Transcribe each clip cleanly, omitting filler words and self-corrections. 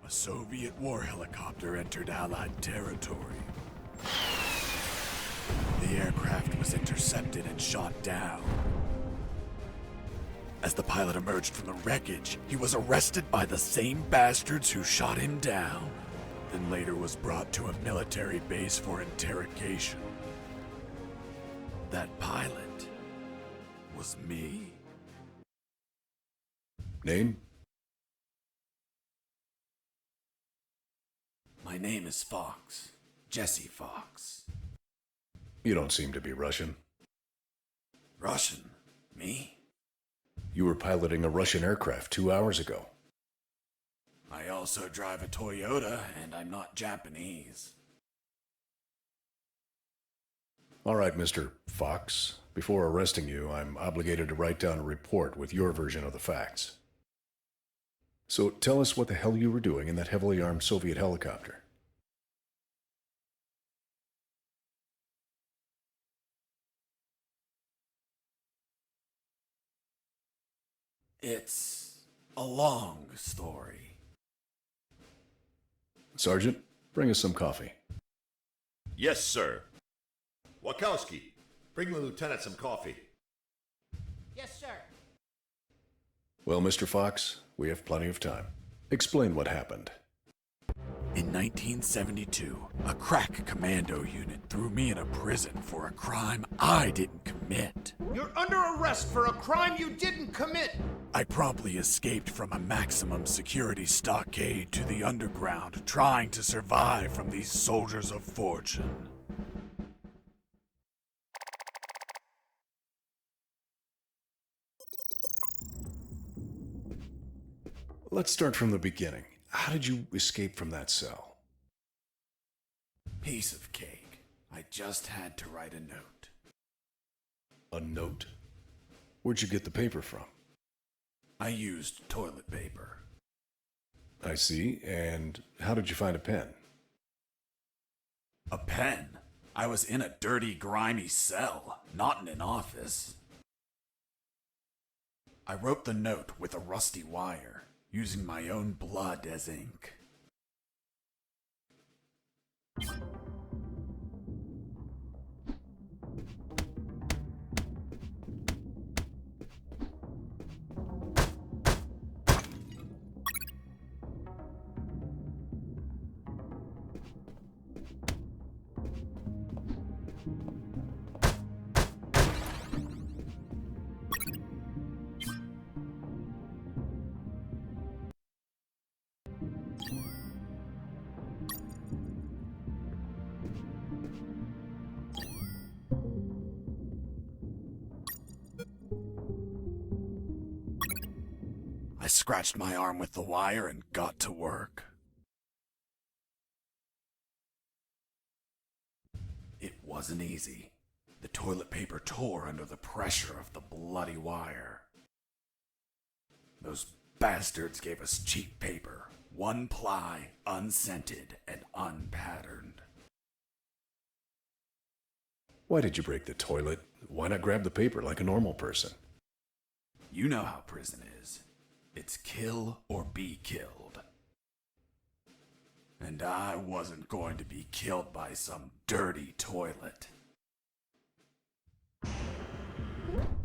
a Soviet war helicopter entered Allied territory. The aircraft was intercepted and shot down. As the pilot emerged from the wreckage, he was arrested by the same bastards who shot him down, then later was brought to a military base for interrogation. That pilot was me. Name? My name is Fox. Jesse Fox. You don't seem to be Russian. Russian? Me? You were piloting a Russian aircraft 2 hours ago. I also drive a Toyota, and I'm not Japanese. All right, Mr. Fox. Before arresting you, I'm obligated to write down a report with your version of the facts. So tell us what the hell you were doing in that heavily armed Soviet helicopter. It's a long story. Sergeant, bring us some coffee. Yes, sir. Wachowski, bring the lieutenant some coffee. Yes, sir. Well, Mr. Fox, we have plenty of time. Explain what happened. In 1972, a crack commando unit threw me in a prison for a crime I didn't commit. You're under arrest for a crime you didn't commit. I promptly escaped from a maximum security stockade to the underground, trying to survive from these soldiers of fortune. Let's start from the beginning. How did you escape from that cell? Piece of cake. I just had to write a note. A note? Where'd you get the paper from? I used toilet paper. I see. And how did you find a pen? A pen? I was in a dirty, grimy cell, not in an office. I wrote the note with a rusty wire, using my own blood as ink. I scratched my arm with the wire and got to work. It wasn't easy. The toilet paper tore under the pressure of the bloody wire. Those bastards gave us cheap paper, one ply, unscented, and unpatterned. Why did you break the toilet? Why not grab the paper like a normal person? You know how prison is. It's kill or be killed. And I wasn't going to be killed by some dirty toilet.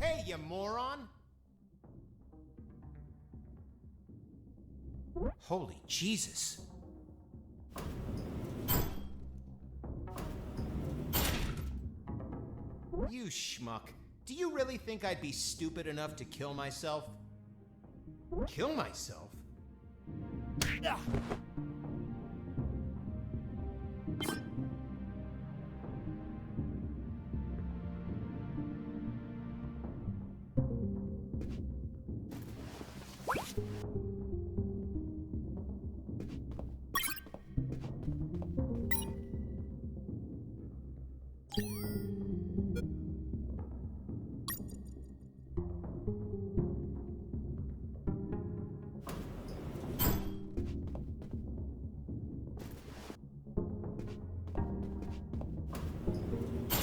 Hey, you moron! Holy Jesus. You schmuck. Do you really think I'd be stupid enough to kill myself? Kill myself? Ah.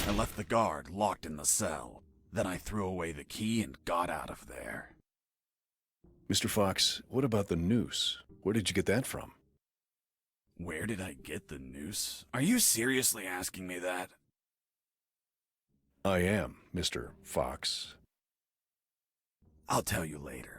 I left the guard locked in the cell. Then I threw away the key and got out of there. Mr. Fox, what about the noose? Where did you get that from? Where did I get the noose? Are you seriously asking me that? I am, Mr. Fox. I'll tell you later.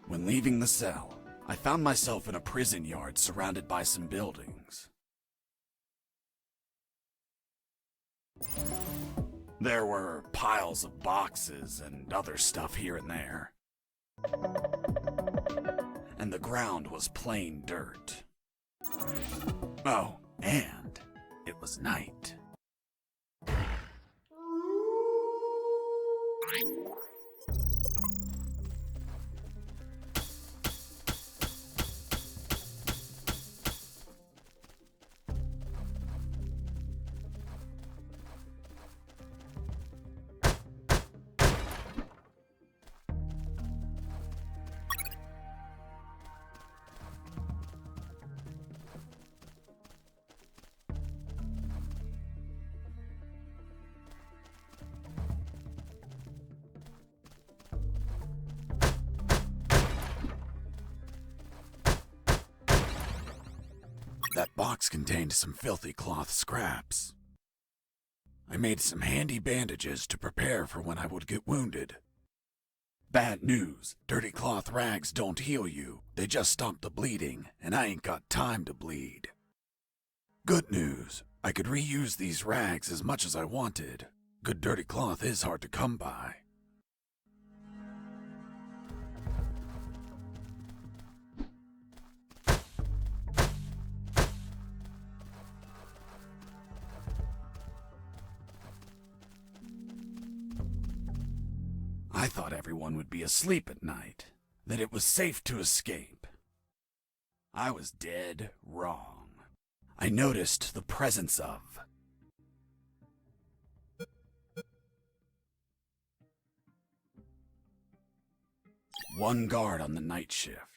When leaving the cell, I found myself in a prison yard surrounded by some buildings. There were piles of boxes and other stuff here and there. And the ground was plain dirt. Oh, and it was night. That box contained some filthy cloth scraps. I made some handy bandages to prepare for when I would get wounded. Bad news, dirty cloth rags don't heal you. They just stop the bleeding, and I ain't got time to bleed. Good news, I could reuse these rags as much as I wanted. Good dirty cloth is hard to come by. I thought everyone would be asleep at night, that it was safe to escape. I was dead wrong. I noticed the presence of one guard on the night shift.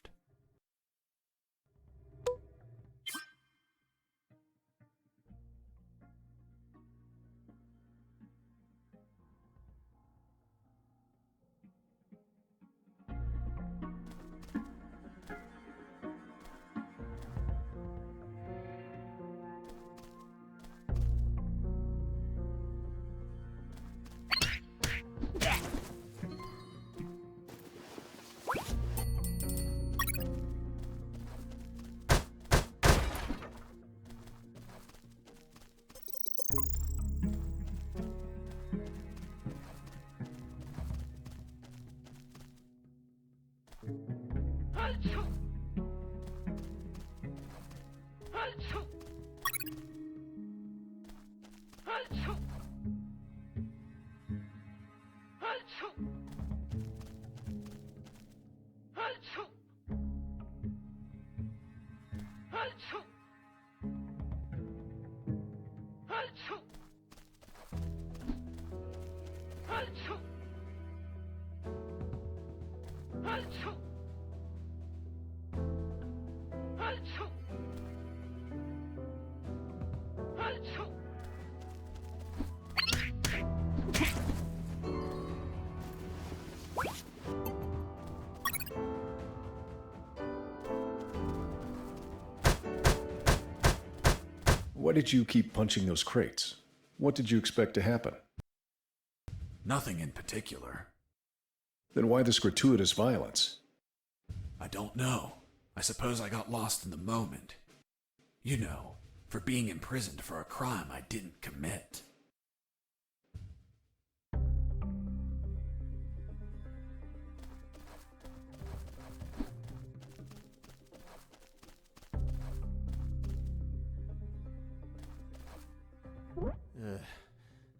Why did you keep punching those crates? What did you expect to happen? Nothing in particular. Then why this gratuitous violence? I don't know. I suppose I got lost in the moment. You know, for being imprisoned for a crime I didn't commit.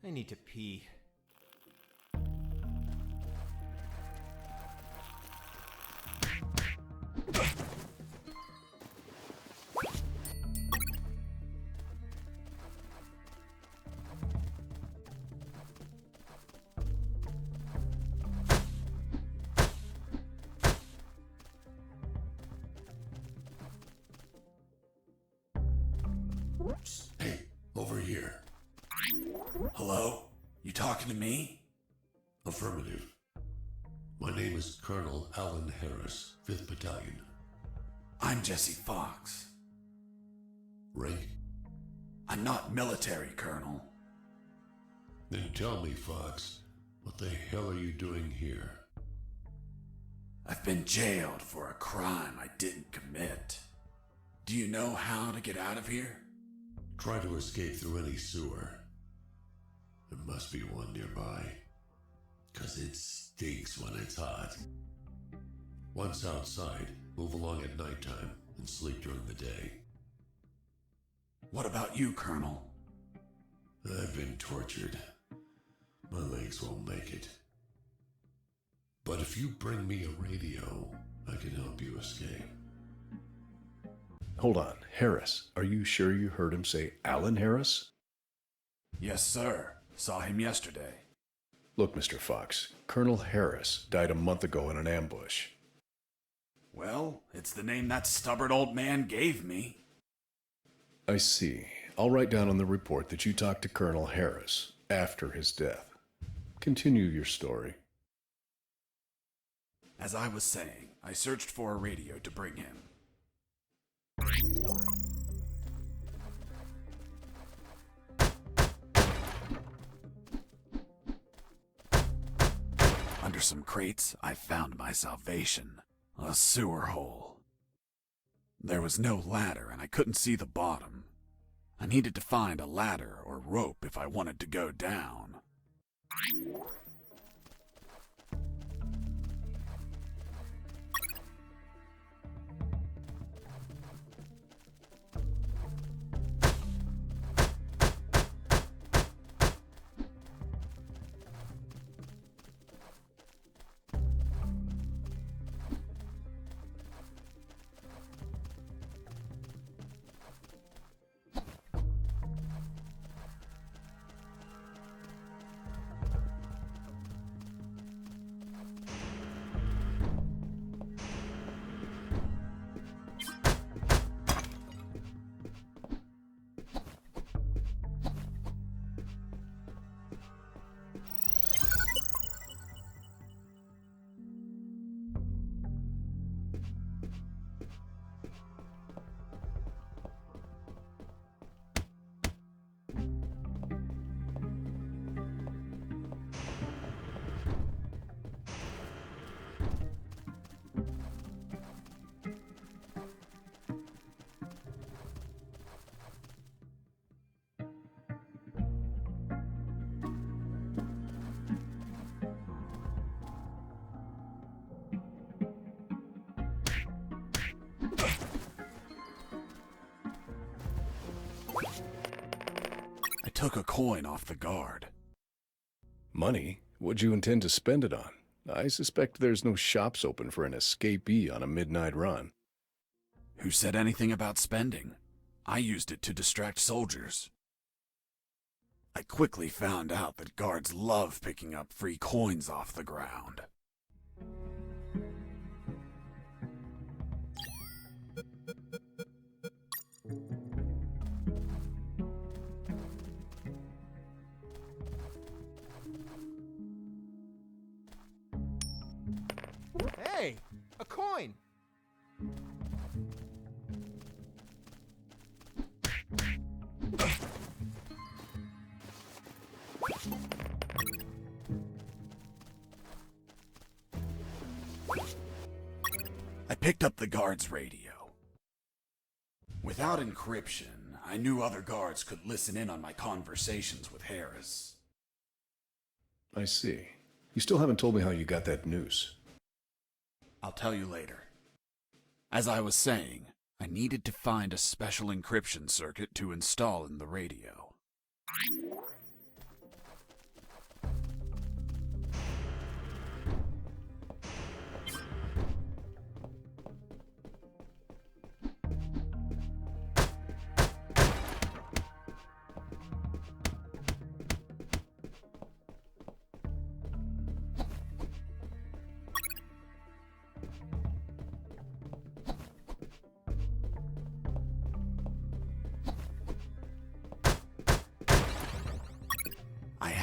I need to pee. Hey, over here. Hello? You talking to me? Affirmative. My name is Colonel Alan Harris, 5th Battalion. I'm Jesse Fox. Rank? I'm not military, Colonel. Then tell me, Fox, what the hell are you doing here? I've been jailed for a crime I didn't commit. Do you know how to get out of here? Try to escape through any sewer. There must be one nearby. 'Cause it stinks when it's hot. Once outside, move along at nighttime and sleep during the day. What about you, Colonel? I've been tortured. My legs won't make it. But if you bring me a radio, I can help you escape. Hold on. Harris, are you sure you heard him say Alan Harris? Yes, sir. Saw him yesterday. Look, Mr. Fox, Colonel Harris died a month ago in an ambush. Well, it's the name that stubborn old man gave me. I see. I'll write down on the report that you talked to Colonel Harris after his death. Continue your story. As I was saying, I searched for a radio to bring him. Under some crates, I found my salvation. A sewer hole. There was no ladder and I couldn't see the bottom. I needed to find a ladder or rope if I wanted to go down. I took a coin off the guard. Money? What'd you intend to spend it on? I suspect there's no shops open for an escapee on a midnight run. Who said anything about spending? I used it to distract soldiers. I quickly found out that guards love picking up free coins off the ground. Hey, a coin! I picked up the guard's radio. Without encryption, I knew other guards could listen in on my conversations with Harris. I see. You still haven't told me how you got that noose. I'll tell you later. As I was saying, I needed to find a special encryption circuit to install in the radio.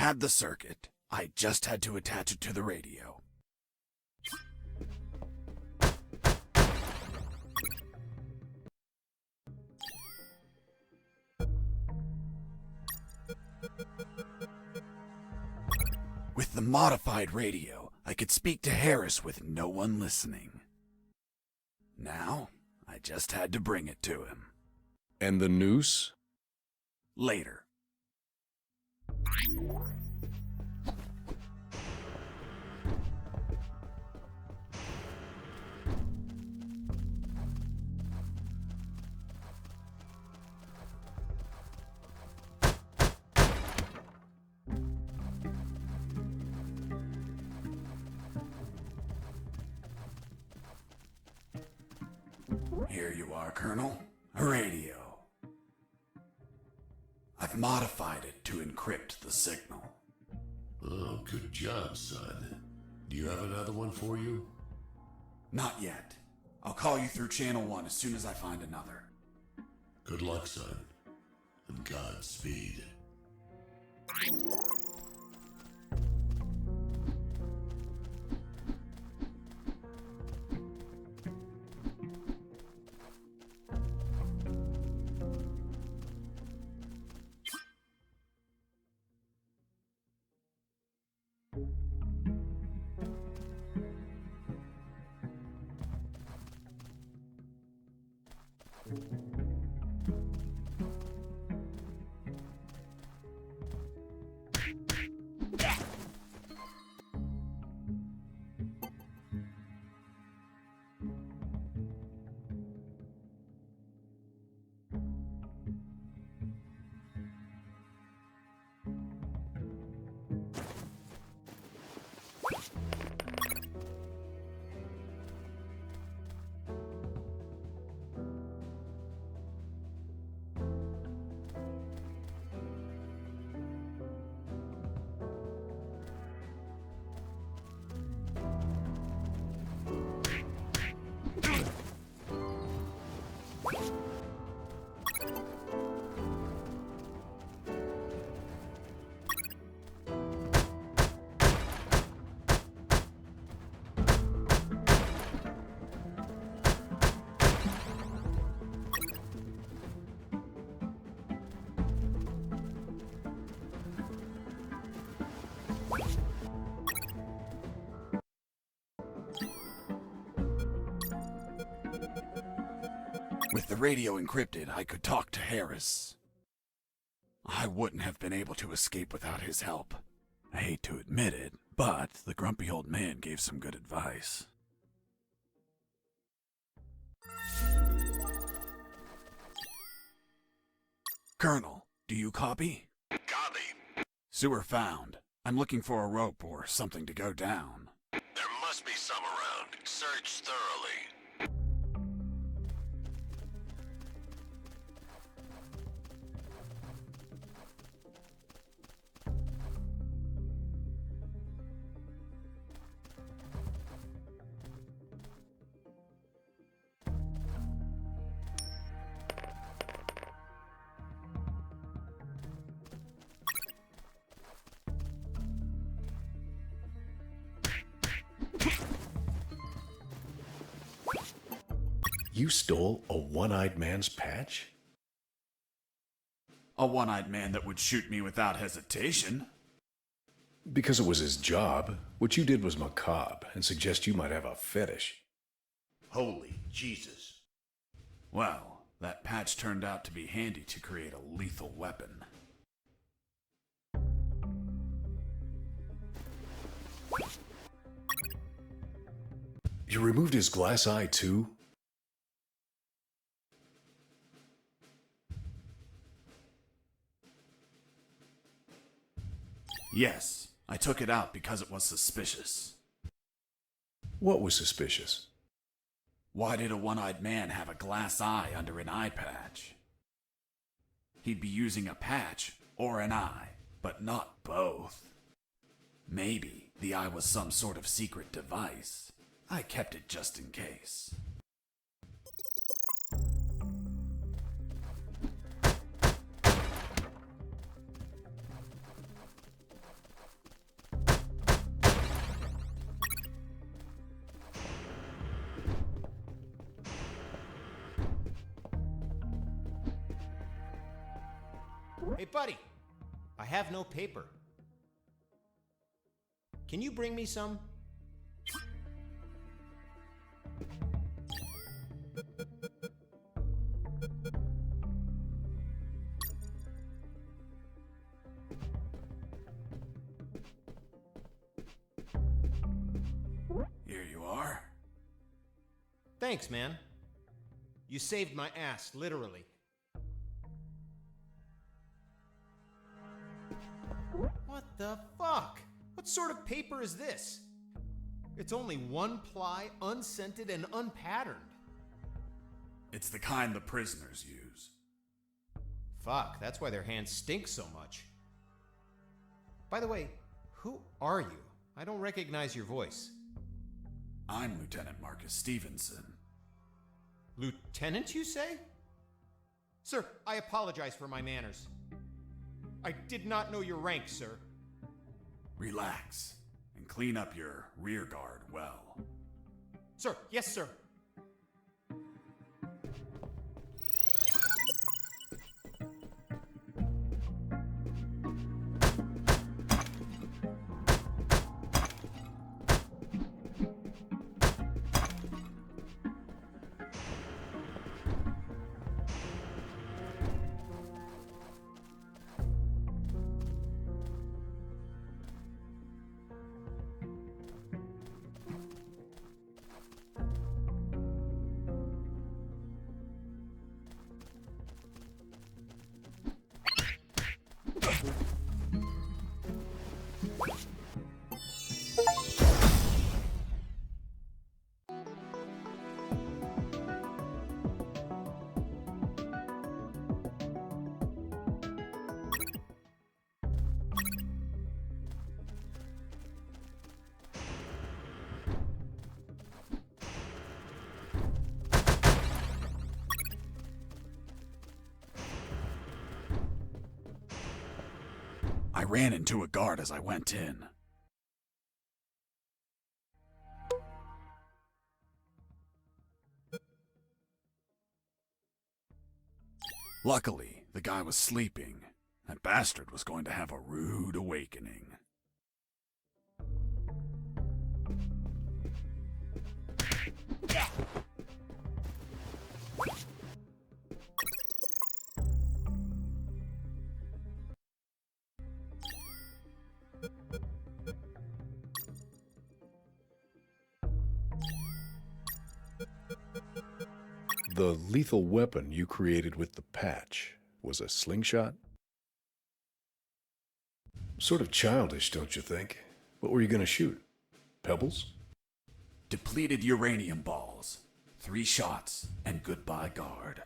had the circuit. I just had to attach it to the radio. With the modified radio, I could speak to Harris with no one listening. Now, I just had to bring it to him. And the noose? Later. Here you are, Colonel. A radio. I've modified it to encrypt the signal. Oh, good job, son. Do you have another one for you? Not yet. I'll call you through Channel 1 as soon as I find another. Good luck, son. And Godspeed. With the radio encrypted, I could talk to Harris. I wouldn't have been able to escape without his help. I hate to admit it, but the grumpy old man gave some good advice. Colonel, do you copy? Copy. Sewer found. I'm looking for a rope or something to go down. There must be some around. Search thoroughly. You stole a one-eyed man's patch? A one-eyed man that would shoot me without hesitation. Because it was his job. What you did was macabre and suggest you might have a fetish. Holy Jesus. Well, that patch turned out to be handy to create a lethal weapon. You removed his glass eye too? Yes, I took it out because it was suspicious. What was suspicious? Why did a one-eyed man have a glass eye under an eye patch? He'd be using a patch or an eye, but not both. Maybe the eye was some sort of secret device. I kept it just in case. Hey, buddy! I have no paper. Can you bring me some? Here you are. Thanks, man. You saved my ass, literally. What the fuck? What sort of paper is this? It's only one ply, unscented, and unpatterned. It's the kind the prisoners use. Fuck, that's why their hands stink so much. By the way, who are you? I don't recognize your voice. I'm Lieutenant Marcus Stevenson. Lieutenant, you say? Sir, I apologize for my manners. I did not know your rank, sir. Relax and clean up your rear guard well. Sir, yes, sir. I ran into a guard as I went in. Luckily, the guy was sleeping. That bastard was going to have a rude awakening. The lethal weapon you created with the patch was a slingshot? Sort of childish, don't you think? What were you going to shoot? Pebbles? Depleted uranium balls. 3 shots, and goodbye, guard.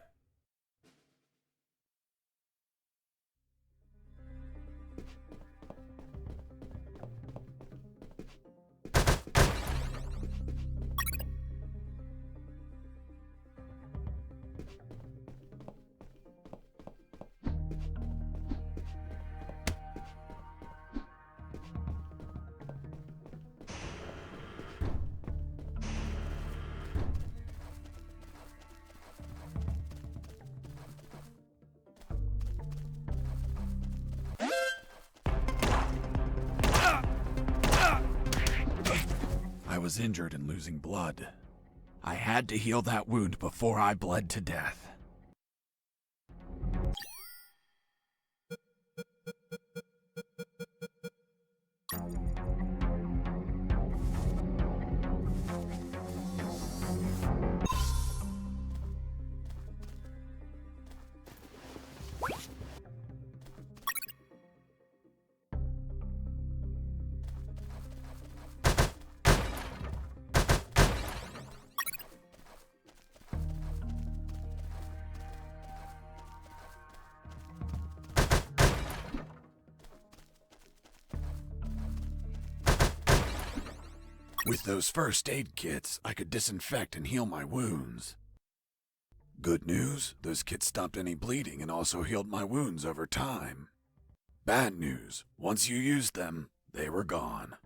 I was injured and losing blood. I had to heal that wound before I bled to death. With those first aid kits, I could disinfect and heal my wounds. Good news, those kits stopped any bleeding and also healed my wounds over time. Bad news, once you used them, they were gone.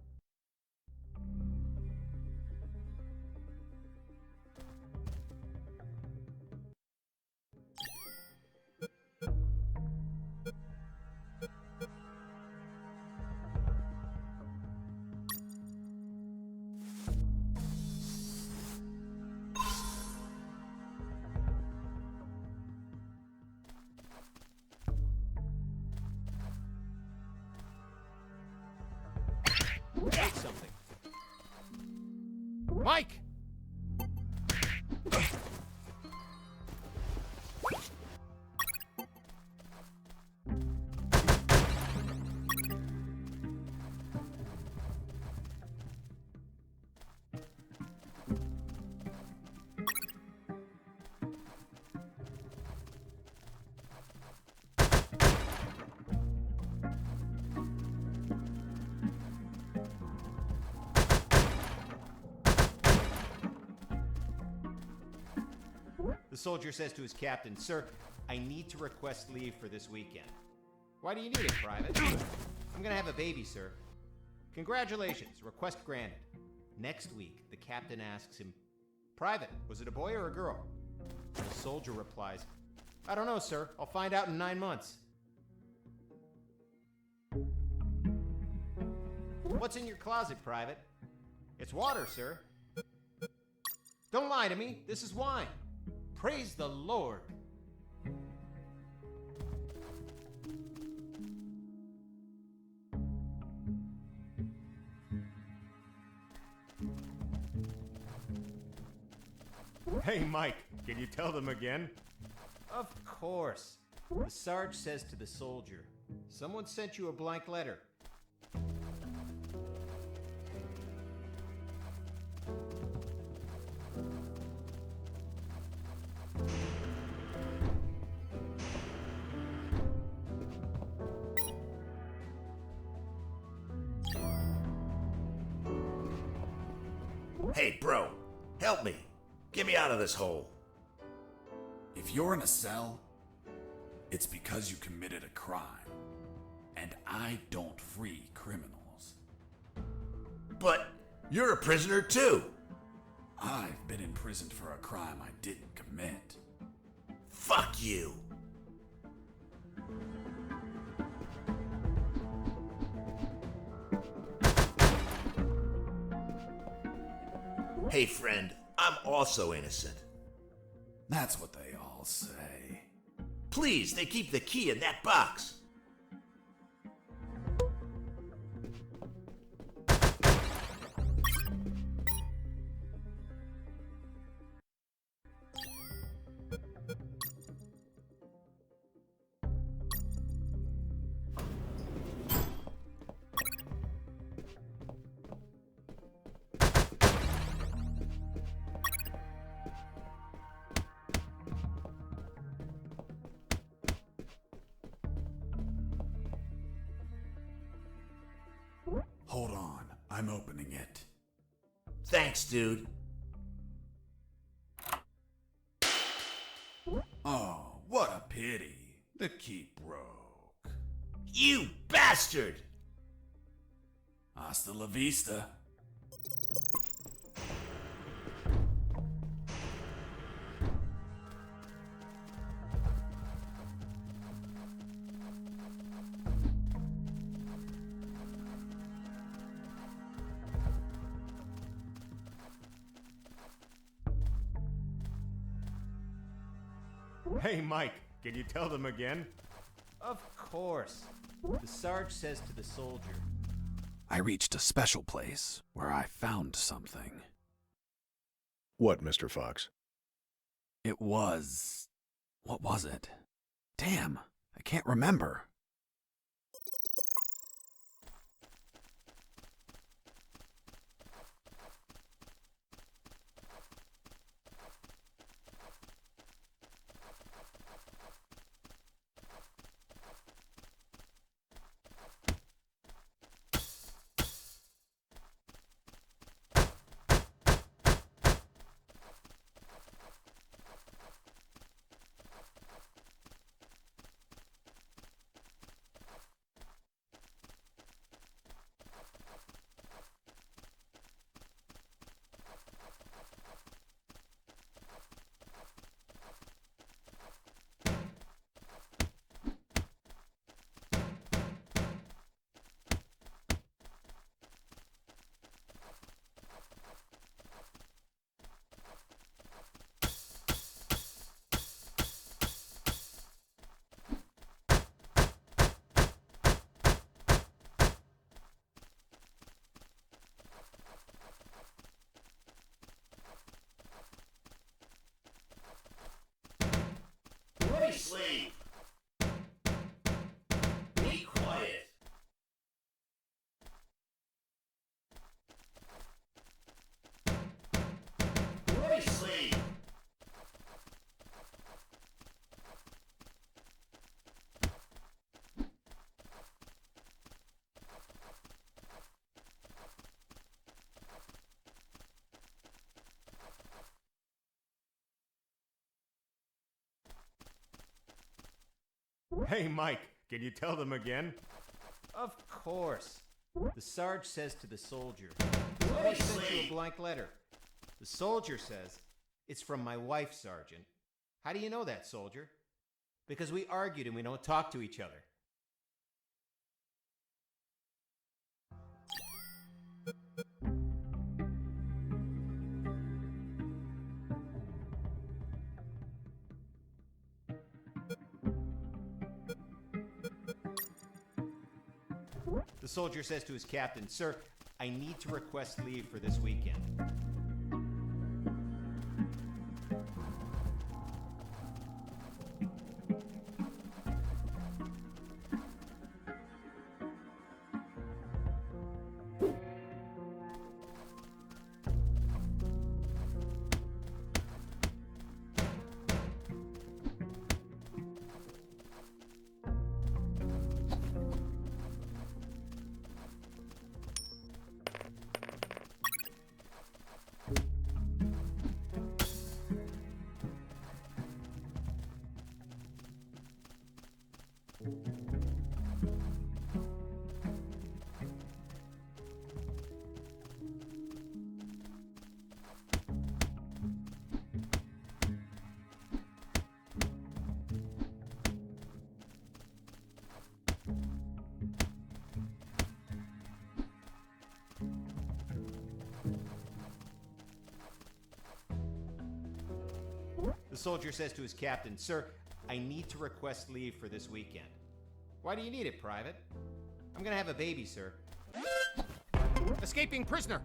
The soldier says to his captain, "Sir, I need to request leave for this weekend." "Why do you need it, Private?" "I'm gonna have a baby, sir." "Congratulations, request granted." Next week, the captain asks him, "Private, was it a boy or a girl?" The soldier replies, "I don't know, sir. I'll find out in 9 months." "What's in your closet, Private?" "It's water, sir." "Don't lie to me. This is wine." "Praise the Lord." "Hey, Mike, can you tell them again?" "Of course." The Sarge says to the soldier, "Someone sent you a blank letter." Hey, bro, help me. Get me out of this hole. If you're in a cell, it's because you committed a crime. And I don't free criminals. But you're a prisoner too. I've been imprisoned for a crime I didn't commit. Fuck you. Hey, friend, I'm also innocent. That's what they all say. Please, they keep the key in that box. Hold on, I'm opening it. Thanks, dude. Oh, what a pity. The key broke. You bastard! Hasta la vista. "Hey, Mike, can you tell them again?" "Of course." The Sarge says to the soldier, I reached a special place where I found something. What, Mr. Fox? It was... what was it? Damn, I can't remember. Let me sleep. Be quiet. Let me sleep. Hey, Mike, can you tell them again? Of course. The Sarge says to the soldier, I sent you a blank letter. The soldier says, it's from my wife, Sergeant. How do you know that, soldier? Because we argued and we don't talk to each other. The soldier says to his captain, Sir, I need to request leave for this weekend. The soldier says to his captain, Sir, I need to request leave for this weekend. Why do you need it, Private? I'm gonna have a baby, sir. Escaping prisoner!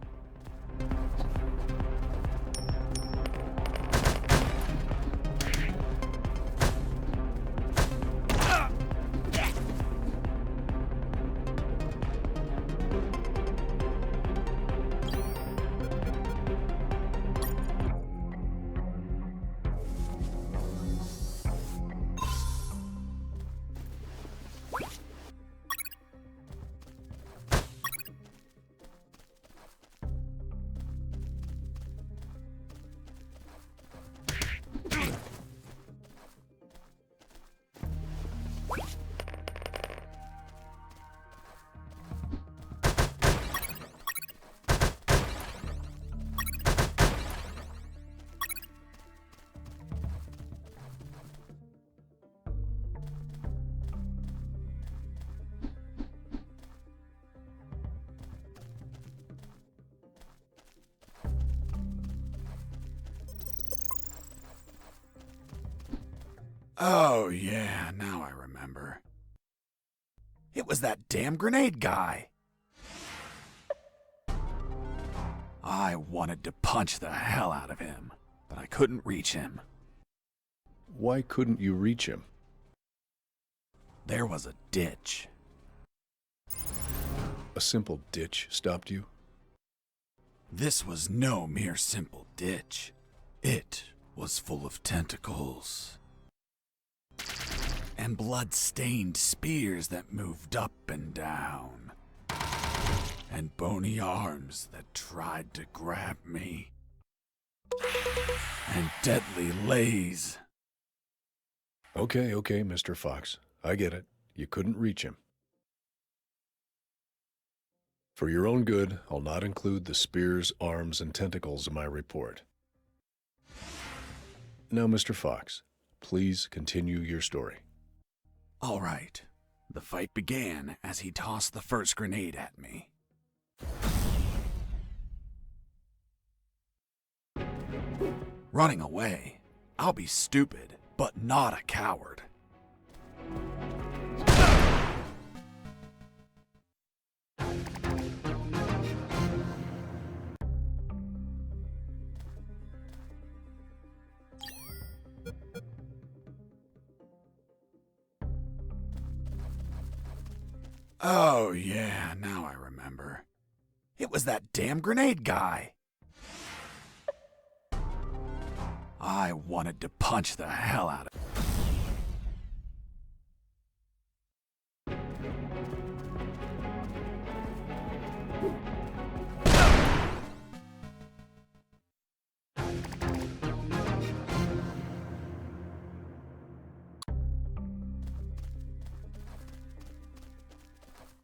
Oh, yeah, now I remember. It was that damn grenade guy. I wanted to punch the hell out of him, but I couldn't reach him. Why couldn't you reach him? There was a ditch. A simple ditch stopped you? This was no mere simple ditch. It was full of tentacles. And blood-stained spears that moved up and down. And bony arms that tried to grab me. And deadly lays. Okay, Mr. Fox. I get it. You couldn't reach him. For your own good, I'll not include the spears, arms, and tentacles in my report. Now, Mr. Fox, please continue your story. All right. The fight began as he tossed the first grenade at me. Running away. I'll be stupid, but not a coward. Oh, yeah, now I remember. It was that damn grenade guy. I wanted to punch the hell out of him.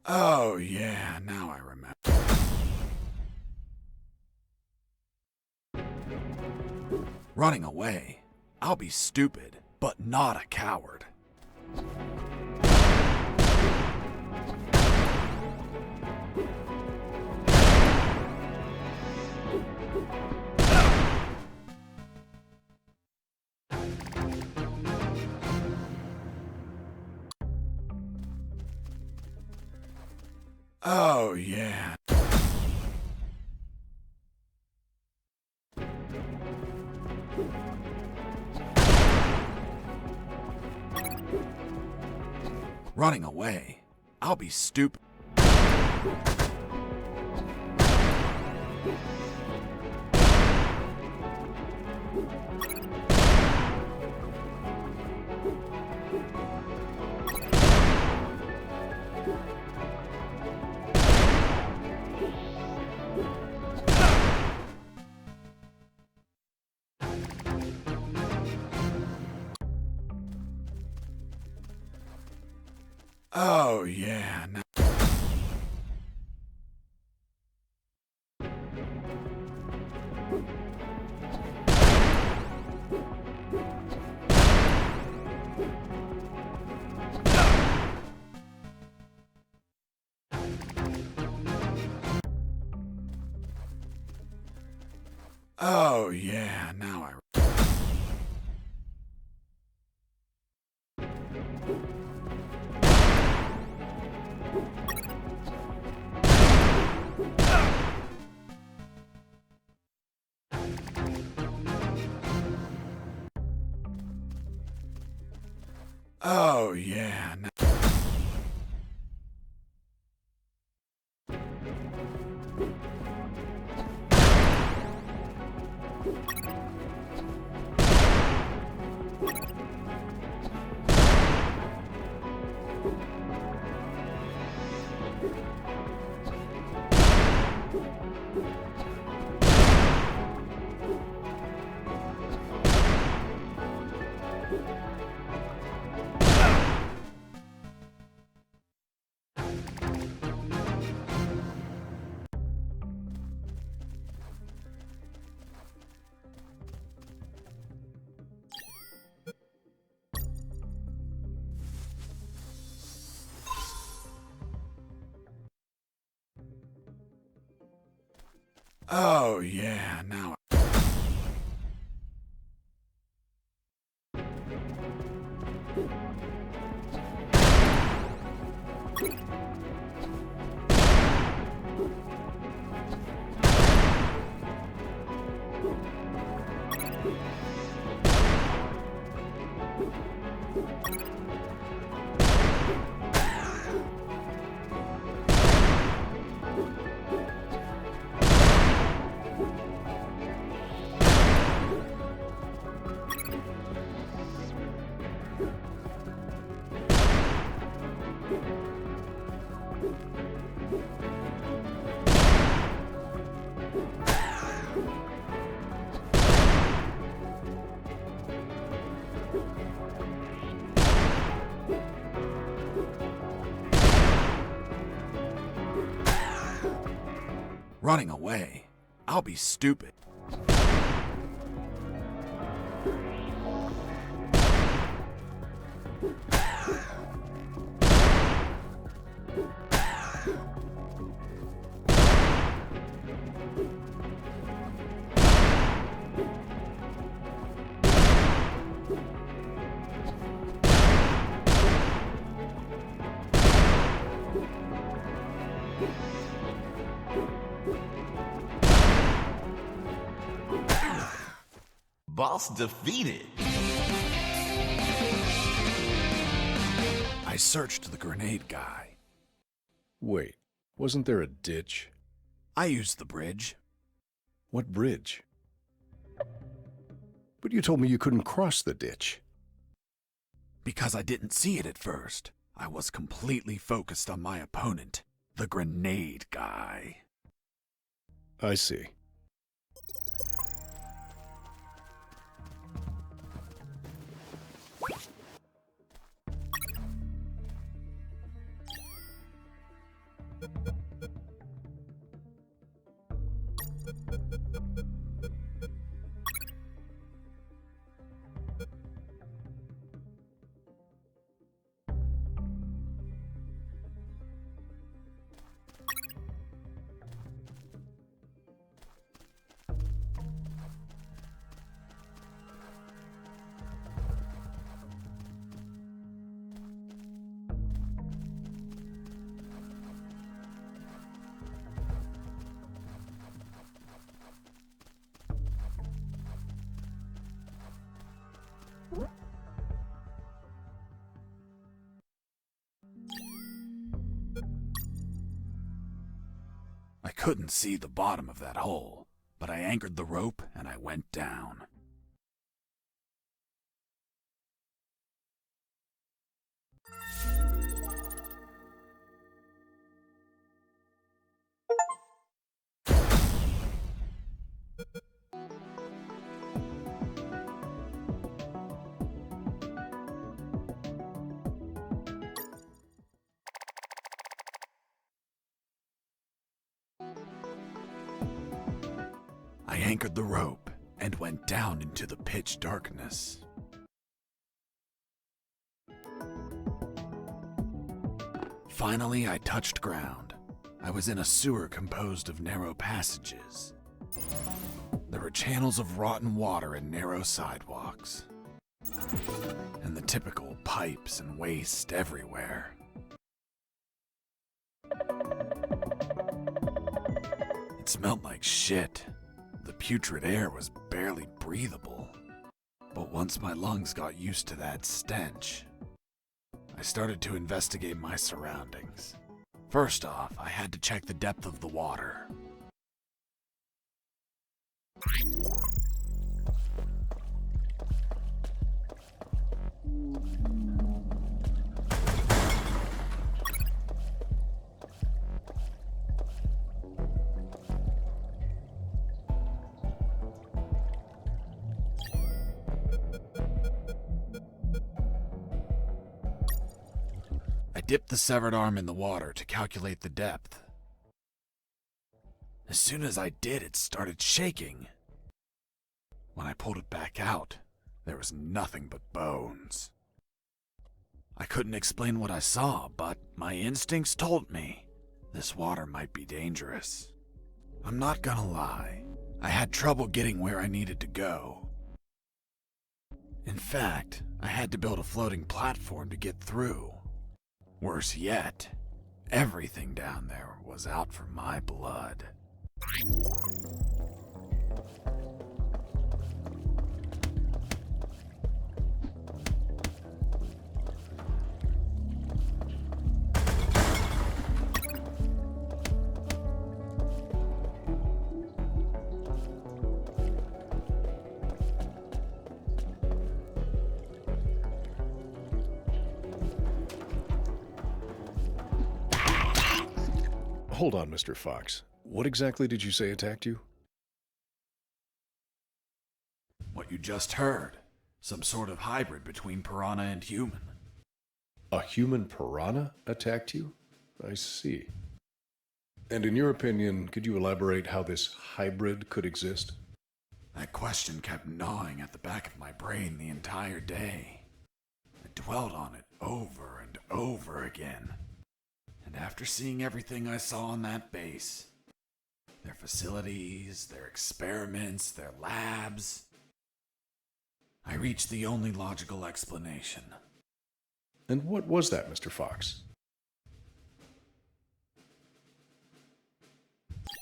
Oh, yeah, now I remember. Running away. I'll be stupid, but not a coward. Oh, yeah. Running away. I'll be stupid. Oh, yeah. Oh, yeah, now I... Oh, yeah, now... Oh, yeah, now... Running away. I'll be stupid. Boss defeated. I searched the grenade guy. Wait, wasn't there a ditch? I used the bridge. What bridge? But you told me you couldn't cross the ditch. Because I didn't see it at first. I was completely focused on my opponent, the grenade guy. I see. I couldn't see the bottom of that hole, but I anchored the rope and I went down. I anchored the rope and went down into the pitch darkness. Finally, I touched ground. I was in a sewer composed of narrow passages. There were channels of rotten water and narrow sidewalks, and the typical pipes and waste everywhere. It smelled like shit. The putrid air was barely breathable. But once my lungs got used to that stench, I started to investigate my surroundings. First off, I had to check the depth of the water. I dipped the severed arm in the water to calculate the depth. As soon as I did, it started shaking. When I pulled it back out, there was nothing but bones. I couldn't explain what I saw, but my instincts told me this water might be dangerous. I'm not gonna lie, I had trouble getting where I needed to go. In fact, I had to build a floating platform to get through. Worse yet, everything down there was out for my blood. Hold on, Mr. Fox. What exactly did you say attacked you? What you just heard. Some sort of hybrid between piranha and human. A human piranha attacked you? I see. And in your opinion, could you elaborate how this hybrid could exist? That question kept gnawing at the back of my brain the entire day. I dwelled on it over and over again. And after seeing everything I saw on that base, their facilities, their experiments, their labs, I reached the only logical explanation. And what was that, Mr. Fox?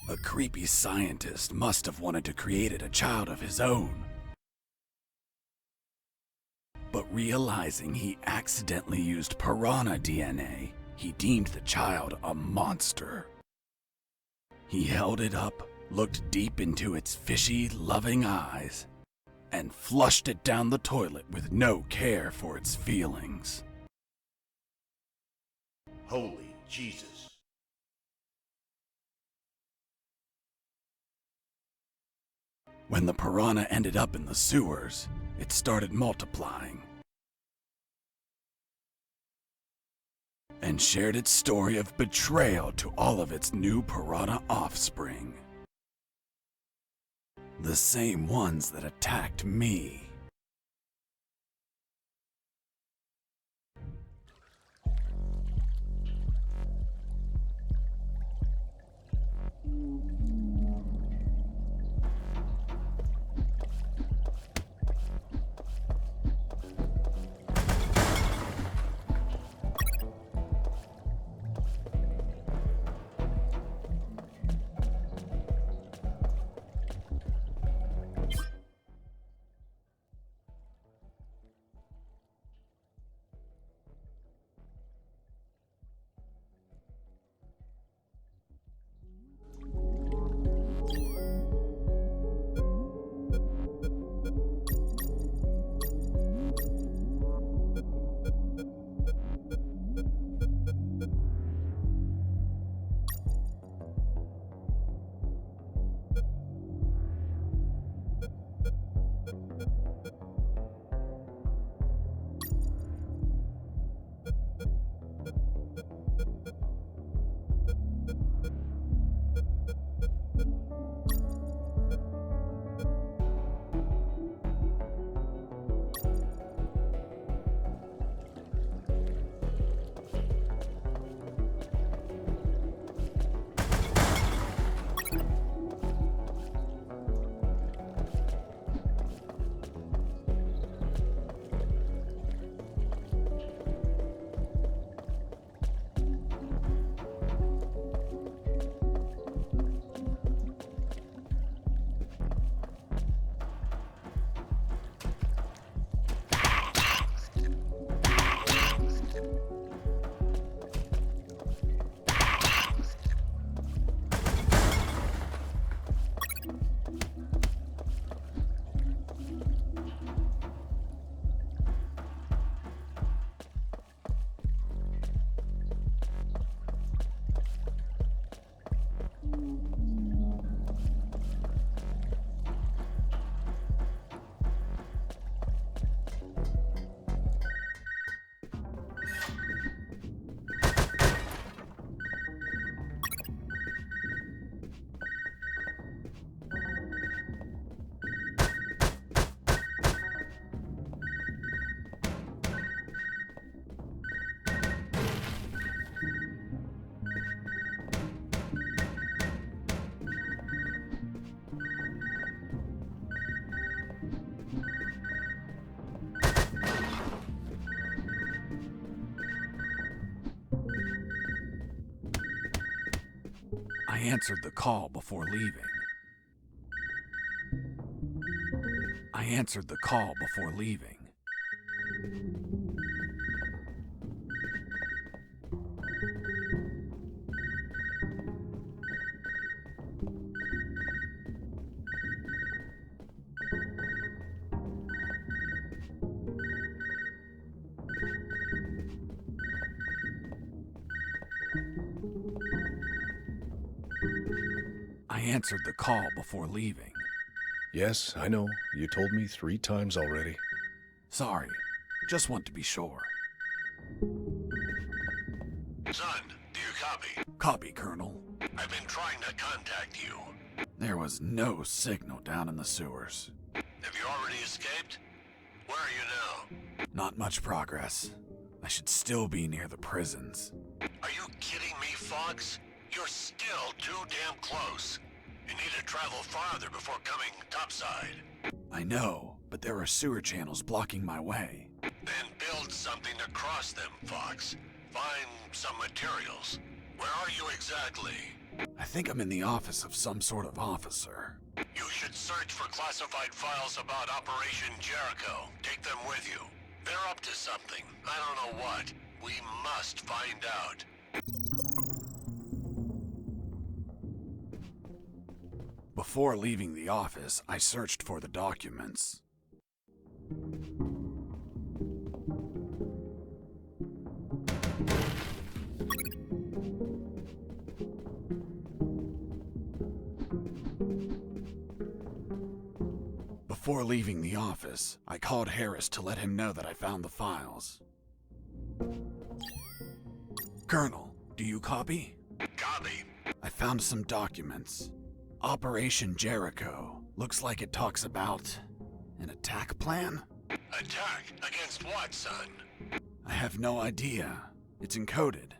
A creepy scientist must have wanted to create a child of his own. But realizing he accidentally used piranha DNA, he deemed the child a monster. He held it up, looked deep into its fishy, loving eyes, and flushed it down the toilet with no care for its feelings. Holy Jesus. When the piranha ended up in the sewers, it started multiplying and shared its story of betrayal to all of its new piranha offspring. The same ones that attacked me. answered the call before leaving. I answered the call before leaving. I answered the call before leaving. Yes, I know. You told me 3 times already. Sorry, just want to be sure. Son, do you copy? Copy, Colonel. I've been trying to contact you. There was no signal down in the sewers. Have you already escaped? Where are you now? Not much progress. I should still be near the prisons. Are you kidding me, Fox? You're still too damn close. You need to travel farther before coming topside. I know, but there are sewer channels blocking my way. Then build something to cross them, Fox. Find some materials. Where are you exactly? I think I'm in the office of some sort of officer. You should search for classified files about Operation Jericho. Take them with you. They're up to something. I don't know what. We must find out. Before leaving the office, I searched for the documents. Before leaving the office, I called Harris to let him know that I found the files. Colonel, do you copy? Copy. I found some documents. Operation Jericho. Looks like it talks about an attack plan? Attack? Against what, son? I have no idea. It's encoded.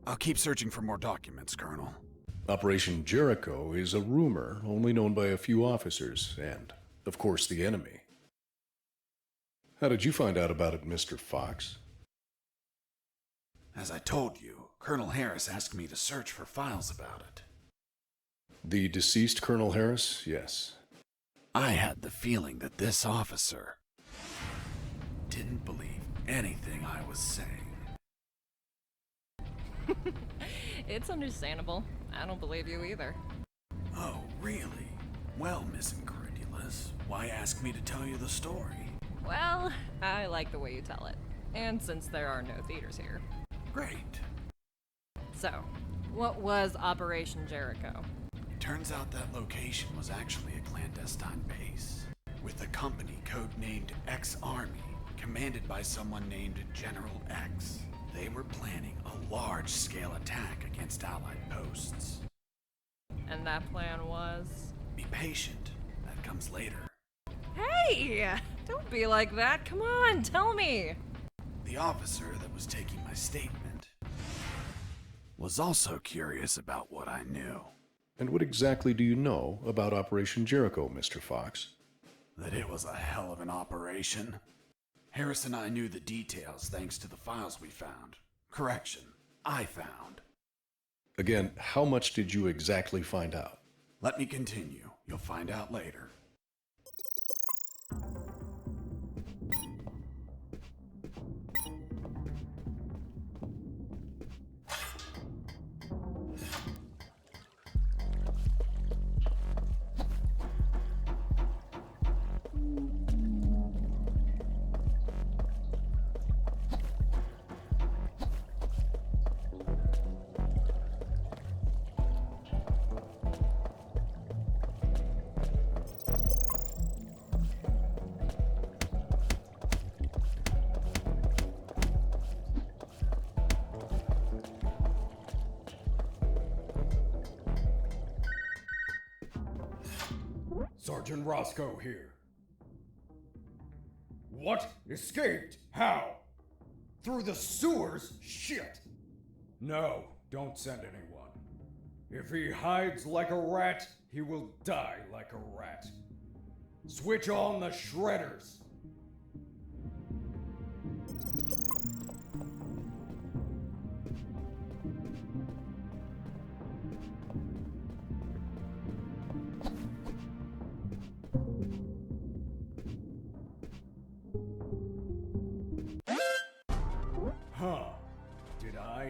I'll keep searching for more documents, Colonel. Operation Jericho is a rumor only known by a few officers and, of course, the enemy. How did you find out about it, Mr. Fox? As I told you, Colonel Harris asked me to search for files about it. The deceased Colonel Harris? Yes. I had the feeling that this officer didn't believe anything I was saying. It's understandable. I don't believe you either. Oh, really? Well, Miss Incredulous, why ask me to tell you the story? Well, I like the way you tell it. And since there are no theaters here. Great. So, what was Operation Jericho? Turns out that location was actually a clandestine base, with a company codenamed X-Army, commanded by someone named General X. They were planning a large-scale attack against Allied posts. And that plan was? Be patient. That comes later. Hey! Don't be like that. Come on, tell me! The officer that was taking my statement was also curious about what I knew. And what exactly do you know about Operation Jericho, Mr. Fox? That it was a hell of an operation. Harris and I knew the details thanks to the files we found. Correction, I found. Again, how much did you exactly find out? Let me continue. You'll find out later. Sergeant Roscoe here. What? Escaped? How? Through the sewers? Shit! No, don't send anyone. If he hides like a rat, he will die like a rat. Switch on the shredders.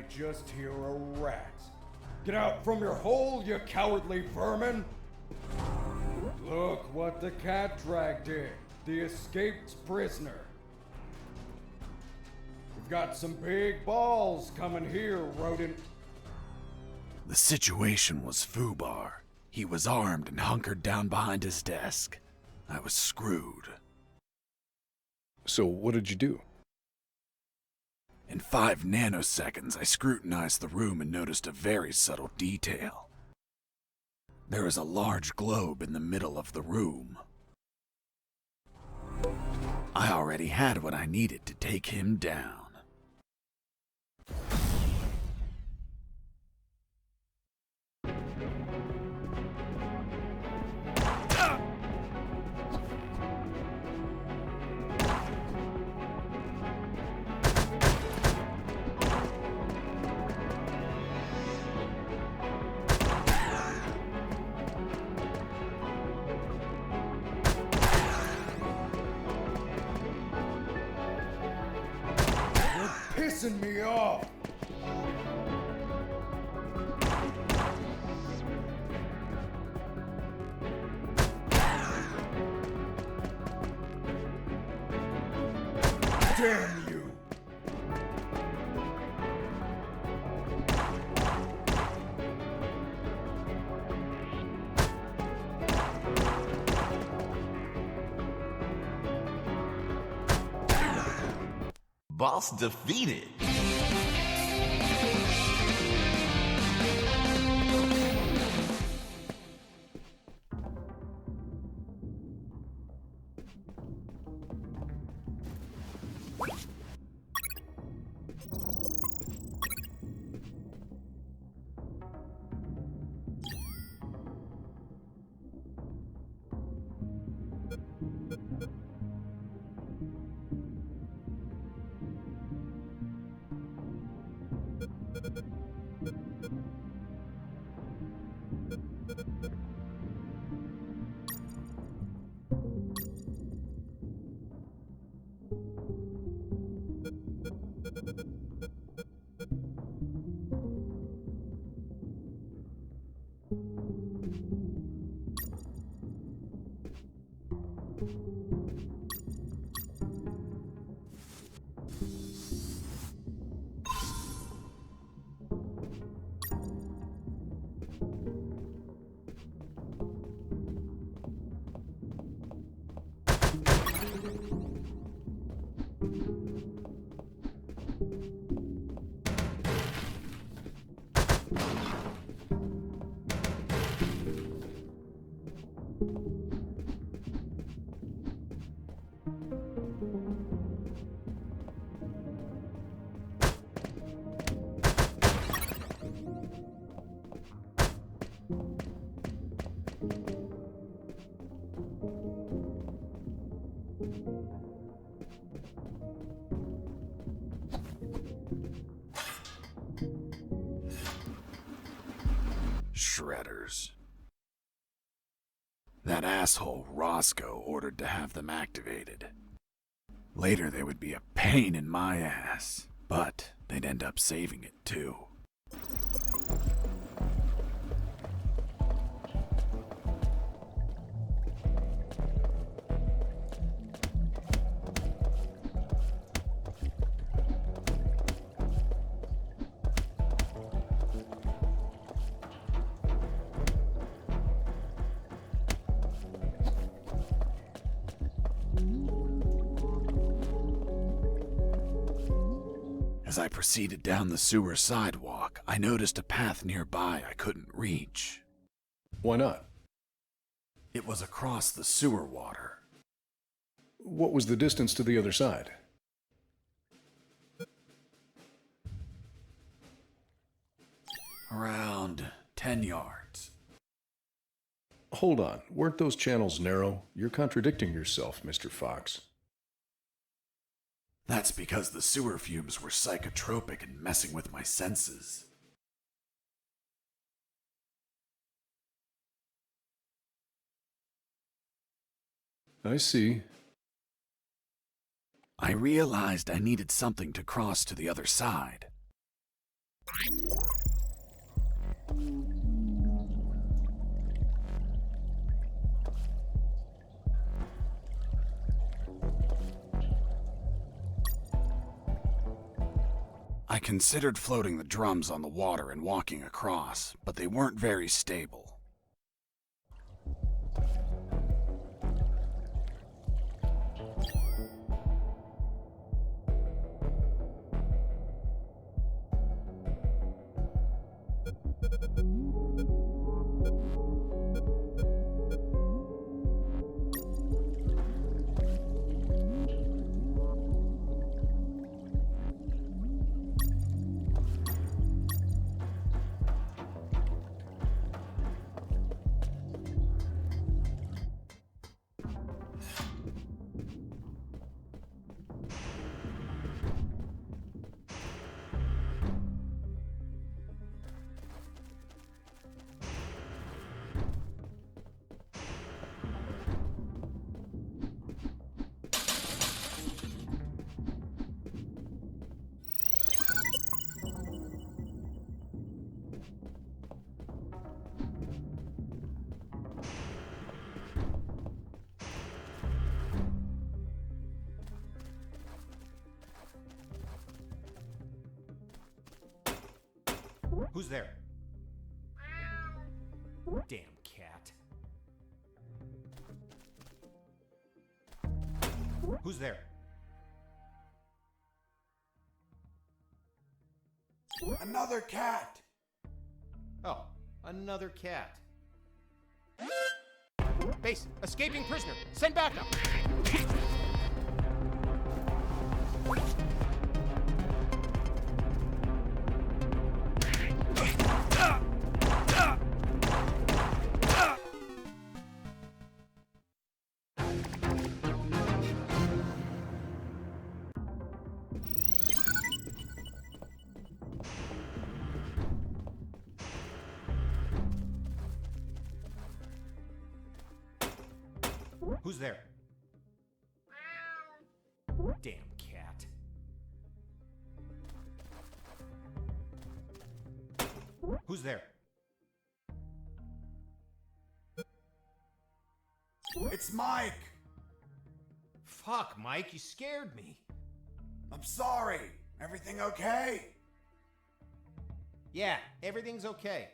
I just hear a rat. Get out from your hole, you cowardly vermin! Look what the cat dragged in. The escaped prisoner. We've got some big balls coming here, rodent. The situation was foobar. He was armed and hunkered down behind his desk. I was screwed. So what did you do? In 5 nanoseconds, I scrutinized the room and noticed a very subtle detail. There is a large globe in the middle of the room. I already had what I needed to take him down. Pissing me off! Damn you! Boss defeated. Shredders. That asshole Roscoe ordered to have them activated. Later they would be a pain in my ass, but they'd end up saving it too. As I proceeded down the sewer sidewalk, I noticed a path nearby I couldn't reach. Why not? It was across the sewer water. What was the distance to the other side? Around 10 yards. Hold on, weren't those channels narrow? You're contradicting yourself, Mr. Fox. That's because the sewer fumes were psychotropic and messing with my senses. I see. I realized I needed something to cross to the other side. I considered floating the drums on the water and walking across, but they weren't very stable. Who's there? Damn cat. Who's there? Another cat! Oh, another cat. Base, escaping prisoner. Send backup. Who's there? Damn cat. Who's there? It's Mike! Fuck, Mike, you scared me. I'm sorry. Everything okay? Yeah, everything's okay.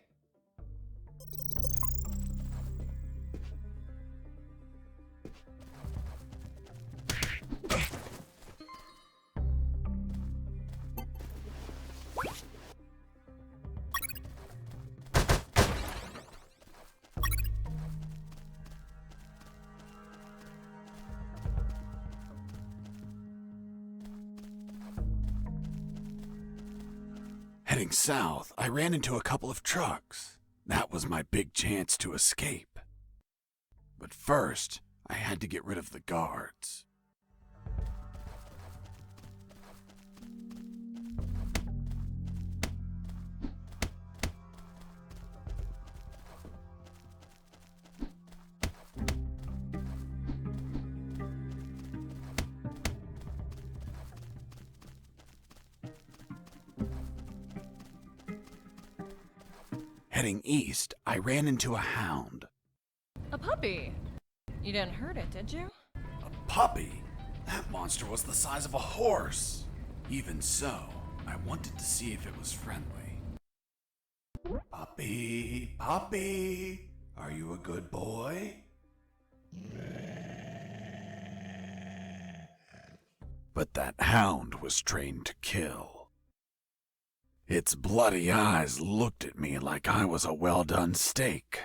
Heading south, I ran into a couple of trucks. That was my big chance to escape. But first, I had to get rid of the guards. Heading east, I ran into a hound. A puppy. You didn't hurt it, did you? A puppy? That monster was the size of a horse. Even so, I wanted to see if it was friendly. Puppy, puppy, are you a good boy? But that hound was trained to kill. Its bloody eyes looked at me like I was a well-done steak.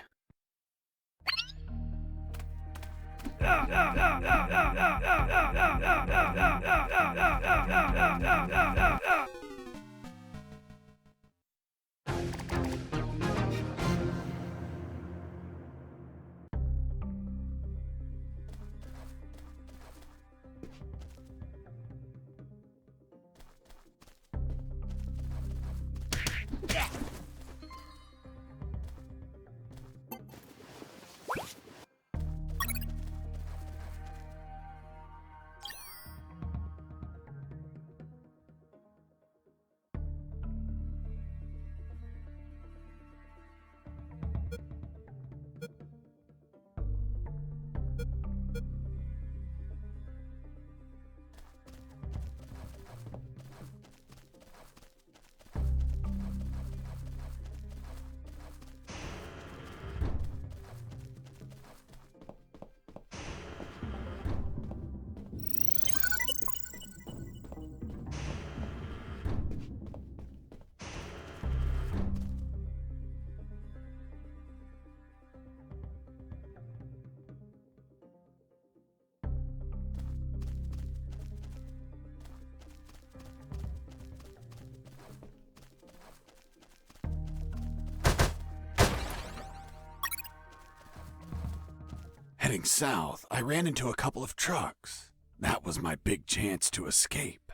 Heading south, I ran into a couple of trucks. That was my big chance to escape.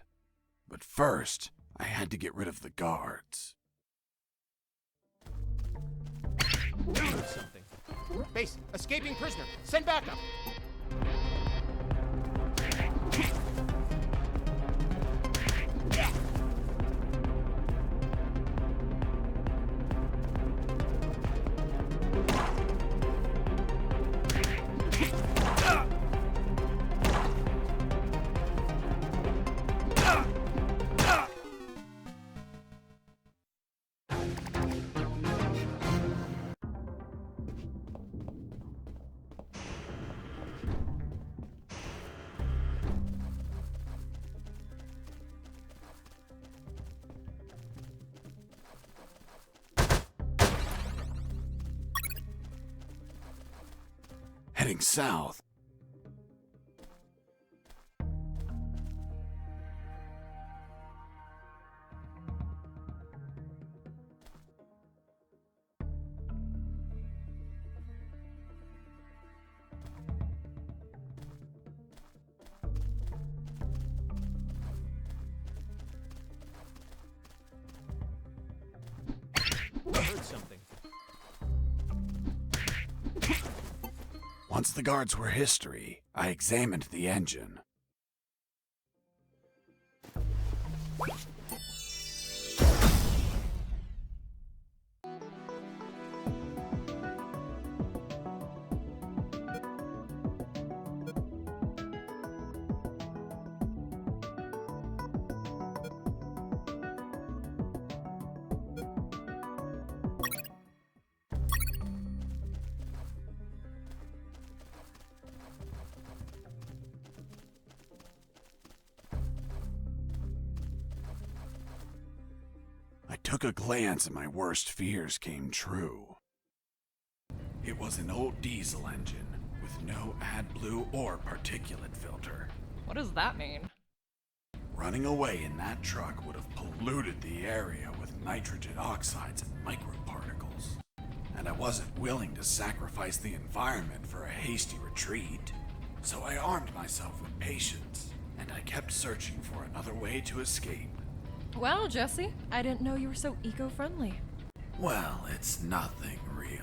But first, I had to get rid of the guards. Something. Base, escaping prisoner. Send backup. Heading south. I heard something. Once the guards were history, I examined the engine. I took a glance and my worst fears came true. It was an old diesel engine with no AdBlue or particulate filter. What does that mean? Running away in that truck would have polluted the area with nitrogen oxides and microparticles. And I wasn't willing to sacrifice the environment for a hasty retreat. So I armed myself with patience, and I kept searching for another way to escape. Well, Jesse, I didn't know you were so eco-friendly. Well, it's nothing really.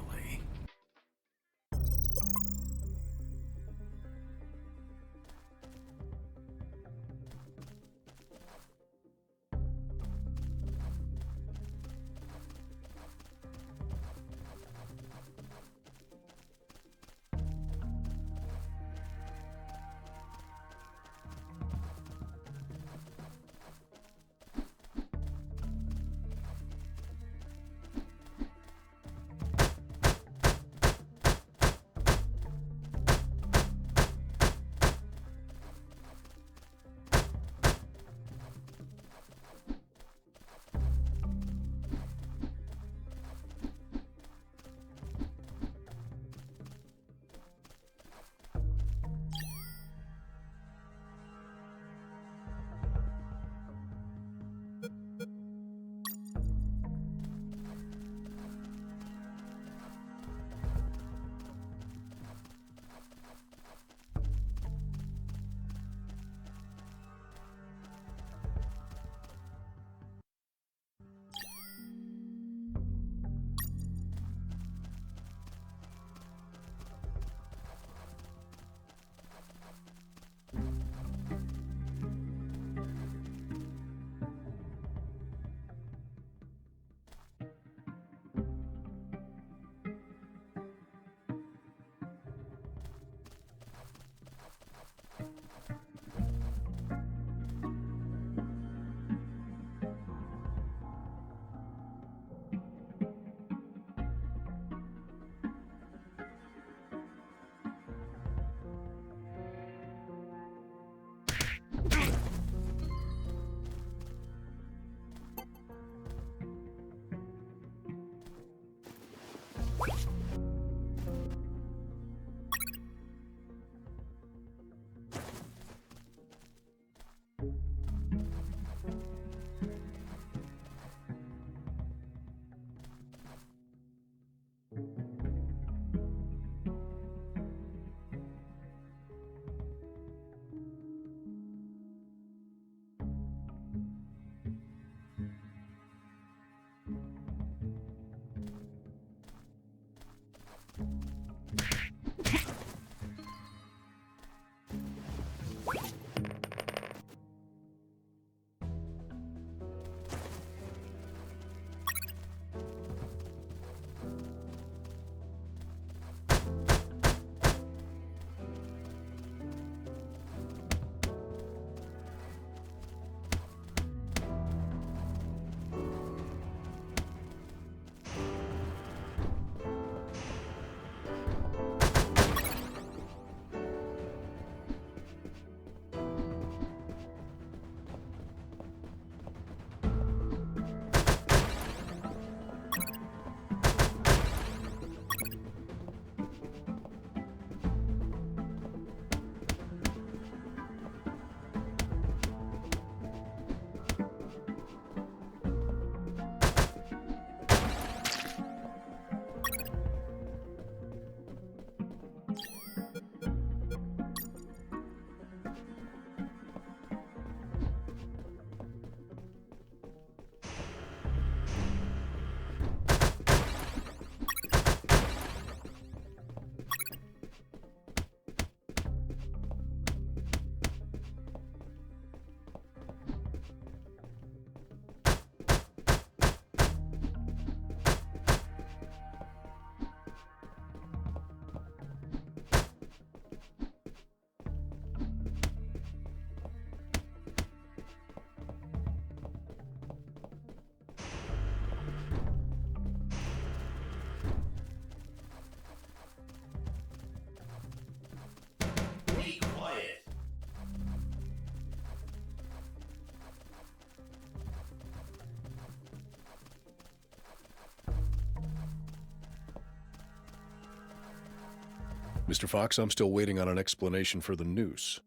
Mr. Fox, I'm still waiting on an explanation for the noose.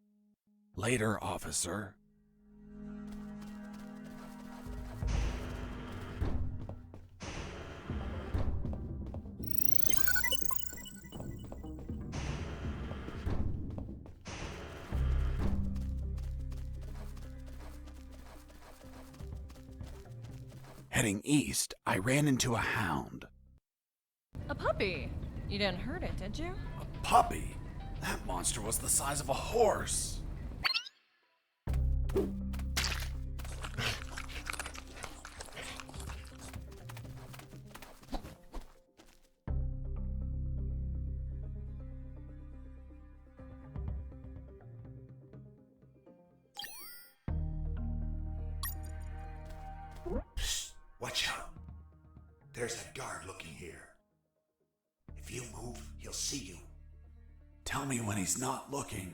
Later, officer. Heading east, I ran into a hound. A puppy. You didn't hurt it, did you? A puppy? That monster was the size of a horse. Psst, watch out. There's a guard looking here. If you move, he'll see you. Tell me when he's not looking.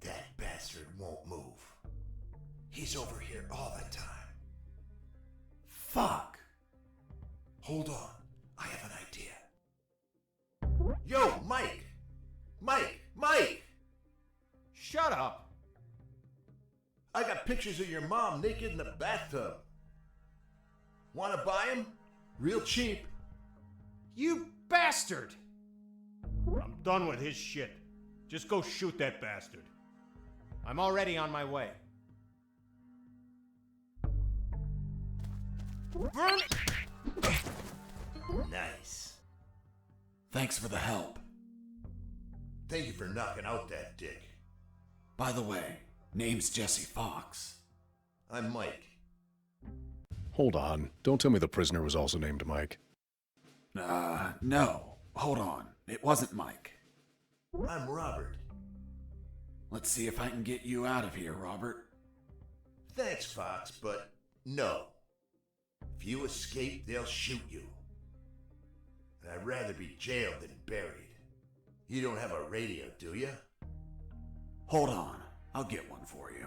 That bastard won't move. He's over here all the time. Fuck. Hold on, I have an idea. Yo, Mike! Mike! Shut up! I got pictures of your mom naked in the bathtub. Wanna buy them? Real cheap. You bastard! I'm done with his shit. Just go shoot that bastard. I'm already on my way. Burn it! Nice. Thanks for the help. Thank you for knocking out that dick. By the way, name's Jesse Fox. I'm Mike. Hold on. Don't tell me the prisoner was also named Mike. No. Hold on. It wasn't Mike. I'm Robert. Let's see if I can get you out of here, Robert. Thanks, Fox, but no. If you escape, they'll shoot you. And I'd rather be jailed than buried. You don't have a radio, do you? Hold on. I'll get one for you.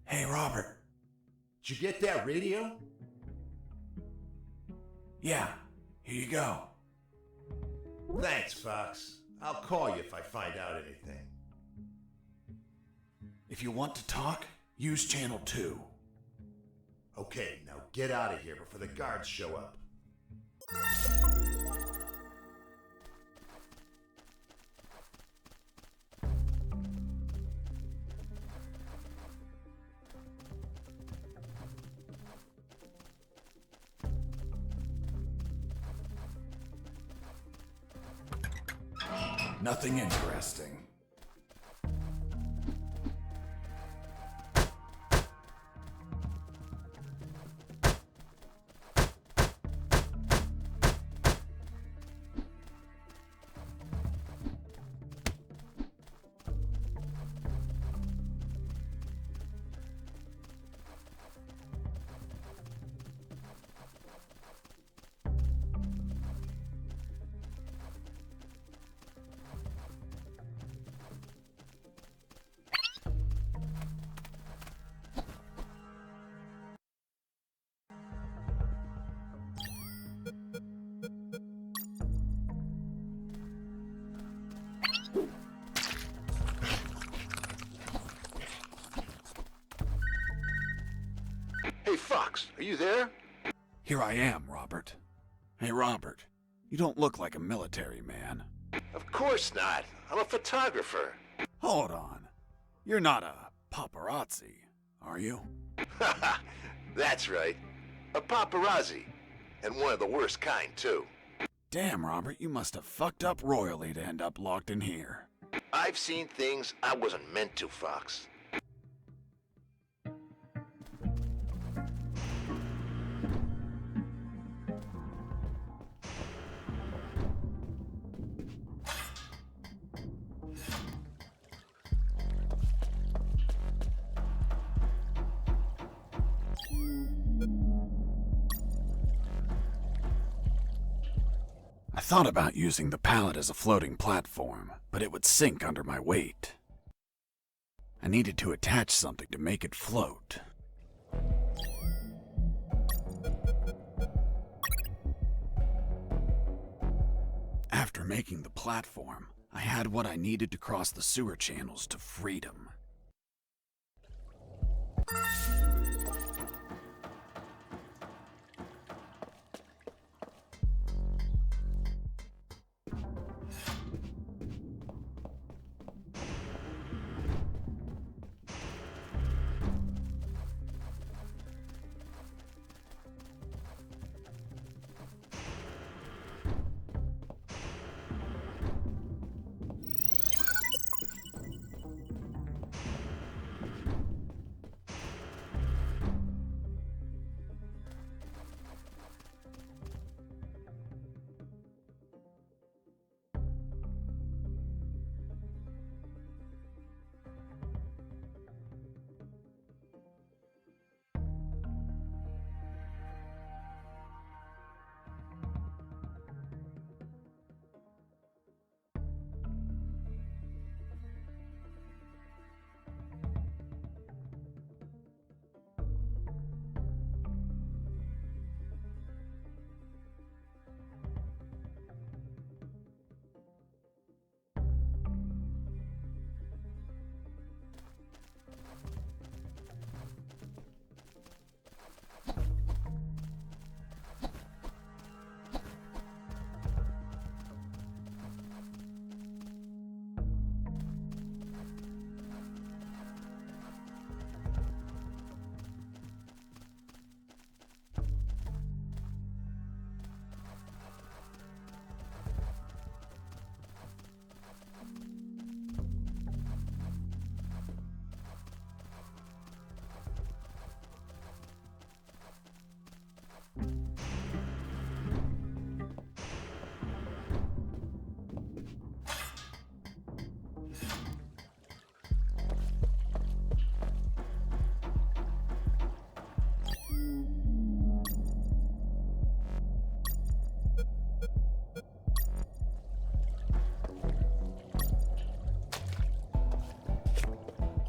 Hey, Robert. Did you get that radio? Yeah, here you go. Thanks, Fox. I'll call you if I find out anything. If you want to talk, use channel 2. Okay, now get out of here before the guards show up. Nothing interesting. Fox, are you there? Here I am, Robert. Hey, Robert, you don't look like a military man. Of course not. I'm a photographer. Hold on. You're not a paparazzi, are you? Haha, that's right. A paparazzi. And one of the worst kind, too. Damn, Robert, you must have fucked up royally to end up locked in here. I've seen things I wasn't meant to, Fox. I thought about using the pallet as a floating platform, but it would sink under my weight. I needed to attach something to make it float. After making the platform, I had what I needed to cross the sewer channels to freedom.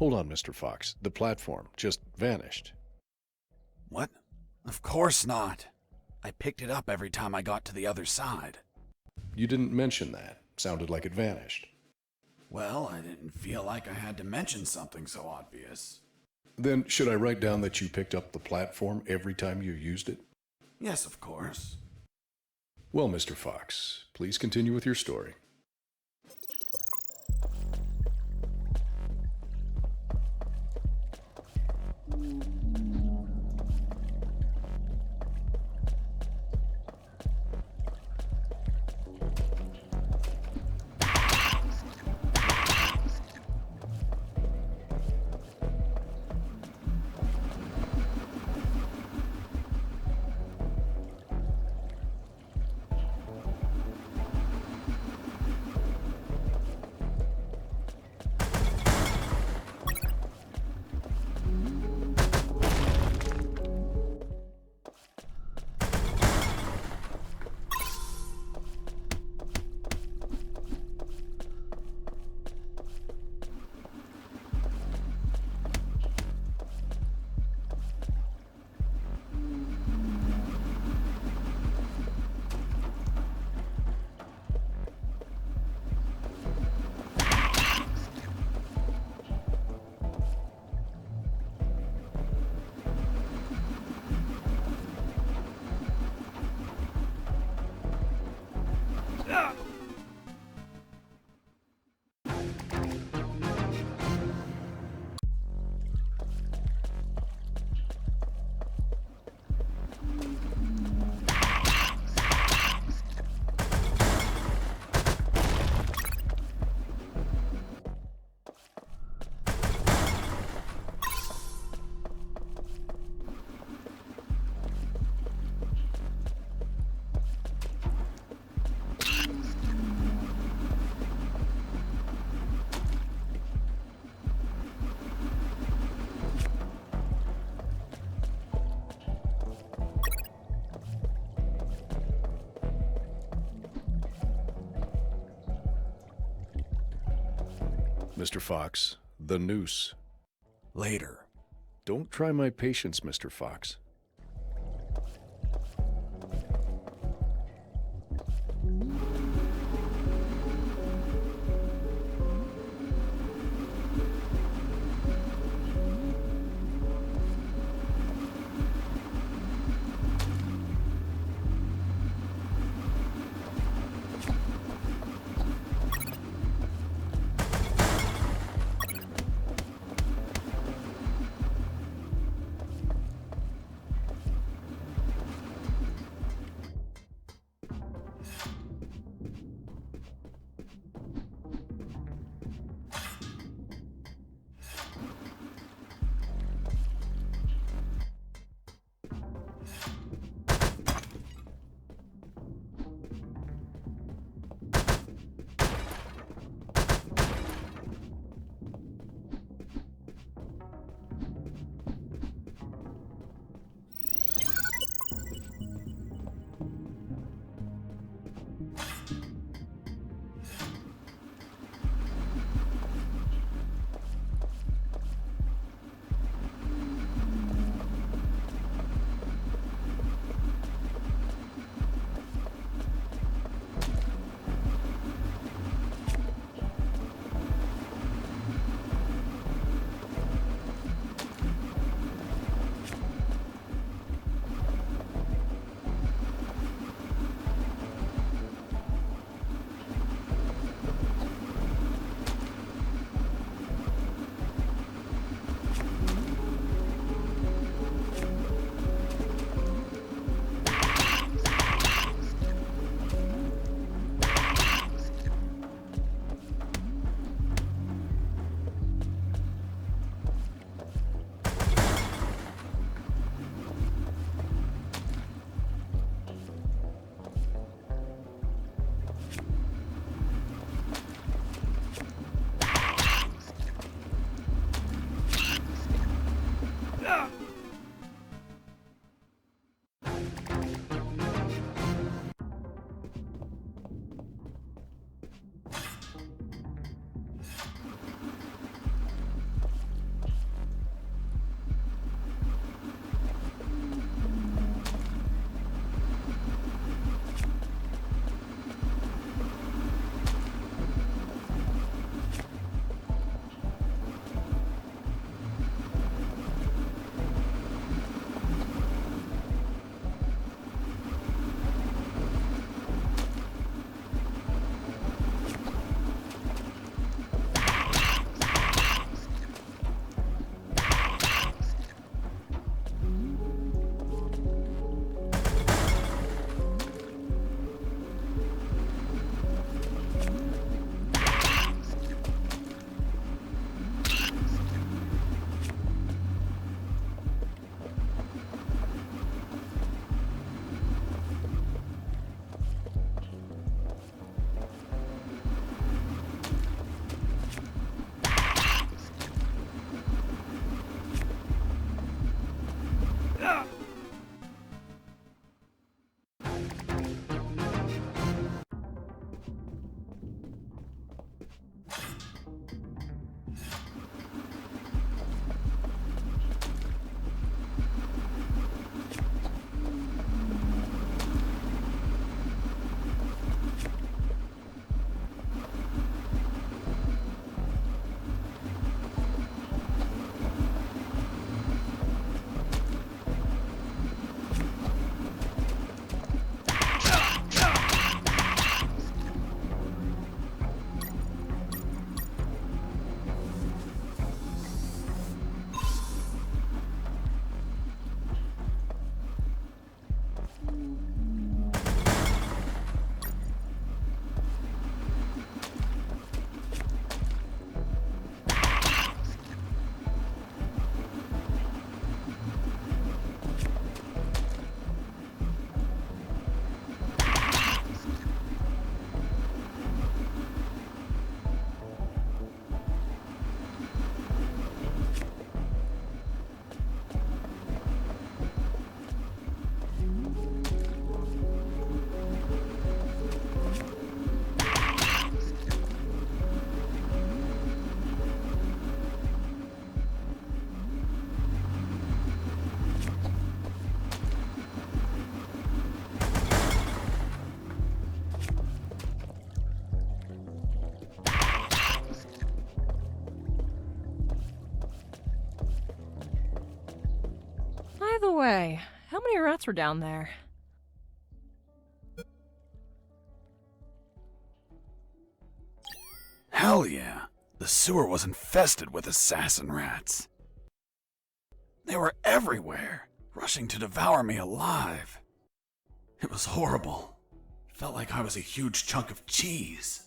Hold on, Mr. Fox. The platform just vanished. What? Of course not. I picked it up every time I got to the other side. You didn't mention that. Sounded like it vanished. Well, I didn't feel like I had to mention something so obvious. Then should I write down that you picked up the platform every time you used it? Yes, of course. Well, Mr. Fox, please continue with your story. Mr. Fox, the noose. Later. Don't try my patience, Mr. Fox. By the way, how many rats were down there? Hell yeah, the sewer was infested with assassin rats. They were everywhere, rushing to devour me alive. It was horrible. Felt like I was a huge chunk of cheese.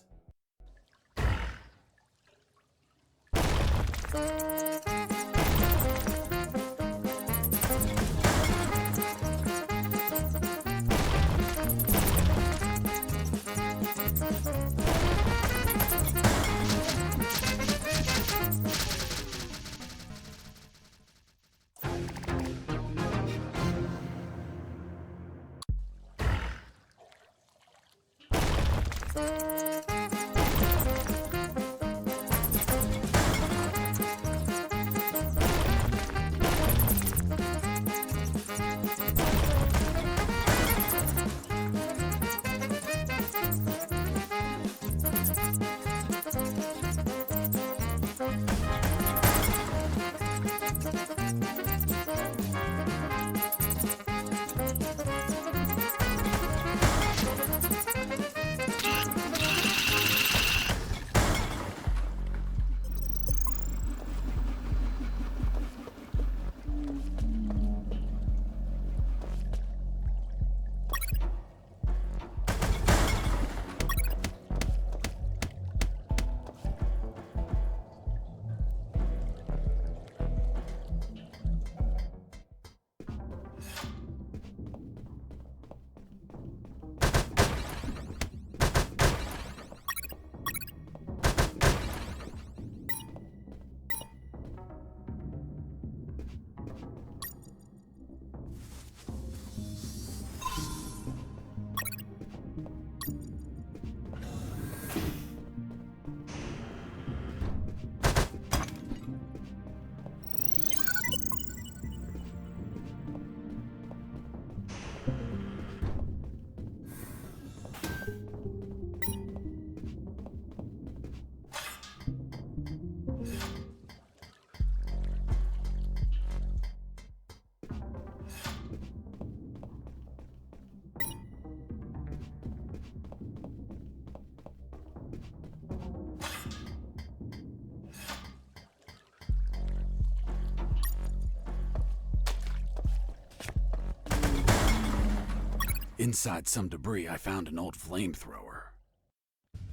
Inside some debris, I found an old flamethrower.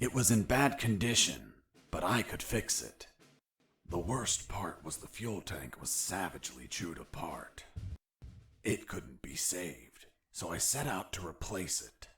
It was in bad condition, but I could fix it. The worst part was the fuel tank was savagely chewed apart. It couldn't be saved, so I set out to replace it.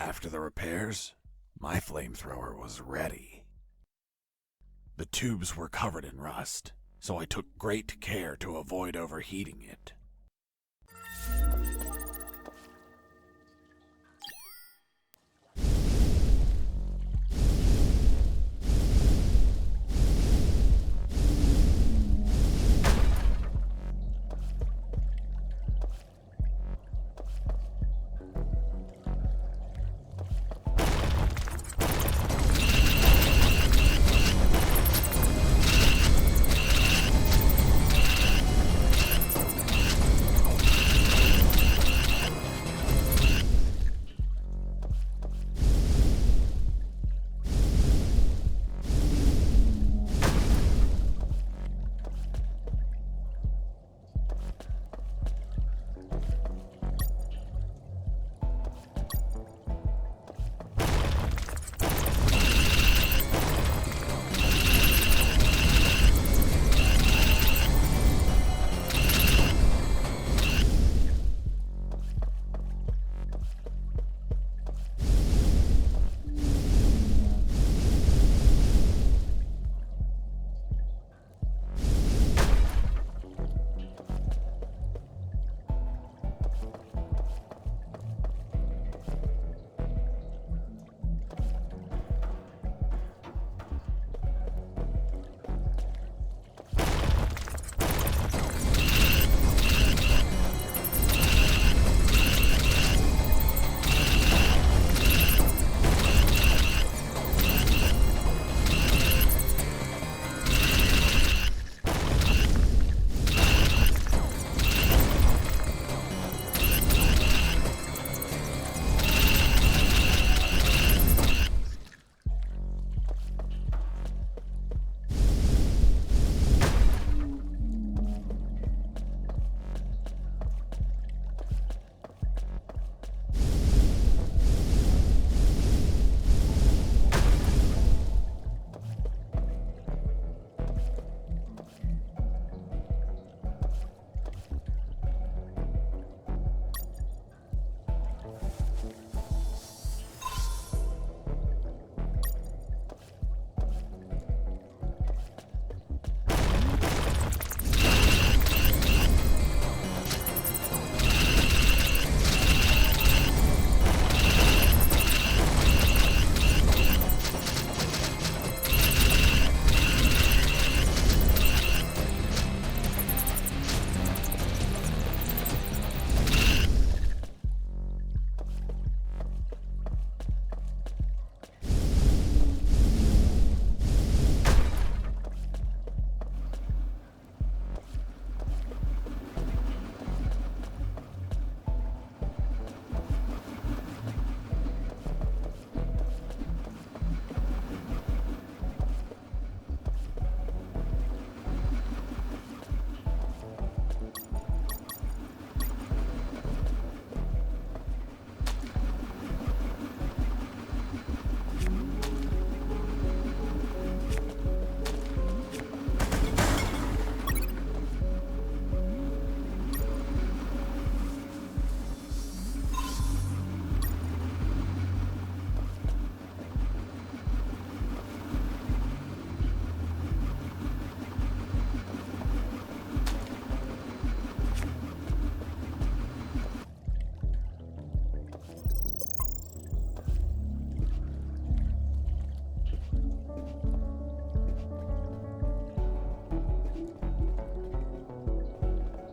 After the repairs, my flamethrower was ready. The tubes were covered in rust, so I took great care to avoid overheating it.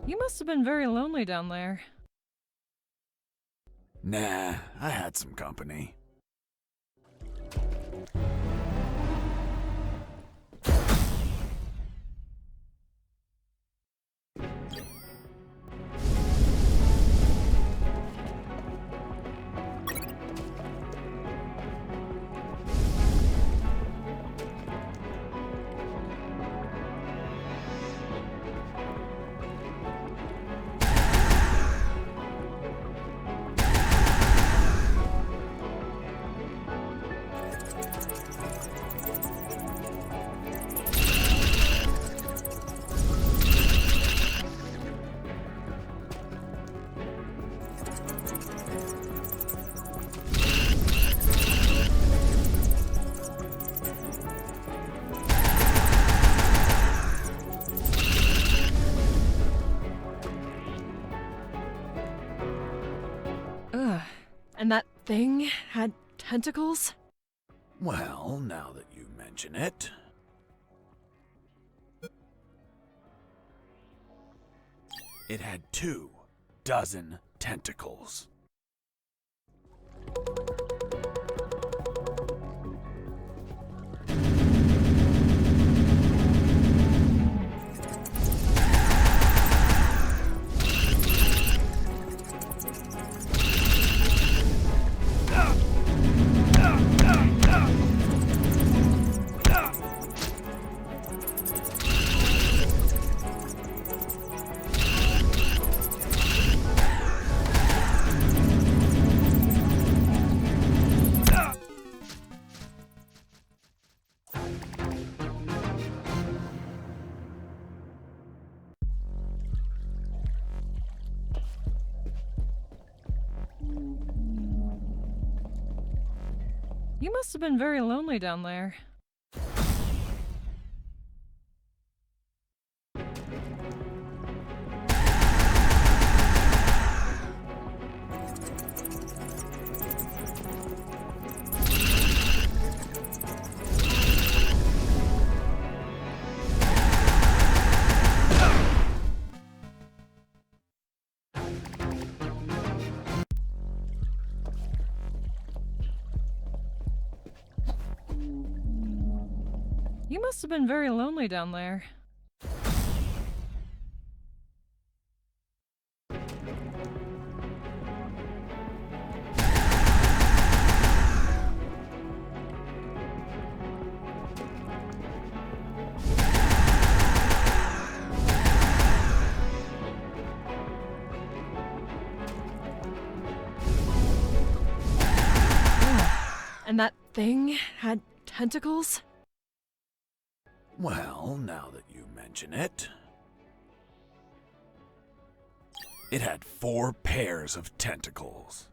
You must have been very lonely down there. Nah, I had some company. And that thing had tentacles? Well, now that you mention it. It had 24 tentacles. You must have been very lonely down there. You must have been very lonely down there. And that thing had tentacles? Well, now that you mention it. It had 4 pairs of tentacles.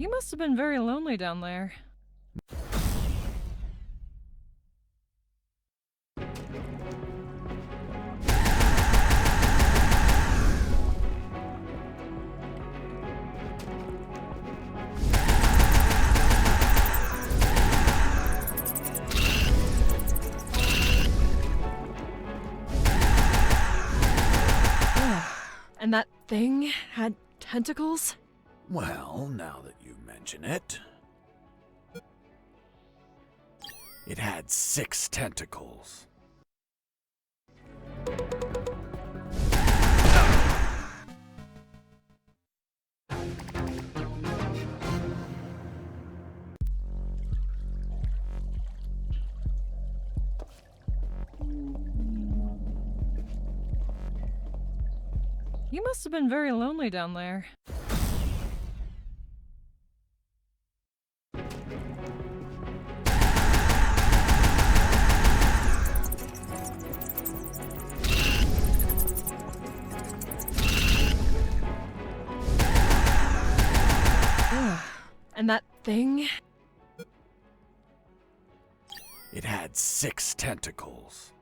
You must have been very lonely down there. And that thing had tentacles? Well, now that you mention it. It had 6 tentacles. You must have been very lonely down there. And that thing? It had 6 tentacles.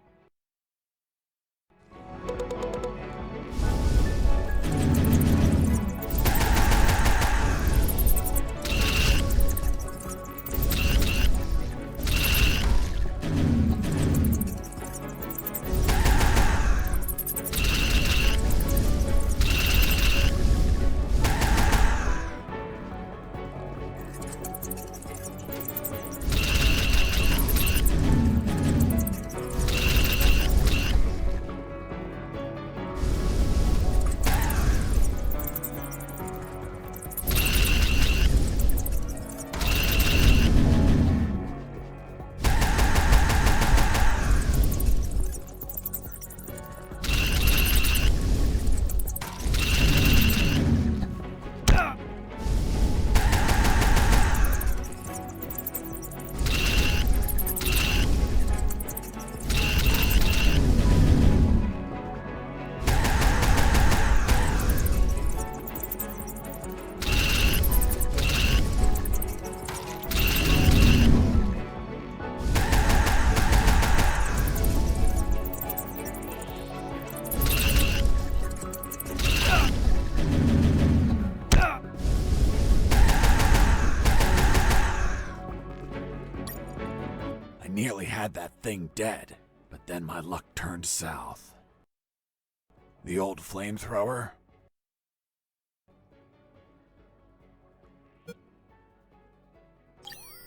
Nearly had that thing dead, but then my luck turned south. The old flamethrower?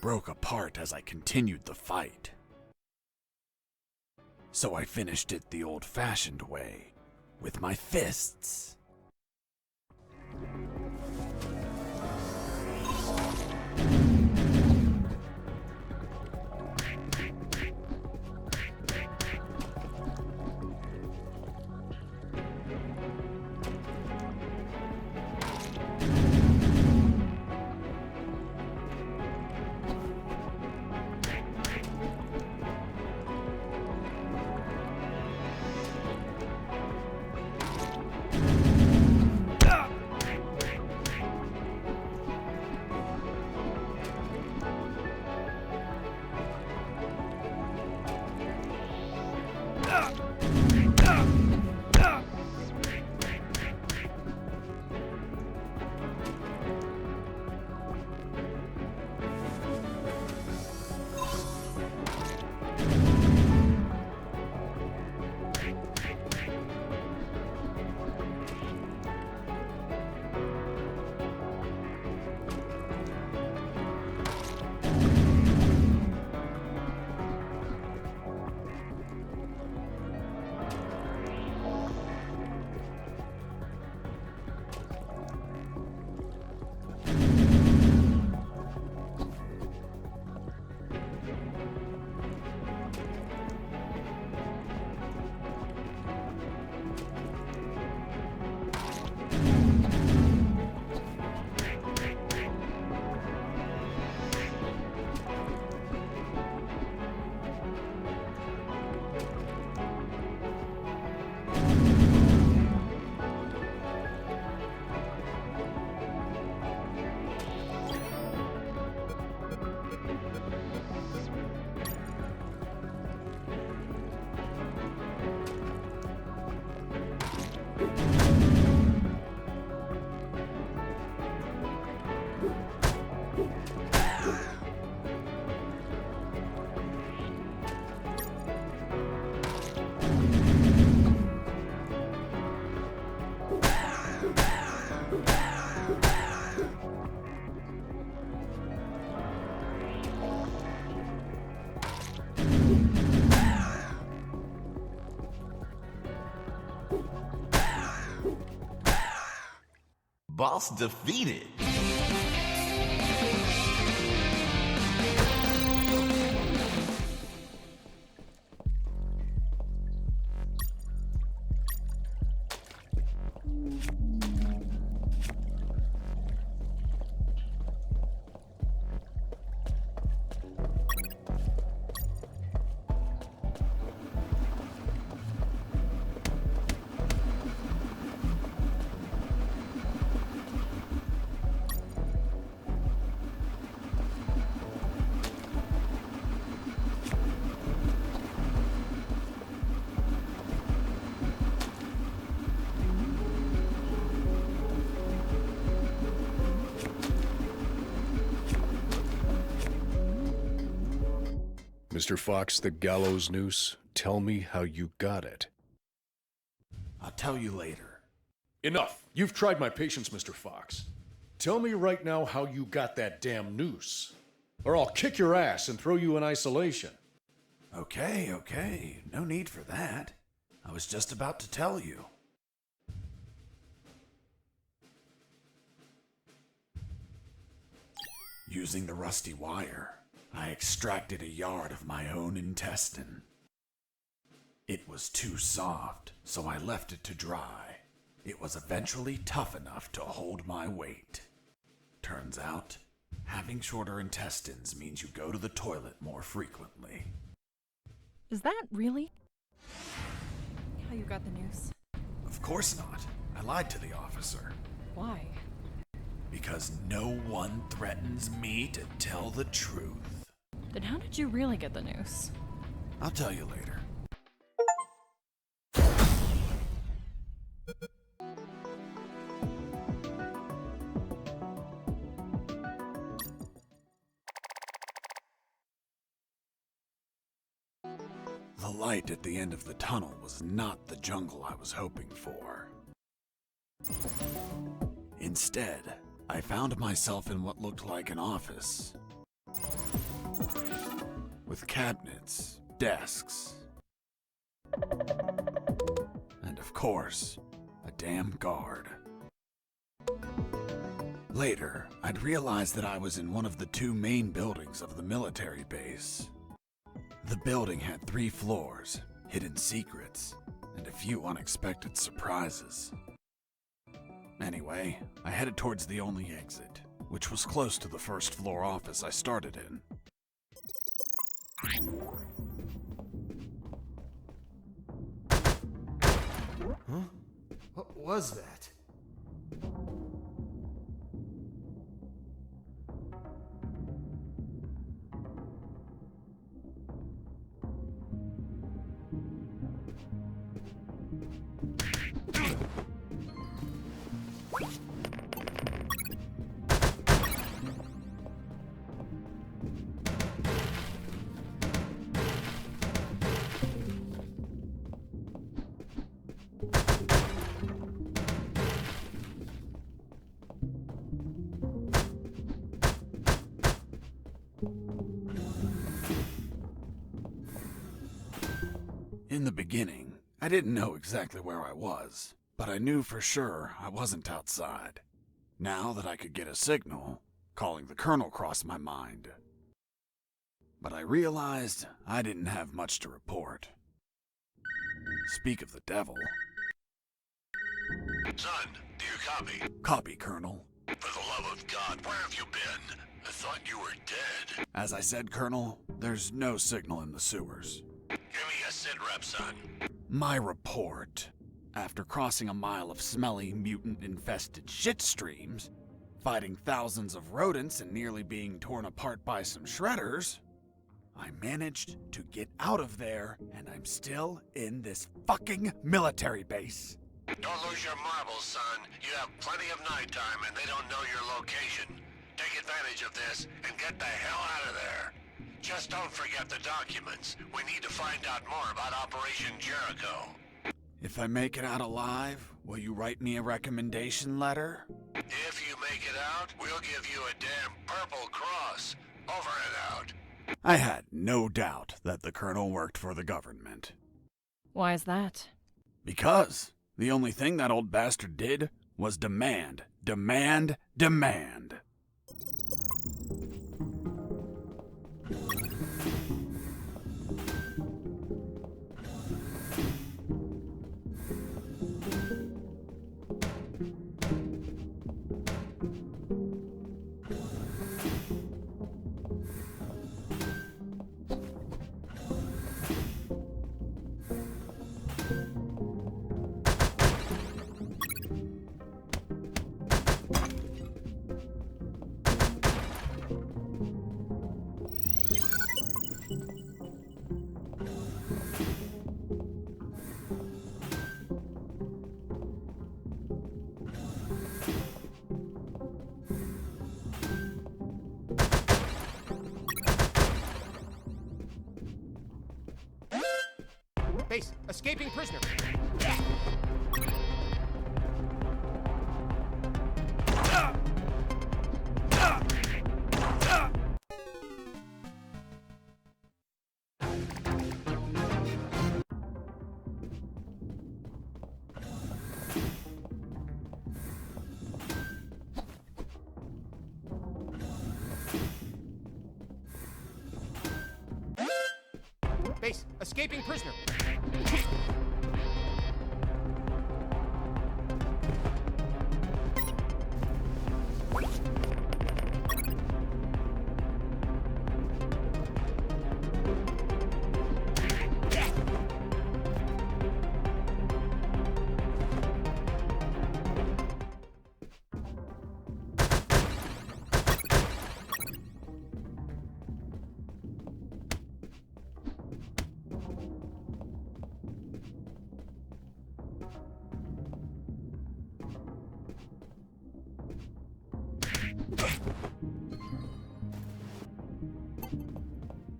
Broke apart as I continued the fight. So I finished it the old-fashioned way, with my fists. Boss defeated. Mr. Fox, the gallows noose, tell me how you got it. I'll tell you later. Enough! You've tried my patience, Mr. Fox. Tell me right now how you got that damn noose. Or I'll kick your ass and throw you in isolation. Okay. No need for that. I was just about to tell you. Using the rusty wire, I extracted a yard of my own intestine. It was too soft, so I left it to dry. It was eventually tough enough to hold my weight. Turns out, having shorter intestines means you go to the toilet more frequently. Is that really how you got the news? Of course not. I lied to the officer. Why? Because no one threatens me to tell the truth. Then how did you really get the news? I'll tell you later. The light at the end of the tunnel was not the jungle I was hoping for. Instead, I found myself in what looked like an office. With cabinets, desks, and of course, a damn guard. Later, I'd realized that I was in one of the two main buildings of the military base. The building had 3 floors, hidden secrets, and a few unexpected surprises. Anyway, I headed towards the only exit, which was close to the first floor office I started in. Huh? What was that? In the beginning, I didn't know exactly where I was, but I knew for sure I wasn't outside. Now that I could get a signal, calling the colonel crossed my mind. But I realized I didn't have much to report. Speak of the devil. Son, do you copy? Copy, Colonel. For the love of God, where have you been? I thought you were dead. As I said, Colonel, there's no signal in the sewers. Give me a sit rep, son. My report. After crossing a mile of smelly, mutant-infested shit streams, fighting thousands of rodents and nearly being torn apart by some shredders, I managed to get out of there, and I'm still in this fucking military base. Don't lose your marbles, son. You have plenty of nighttime and they don't know your location. Take advantage of this and get the hell out of there. Just don't forget the documents. We need to find out more about Operation Jericho. If I make it out alive, will you write me a recommendation letter? If you make it out, we'll give you a damn purple cross. Over and out. I had no doubt that the colonel worked for the government. Why is that? Because the only thing that old bastard did was demand, demand, demand. Base, escaping prisoner. Base, escaping prisoner.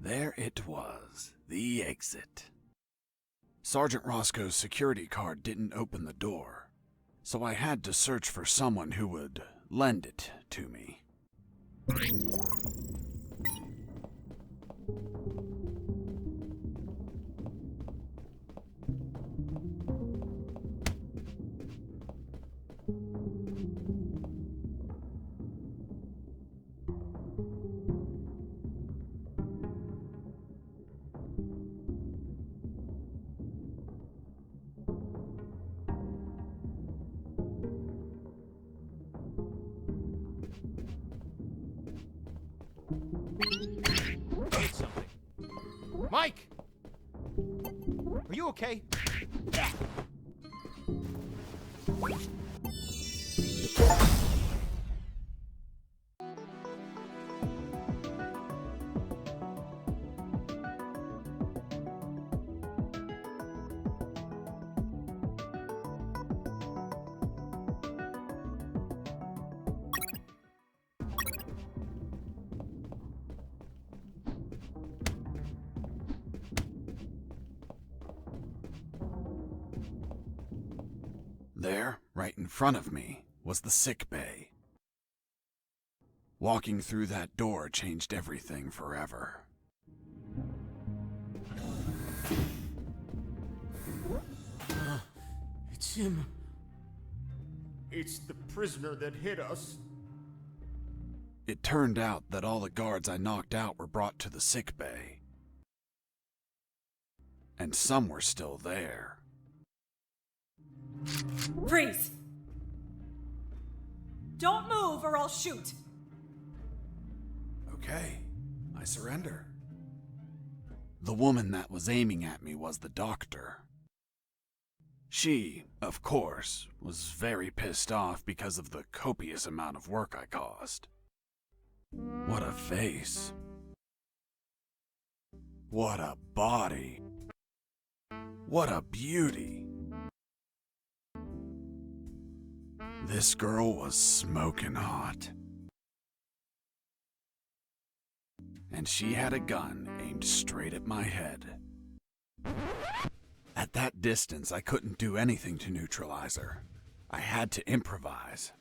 There it was, the exit. Sergeant Roscoe's security card didn't open the door, so I had to search for someone who would lend it to me. Did something. Mike! Are you okay? There, right in front of me, was the sick bay. Walking through that door changed everything forever. It's him. It's the prisoner that hit us. It turned out that all the guards I knocked out were brought to the sick bay. And some were still there. Freeze! Don't move or I'll shoot! Okay, I surrender. The woman that was aiming at me was the doctor. She, of course, was very pissed off because of the copious amount of work I caused. What a face. What a body. What a beauty. This girl was smoking hot. And she had a gun aimed straight at my head. At that distance, I couldn't do anything to neutralize her. I had to improvise.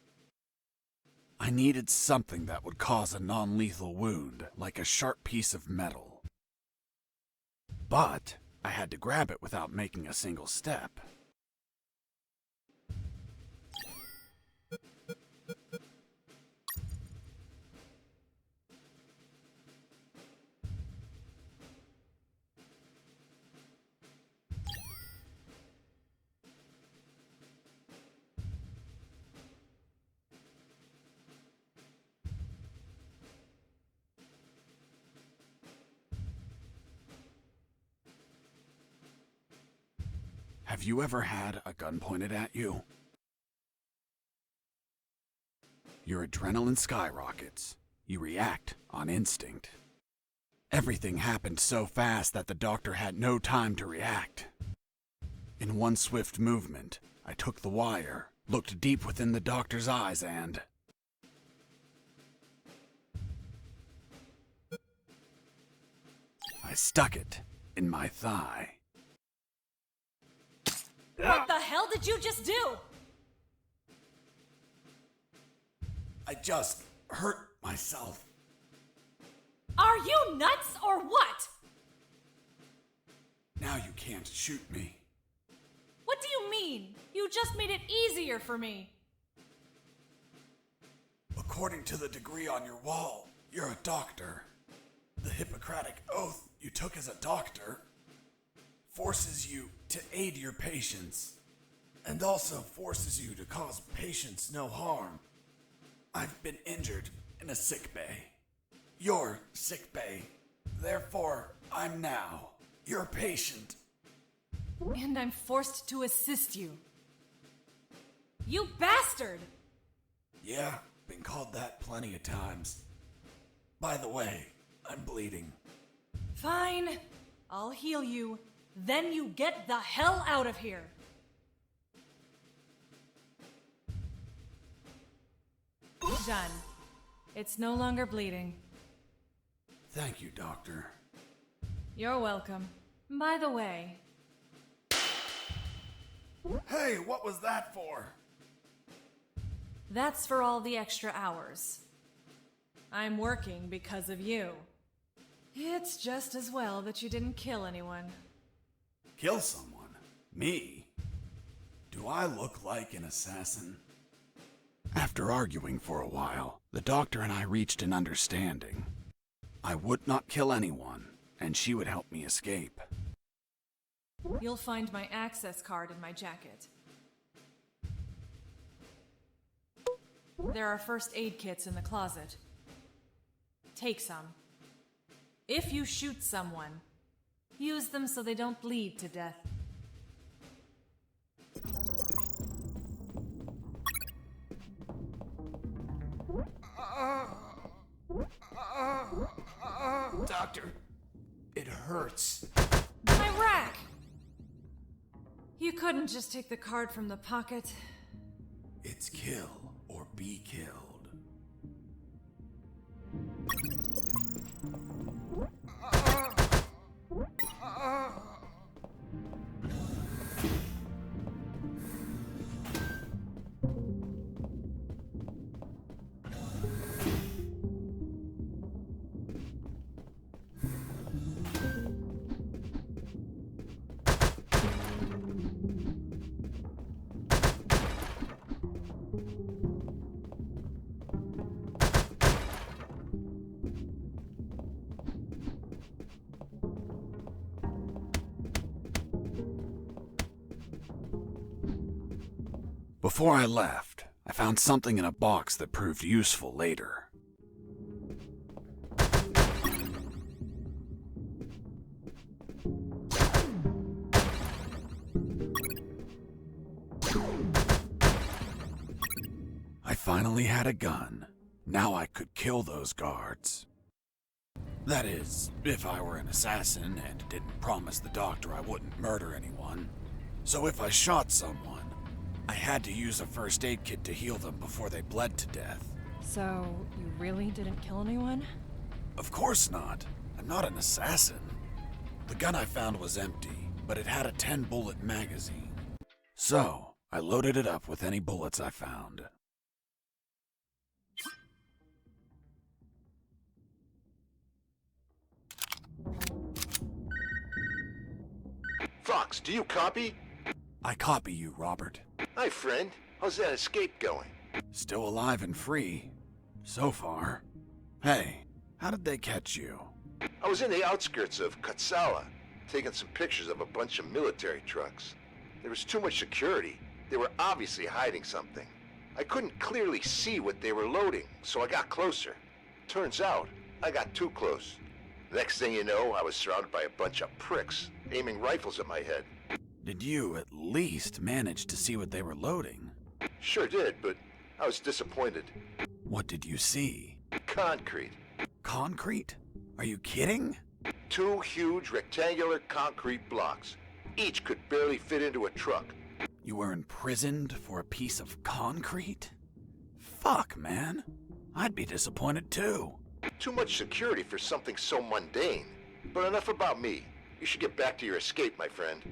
I needed something that would cause a non-lethal wound, like a sharp piece of metal. But I had to grab it without making a single step. Have you ever had a gun pointed at you? Your adrenaline skyrockets. You react on instinct. Everything happened so fast that the doctor had no time to react. In one swift movement, I took the wire, looked deep within the doctor's eyes, and... I stuck it in my thigh. What the hell did you just do? I just hurt myself. Are you nuts or what? Now you can't shoot me. What do you mean? You just made it easier for me. According to the degree on your wall, you're a doctor. The Hippocratic oath you took as a doctor forces you to aid your patients, and also forces you to cause patients no harm. I've been injured in a sick bay. Your sick bay. Therefore, I'm now your patient. And I'm forced to assist you. You bastard! Yeah, been called that plenty of times. By the way, I'm bleeding. Fine. I'll heal you. Then you get the hell out of here. Done. It's no longer bleeding. Thank you, Doctor. You're welcome. By the way, Hey, what was that for? that's for all the extra hours. I'm working because of you. It's just as well that you didn't kill anyone. Kill someone? Me? Do I look like an assassin? After arguing for a while, the doctor and I reached an understanding. I would not kill anyone, and she would help me escape. You'll find my access card in my jacket. There are first aid kits in the closet. Take some. If you shoot someone, use them so they don't bleed to death. Doctor, it hurts. My rack! You couldn't just take the card from the pocket. It's kill or be killed. Before I left, I found something in a box that proved useful later. I finally had a gun. Now I could kill those guards. That is, if I were an assassin and didn't promise the doctor I wouldn't murder anyone. So if I shot someone, I had to use a first aid kit to heal them before they bled to death. So, you really didn't kill anyone? Of course not. I'm not an assassin. The gun I found was empty, but it had a 10-bullet magazine. So, I loaded it up with any bullets I found. Fox, do you copy? I copy you, Robert. Hi, friend. How's that escape going? Still alive and free. So far. Hey, how did they catch you? I was in the outskirts of Katsala, taking some pictures of a bunch of military trucks. There was too much security. They were obviously hiding something. I couldn't clearly see what they were loading, so I got closer. Turns out, I got too close. Next thing you know, I was surrounded by a bunch of pricks, aiming rifles at my head. Did you at least manage to see what they were loading? Sure did, but I was disappointed. What did you see? Concrete. Concrete? Are you kidding? 2 huge rectangular concrete blocks. Each could barely fit into a truck. You were imprisoned for a piece of concrete? Fuck, man. I'd be disappointed too. Too much security for something so mundane. But enough about me. You should get back to your escape, my friend.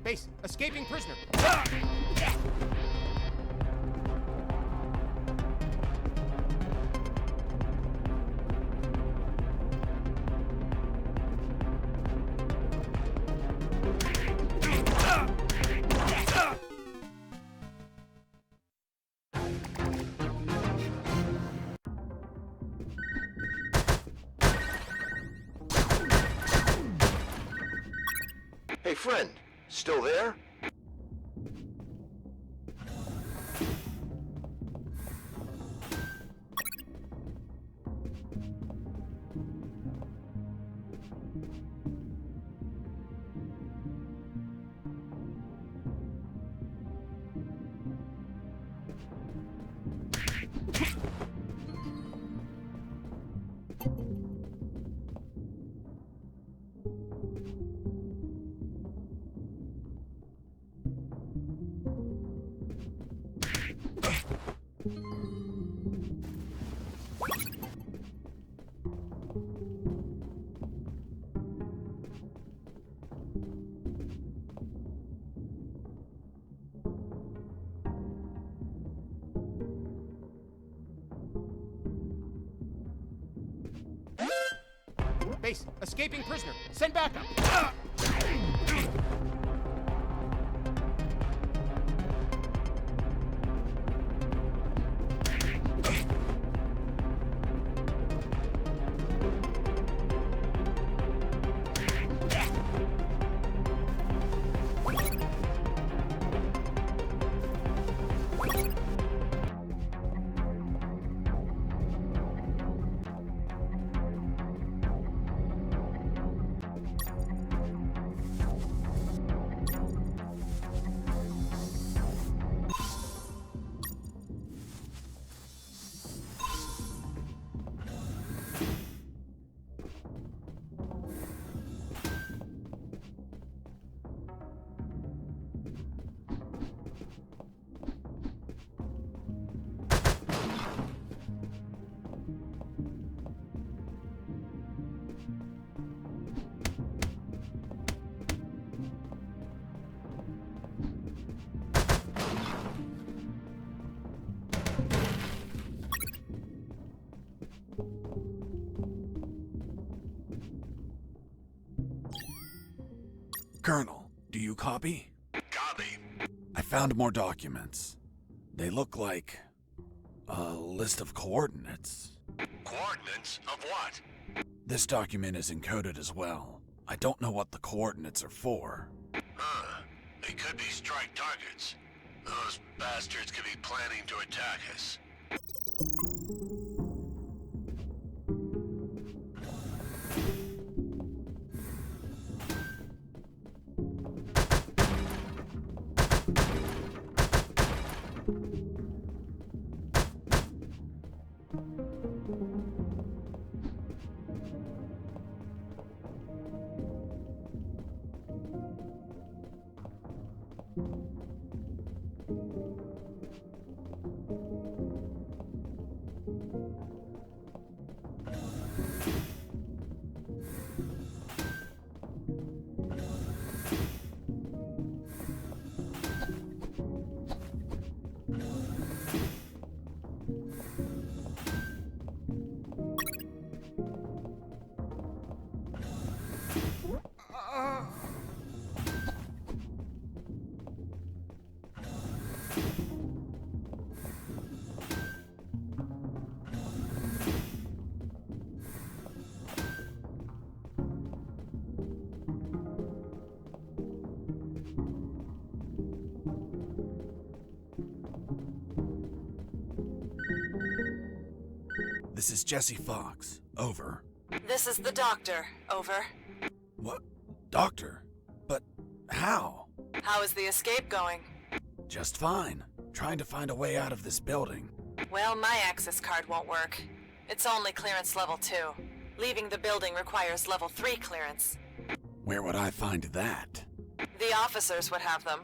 Base, escaping prisoner. Hey, friend. Still there? Base, escaping prisoner. Send backup. Colonel, do you copy? Copy. I found more documents. They look like a list of coordinates. Coordinates of what? This document is encoded as well. I don't know what the coordinates are for. They could be strike targets. Those bastards could be planning to attack us. This is Jesse Fox. Over. This is the doctor. Over. What? Doctor? But how? How is the escape going? Just fine. Trying to find a way out of this building. Well, my access card won't work. It's only clearance level 2. Leaving the building requires level 3 clearance. Where would I find that? The officers would have them.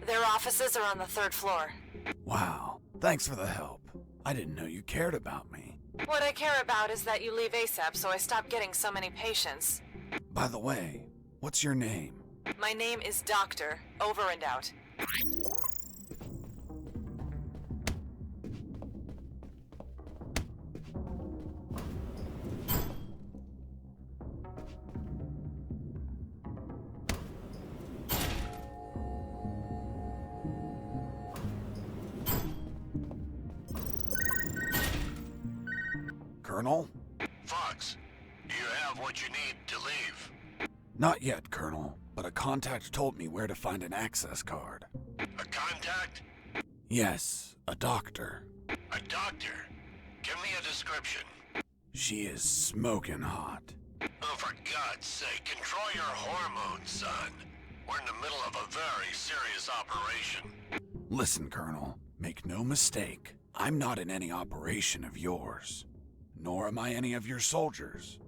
Their offices are on the 3rd floor. Wow. Thanks for the help. I didn't know you cared about me. What I care about is that you leave ASAP so I stop getting so many patients. By the way, what's your name? My name is Doctor. Over and out. Colonel? Fox, do you have what you need to leave? Not yet, Colonel, but a contact told me where to find an access card. A contact? Yes, a doctor. A doctor? Give me a description. She is smoking hot. Oh, for God's sake, control your hormones, son. We're in the middle of a very serious operation. Listen, Colonel, make no mistake. I'm not in any operation of yours. Nor am I any of your soldiers.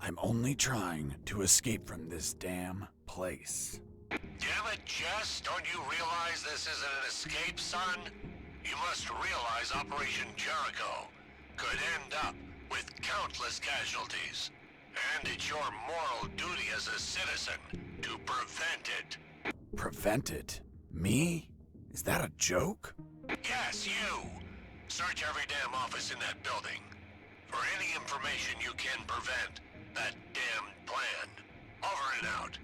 I'm only trying to escape from this damn place. Damn it, Jess, don't you realize this isn't an escape, son? You must realize Operation Jericho could end up with countless casualties. And it's your moral duty as a citizen to prevent it. Prevent it? Me? Is that a joke? Yes, you! Search every damn office in that building for any information you can prevent that damned plan. Over and out.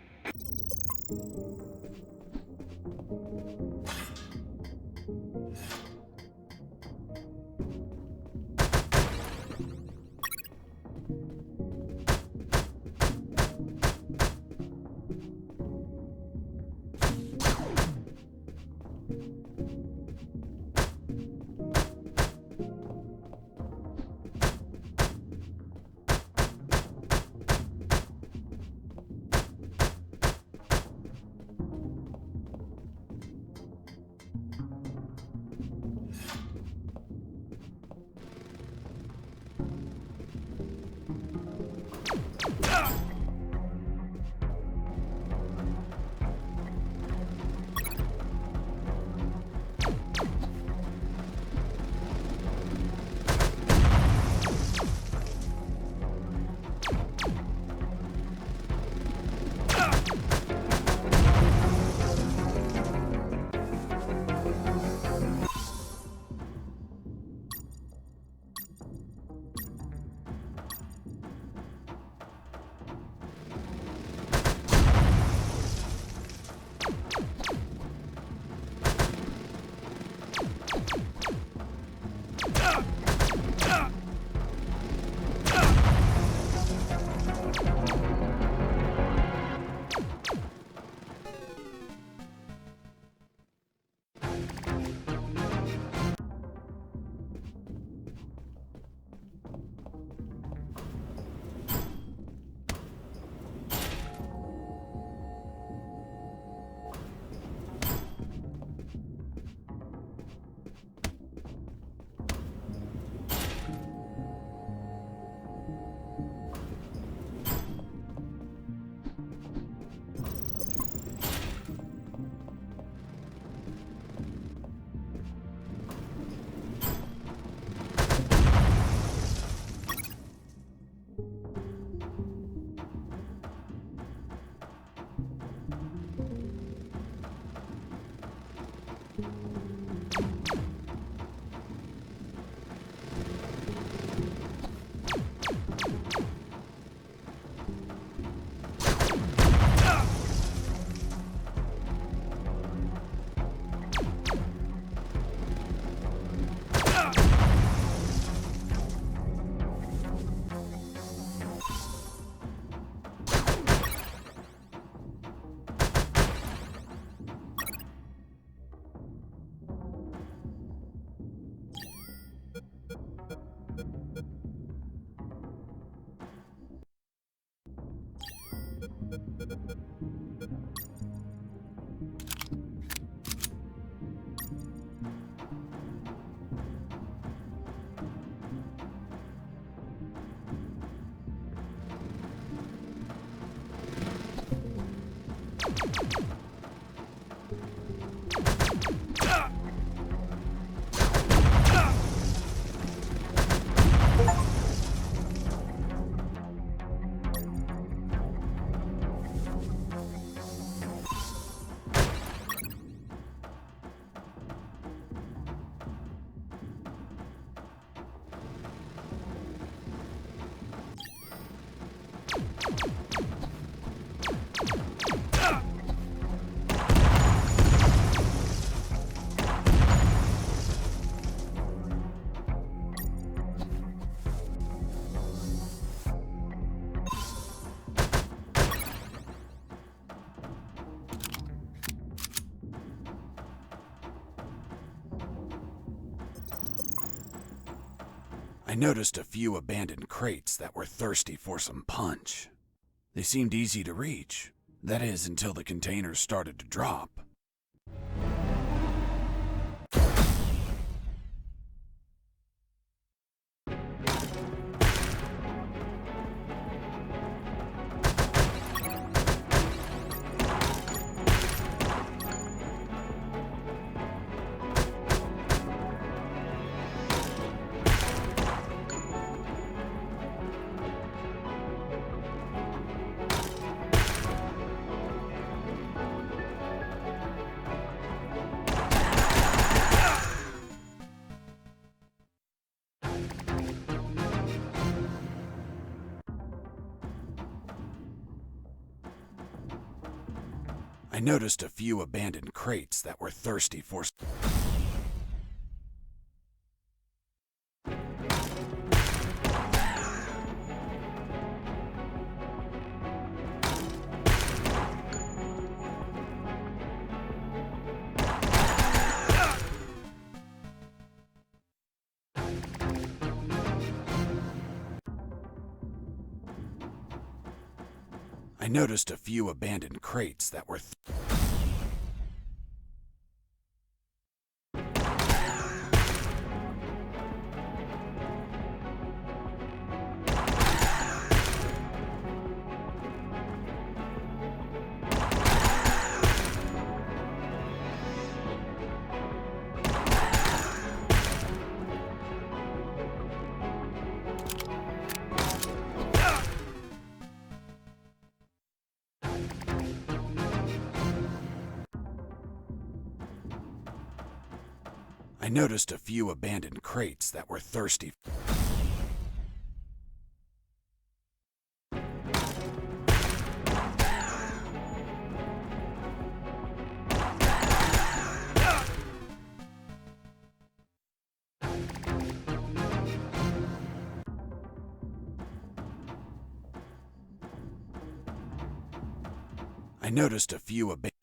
I noticed a few abandoned crates that were thirsty for some punch. They seemed easy to reach. That is, until the containers started to drop. I noticed a few abandoned crates that were thirsty for... I noticed a few abandoned crates that were... I noticed a few abandoned crates that were thirsty. I noticed a few abandoned...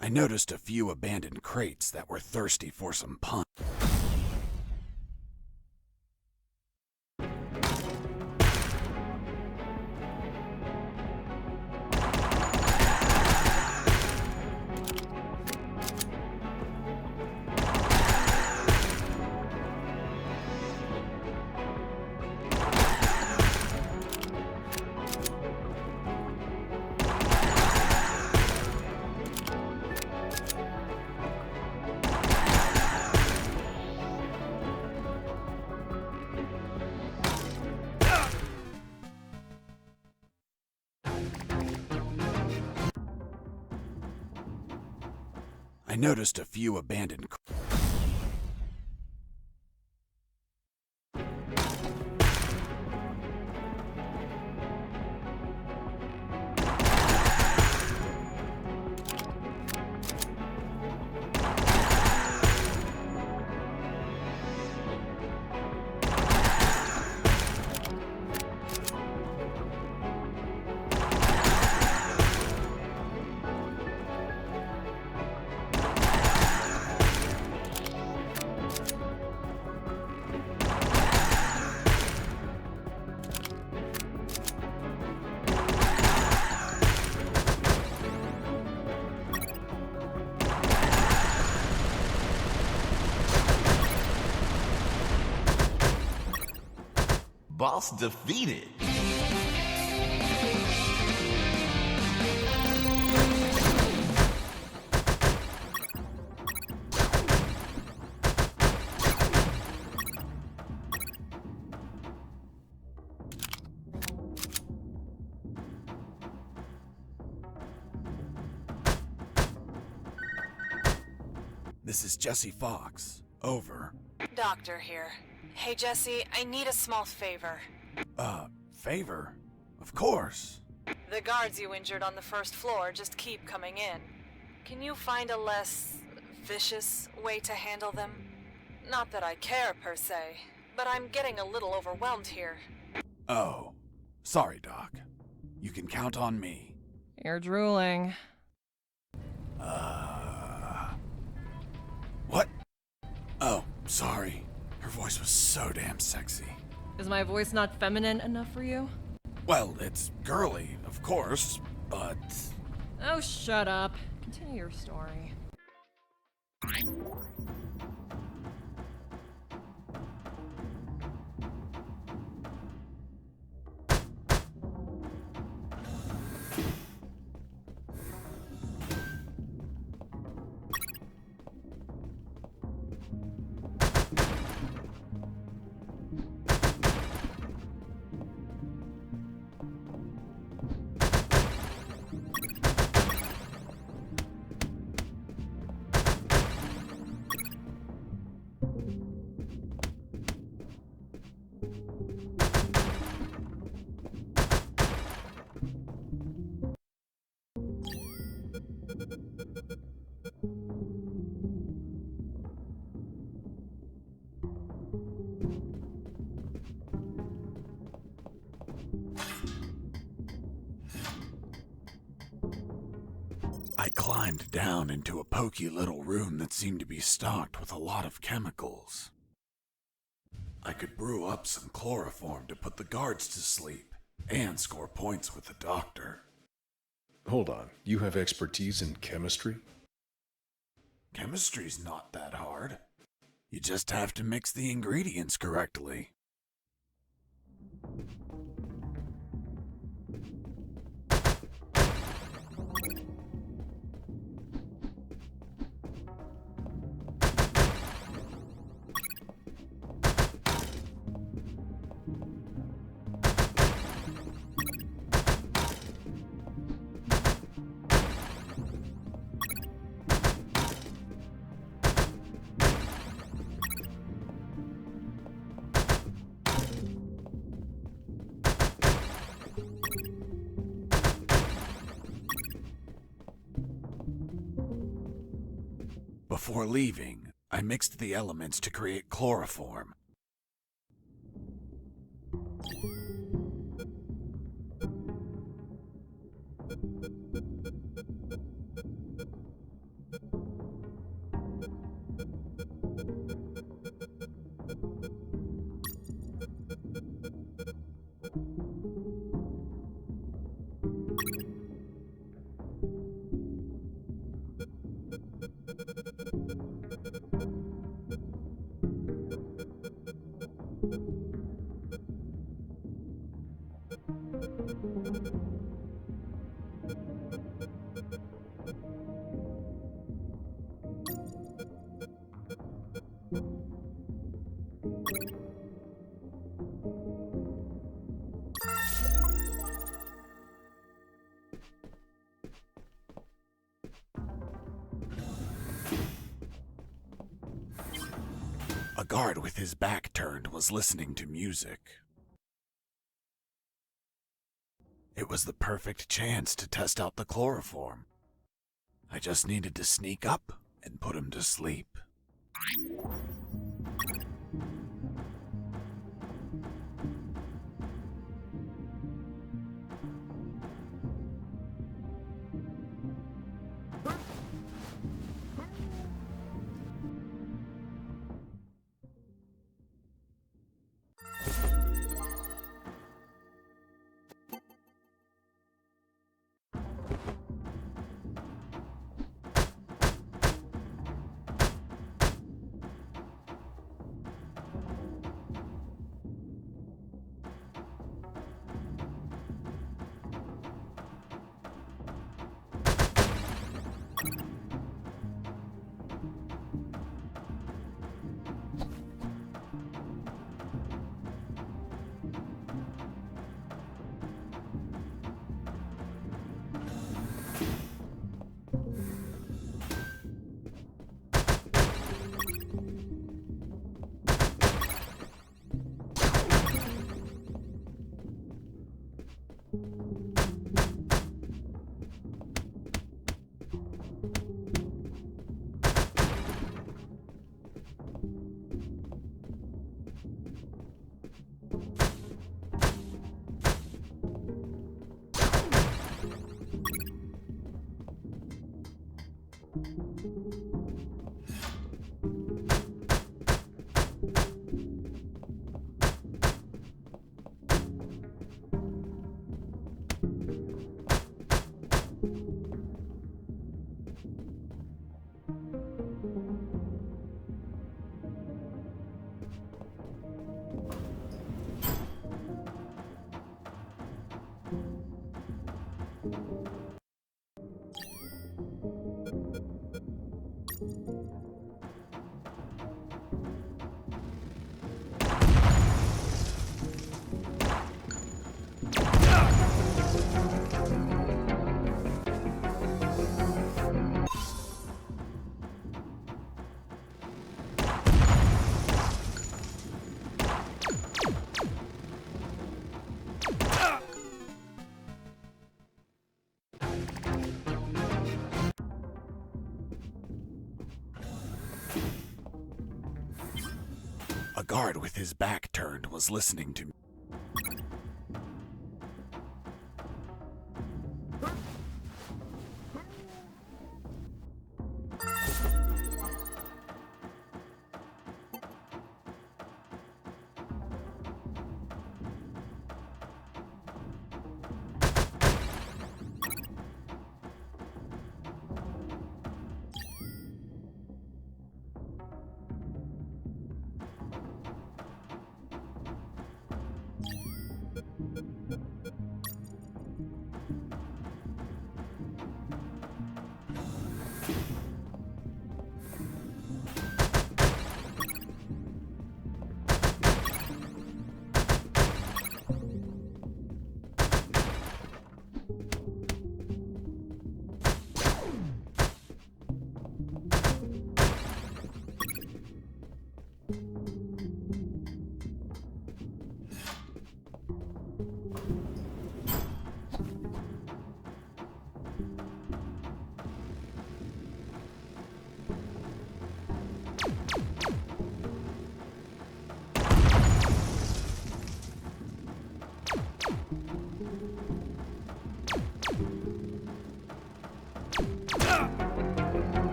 I noticed a few abandoned crates that were thirsty for some punch. I noticed a few abandoned... Boss defeated. This is Jesse Fox. Over. Doctor here. Hey, Jesse, I need a small favor. Favor? Of course. The guards you injured on the first floor just keep coming in. Can you find a less vicious way to handle them? Not that I care, per se, but I'm getting a little overwhelmed here. Oh. Sorry, Doc. You can count on me. You're drooling. What? Oh, sorry. Her voice was so damn sexy. Is my voice not feminine enough for you? Well, it's girly, of course, but... Oh, shut up. Continue your story. I climbed down into a poky little room that seemed to be stocked with a lot of chemicals. I could brew up some chloroform to put the guards to sleep and score points with the doctor. Hold on, you have expertise in chemistry? Chemistry's not that hard. You just have to mix the ingredients correctly. Before leaving, I mixed the elements to create chloroform. A guard with his back turned was listening to music. It was the perfect chance to test out the chloroform. I just needed to sneak up and put him to sleep. guard with his back turned was listening to me.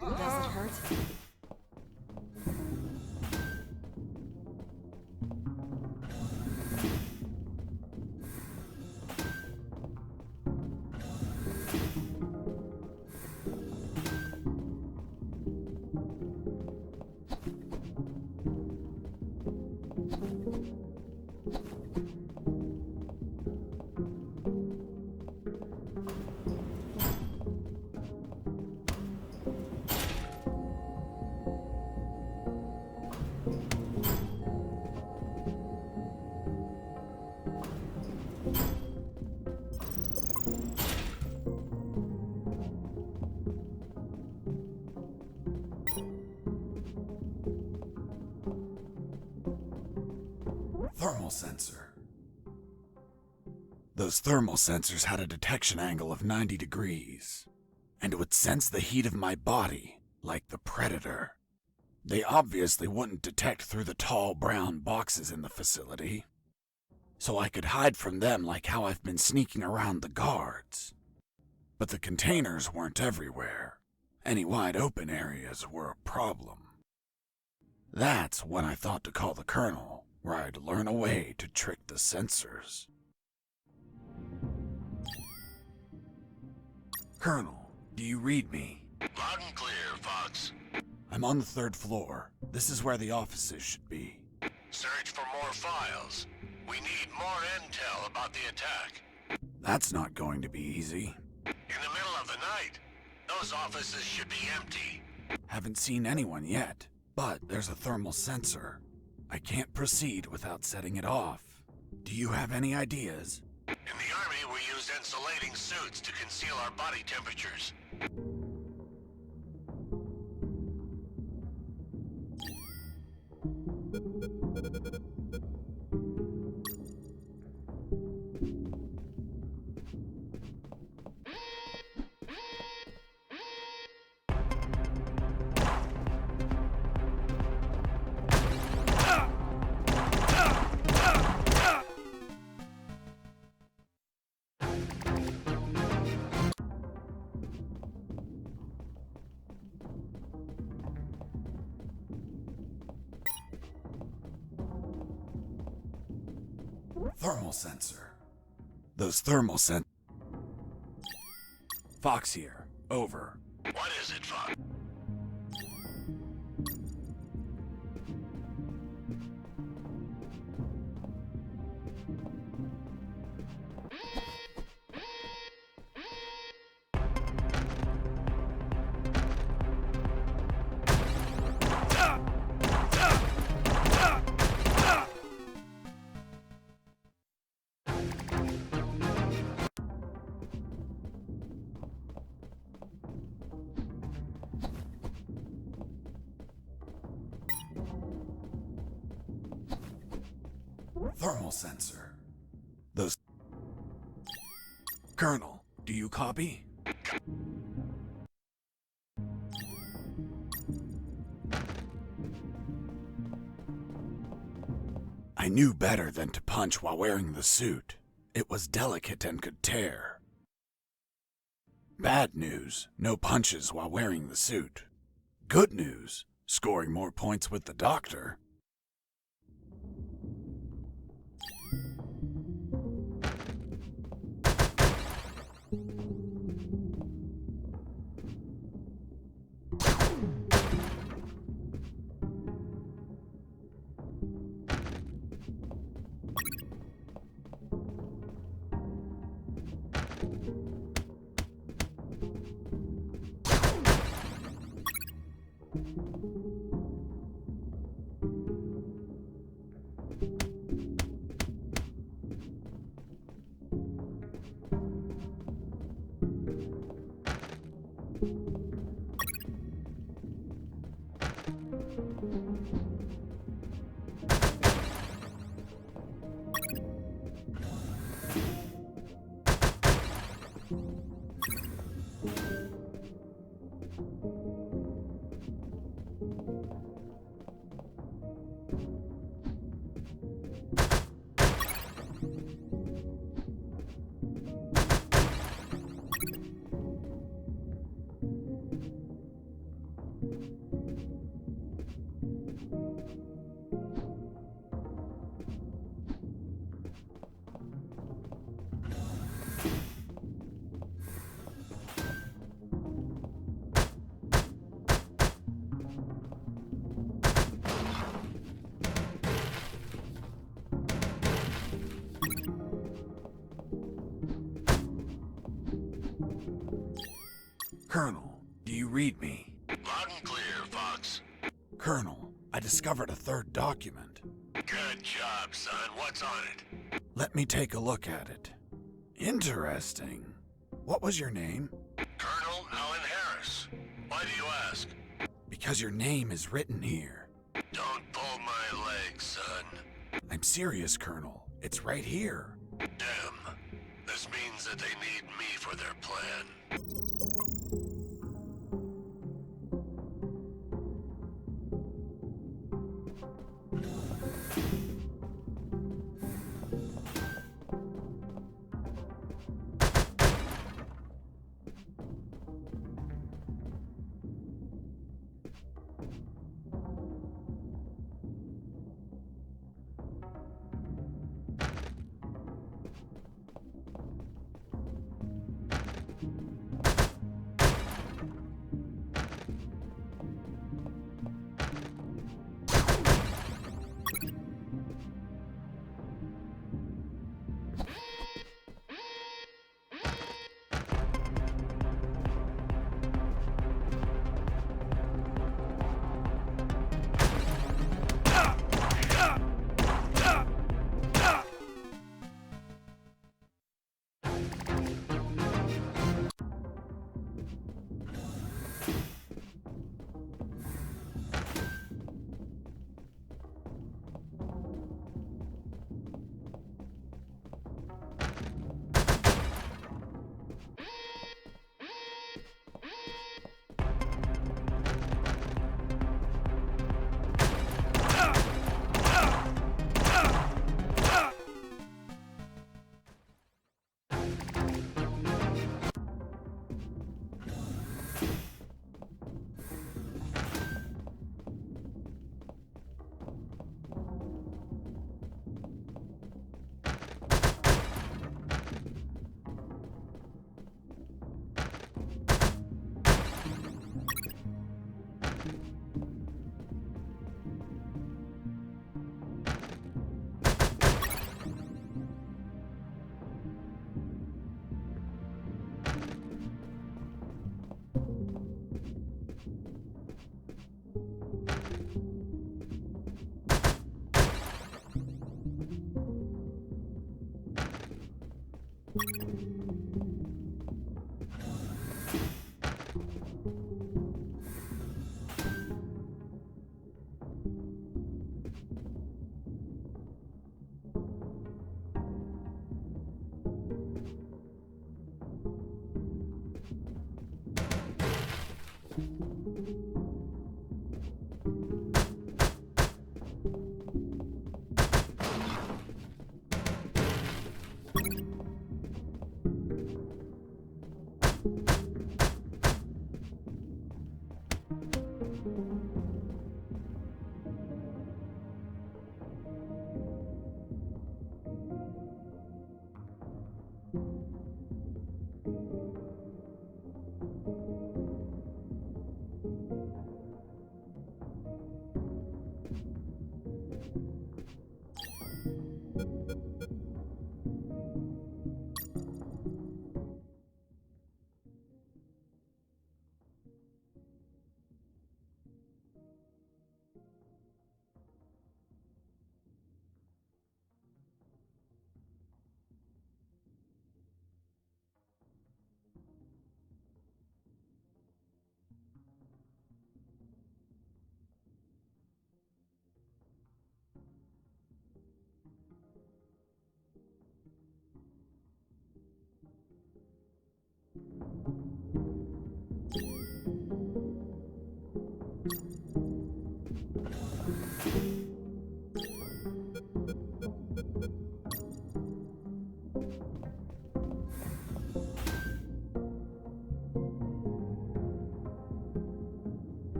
Does it hurt? Thermal sensor. Those thermal sensors had a detection angle of 90 degrees, and would sense the heat of my body like the Predator. They obviously wouldn't detect through the tall brown boxes in the facility, so I could hide from them like how I've been sneaking around the guards. But the containers weren't everywhere. Any wide open areas were a problem. That's when I thought to call the Colonel, where I'd learn a way to trick the sensors. Colonel, do you read me? Loud and clear, Fox. I'm on the 3rd floor. This is where the offices should be. Search for more files. We need more intel about the attack. That's not going to be easy. In the middle of the night, those offices should be empty. Haven't seen anyone yet, but there's a thermal sensor. I can't proceed without setting it off. Do you have any ideas? In the Army, we use insulating suits to conceal our body temperatures. Thermal sensor. Those thermal sen... Fox here. Over. What is it, Fox? Thermal sensor. Those... Colonel, do you copy? I knew better than to punch while wearing the suit. It was delicate and could tear. Bad news, no punches while wearing the suit. Good news, scoring more points with the doctor. Colonel, do you read me? Loud and clear, Fox. Colonel, I discovered a 3rd document. Good job, son. What's on it? Let me take a look at it. Interesting. What was your name? Colonel Alan Harris. Why do you ask? Because your name is written here. Don't pull my leg, son. I'm serious, Colonel. It's right here. Damn. This means that they need me for their plan.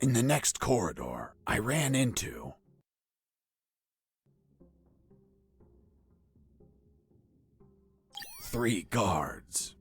In the next corridor, I ran into... three guards.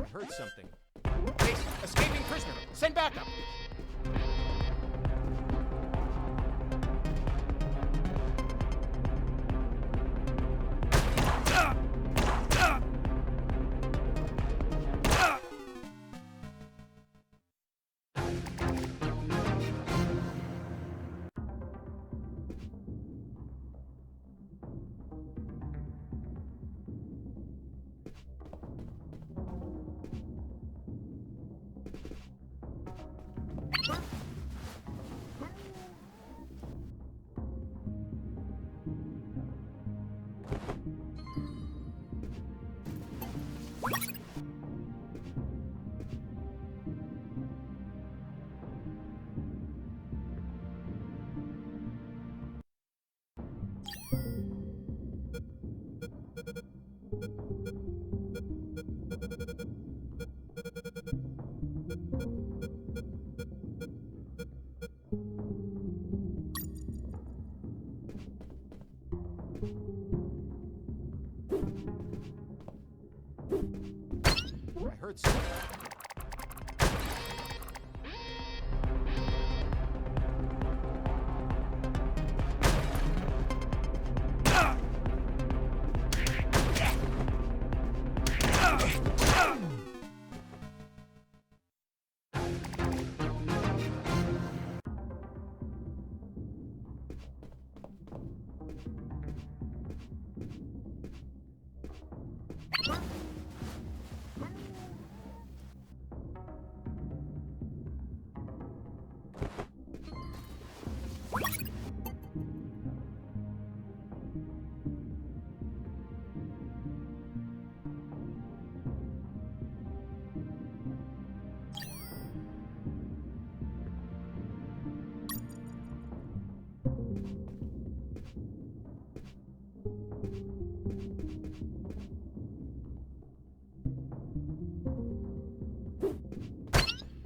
I heard something. Case, escaping prisoner. Send backup.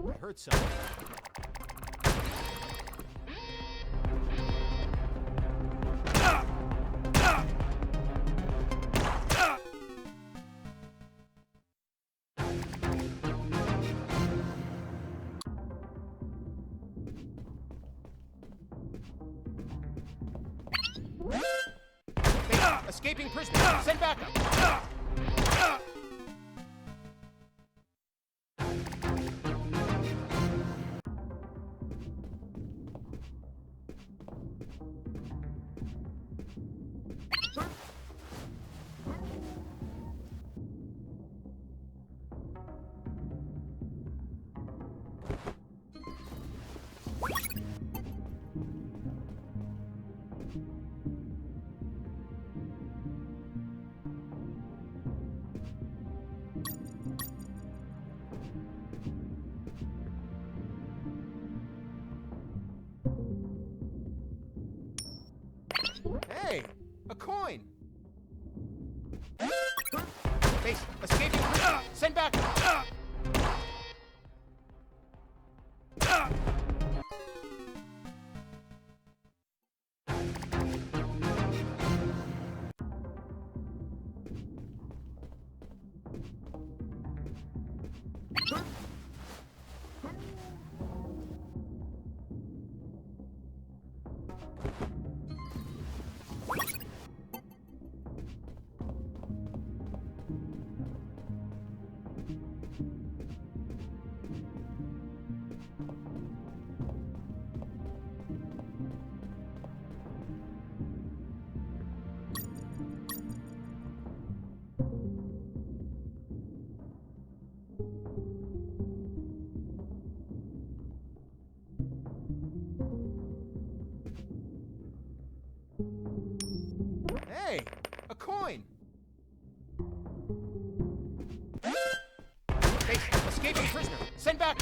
I heard something. Escaping prisoner. Send backup. Hey, a coin. Base, escaping prisoner. Send backup. Hey, a coin. Base, escaping prisoner. Send back.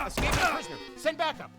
Escaping prisoner. Send backup.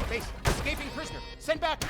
Base, escaping prisoner. Send back.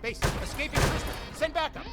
Base, escaping prisoner. Send backup.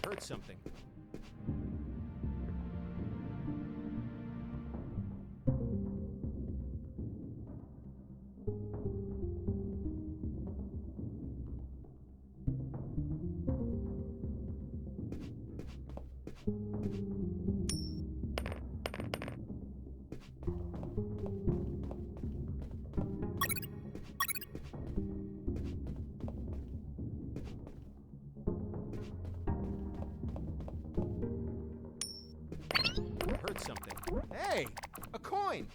Heard something. Heard something. Hey, a coin.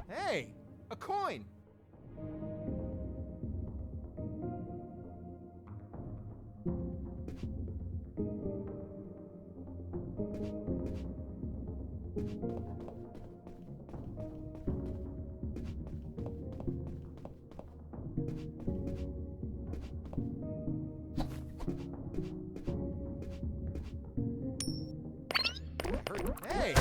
Hey, a coin. Hey,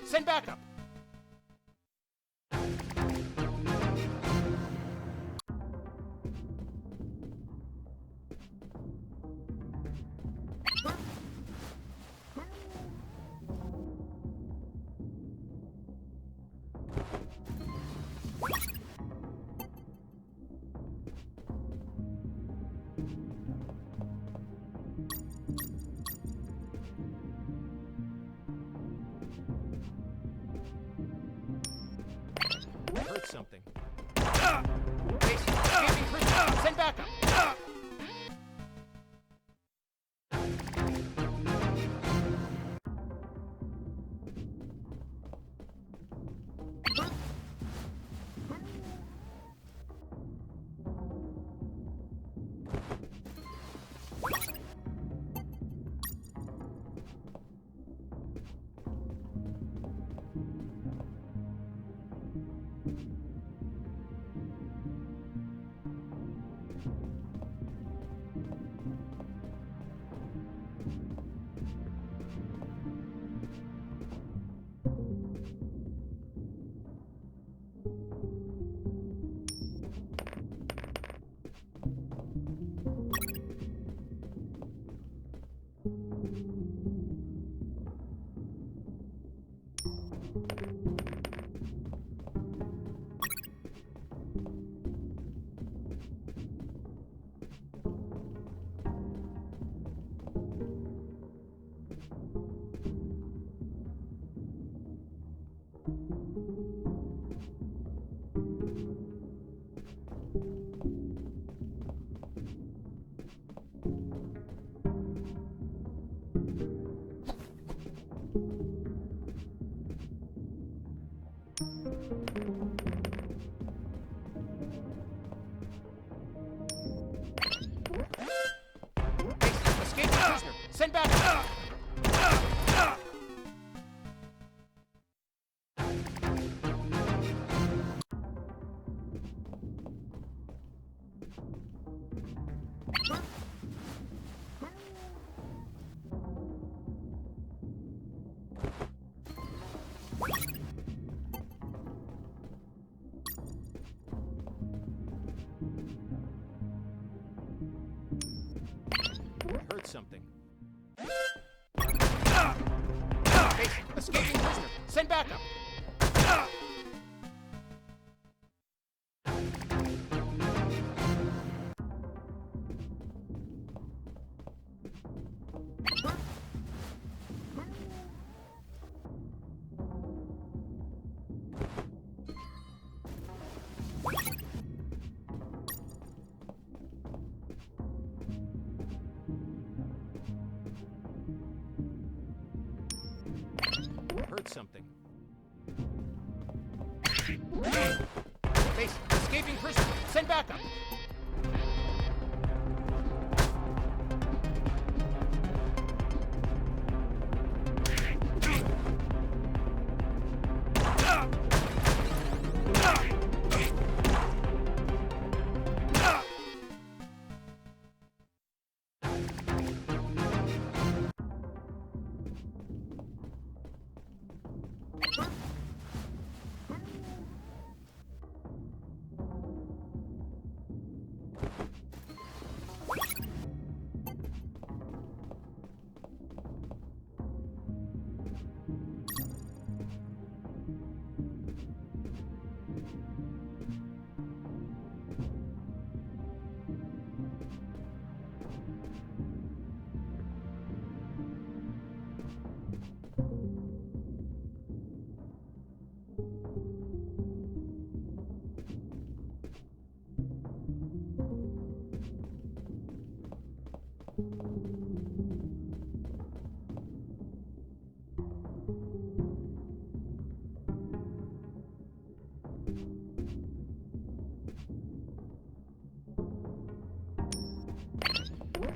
send backup. something. Base, escaping prisoner. Send backup. Heard something. Base, escaping prisoner. Send backup.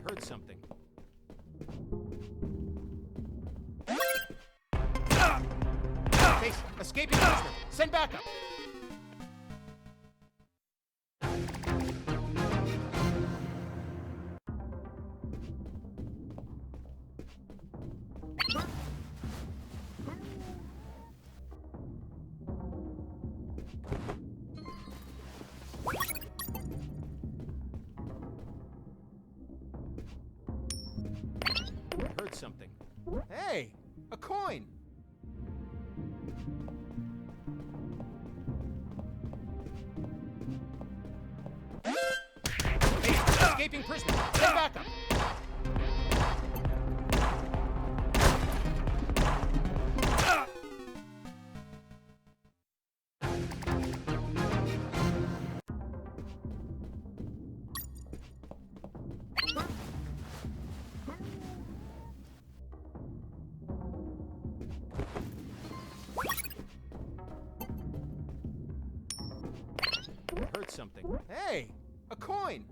Heard something. Base, escaping prisoner. Send backup. Heard something. Hey, a coin. Hey, escaping prisoner. Send backup. Heard something. Hey, a coin.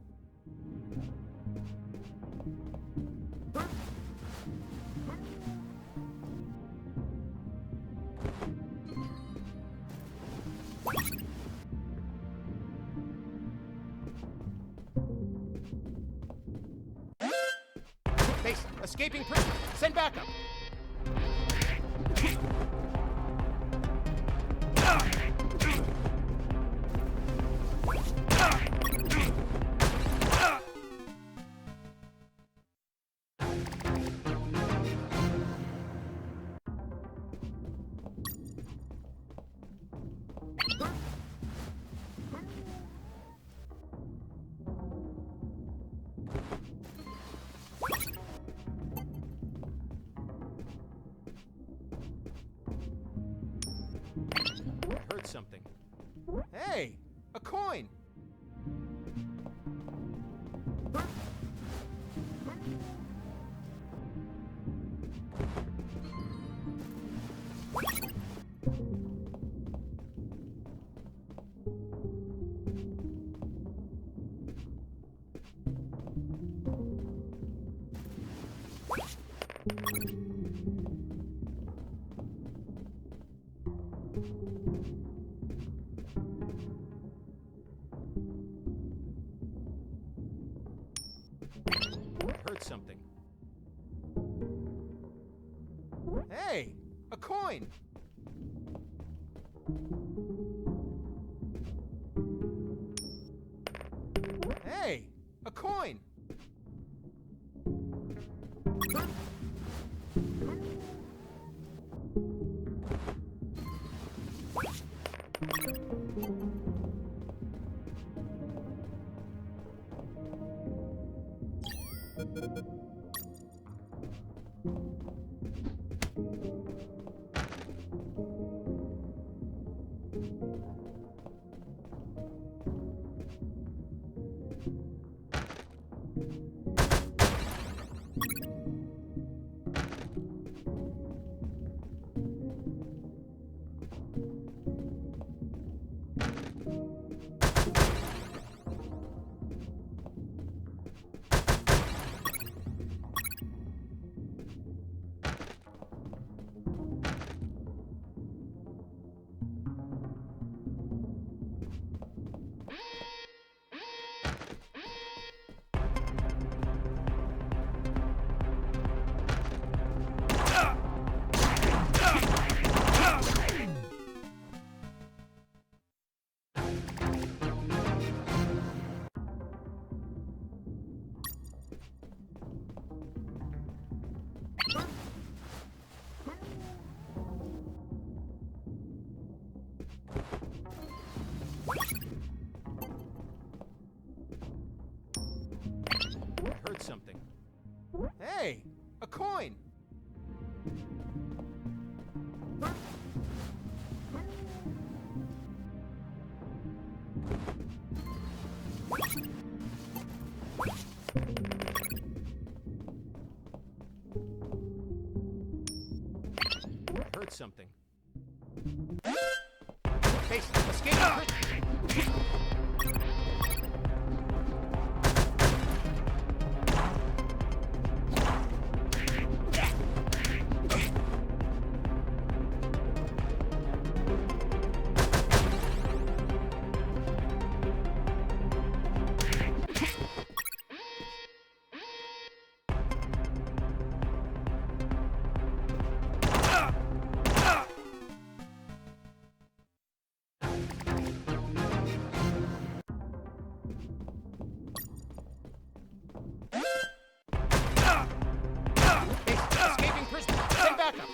Base, escaping prisoner. Send backup. Heard something. Hey, a coin. Heard something. Hey, a coin. Hey, a coin. heard something. Base, escape! Escaping prisoner! Send backup!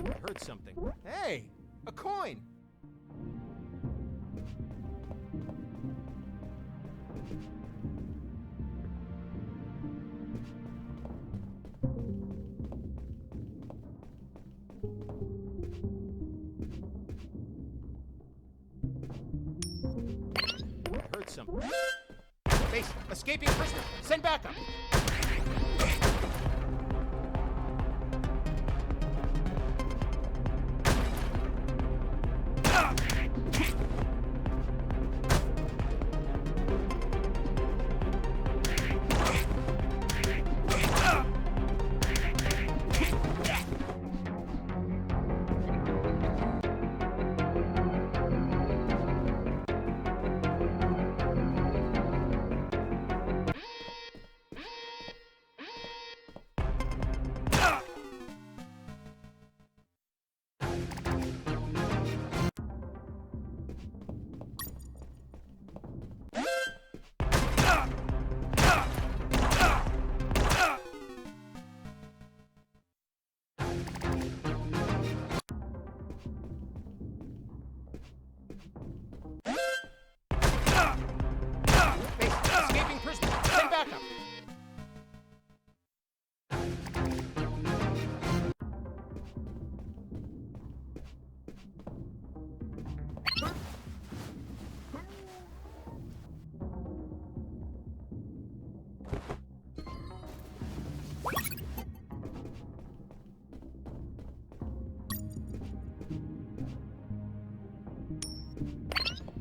I heard something. Hey! A coin! I heard something. Base, escaping prisoner! Send backup! Base, escaping prisoner! Send backup!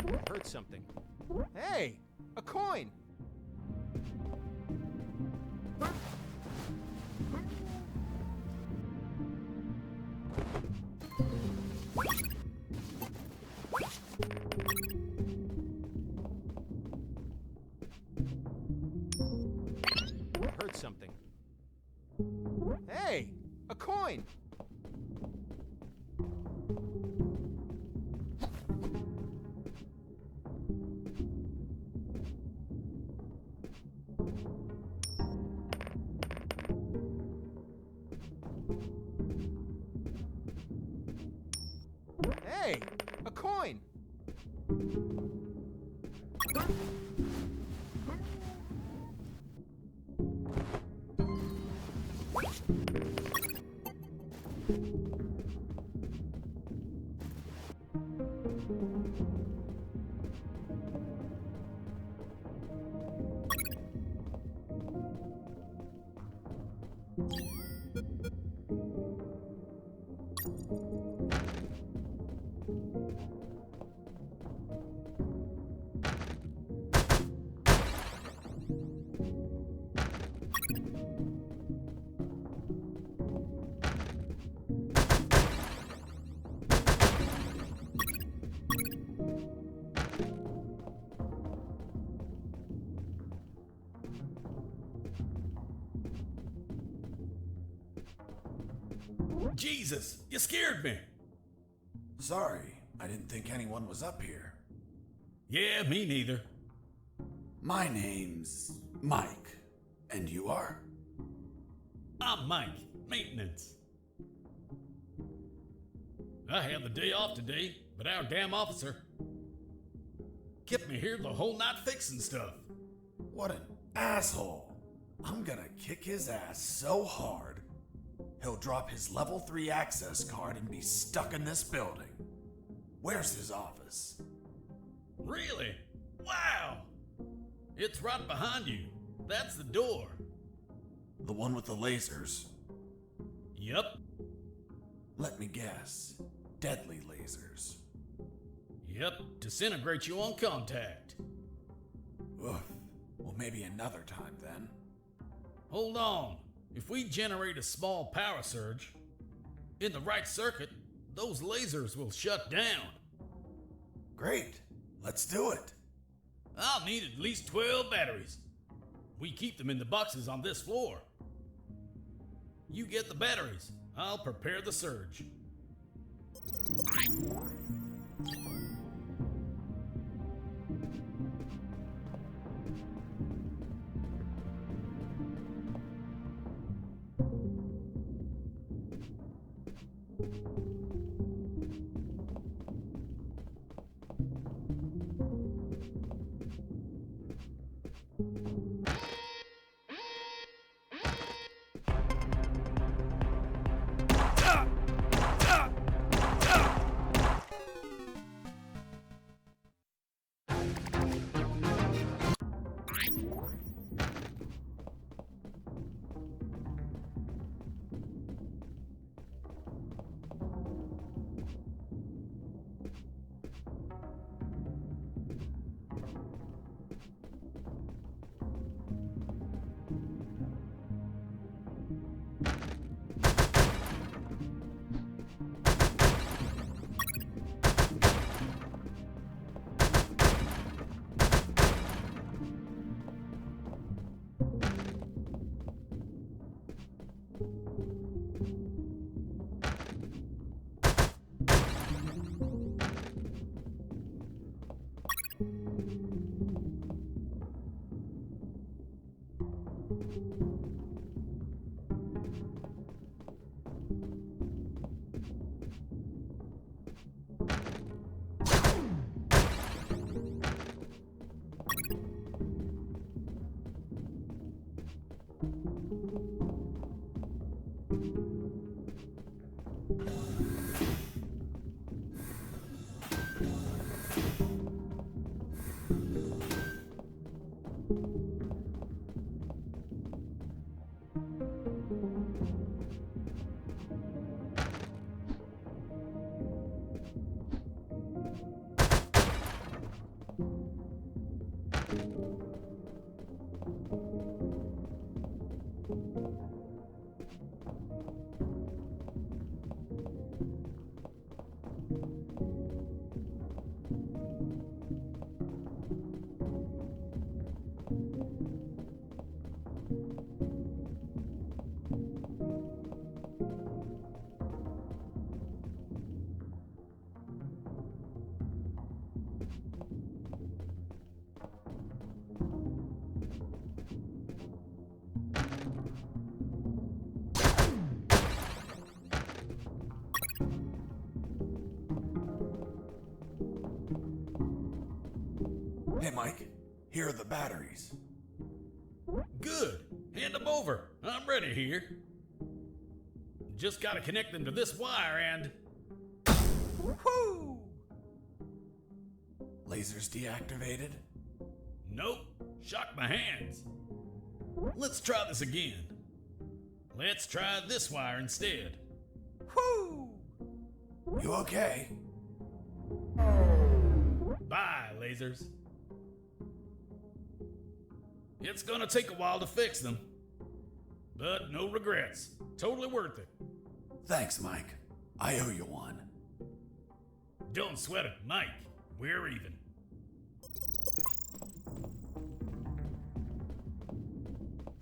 I heard something. Hey! A coin! I heard something. Hey! A coin! Hey! A coin! Jesus, you scared me. Sorry, I didn't think anyone was up here. Yeah, me neither. My name's Mike. And you are? I'm Mike, maintenance. I had the day off today, but our damn officer... Kept me here the whole night fixing stuff. What an asshole. I'm gonna kick his ass so hard, he'll drop his level 3 access card and be stuck in this building. Where's his office? Really? Wow! It's right behind you. That's the door. The one with the lasers. Yep. Let me guess. Deadly lasers. Yep, disintegrate you on contact. Oof. Well, maybe another time then. Hold on. If we generate a small power surge, in the right circuit, those lasers will shut down. Great. Let's do it. I'll need at least 12 batteries. We keep them in the boxes on this floor. You get the batteries. I'll prepare the surge. Hey, Mike. Here are the batteries. Good. Hand them over. I'm ready here. Just gotta connect them to this wire and... Woohoo! Lasers deactivated? Nope. Shocked my hands. Let's try this again. Let's try this wire instead. Whoo! You okay? Bye, lasers. It's gonna take a while to fix them, but no regrets. Totally worth it. Thanks, Mike. I owe you one. Don't sweat it, Mike. We're even.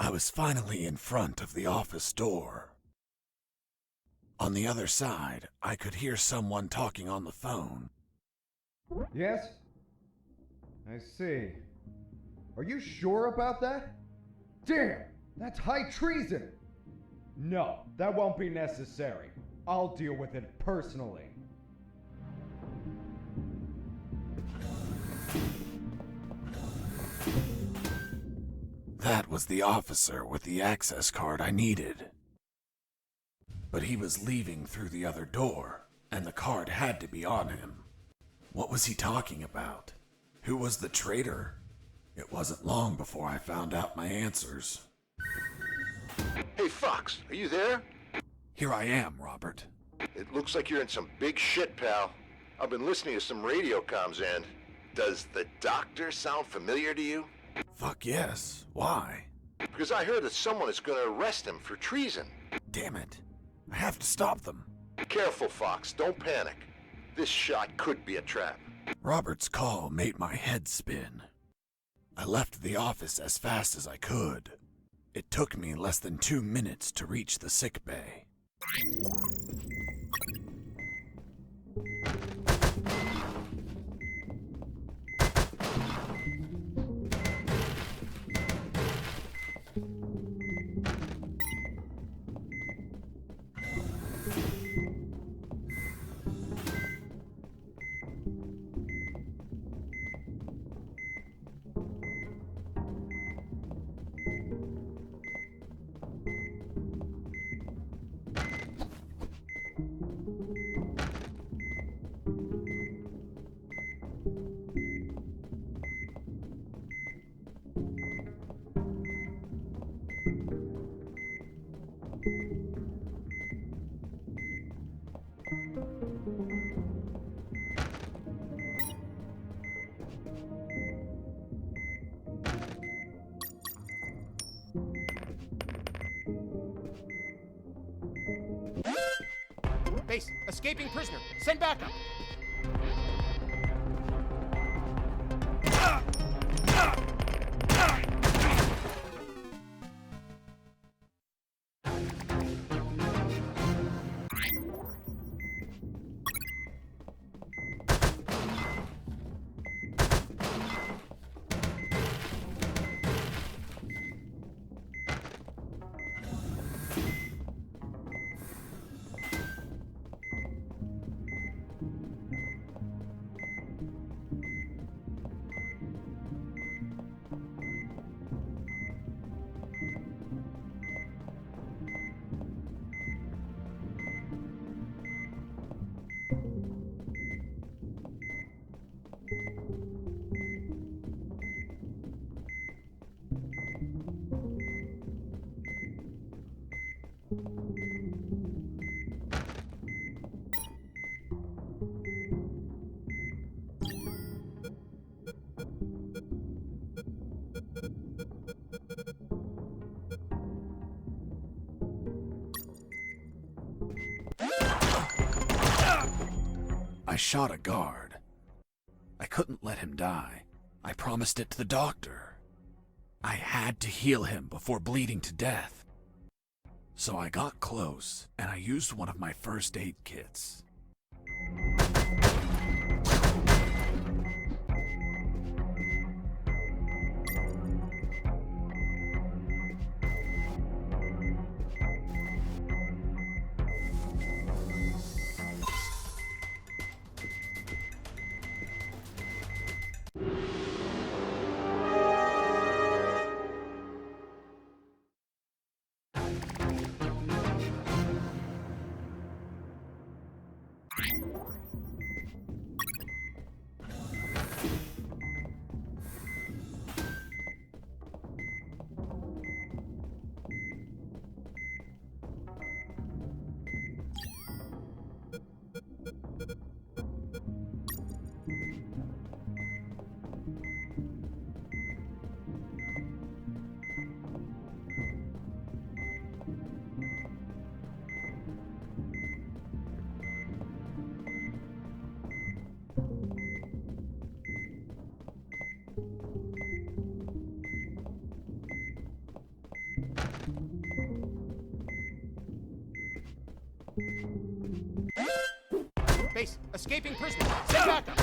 I was finally in front of the office door. On the other side, I could hear someone talking on the phone. Yes? I see. Are you sure about that? Damn! That's high treason! No, that won't be necessary. I'll deal with it personally. That was the officer with the access card I needed. But he was leaving through the other door, and the card had to be on him. What was he talking about? Who was the traitor? It wasn't long before I found out my answers. Hey, Fox, are you there? Here I am, Robert. It looks like you're in some big shit, pal. I've been listening to some radio comms and... Does the doctor sound familiar to you? Fuck yes. Why? Because I heard that someone is going to arrest him for treason. Damn it. I have to stop them. Careful, Fox. Don't panic. This shot could be a trap. Robert's call made my head spin. I left the office as fast as I could. It took me less than 2 minutes to reach the sick bay. Base, escaping prisoner. Send backup. I shot a guard. I couldn't let him die. I promised it to the doctor. I had to heal him before bleeding to death. So I got close, and I used one of my first aid kits. Base, escaping prisoner. Send backup.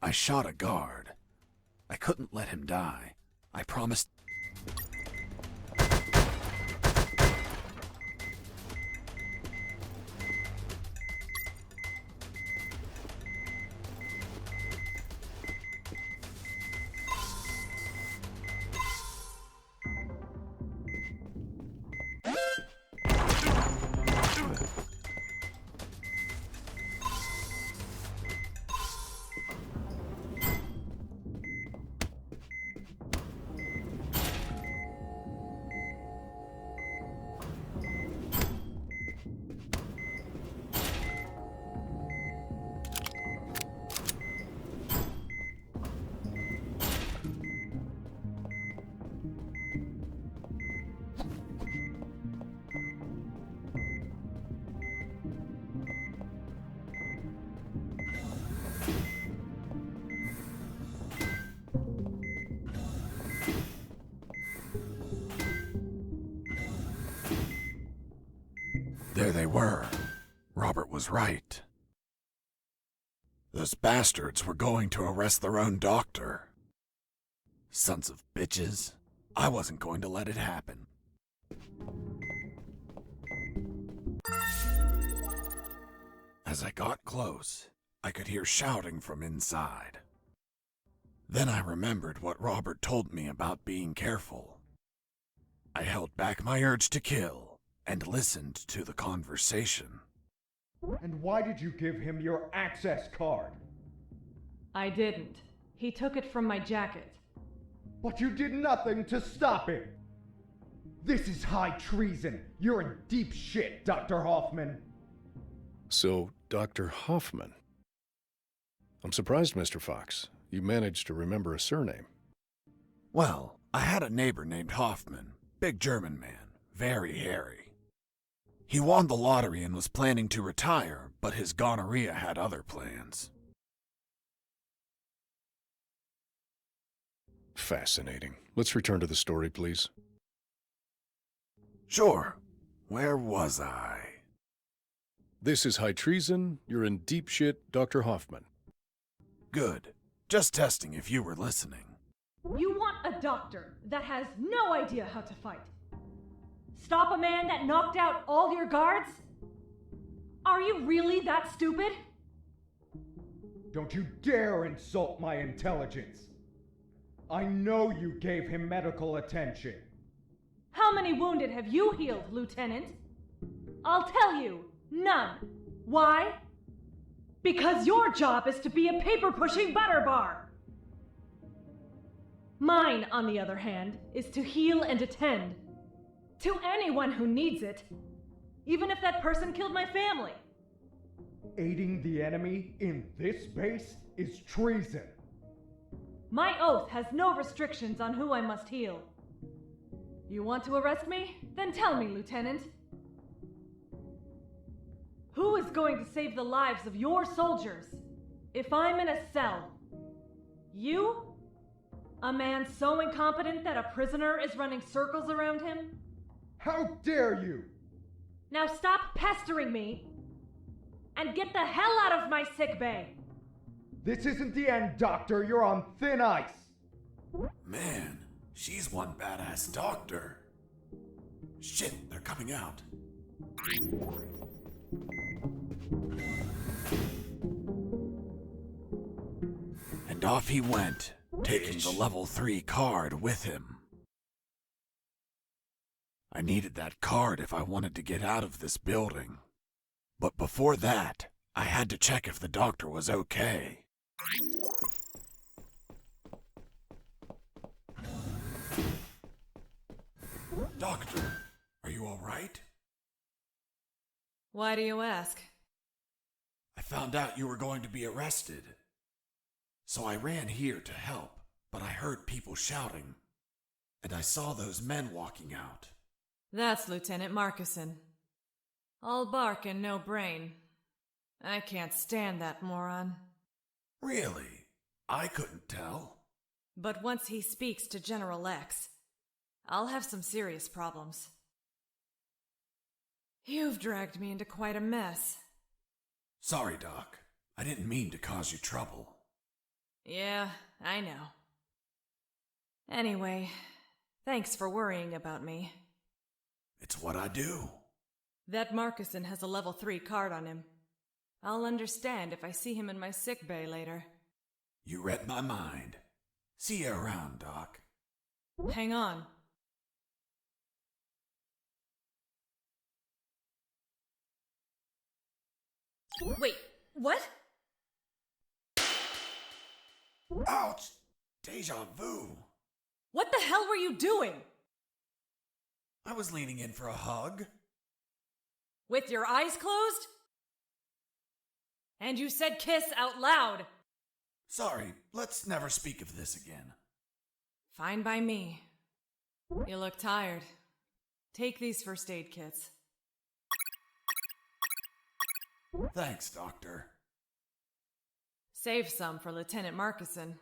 I shot a guard. I couldn't let him die. I promised. There they were. Robert was right. Those bastards were going to arrest their own doctor. Sons of bitches. I wasn't going to let it happen. As I got close, I could hear shouting from inside. Then I remembered what Robert told me about being careful. I held back my urge to kill and listened to the conversation. And why did you give him your access card? I didn't. He took it from my jacket. But you did nothing to stop him. This is high treason. You're in deep shit, Dr. Hoffman. So, Dr. Hoffman. I'm surprised, Mr. Fox. You managed to remember a surname. Well, I had a neighbor named Hoffman. Big German man. Very hairy. He won the lottery and was planning to retire, but his gonorrhea had other plans. Fascinating. Let's return to the story, please. Sure. Where was I? This is high treason. You're in deep shit, Dr. Hoffman. Good. Just testing if you were listening. You want a doctor that has no idea how to fight? Stop a man that knocked out all your guards? Are you really that stupid? Don't you dare insult my intelligence. I know you gave him medical attention. How many wounded have you healed, Lieutenant? I'll tell you, none. Why? Because your job is to be a paper-pushing butterbar. Mine, on the other hand, is to heal and attend. To anyone who needs it. Even if that person killed my family. Aiding the enemy in this base is treason. My oath has no restrictions on who I must heal. You want to arrest me? Then tell me, Lieutenant. Who is going to save the lives of your soldiers if I'm in a cell? You? A man so incompetent that a prisoner is running circles around him? How dare you! Now stop pestering me and get the hell out of my sick bay! This isn't the end, Doctor. You're on thin ice. Man, she's one badass doctor. Shit, they're coming out. And off he went, taking the level 3 card with him. I needed that card if I wanted to get out of this building. But before that, I had to check if the doctor was okay. Doctor, are you all right? Why do you ask? I found out you were going to be arrested. So I ran here to help, but I heard people shouting, and I saw those men walking out. That's Lieutenant Marcuson. All bark and no brain. I can't stand that moron. Really? I couldn't tell. But once he speaks to General X, I'll have some serious problems. You've dragged me into quite a mess. Sorry, Doc. I didn't mean to cause you trouble. Yeah, I know. Anyway, thanks for worrying about me. It's what I do. That Marcuson has a level 3 card on him. I'll understand if I see him in my sick bay later. You read my mind. See you around, Doc. Hang on. Wait, what? Ouch! Deja vu. What the hell were you doing? I was leaning in for a hug. With your eyes closed? And you said kiss out loud. Sorry, let's never speak of this again. Fine by me. You look tired. Take these first aid kits. Thanks, Doctor. Save some for Lieutenant Marcuson.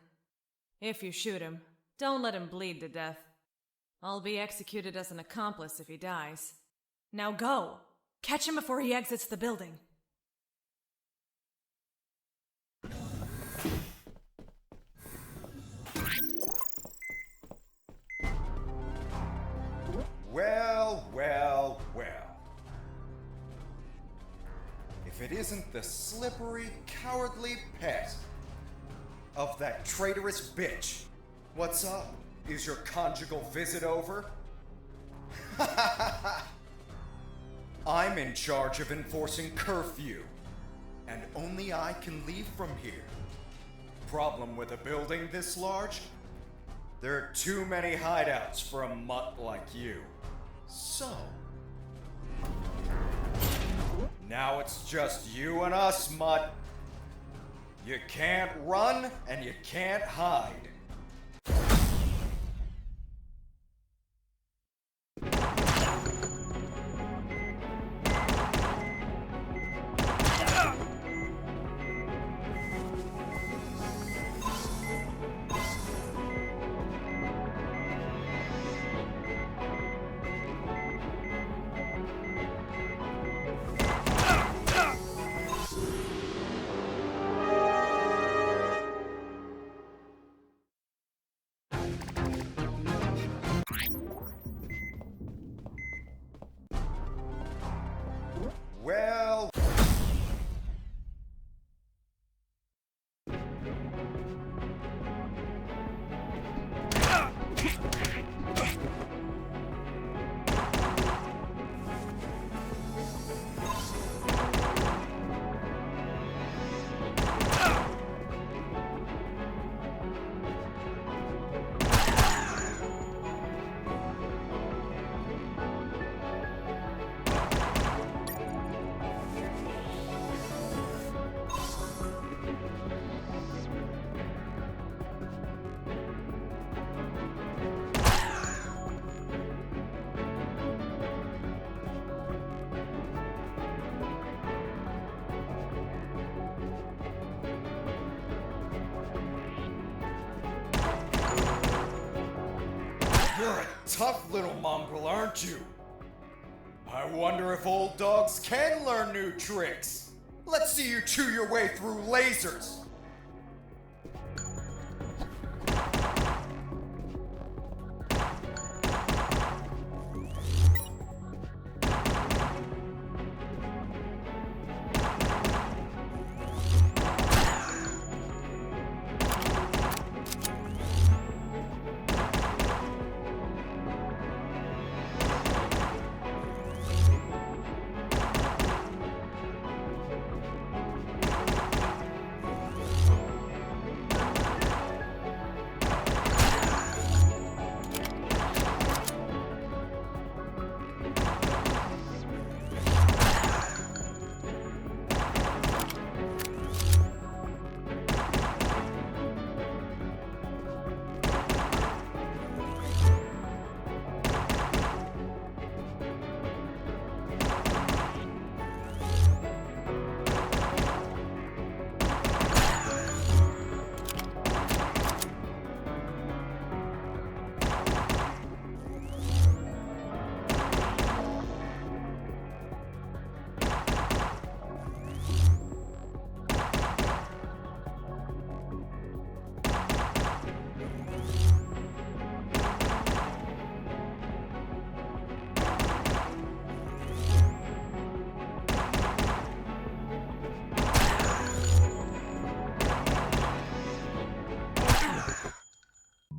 If you shoot him, don't let him bleed to death. I'll be executed as an accomplice if he dies. Now go! Catch him before he exits the building. Well, well, well. If it isn't the slippery, cowardly pet of that traitorous bitch. What's up? Is your conjugal visit over? I'm in charge of enforcing curfew, and only I can leave from here. Problem with a building this large? There are too many hideouts for a mutt like you. So, now it's just you and us, mutt. You can't run and you can't hide. Well... You're a tough little mongrel, aren't you? I wonder if old dogs can learn new tricks. Let's see you chew your way through lasers.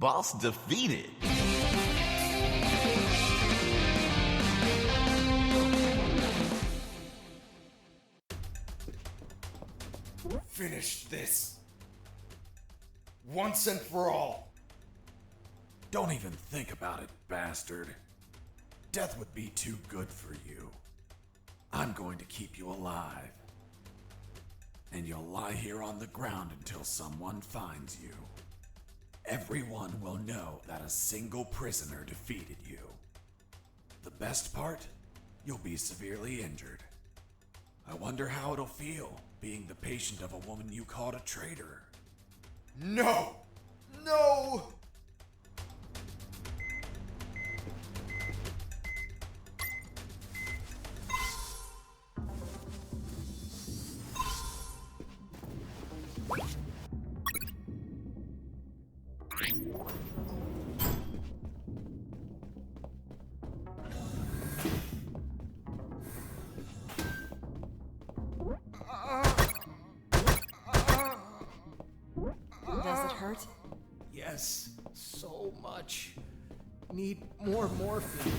Boss defeated. Finish this. Once and for all. Don't even think about it, bastard. Death would be too good for you. I'm going to keep you alive. And you'll lie here on the ground until someone finds you. Everyone will know that a single prisoner defeated you. The best part? You'll be severely injured. I wonder how it'll feel being the patient of a woman you called a traitor. No! No! Does it hurt? Yes, so much. Need more morphine.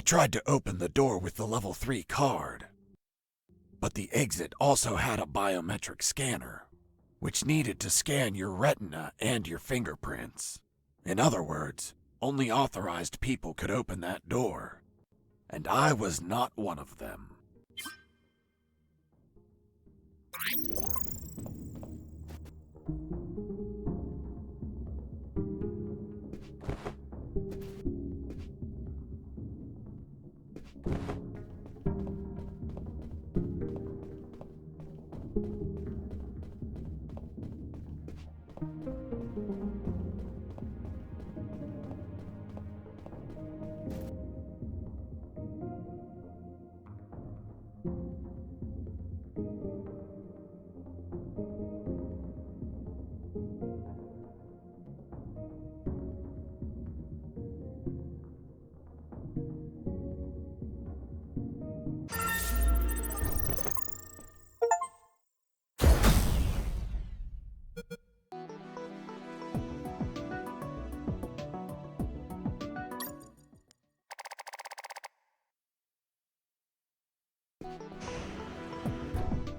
tried to open the door with the level 3 card, but the exit also had a biometric scanner, which needed to scan your retina and your fingerprints. In other words, only authorized people could open that door, and I was not one of them.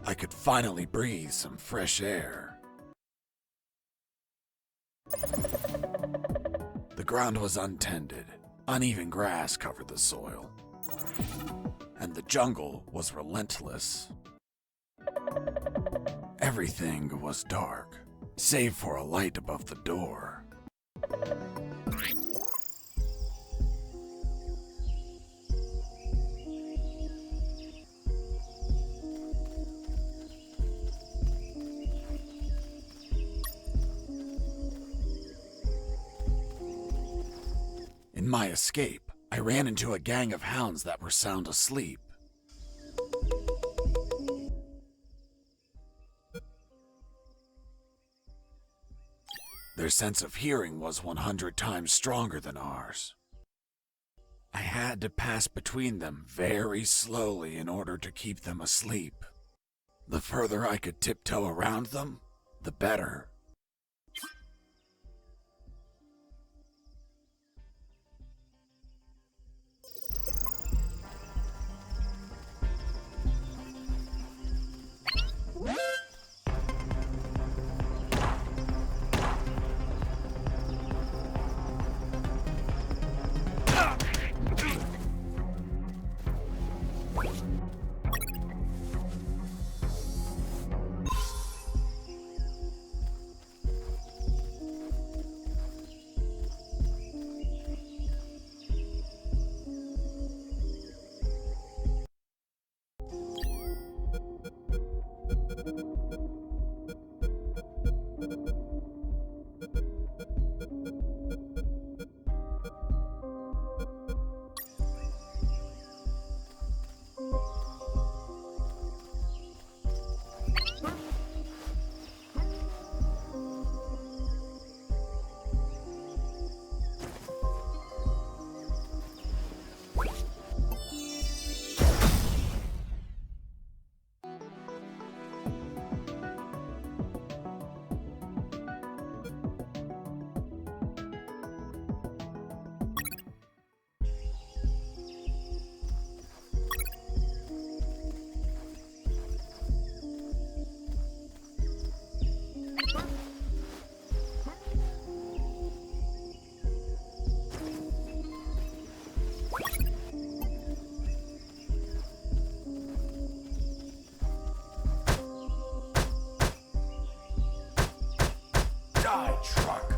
I could finally breathe some fresh air. The ground was untended. Uneven grass covered the soil. And the jungle was relentless. Everything was dark, save for a light above the door. In my escape, I ran into a gang of hounds that were sound asleep. Their sense of hearing was 100 times stronger than ours. I had to pass between them very slowly in order to keep them asleep. The further I could tiptoe around them, the better. Die, truck!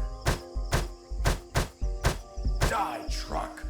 Die, truck!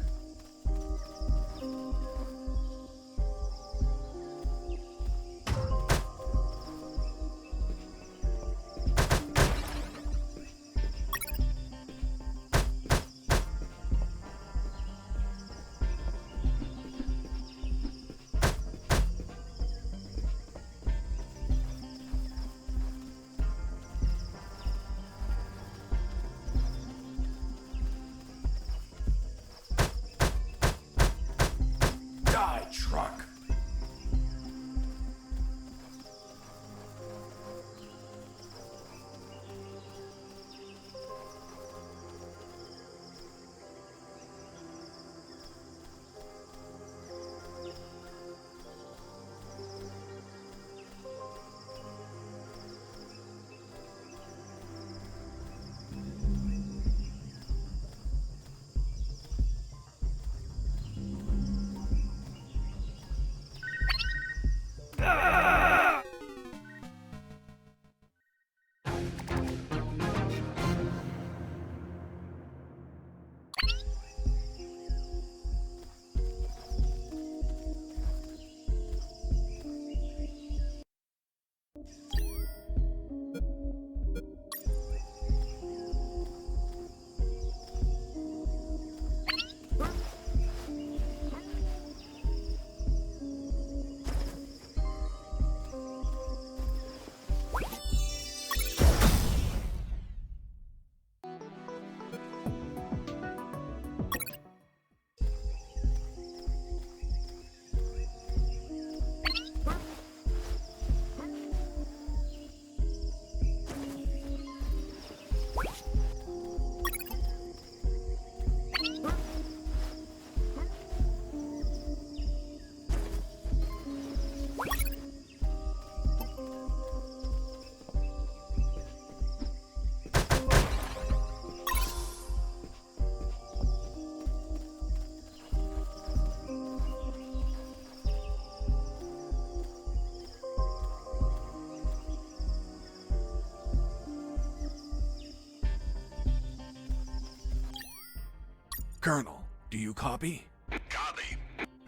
Colonel, do you copy? Copy.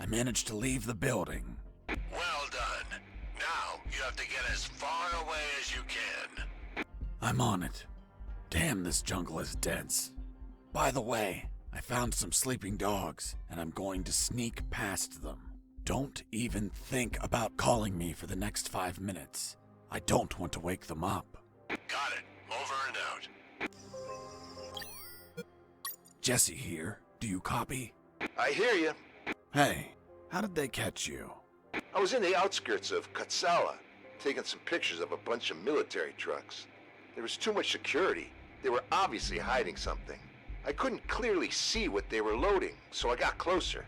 I managed to leave the building. Well done. Now you have to get as far away as you can. I'm on it. Damn, this jungle is dense. By the way, I found some sleeping dogs, and I'm going to sneak past them. Don't even think about calling me for the next 5 minutes. I don't want to wake them up. Got it. Over and out. Jesse here. Do you copy? I hear you. Hey, how did they catch you? I was in the outskirts of Katsala, taking some pictures of a bunch of military trucks. There was too much security. They were obviously hiding something. I couldn't clearly see what they were loading, so I got closer.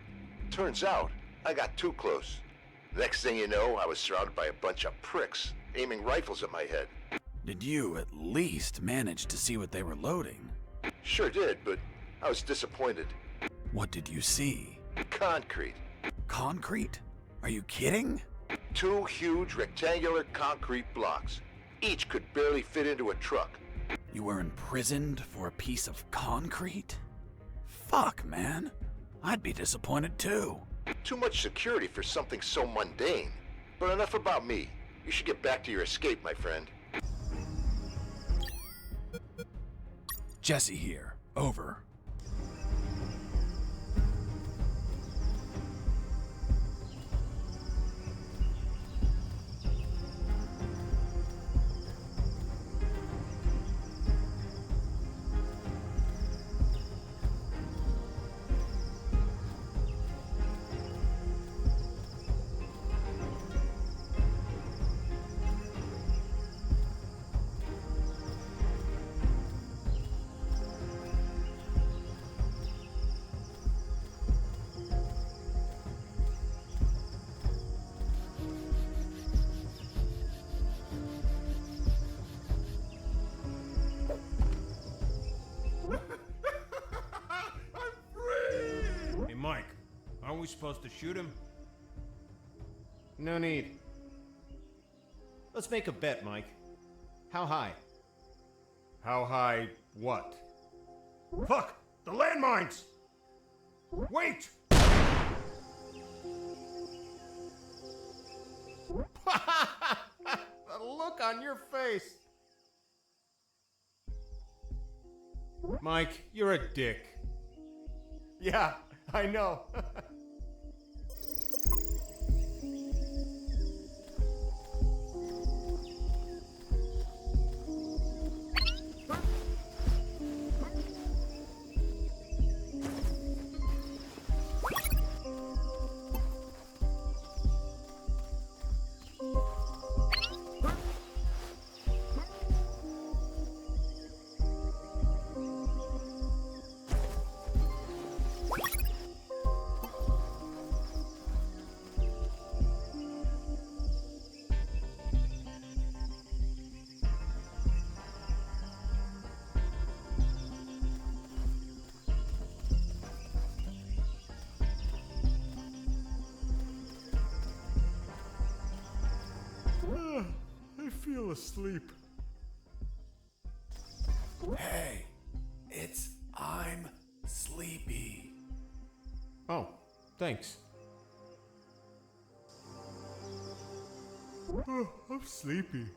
Turns out, I got too close. Next thing you know, I was surrounded by a bunch of pricks, aiming rifles at my head. Did you at least manage to see what they were loading? Sure did, but I was disappointed. What did you see? Concrete. Concrete? Are you kidding? 2 huge rectangular concrete blocks. Each could barely fit into a truck. You were imprisoned for a piece of concrete? Fuck, man. I'd be disappointed too. Too much security for something so mundane. But enough about me. You should get back to your escape, my friend. Jesse here. Over. Mike, aren't we supposed to shoot him? No need. Let's make a bet, Mike. How high? How high what? Fuck! The landmines! Wait! The look on your face! Mike, you're a dick. Yeah, I know. I feel asleep. Hey, I'm sleepy. Oh, thanks. Oh, I'm sleepy.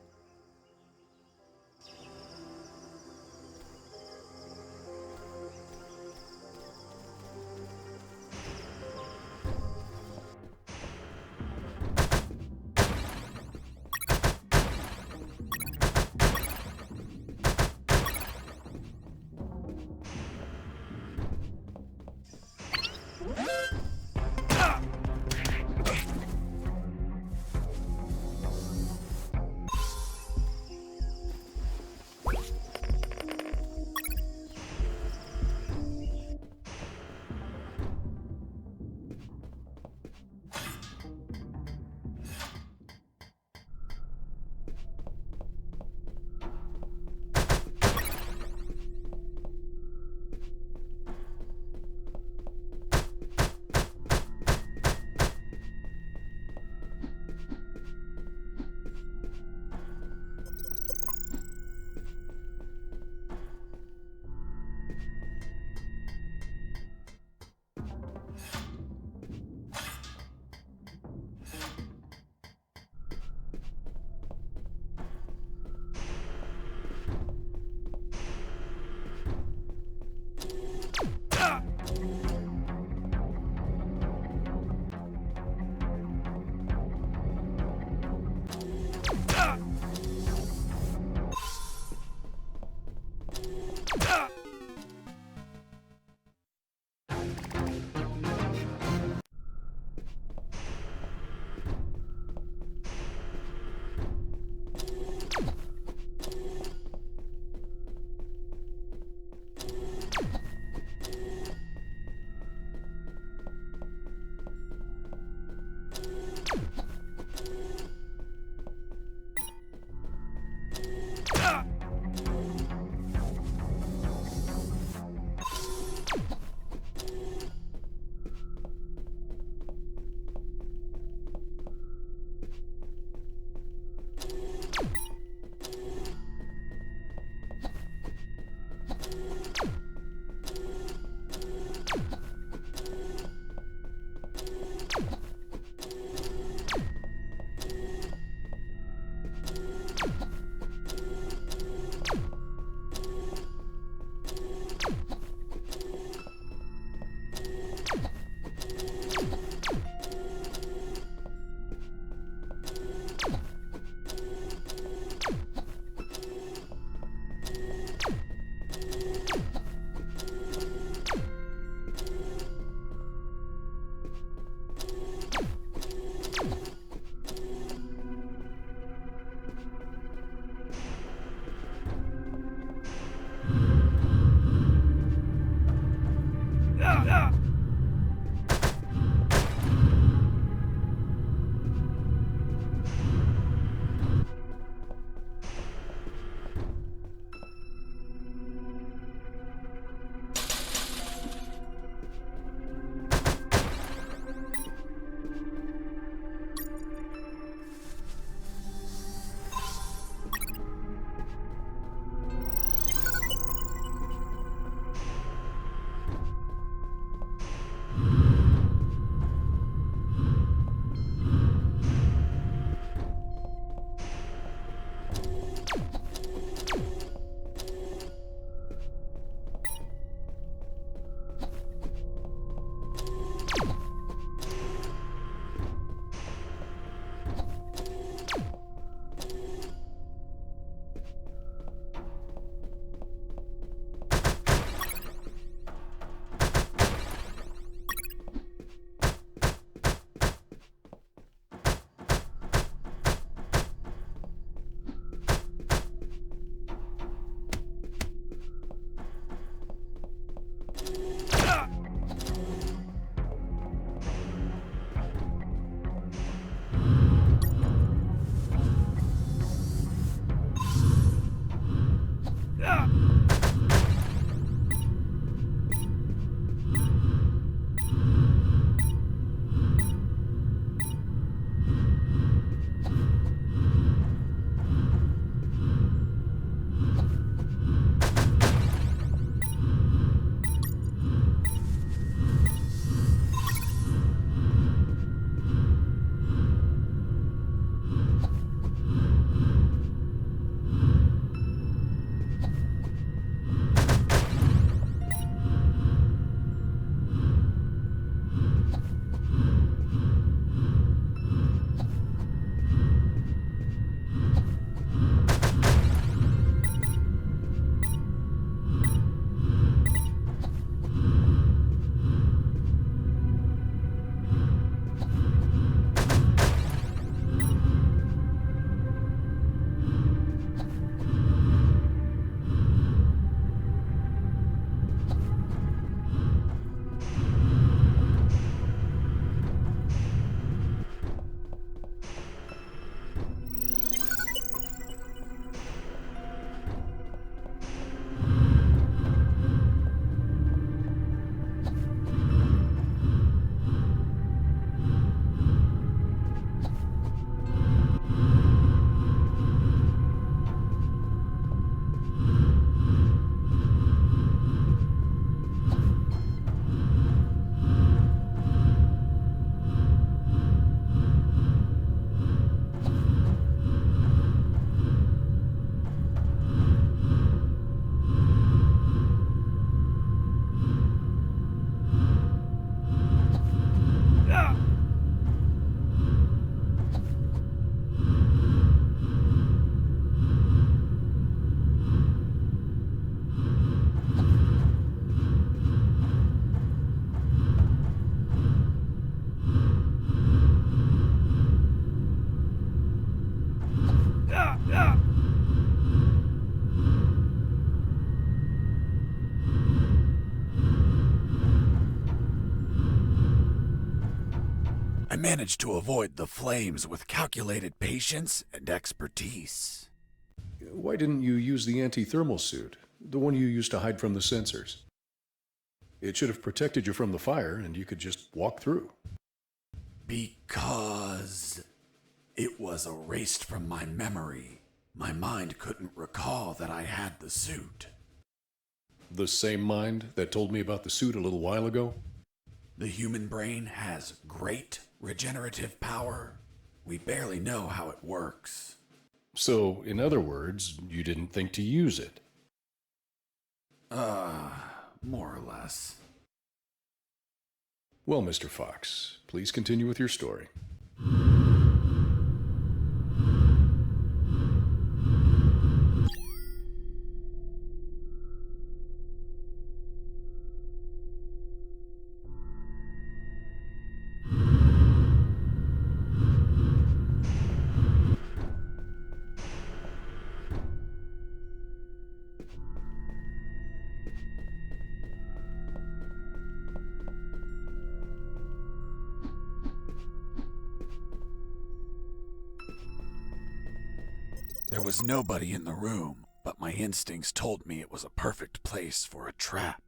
managed to avoid the flames with calculated patience and expertise. Why didn't you use the anti-thermal suit? The one you used to hide from the sensors? It should have protected you from the fire, and you could just walk through. Because it was erased from my memory. My mind couldn't recall that I had the suit. The same mind that told me about the suit a little while ago? The human brain has great regenerative power. We barely know how it works. So, in other words, you didn't think to use it? More or less. Well, Mr. Fox, please continue with your story. There was nobody in the room, but my instincts told me it was a perfect place for a trap.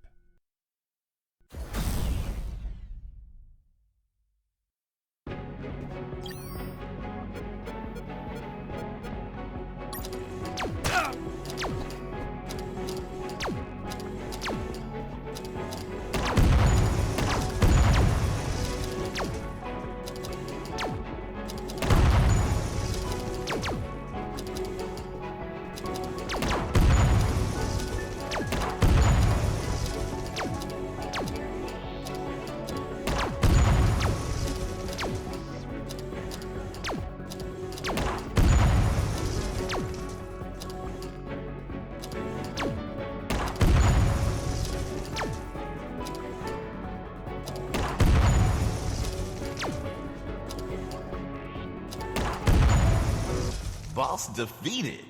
Boss defeated.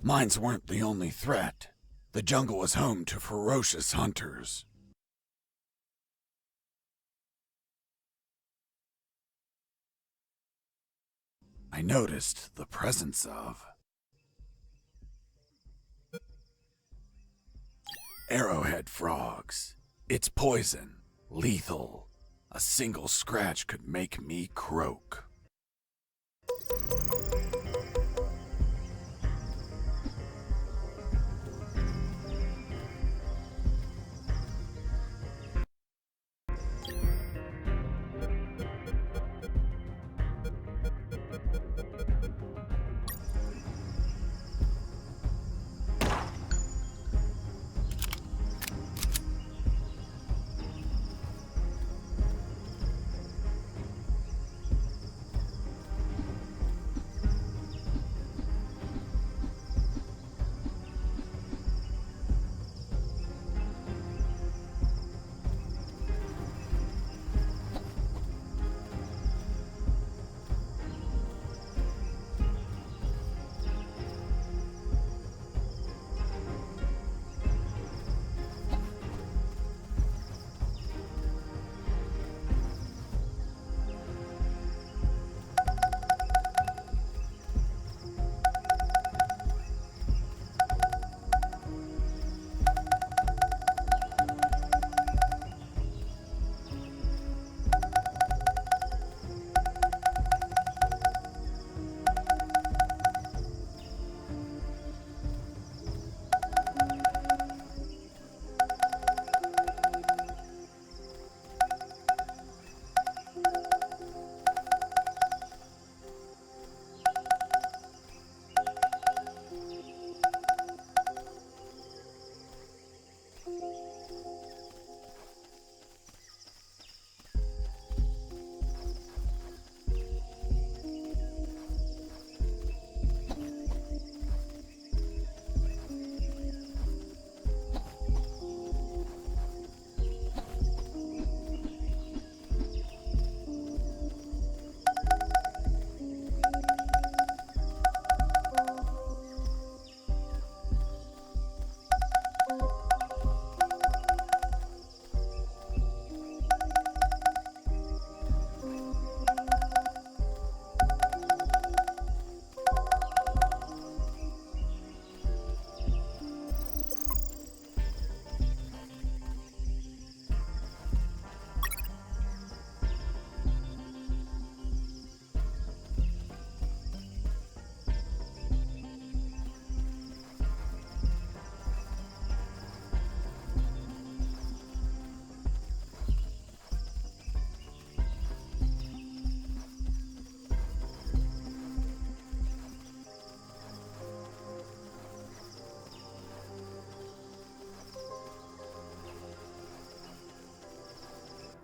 Mines weren't the only threat. The jungle was home to ferocious hunters. I noticed the presence of arrowhead frogs. It's poison, lethal. A single scratch could make me croak.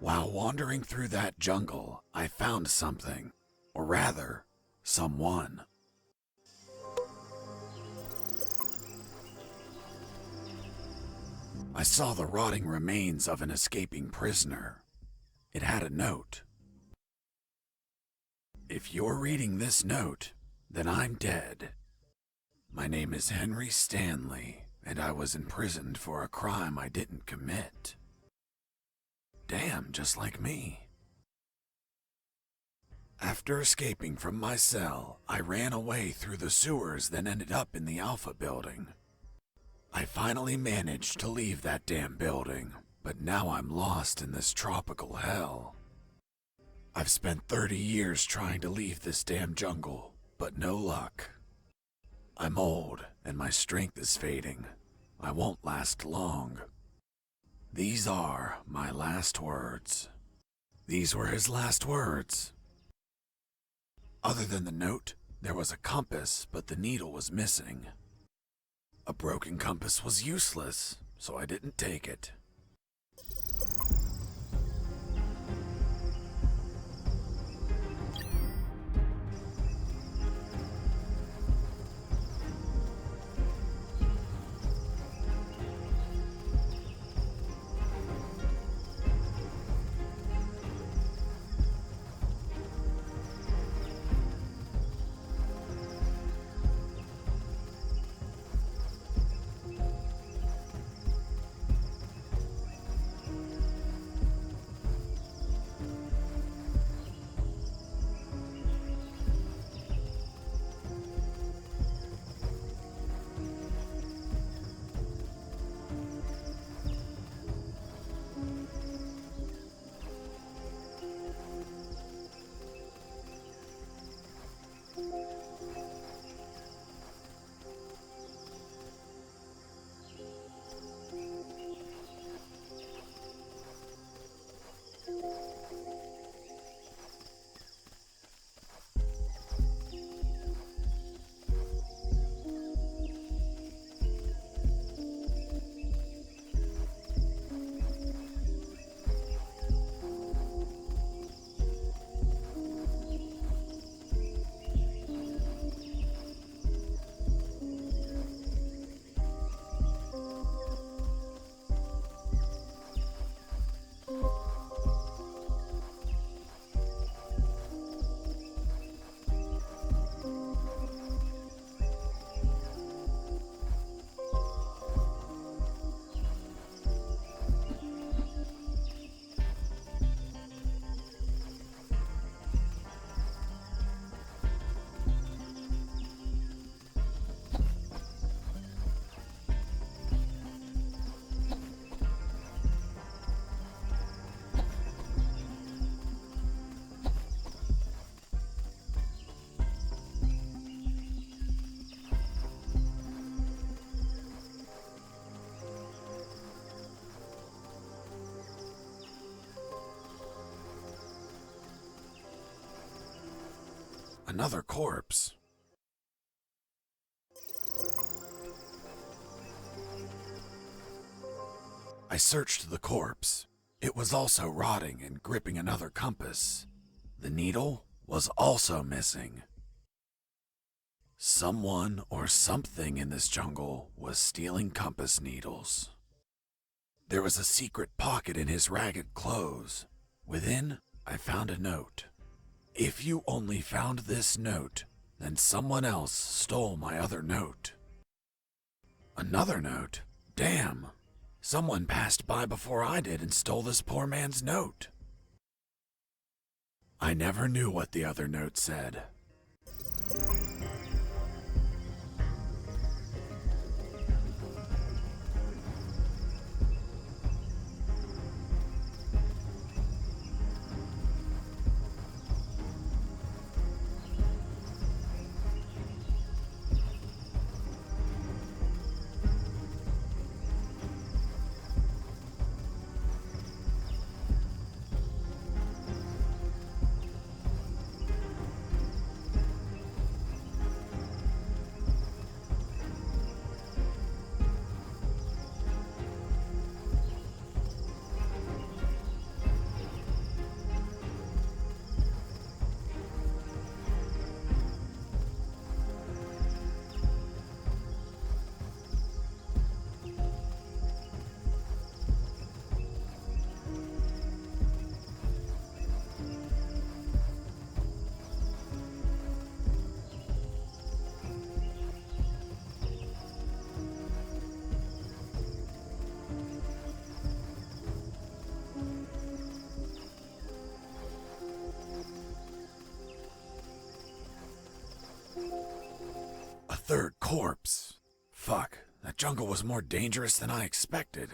While wandering through that jungle, I found something, or rather, someone. I saw the rotting remains of an escaping prisoner. It had a note. If you're reading this note, then I'm dead. My name is Henry Stanley, and I was imprisoned for a crime I didn't commit. Damn, just like me. After escaping from my cell, I ran away through the sewers, then ended up in the Alpha building. I finally managed to leave that damn building, but now I'm lost in this tropical hell. I've spent 30 years trying to leave this damn jungle, but no luck. I'm old, and my strength is fading. I won't last long. These are my last words. These were his last words. Other than the note, there was a compass, but the needle was missing. A broken compass was useless, so I didn't take it. another corpse. I searched the corpse. It was also rotting and gripping another compass. The needle was also missing. Someone or something in this jungle was stealing compass needles. There was a secret pocket in his ragged clothes. Within, I found a note. If you only found this note, then someone else stole my other note. Another note? Damn! Someone passed by before I did and stole this poor man's note. I never knew what the other note said. A third corpse. Fuck, that jungle was more dangerous than I expected.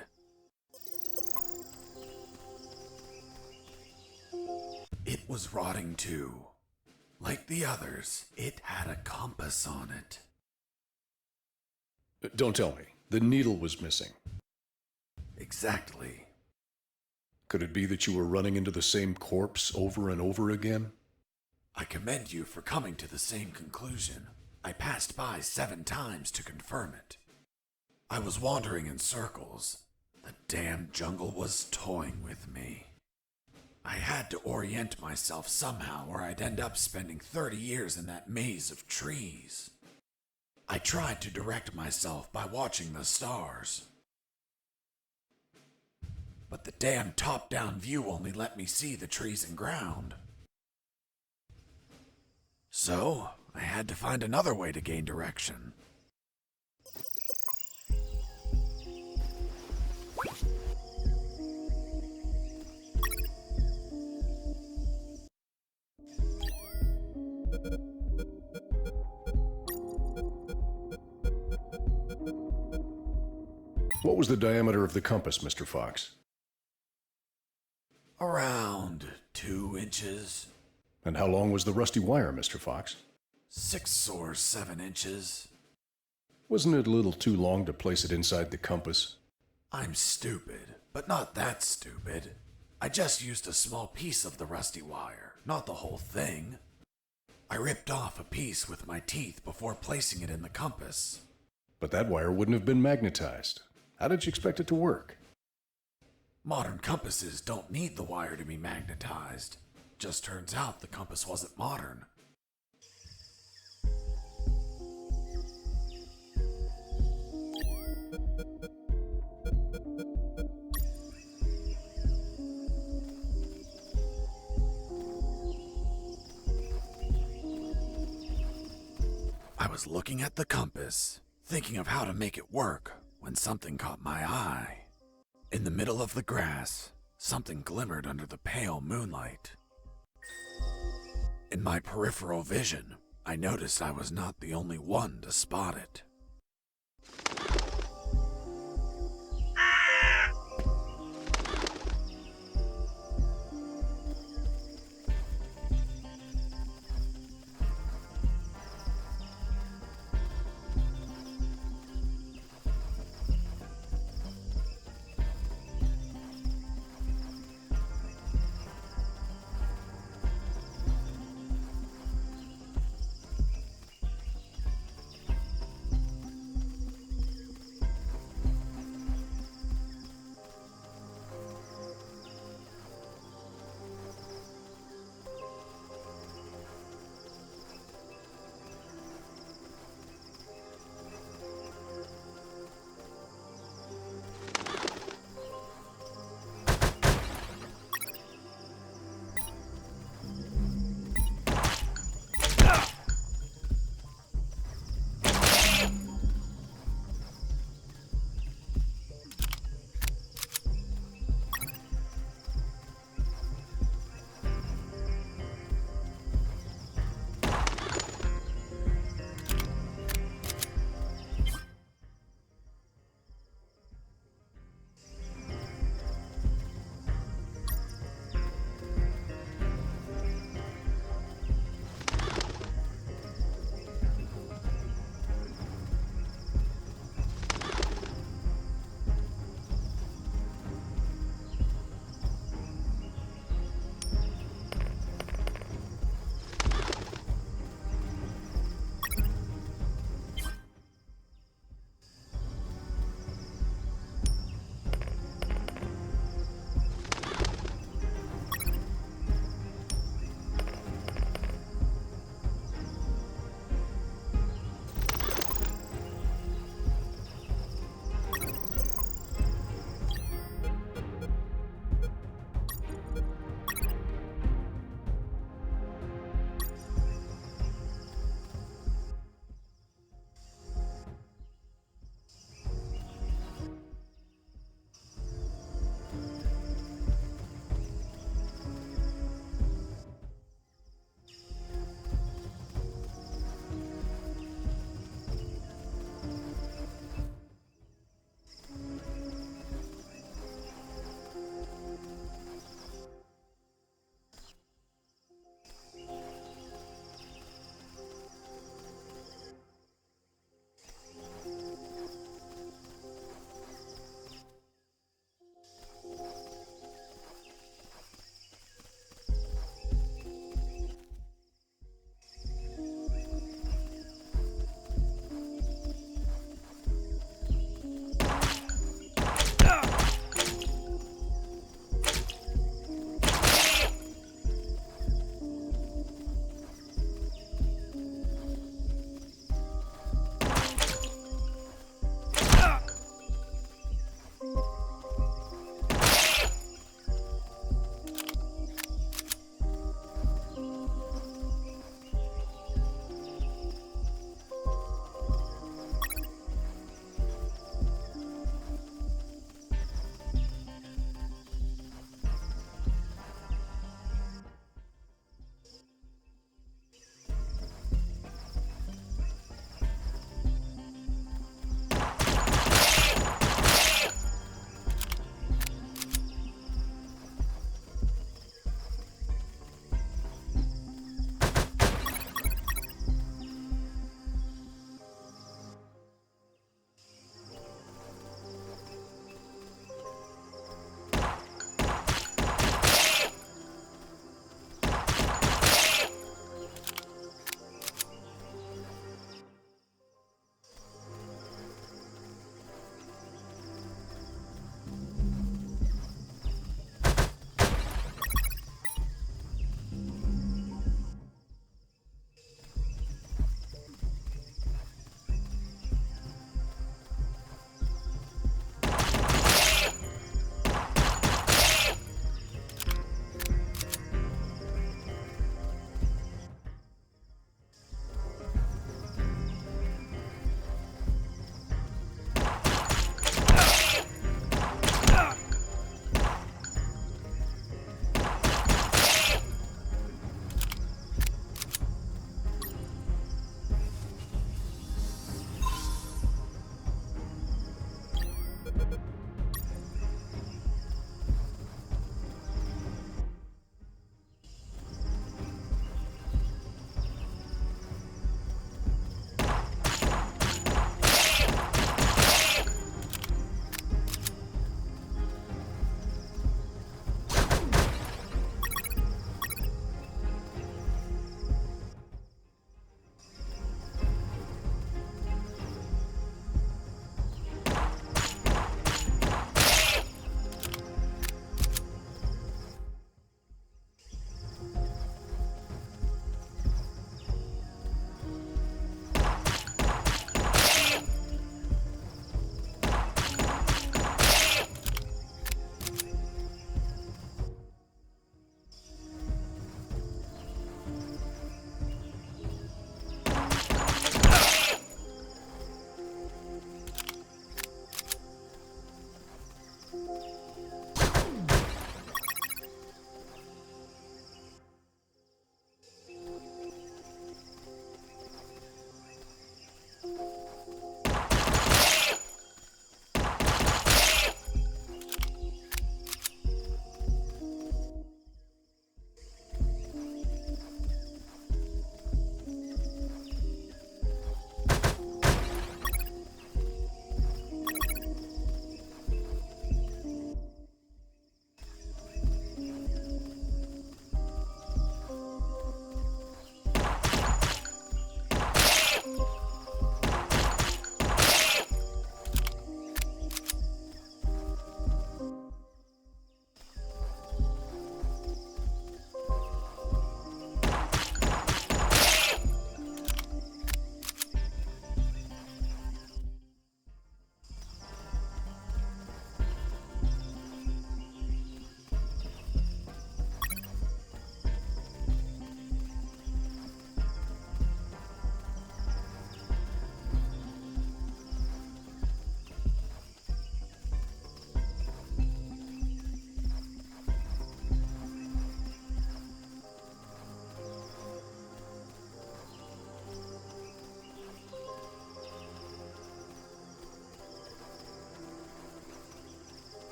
It was rotting too. Like the others, it had a compass on it. Don't tell me. The needle was missing. Exactly. Could it be that you were running into the same corpse over and over again? I commend you for coming to the same conclusion. I passed by 7 times to confirm it. I was wandering in circles. The damn jungle was toying with me. I had to orient myself somehow or I'd end up spending 30 years in that maze of trees. I tried to direct myself by watching the stars. But the damn top-down view only let me see the trees and ground. So, I had to find another way to gain direction. What was the diameter of the compass, Mr. Fox? Around 2 inches. And how long was the rusty wire, Mr. Fox? 6 or 7 inches. Wasn't it a little too long to place it inside the compass? I'm stupid, but not that stupid. I just used a small piece of the rusty wire, not the whole thing. I ripped off a piece with my teeth before placing it in the compass. But that wire wouldn't have been magnetized. How did you expect it to work? Modern compasses don't need the wire to be magnetized. Just turns out the compass wasn't modern. I was looking at the compass, thinking of how to make it work, when something caught my eye. In the middle of the grass, something glimmered under the pale moonlight. In my peripheral vision, I noticed I was not the only one to spot it.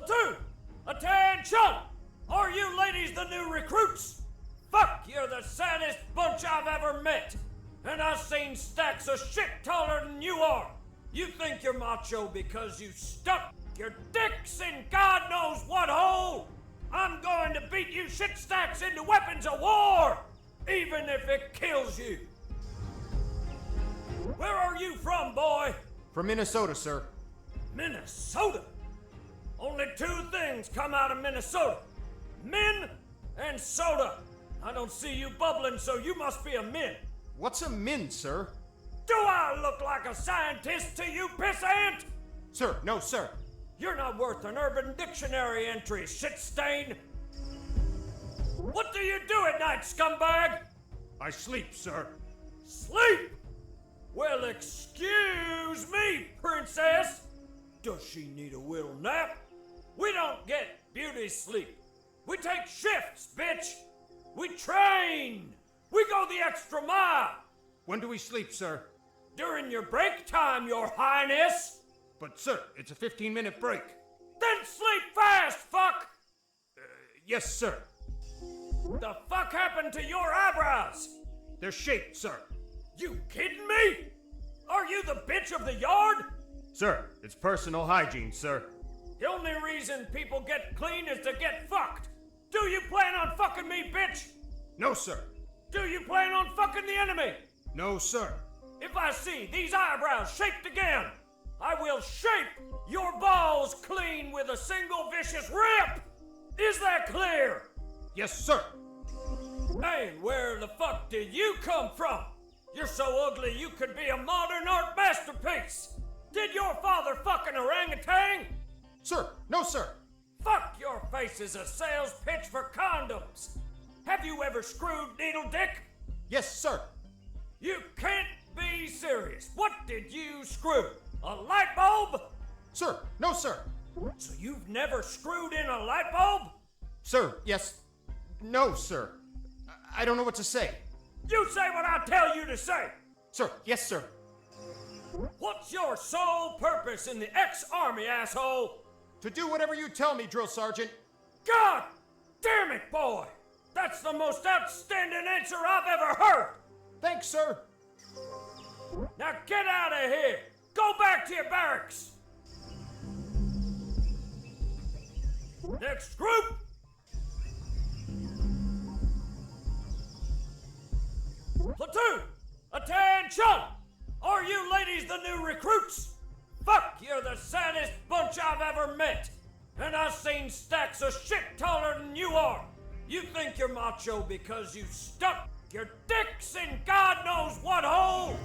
Platoon! Attention! Are you ladies the new recruits? Fuck, you're the saddest bunch I've ever met. And I've seen stacks of shit taller than you are. You think you're macho because you stuck your dicks in God knows what hole? I'm going to beat you shit stacks into weapons of war, even if it kills you. Where are you from, boy? From Minnesota, sir. Minnesota? Only two things come out of Minnesota. Men and soda. I don't see you bubbling, so you must be a min. What's a min, sir? Do I look like a scientist to you, pissant? Sir, no, sir. You're not worth an Urban Dictionary entry, shit stain. What do you do at night, scumbag? I sleep, sir. Sleep? Well, excuse me, princess. Does she need a little nap? We don't get beauty sleep. We take shifts, bitch. We train. We go the extra mile. When do we sleep, sir? During your break time, your highness. But, sir, it's a 15-minute break. Then sleep fast, fuck! Yes, sir. The fuck happened to your eyebrows? They're shaped, sir. You kidding me? Are you the bitch of the yard? Sir, it's personal hygiene, sir. The only reason people get clean is to get fucked. Do you plan on fucking me, bitch? No, sir. Do you plan on fucking the enemy? No, sir. If I see these eyebrows shaped again, I will shape your balls clean with a single vicious rip! Is that clear? Yes, sir. And where the fuck did you come from? You're so ugly you could be a modern art masterpiece! Did your father fuck an orangutan? Sir, no, sir. Fuck, your face is a sales pitch for condoms! Have you ever screwed needle dick? Yes, sir. You can't be serious. What did you screw? A light bulb? Sir, no, sir. So you've never screwed in a light bulb? Sir, yes. No, sir. I don't know what to say. You say what I tell you to say! Sir, yes, sir. What's your sole purpose in the ex-army, asshole? To do whatever you tell me, drill sergeant. God damn it, boy! That's the most outstanding answer I've ever heard! Thanks, sir. Now get out of here! Go back to your barracks! Next group! Platoon! Attention! Are you ladies the new recruits? Fuck, you're the saddest bunch I've ever met! And I've seen stacks of shit taller than you are! You think you're macho because you stuck your dicks in God knows what hole!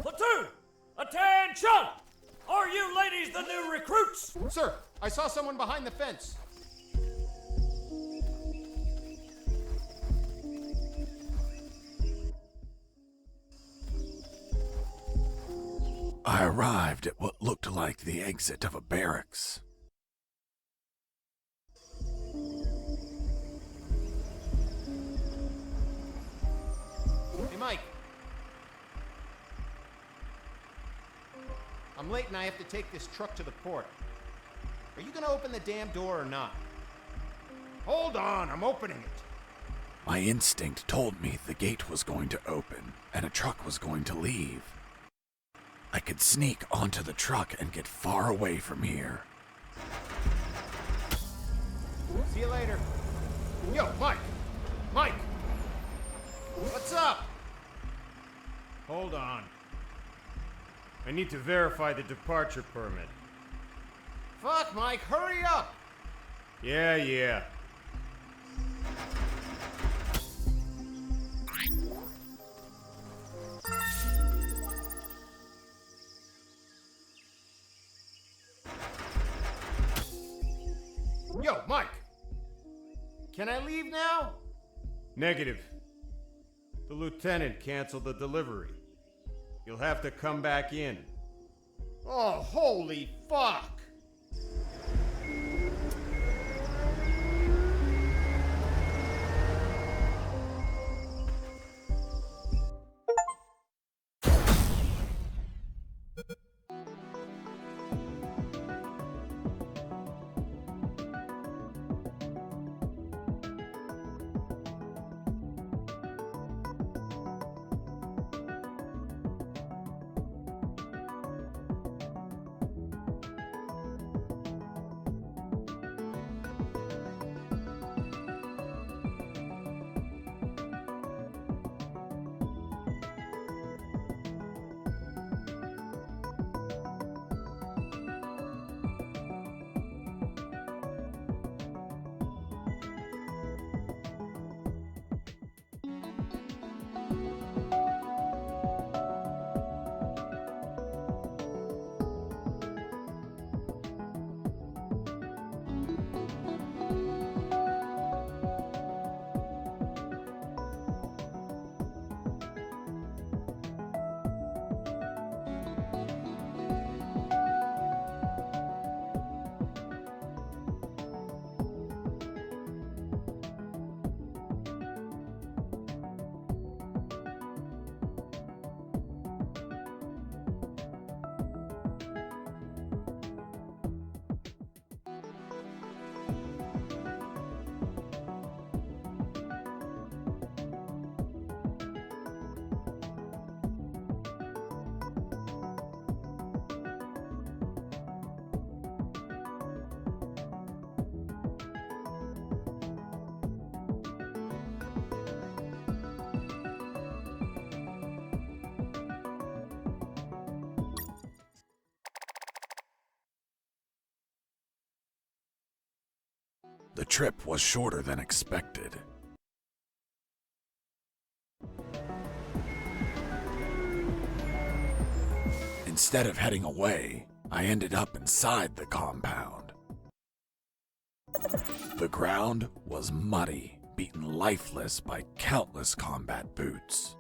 Platoon! Attention! Are you ladies the new recruits? Sir, I saw someone behind the fence. I arrived at what looked like the exit of a barracks. Hey, Mike. I'm late and I have to take this truck to the port. Are you gonna open the damn door or not? Hold on, I'm opening it. My instinct told me the gate was going to open and a truck was going to leave. I could sneak onto the truck and get far away from here. See you later. Yo, Mike! Mike! What's up? Hold on. I need to verify the departure permit. Fuck, Mike, hurry up! Yeah. Yo, Mike! Can I leave now? Negative. The lieutenant canceled the delivery. You'll have to come back in. Oh, holy fuck! The trip was shorter than expected. Instead of heading away, I ended up inside the compound. The ground was muddy, beaten lifeless by countless combat boots.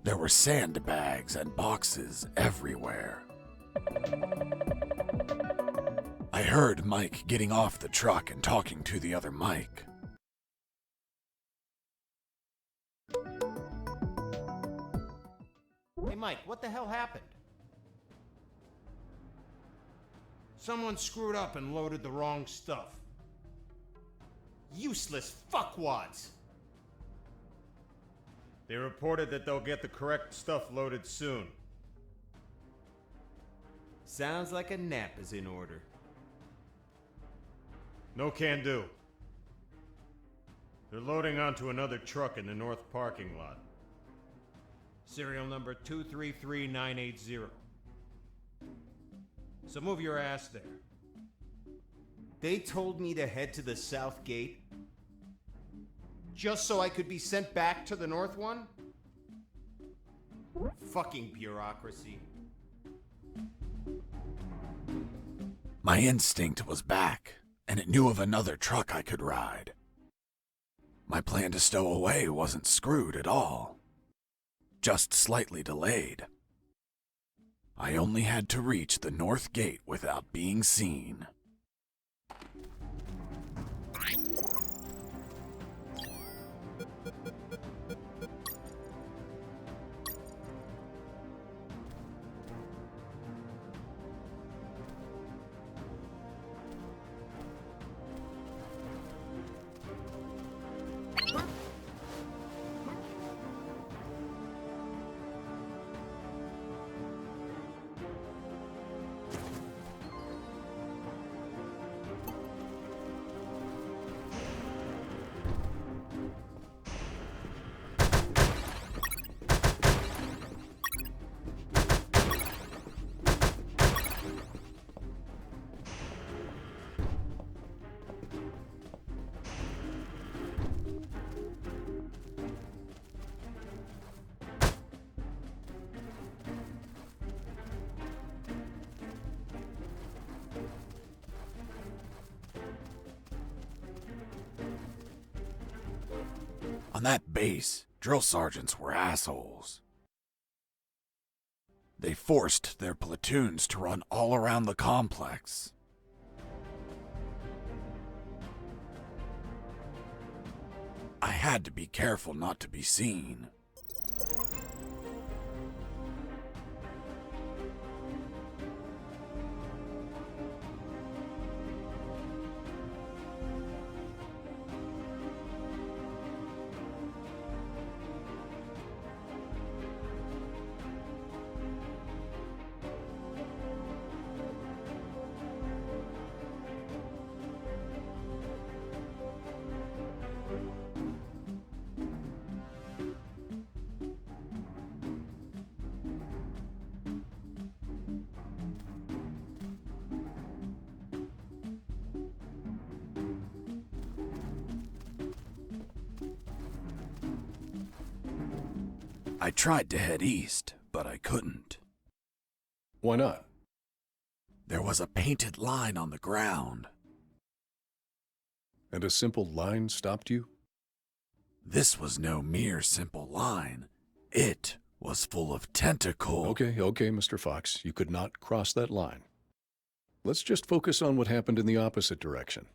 There were sandbags and boxes everywhere. I heard Mike getting off the truck and talking to the other Mike. Hey, Mike, what the hell happened? Someone screwed up and loaded the wrong stuff. Useless fuckwads! They reported that they'll get the correct stuff loaded soon. Sounds like a nap is in order. No can do. They're loading onto another truck in the north parking lot. Serial number 233980. So move your ass there. They told me to head to the south gate just so I could be sent back to the north one? Fucking bureaucracy. My instinct was back, and it knew of another truck I could ride. My plan to stow away wasn't screwed at all, just slightly delayed. I only had to reach the north gate without being seen. On that base, drill sergeants were assholes. They forced their platoons to run all around the complex. I had to be careful not to be seen. I tried to head east, but I couldn't. Why not? There was a painted line on the ground. And a simple line stopped you? This was no mere simple line. It was full of tentacles. Okay, Mr. Fox. You could not cross that line. Let's just focus on what happened in the opposite direction.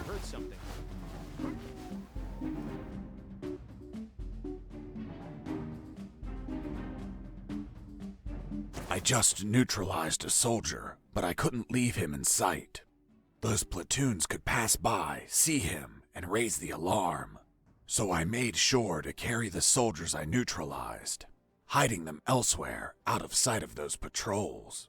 Heard something. I just neutralized a soldier, but I couldn't leave him in sight. Those platoons could pass by, see him, and raise the alarm. So I made sure to carry the soldiers I neutralized, hiding them elsewhere out of sight of those patrols.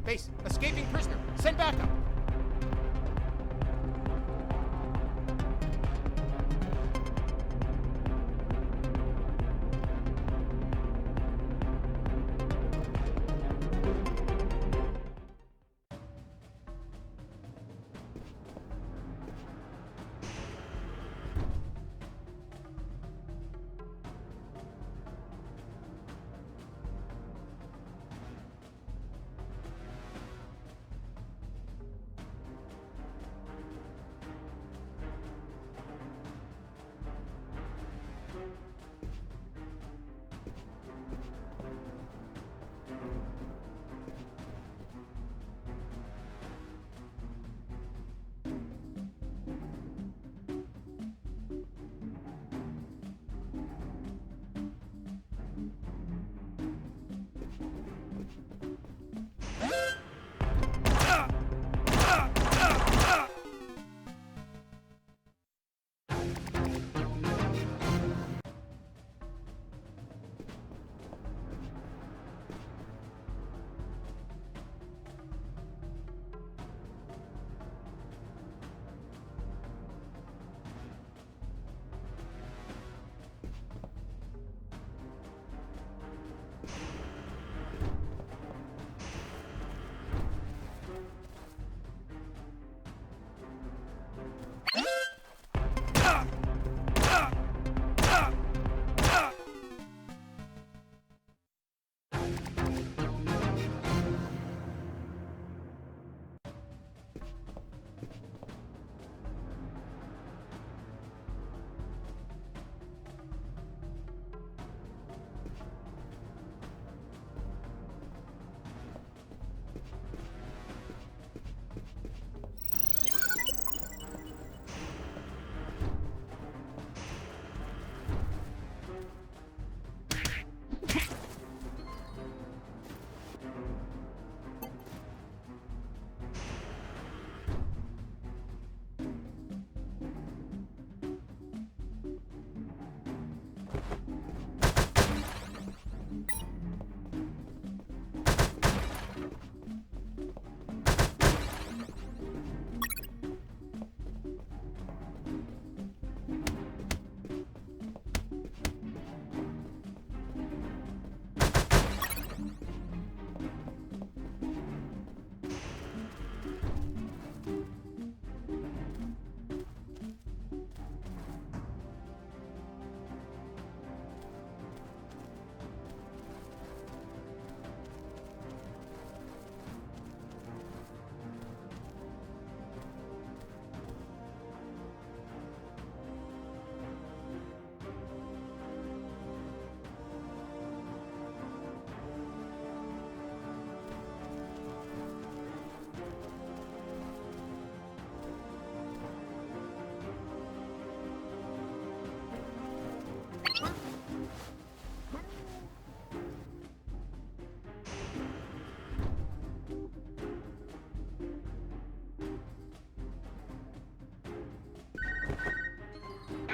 Base, escaping prisoner. Send backup.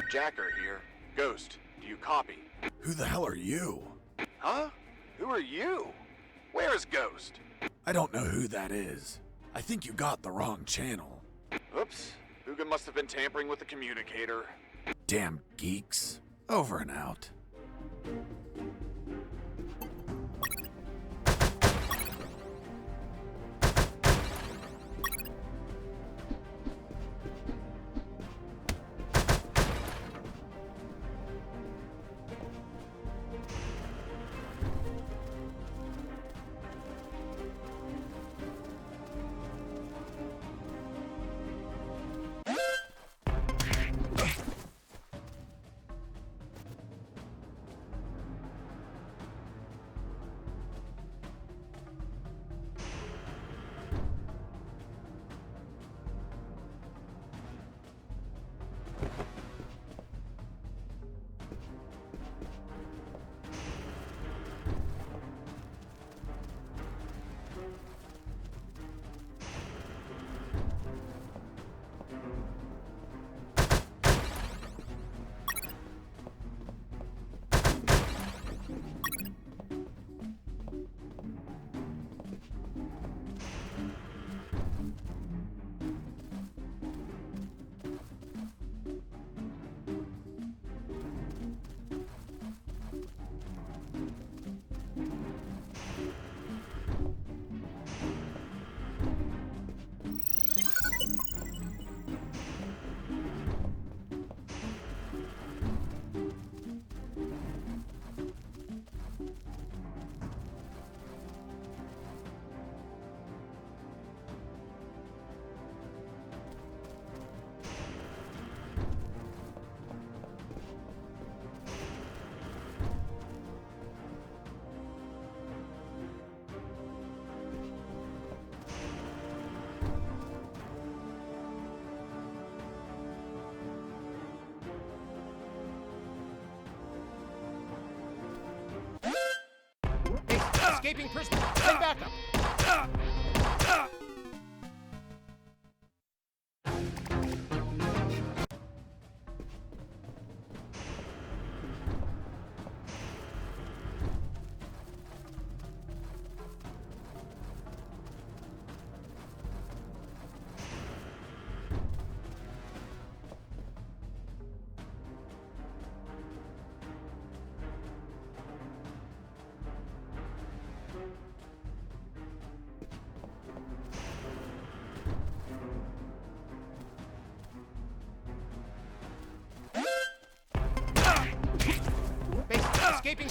Jacker here. Ghost, do you copy? Who the hell are you? Huh? Who are you? Where is Ghost? I don't know who that is. I think you got the wrong channel. Oops. Hugin must have been tampering with the communicator. Damn geeks. Over and out. Escaping prisoner. Send backup. Escaping.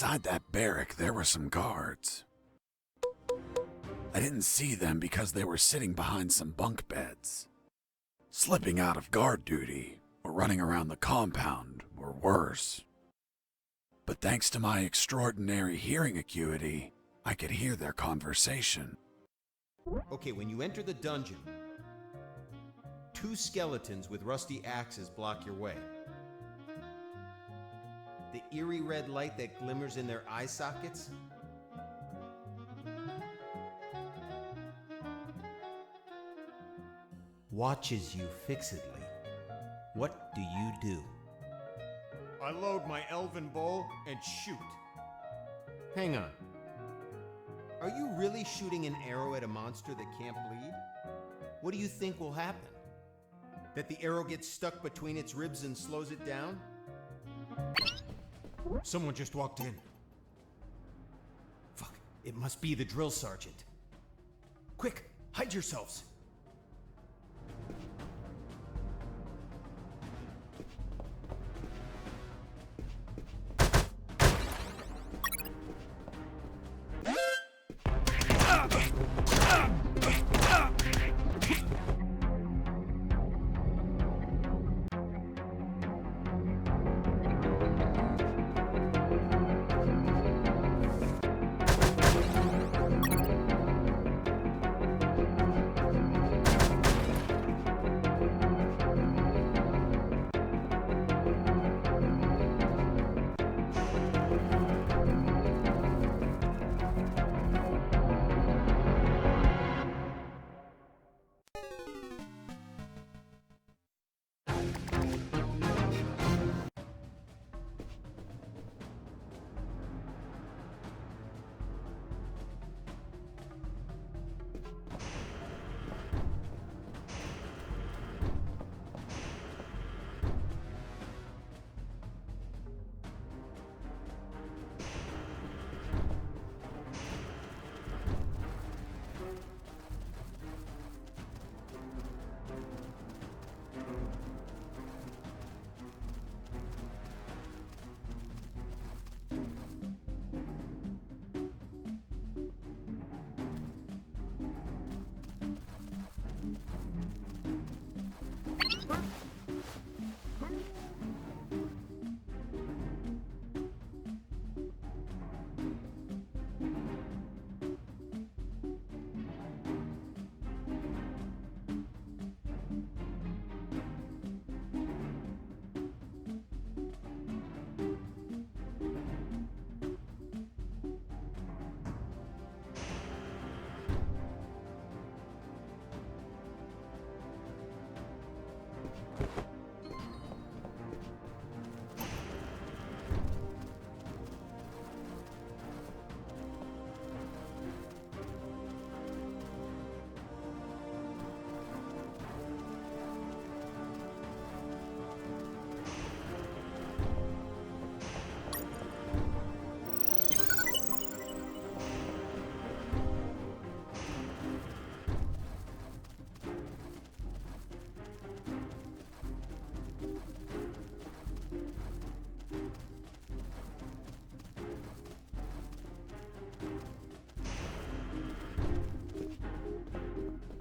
Inside that barrack, there were some guards. I didn't see them because they were sitting behind some bunk beds, slipping out of guard duty or running around the compound, or worse. But thanks to my extraordinary hearing acuity, I could hear their conversation. Okay, when you enter the dungeon, 2 skeletons with rusty axes block your way. The eerie red light that glimmers in their eye sockets watches you fixedly. What do you do? I load my elven bow and shoot. Hang on. Are you really shooting an arrow at a monster that can't bleed? What do you think will happen? That the arrow gets stuck between its ribs and slows it down? Someone just walked in. Fuck, it must be the drill sergeant. Quick, hide yourselves.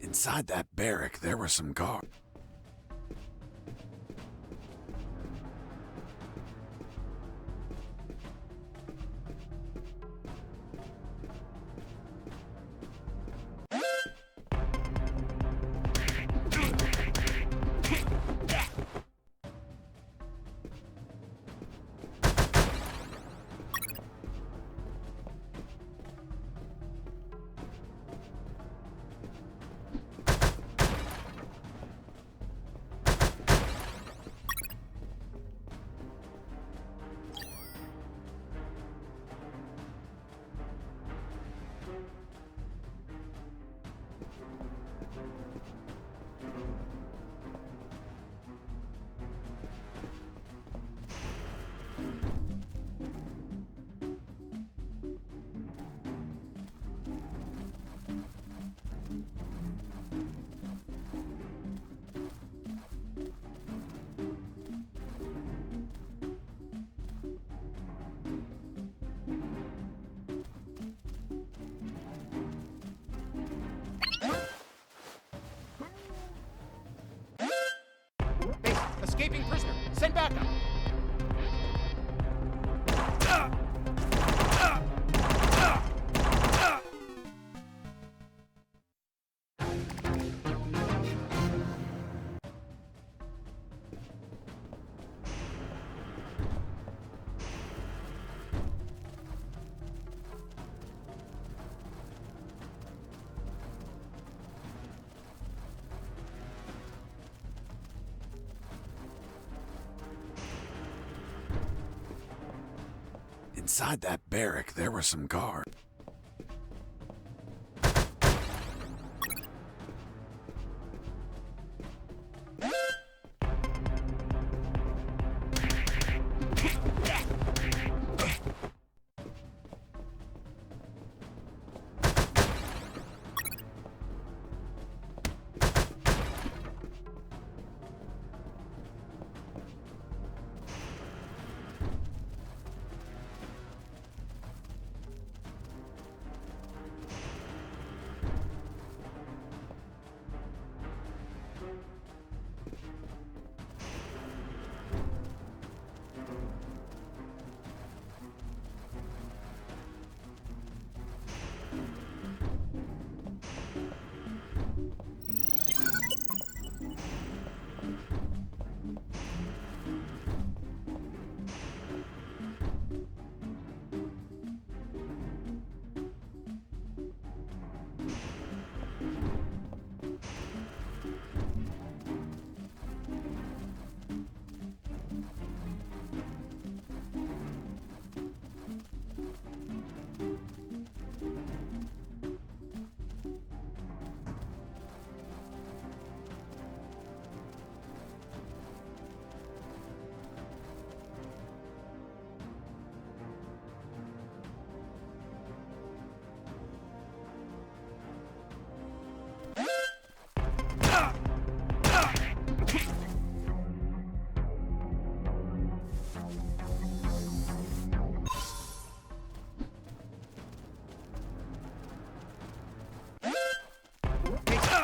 Inside that barrack, there were some guards. Escaping prisoner. Send backup. Inside that barrack, there were some guards.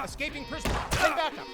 Escaping prisoner. Send backup.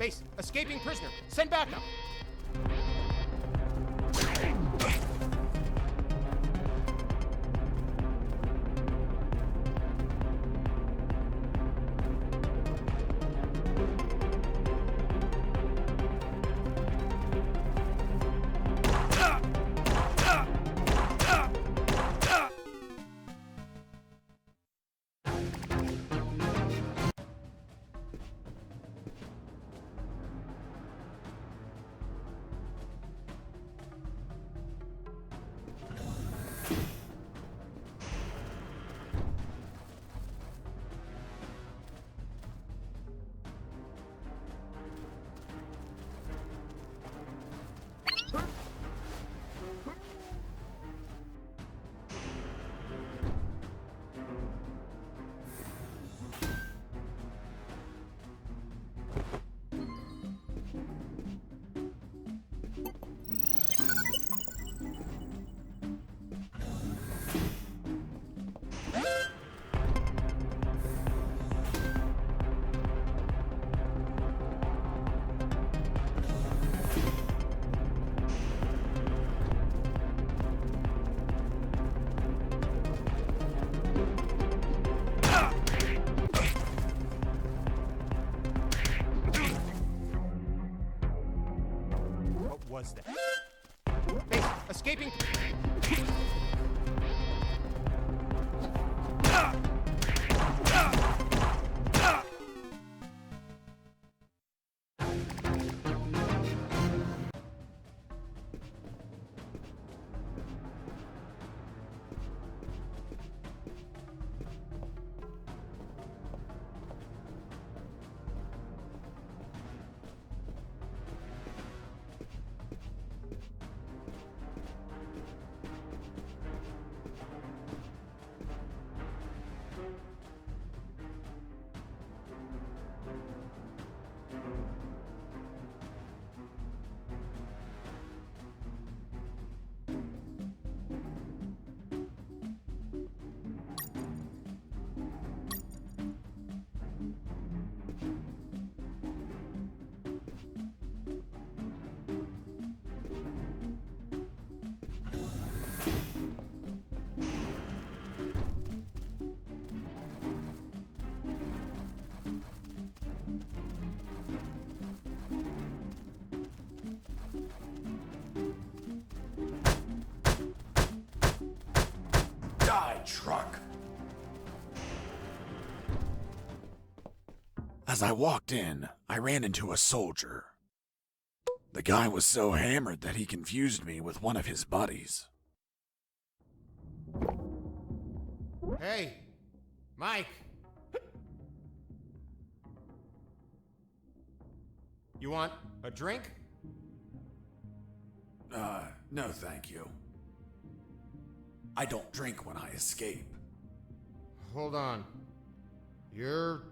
Base, escaping prisoner. Send backup. Was that? Base, escaping. Die, truck! As I walked in, I ran into a soldier. The guy was so hammered that he confused me with one of his buddies. Hey, Mike. You want a drink? No thank you. I don't drink when I escape. Hold on. You're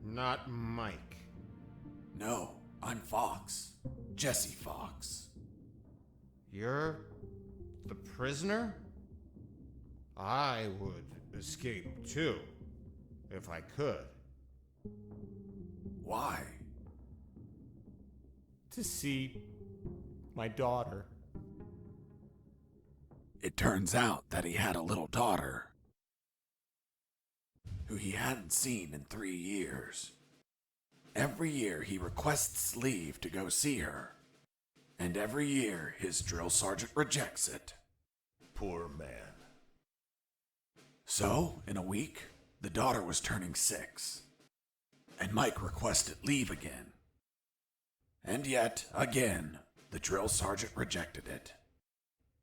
not Mike. No, I'm Fox. Jesse Fox. You're the prisoner? I would escape too, if I could. Why? To see my daughter. It turns out that he had a little daughter who he hadn't seen in 3 years. Every year he requests leave to go see her, and every year his drill sergeant rejects it. Poor man. So, in a week, the daughter was turning 6, and Mike requested leave again. And yet, again, the drill sergeant rejected it,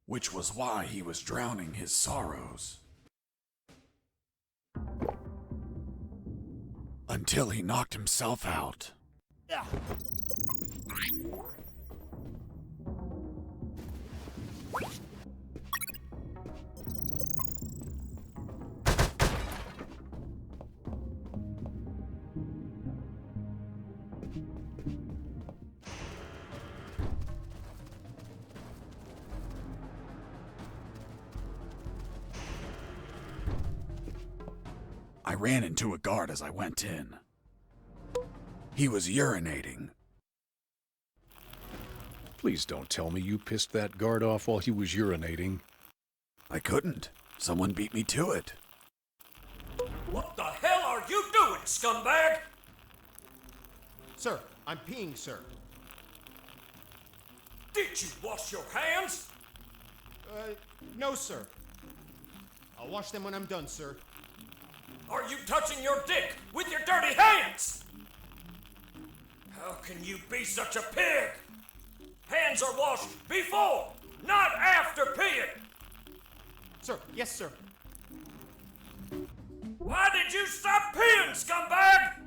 which was why he was drowning his sorrows. Until he knocked himself out. I ran into a guard as I went in. He was urinating, Please don't tell me you pissed that guard off while he was urinating. I couldn't. Someone beat me to it. What the hell are you doing, scumbag? Sir, I'm peeing, sir. Did you wash your hands? No, sir. I'll wash them when I'm done, sir. Are you touching your dick with your dirty hands? How can you be such a pig? Hands are washed before, not after peeing. Sir, yes, sir. Why did you stop peeing, scumbag?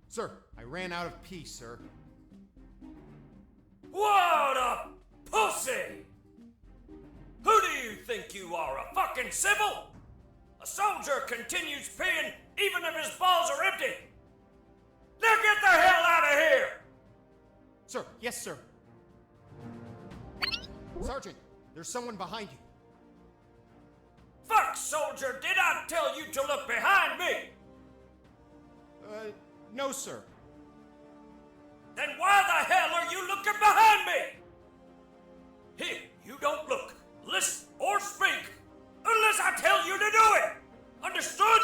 Sir, I ran out of pee, sir. What a pussy! Who do you think you are, a fucking civil? A soldier continues peeing even if his balls are empty. Now get the hell out of here! Sir, yes, sir. Sergeant, there's someone behind you. Fuck, soldier, did I tell you to look behind me? No, sir. Then why the hell are you looking behind me? Here, you don't look, listen, or speak unless I tell you to do it. Understood?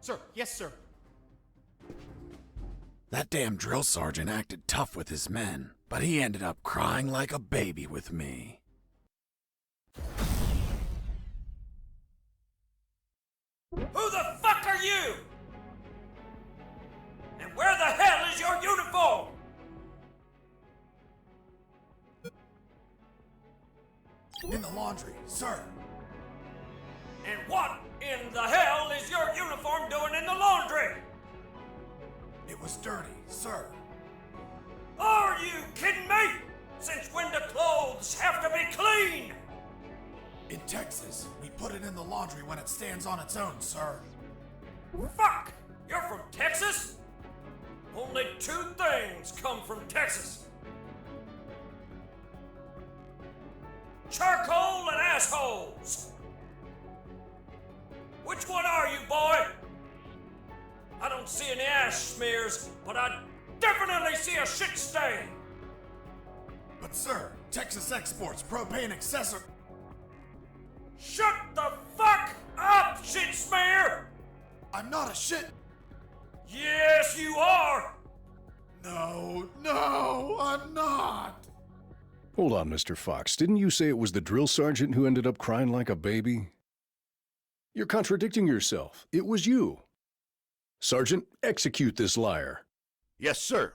Sir, yes, sir. That damn drill sergeant acted tough with his men, but he ended up crying like a baby with me. Who the fuck are you? And where the hell is your uniform? In the laundry, sir. And what in the hell is your uniform doing in the laundry? It was dirty, sir. Are you kidding me? Since when do clothes have to be clean? In Texas, we put it in the laundry when it stands on its own, sir. Fuck! You're from Texas? Only two things come from Texas. Charcoal and assholes. Which one are you, boy? I don't see any ash smears, but I definitely see a shit stain. But sir, Texas exports propane accessory. Shut the fuck up, shit smear! I'm not a shit. Yes, you are! No, I'm not. Hold on, Mr. Fox. Didn't you say it was the drill sergeant who ended up crying like a baby? You're contradicting yourself. It was you. Sergeant, execute this liar. Yes, sir.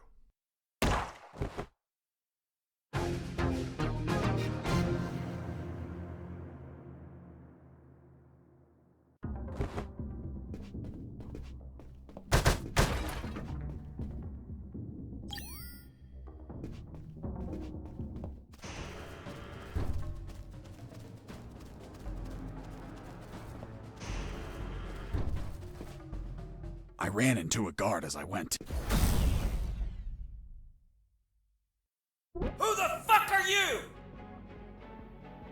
I ran into a guard as I went. Who the fuck are you?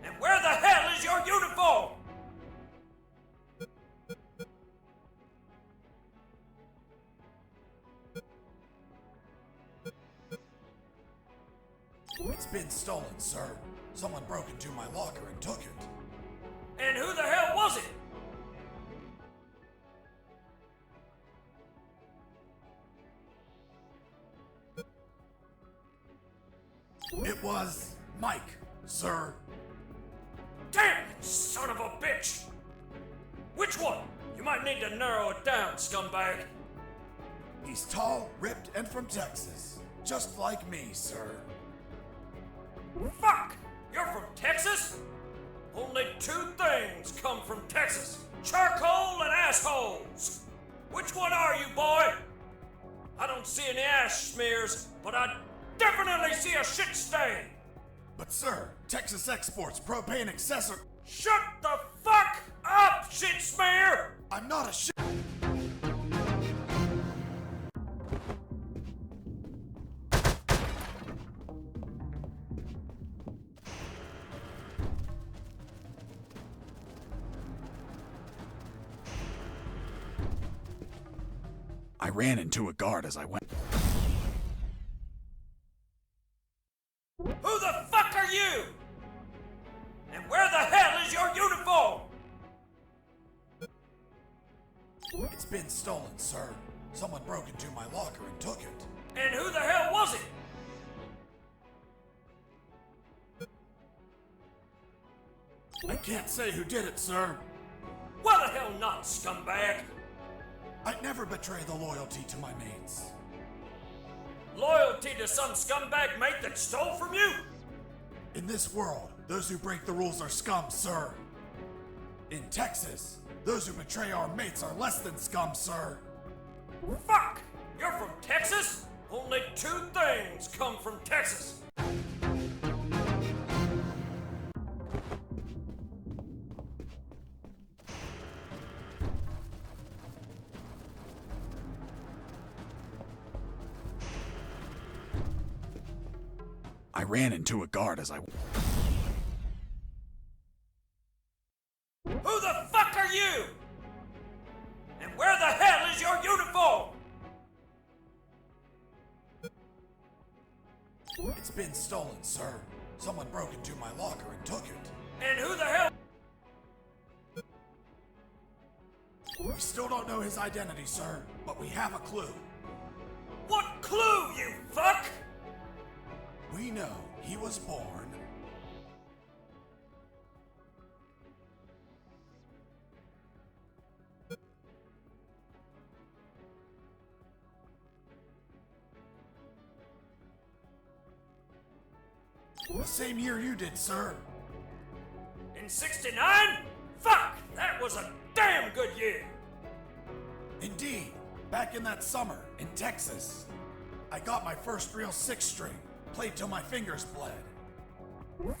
And where the hell is your uniform? It's been stolen, sir. Someone broke into my locker and took it. And who the hell was it? It was Mike, sir. Damn it, son of a bitch! Which one? You might need to narrow it down, scumbag. He's tall, ripped, and from Texas. Just like me, sir. Fuck! You're from Texas? Only two things come from Texas. Charcoal and assholes. Which one are you, boy? I don't see any ash smears, but I definitely see a shit stain. But sir, Texas exports propane accessory. Shut the fuck up, shit smear! I'm not a shit. I ran into a guard as I went. It's been stolen, sir. Someone broke into my locker and took it. And who the hell was it? I can't say who did it, sir. Why the hell not, scumbag? I'd never betray the loyalty to my mates. Loyalty to some scumbag mate that stole from you? In this world, those who break the rules are scum, sir. In Texas, those who betray our mates are less than scum, sir. Fuck! You're from Texas? Only two things come from Texas. I ran into a guard as I... Who the fuck are you? And where the hell is your uniform? It's been stolen, sir. Someone broke into my locker and took it. And who the hell? We still don't know his identity, sir, but we have a clue. What clue, you fuck? We know he was born... the same year you did, sir. In '69? Fuck! That was a damn good year! Indeed. Back in that summer, in Texas, I got my first real six-string. Played till my fingers bled.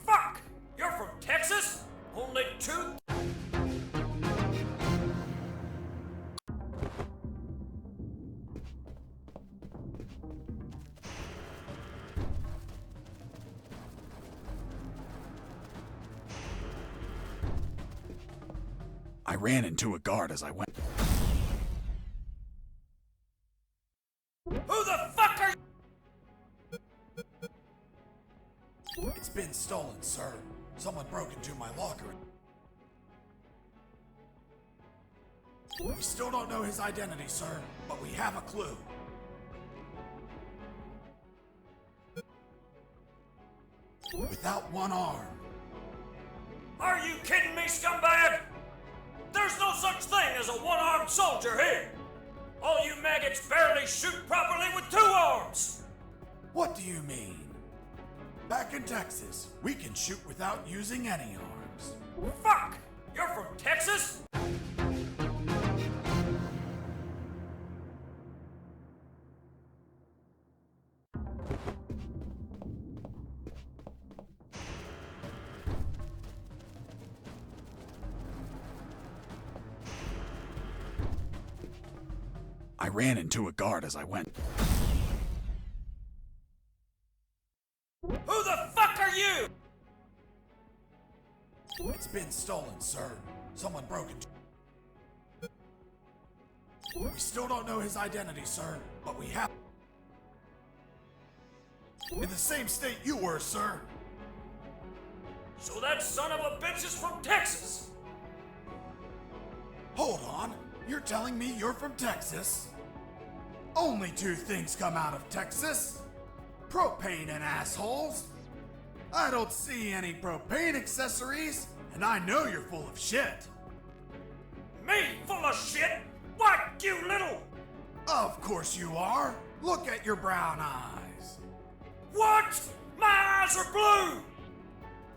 Fuck! You're from Texas? Only two... I ran into a guard as I went. Who the fuck are you? It's been stolen, sir. Someone broke into my locker. We still don't know his identity, sir, but we have a clue. Without one arm. Are you kidding me, scumbag? There's no such thing as a one-armed soldier here! All you maggots barely shoot properly with two arms! What do you mean? Back in Texas, we can shoot without using any arms. Fuck! You're from Texas? I ran into a guard as I went. Who the fuck are you? It's been stolen, sir. Someone broke into... We still don't know his identity, sir, but we have... In the same state you were, sir. So that son of a bitch is from Texas! Hold on. You're telling me you're from Texas? Only two things come out of Texas. Propane and assholes. I don't see any propane accessories, and I know you're full of shit. Me full of shit? What, you little... Of course you are. Look at your brown eyes. What? My eyes are blue!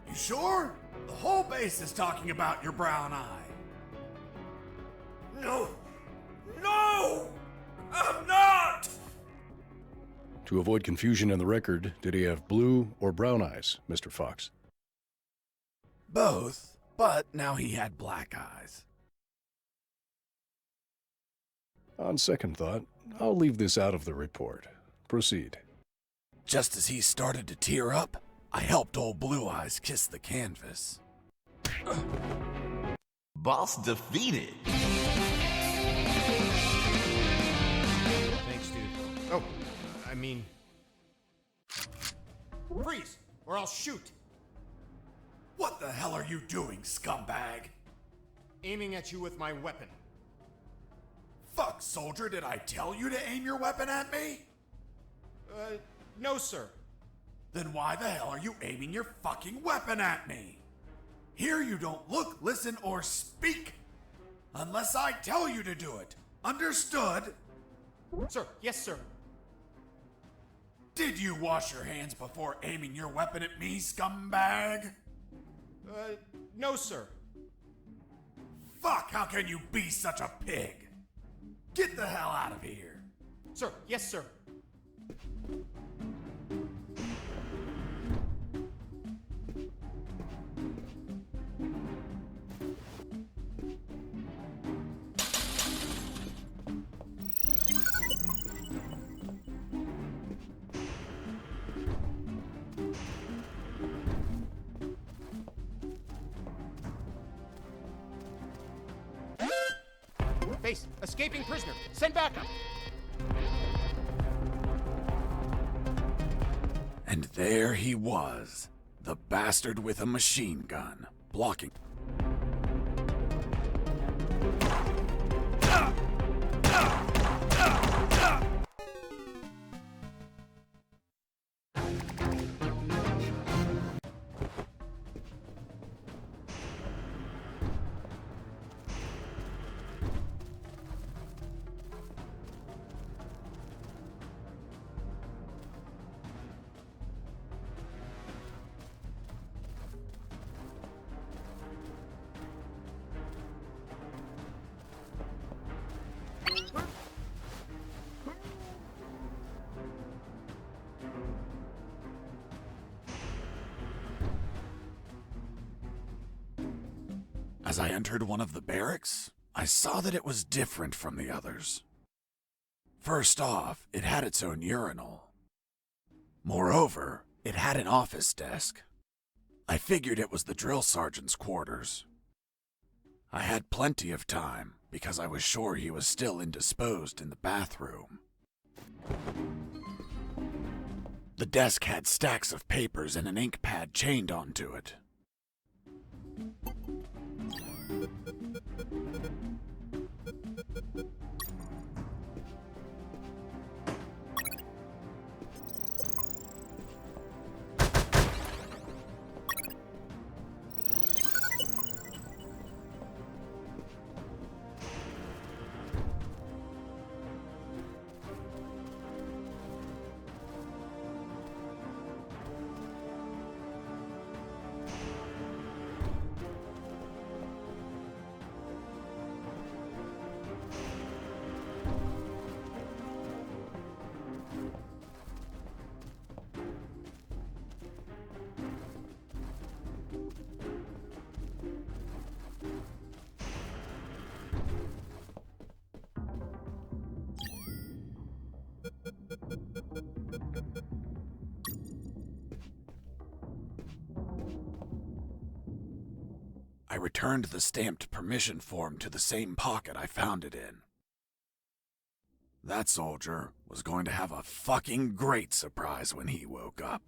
You sure? The whole base is talking about your brown eye. No! No! I'm not! To avoid confusion in the record, did he have blue or brown eyes, Mr. Fox? Both, but now he had black eyes. On second thought, I'll leave this out of the report. Proceed. Just as he started to tear up, I helped old Blue Eyes kiss the canvas. Boss defeated. Thanks, dude. Oh, I mean... Freeze, or I'll shoot. What the hell are you doing, scumbag? Aiming at you with my weapon. Fuck, soldier, did I tell you to aim your weapon at me? No, sir. Then why the hell are you aiming your fucking weapon at me? Here you don't look, listen, or speak. Unless I tell you to do it. Understood? Sir, yes, sir. Did you wash your hands before aiming your weapon at me, scumbag? No, sir. Fuck, how can you be such a pig? Get the hell out of here. Sir, yes, sir. Base, escaping prisoner. Send backup. And there he was, the bastard with a machine gun, blocking. As I entered one of the barracks, I saw that it was different from the others. First off, it had its own urinal. Moreover, it had an office desk. I figured it was the drill sergeant's quarters. I had plenty of time because I was sure he was still indisposed in the bathroom. The desk had stacks of papers and an ink pad chained onto it. I returned the stamped permission form to the same pocket I found it in. That soldier was going to have a fucking great surprise when he woke up.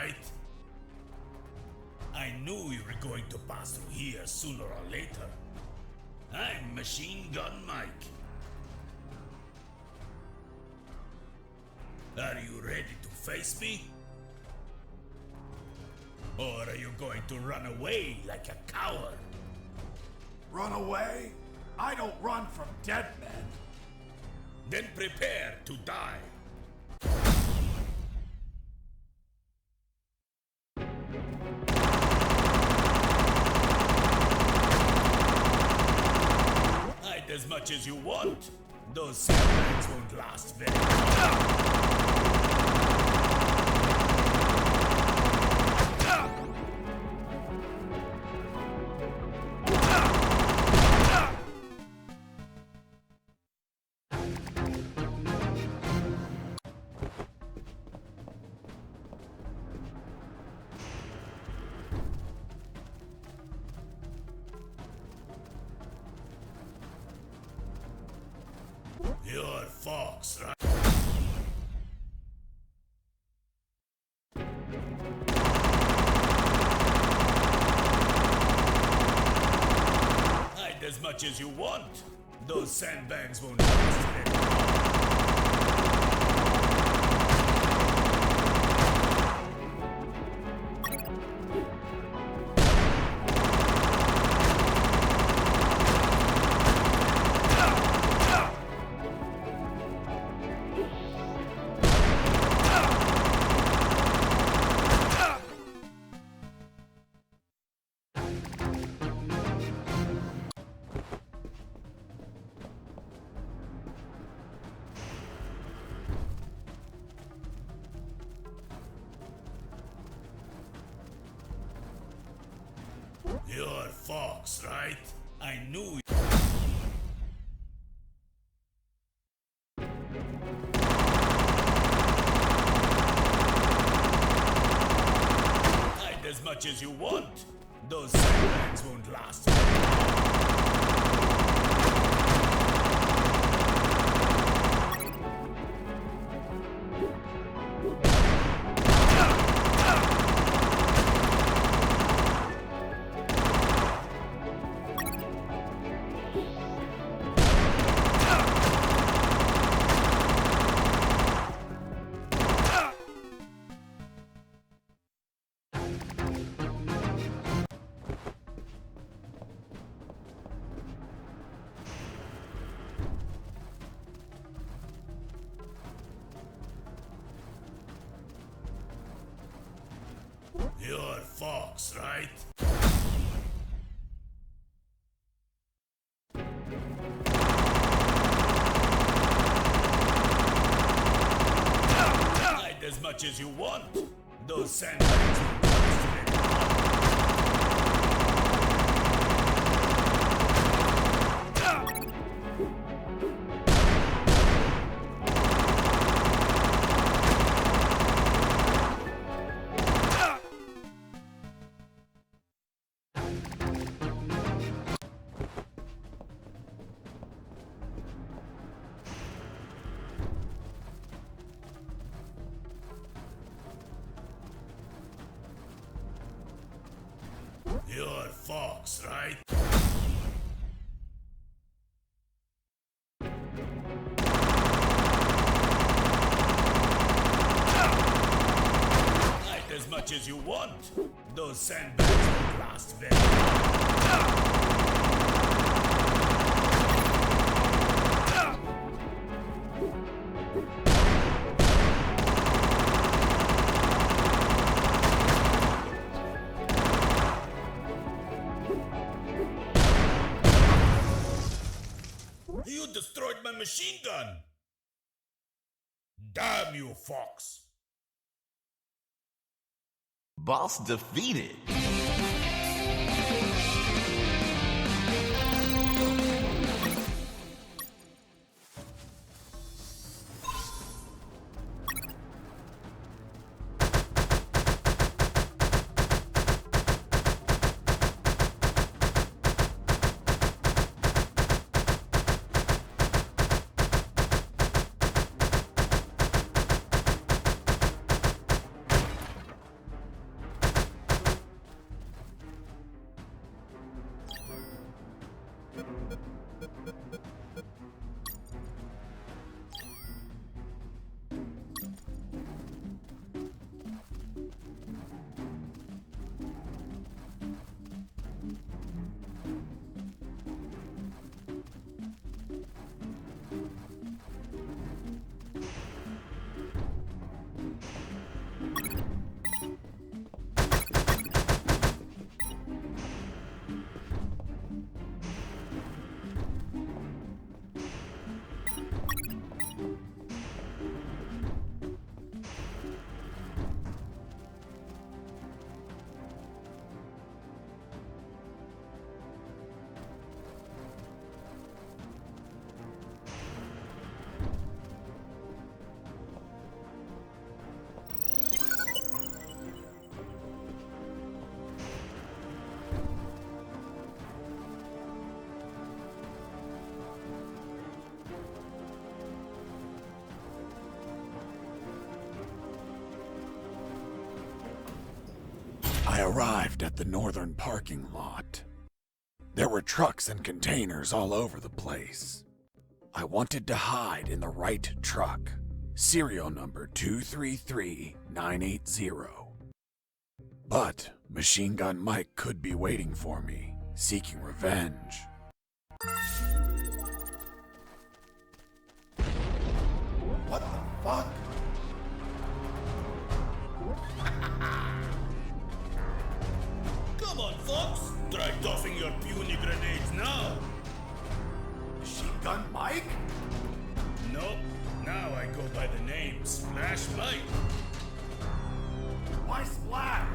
right? I knew you were going to pass through here sooner or later. I'm Machine Gun Mike. Are you ready to face me? Or are you going to run away like a coward? Run away? I don't run from dead men. Then prepare to die. Hide as much as you want. Those sandbags won't last very long. You're Fox, right? Hide as much as you want. Those sandbags won't last very long. You're Fox, right? I knew you. Hide as much as you want. Those sandbags won't last very long. You're Fox, right? Hide as much as you want. Those sandbags won't last very long. You're Fox, right? Hide as much as you want. Those sandbags won't last very long. You destroyed my machine gun! Damn you, Fox! Boss defeated. arrived at the northern parking lot. There were trucks and containers all over the place. I wanted to hide in the right truck, serial number 233980. But Machine Gun Mike could be waiting for me, seeking revenge. What the fuck? Come on, Fox! Try tossing your puny grenades now! Machine Gun Mike? Nope. Now I go by the name Splash Mike. Why Splash?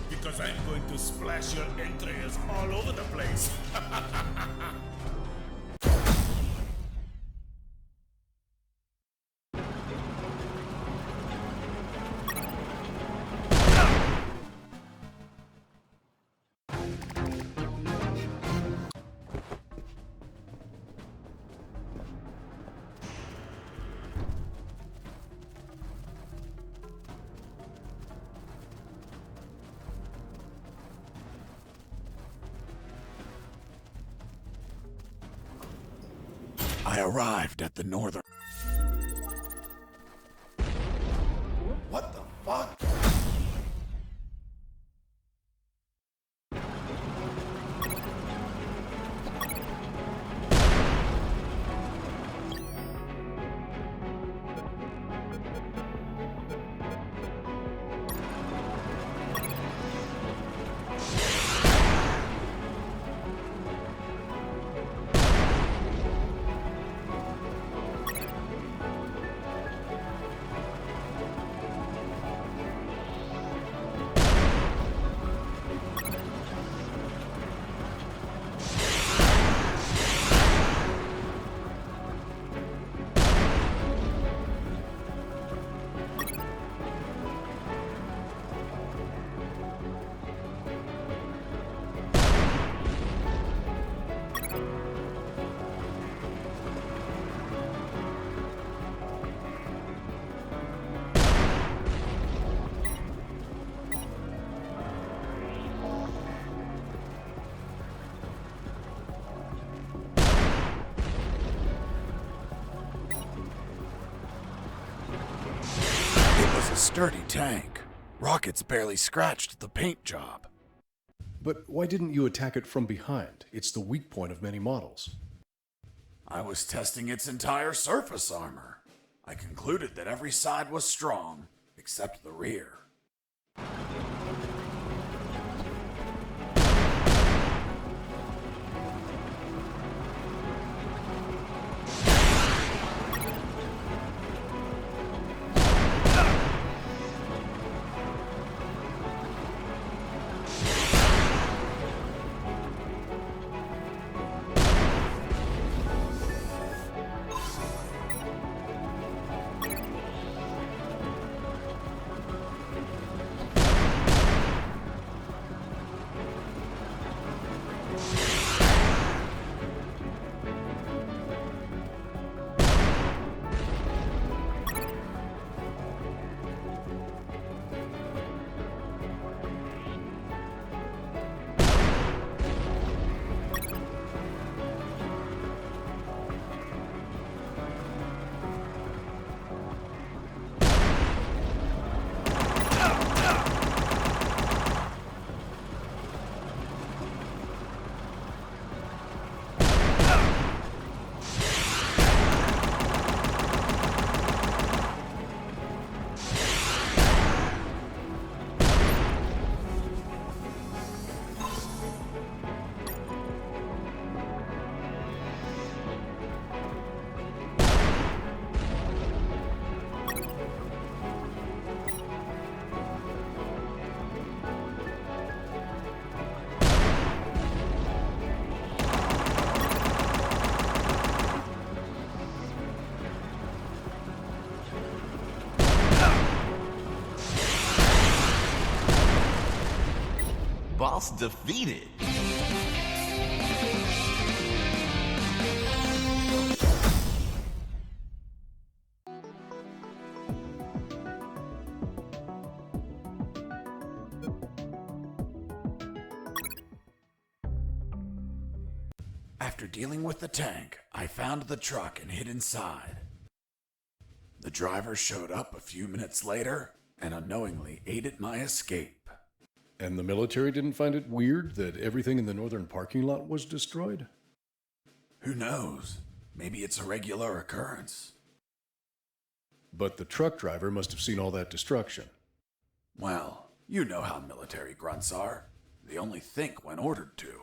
Because I'm going to splash your entrails all over the place. I arrived at the northern... What the fuck? A sturdy tank. Rockets barely scratched the paint job. But why didn't you attack it from behind? It's the weak point of many models. I was testing its entire surface armor. I concluded that every side was strong, except the rear. Boss defeated. After dealing with the tank, I found the truck and hid inside. The driver showed up a few minutes later and unknowingly aided my escape. And the military didn't find it weird that everything in the northern parking lot was destroyed? Who knows? Maybe it's a regular occurrence. But the truck driver must have seen all that destruction. Well, you know how military grunts are. They only think when ordered to.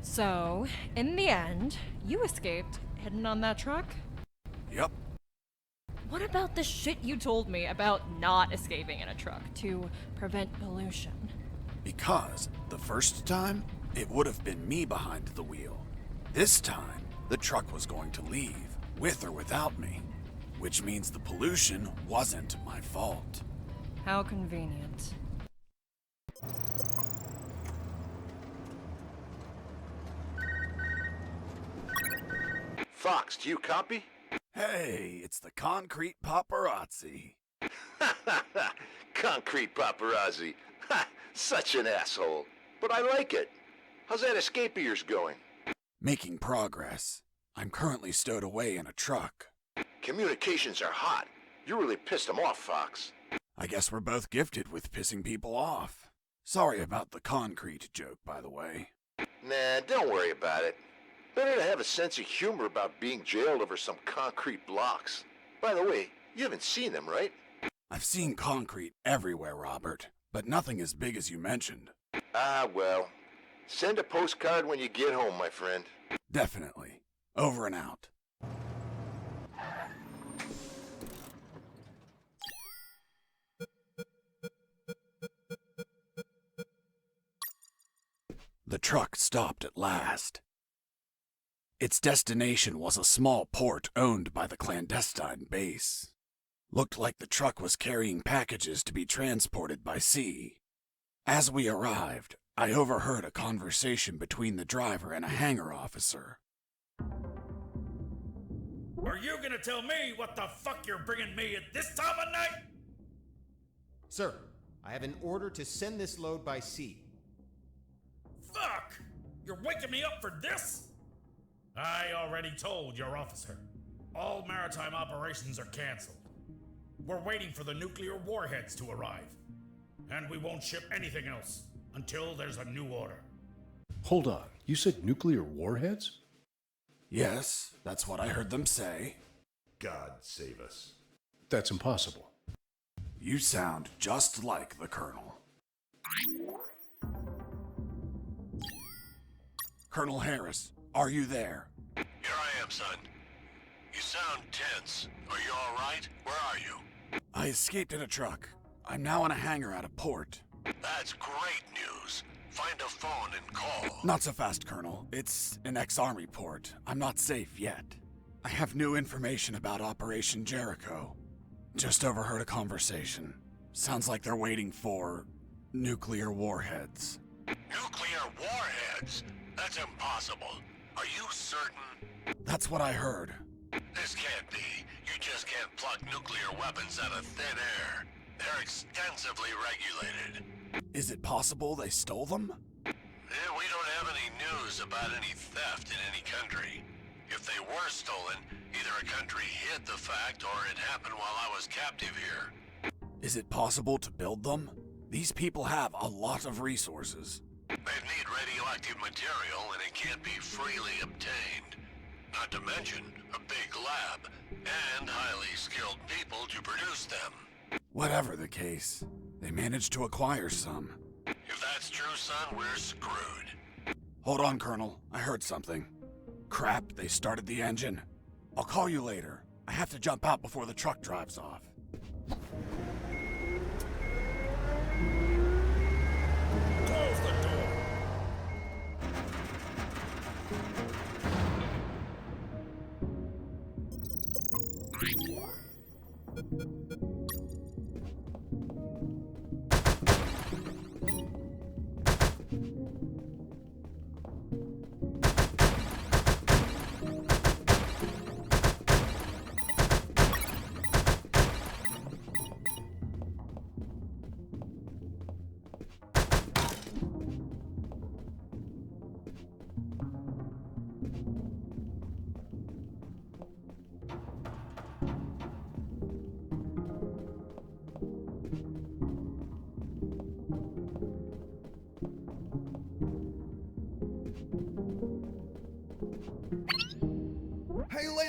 So, in the end, you escaped, hidden on that truck? Yep. What about the shit you told me about not escaping in a truck to prevent pollution? Because the first time, it would have been me behind the wheel. This time, the truck was going to leave, with or without me. Which means the pollution wasn't my fault. How convenient. Fox, do you copy? Hey, it's the concrete paparazzi. Concrete paparazzi. Ha! Such an asshole. But I like it. How's that escape of yours going? Making progress. I'm currently stowed away in a truck. Communications are hot. You really pissed them off, Fox. I guess we're both gifted with pissing people off. Sorry about the concrete joke, by the way. Nah, don't worry about it. Better to have a sense of humor about being jailed over some concrete blocks. By the way, you haven't seen them, right? I've seen concrete everywhere, Robert, but nothing as big as you mentioned. Ah, well. Send a postcard when you get home, my friend. Definitely. Over and out. The truck stopped at last. Its destination was a small port owned by the clandestine base. Looked like the truck was carrying packages to be transported by sea. As we arrived, I overheard a conversation between the driver and a hangar officer. Are you gonna tell me what the fuck you're bringing me at this time of night? Sir, I have an order to send this load by sea. Fuck! You're waking me up for this? I already told your officer. All maritime operations are canceled. We're waiting for the nuclear warheads to arrive. And we won't ship anything else until there's a new order. Hold on, you said nuclear warheads? Yes, that's what I heard them say. God save us. That's impossible. You sound just like the Colonel. Colonel Harris, are you there? Here I am, son. You sound tense. Are you all right? Where are you? I escaped in a truck. I'm now in a hangar at a port. That's great news. Find a phone and call. Not so fast, Colonel. It's an ex-Army port. I'm not safe yet. I have new information about Operation Jericho. Just overheard a conversation. Sounds like they're waiting for nuclear warheads. Nuclear warheads? That's impossible. Are you certain? That's what I heard. This can't be. You just can't pluck nuclear weapons out of thin air. They're extensively regulated. Is it possible they stole them? We don't have any news about any theft in any country. If they were stolen, either a country hid the fact or it happened while I was captive here. Is it possible to build them? These people have a lot of resources. They need radioactive material and it can't be freely obtained. Not to mention a big lab and highly skilled people to produce them. Whatever the case, they managed to acquire some. If that's true, son, we're screwed. Hold on, Colonel. I heard something. Crap, they started the engine. I'll call you later. I have to jump out before the truck drives off. Close the door.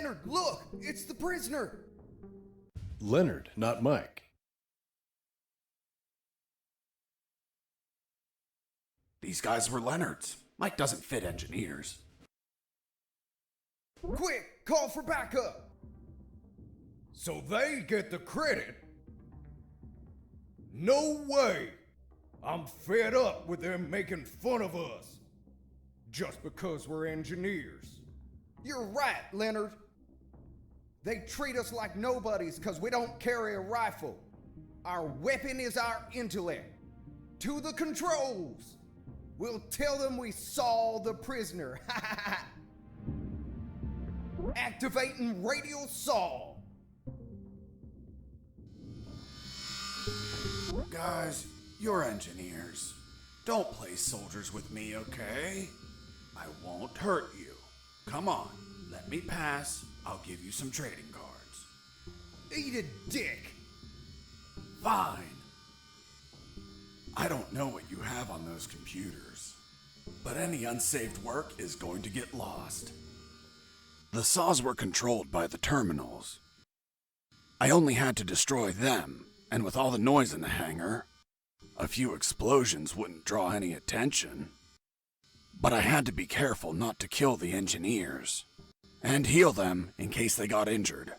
Leonard, look! It's the prisoner! Leonard, not Mike. These guys were Leonard's. Mike doesn't fit engineers. Quick, call for backup! So they get the credit? No way! I'm fed up with them making fun of us. Just because we're engineers. You're right, Leonard. They treat us like nobodies because we don't carry a rifle. Our weapon is our intellect. To the controls! We'll tell them we saw the prisoner. Activating radial saw. Guys, you're engineers. Don't play soldiers with me, okay? I won't hurt you. Come on, let me pass. I'll give you some trading cards. Eat a dick. Fine. I don't know what you have on those computers, but any unsaved work is going to get lost. The saws were controlled by the terminals. I only had to destroy them, and with all the noise in the hangar, a few explosions wouldn't draw any attention. But I had to be careful not to kill the engineers, and heal them in case they got injured.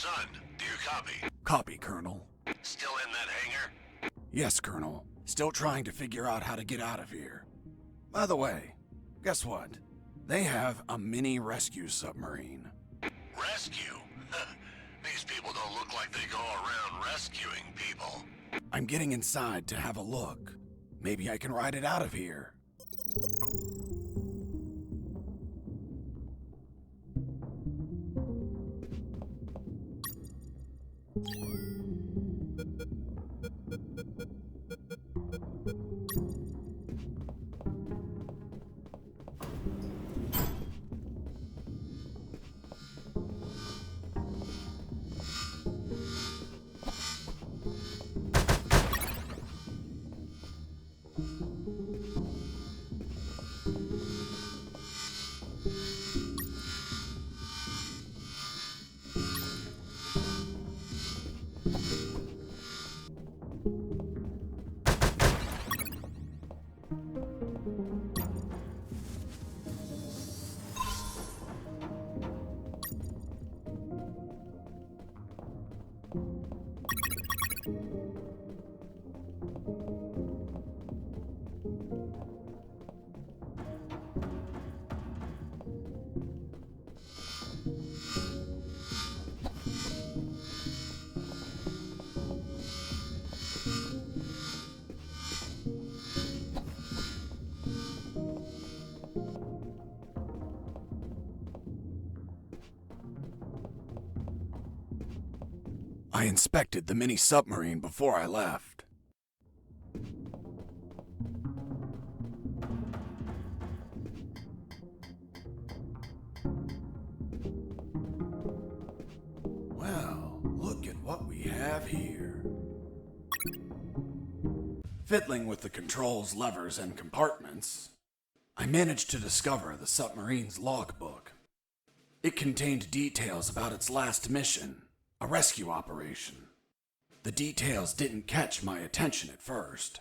Son, do you copy? Copy, Colonel. Still in that hangar? Yes, Colonel. Still trying to figure out how to get out of here. By the way, guess what? They have a mini rescue submarine. Rescue? These people don't look like they go around rescuing people. I'm getting inside to have a look. Maybe I can ride it out of here. I inspected the mini submarine before I left. Well, look at what we have here. Fiddling with the controls, levers, and compartments, I managed to discover the submarine's logbook. It contained details about its last mission, a rescue operation. The details didn't catch my attention at first,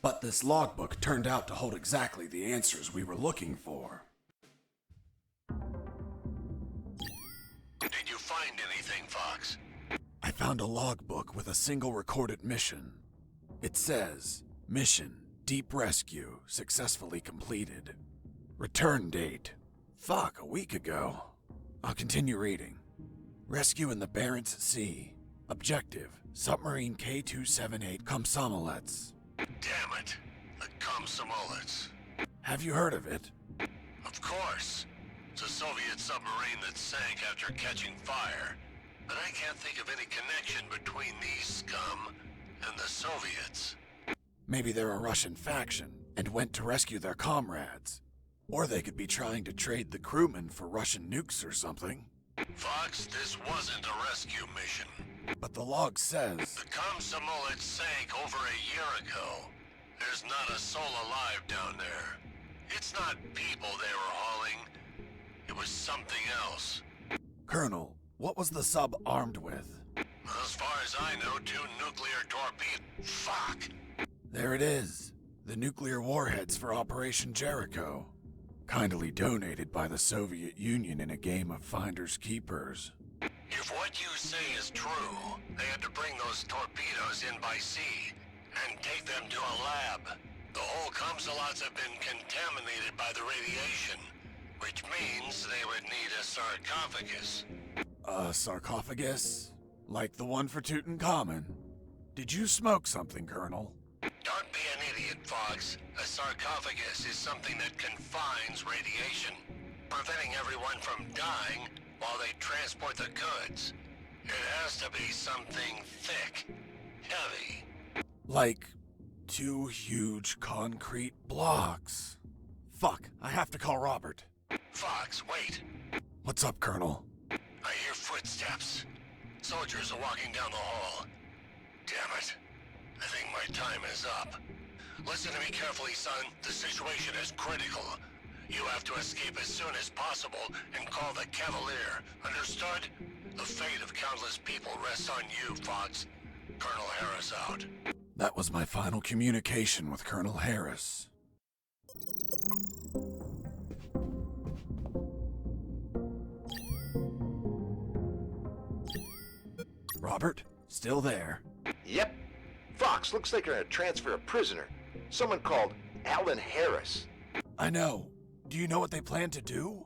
but this logbook turned out to hold exactly the answers we were looking for. Did you find anything, Fox? I found a logbook with a single recorded mission. It says, Mission, Deep Rescue, successfully completed. Return date, a week ago. I'll continue reading. Rescue in the Barents Sea. Objective, submarine K-278 Komsomolets. Damn it, the Komsomolets. Have you heard of it? Of course. It's a Soviet submarine that sank after catching fire. But I can't think of any connection between these scum and the Soviets. Maybe they're a Russian faction and went to rescue their comrades. Or they could be trying to trade the crewmen for Russian nukes or something. Fox, this wasn't a rescue mission. But the log says... The Komsomolets sank over a year ago. There's not a soul alive down there. It's not people they were hauling. It was something else. Colonel, what was the sub armed with? As far as I know, 2 nuclear torpedoes. Fuck! There it is. The nuclear warheads for Operation Jericho. Kindly donated by the Soviet Union in a game of Finders Keepers. If what you say is true, they had to bring those torpedoes in by sea and take them to a lab. The whole Komsomolets have been contaminated by the radiation, which means they would need a sarcophagus. A sarcophagus? Like the one for Tutankhamun? Did you smoke something, Colonel? Don't be an idiot, Fox. A sarcophagus is something that confines radiation, preventing everyone from dying while they transport the goods. It has to be something thick, heavy. Like 2 huge concrete blocks. Fuck, I have to call Robert. Fox, wait. What's up, Colonel? I hear footsteps. Soldiers are walking down the hall. Damn it. I think my time is up. Listen to me carefully, son. The situation is critical. You have to escape as soon as possible and call the Cavalier. Understood? The fate of countless people rests on you, Fox. Colonel Harris out. That was my final communication with Colonel Harris. Robert, still there? Yep. Fox, looks like they're gonna transfer a prisoner. Someone called Alan Harris. I know. Do you know what they plan to do?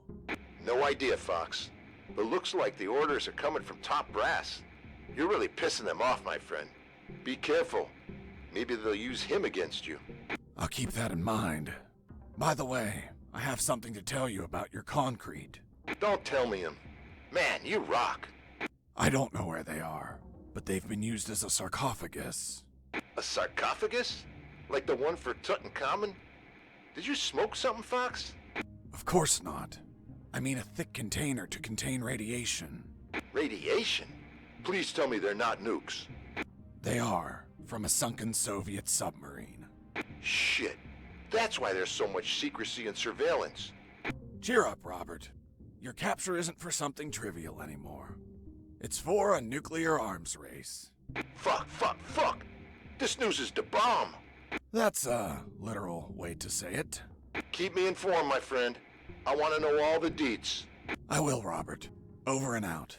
No idea, Fox. But looks like the orders are coming from top brass. You're really pissing them off, my friend. Be careful. Maybe they'll use him against you. I'll keep that in mind. By the way, I have something to tell you about your concrete. Don't tell me him. Man, you rock. I don't know where they are, but they've been used as a sarcophagus. A sarcophagus? Like the one for Tutankhamun? Did you smoke something, Fox? Of course not. I mean a thick container to contain radiation. Radiation? Please tell me they're not nukes. They are, from a sunken Soviet submarine. Shit. That's why there's so much secrecy and surveillance. Cheer up, Robert. Your capture isn't for something trivial anymore. It's for a nuclear arms race. Fuck. This news is the bomb. That's a literal way to say it. Keep me informed, my friend. I want to know all the deets. I will, Robert. Over and out.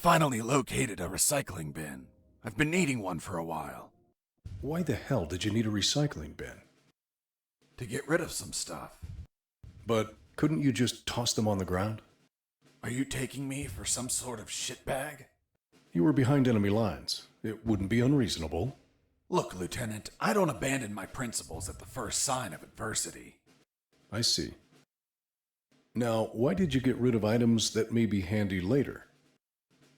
Finally located a recycling bin. I've been needing one for a while. Why the hell did you need a recycling bin? To get rid of some stuff. But couldn't you just toss them on the ground? Are you taking me for some sort of shitbag? You were behind enemy lines. It wouldn't be unreasonable. Look, Lieutenant, I don't abandon my principles at the first sign of adversity. I see. Now, why did you get rid of items that may be handy later?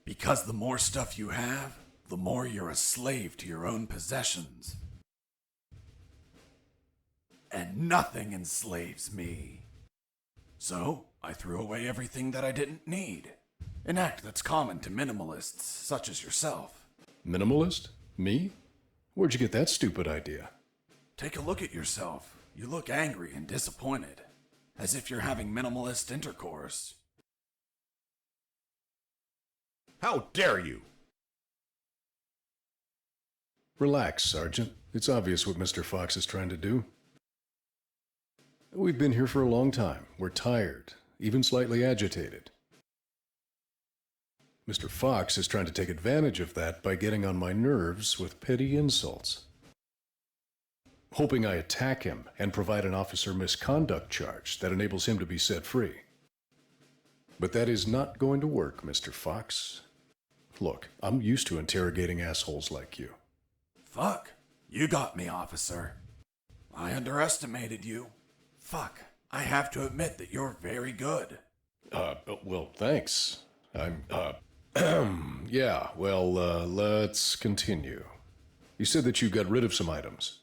Because the more stuff you have, the more you're a slave to your own possessions. And nothing enslaves me. So, I threw away everything that I didn't need. An act that's common to minimalists such as yourself. Minimalist? Me? Where'd you get that stupid idea? Take a look at yourself. You look angry and disappointed. As if you're having minimalist intercourse. How dare you? Relax, Sergeant. It's obvious what Mr. Fox is trying to do. We've been here for a long time. We're tired, even slightly agitated. Mr. Fox is trying to take advantage of that by getting on my nerves with petty insults. Hoping I attack him and provide an officer misconduct charge that enables him to be set free. But that is not going to work, Mr. Fox. Look, I'm used to interrogating assholes like you. Fuck. You got me, officer. I underestimated you. Fuck. I have to admit that you're very good. Well, thanks. Yeah, well, let's continue. You said that you got rid of some items.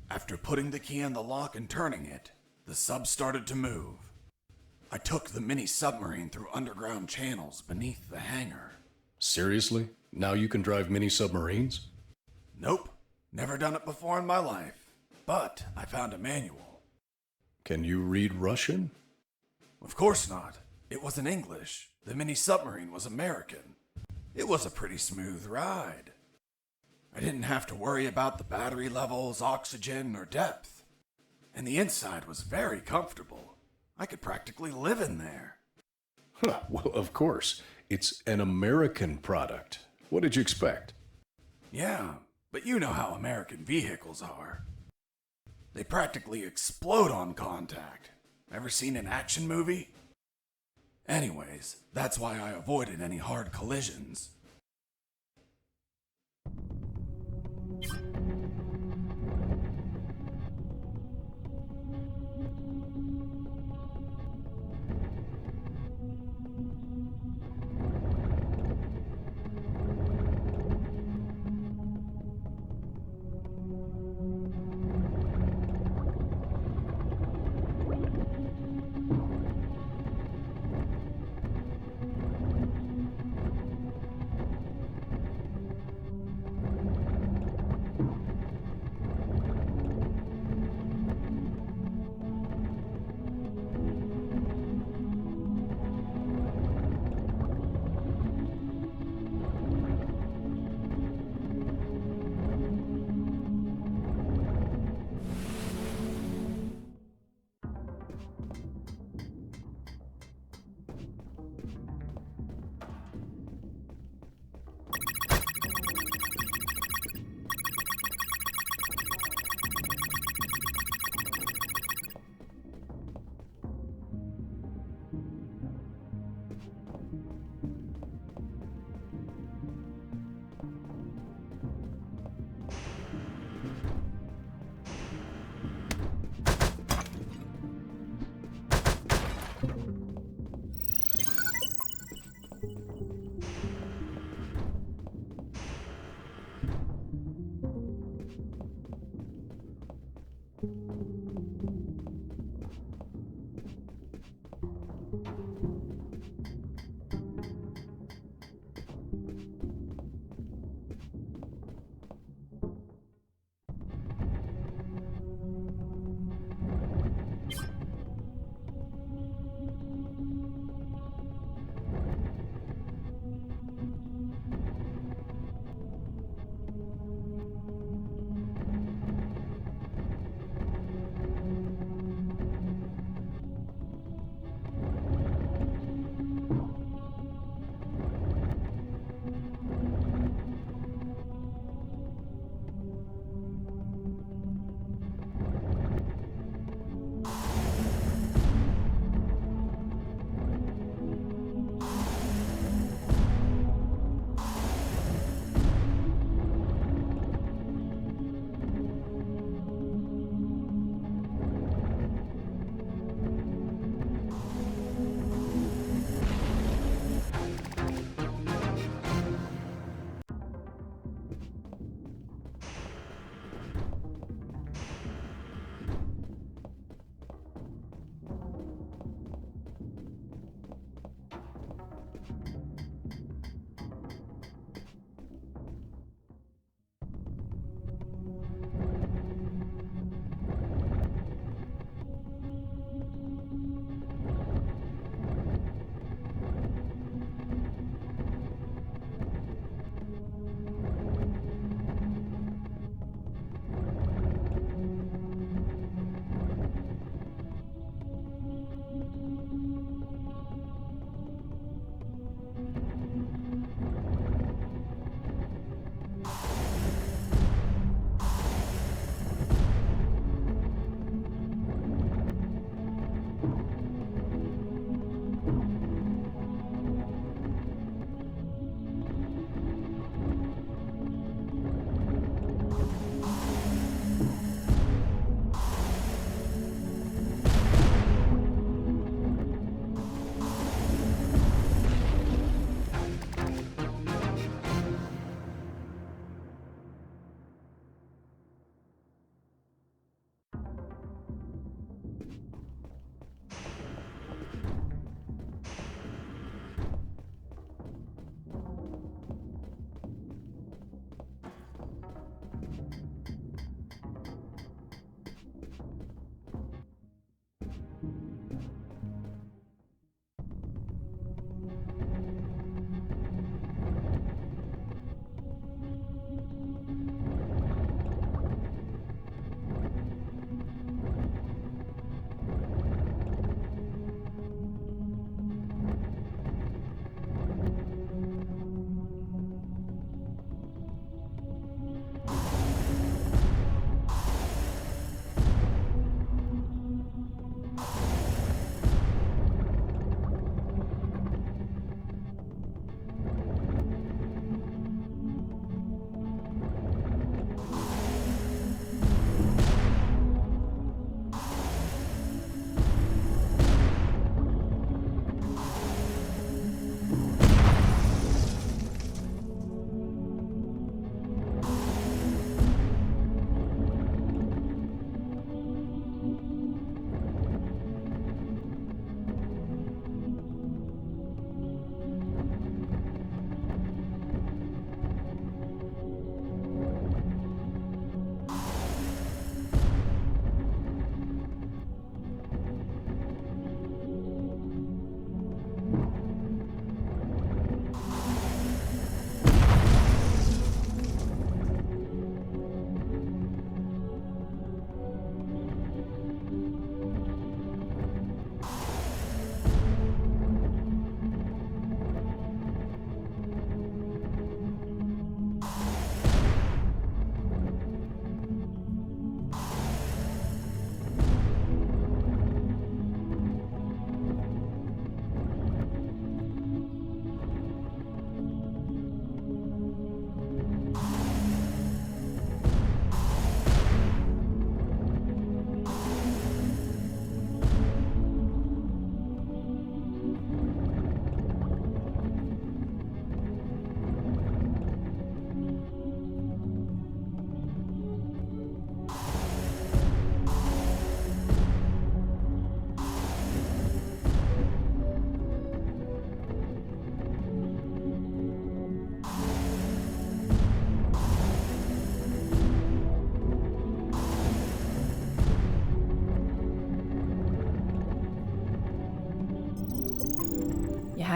After putting the key in the lock and turning it, the sub started to move. I took the mini submarine through underground channels beneath the hangar. Seriously? Now you can drive mini submarines? Nope. Never done it before in my life. But I found a manual. Can you read Russian? Of course not. It wasn't English. The mini submarine was American. It was a pretty smooth ride. I didn't have to worry about the battery levels, oxygen, or depth. And the inside was very comfortable. I could practically live in there. Huh, well, of course. It's an American product. What did you expect? Yeah, but you know how American vehicles are. They practically explode on contact. Ever seen an action movie? Anyways, that's why I avoided any hard collisions.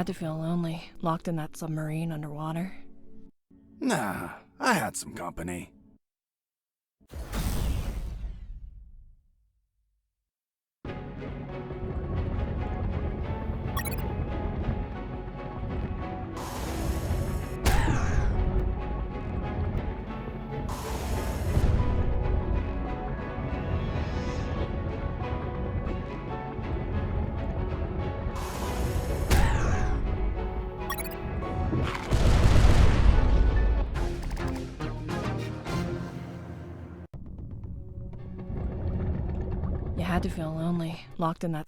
had to feel lonely, locked in that submarine underwater. Nah, I had some company. You had to feel lonely, locked in that...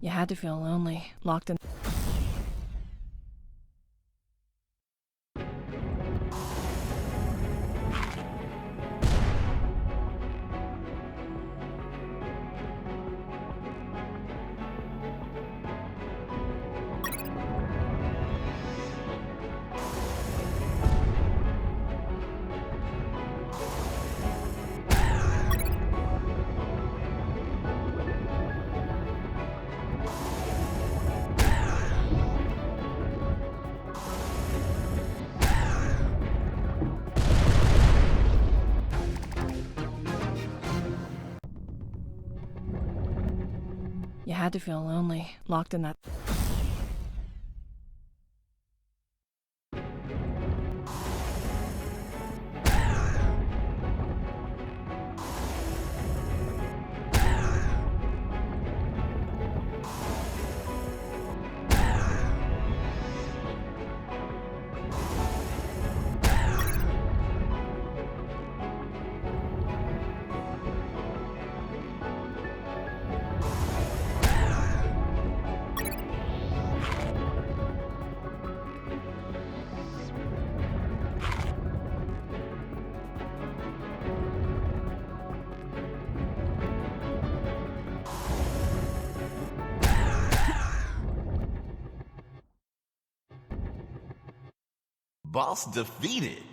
You had to feel lonely, locked in... You had to feel lonely, locked in that... Boss defeated.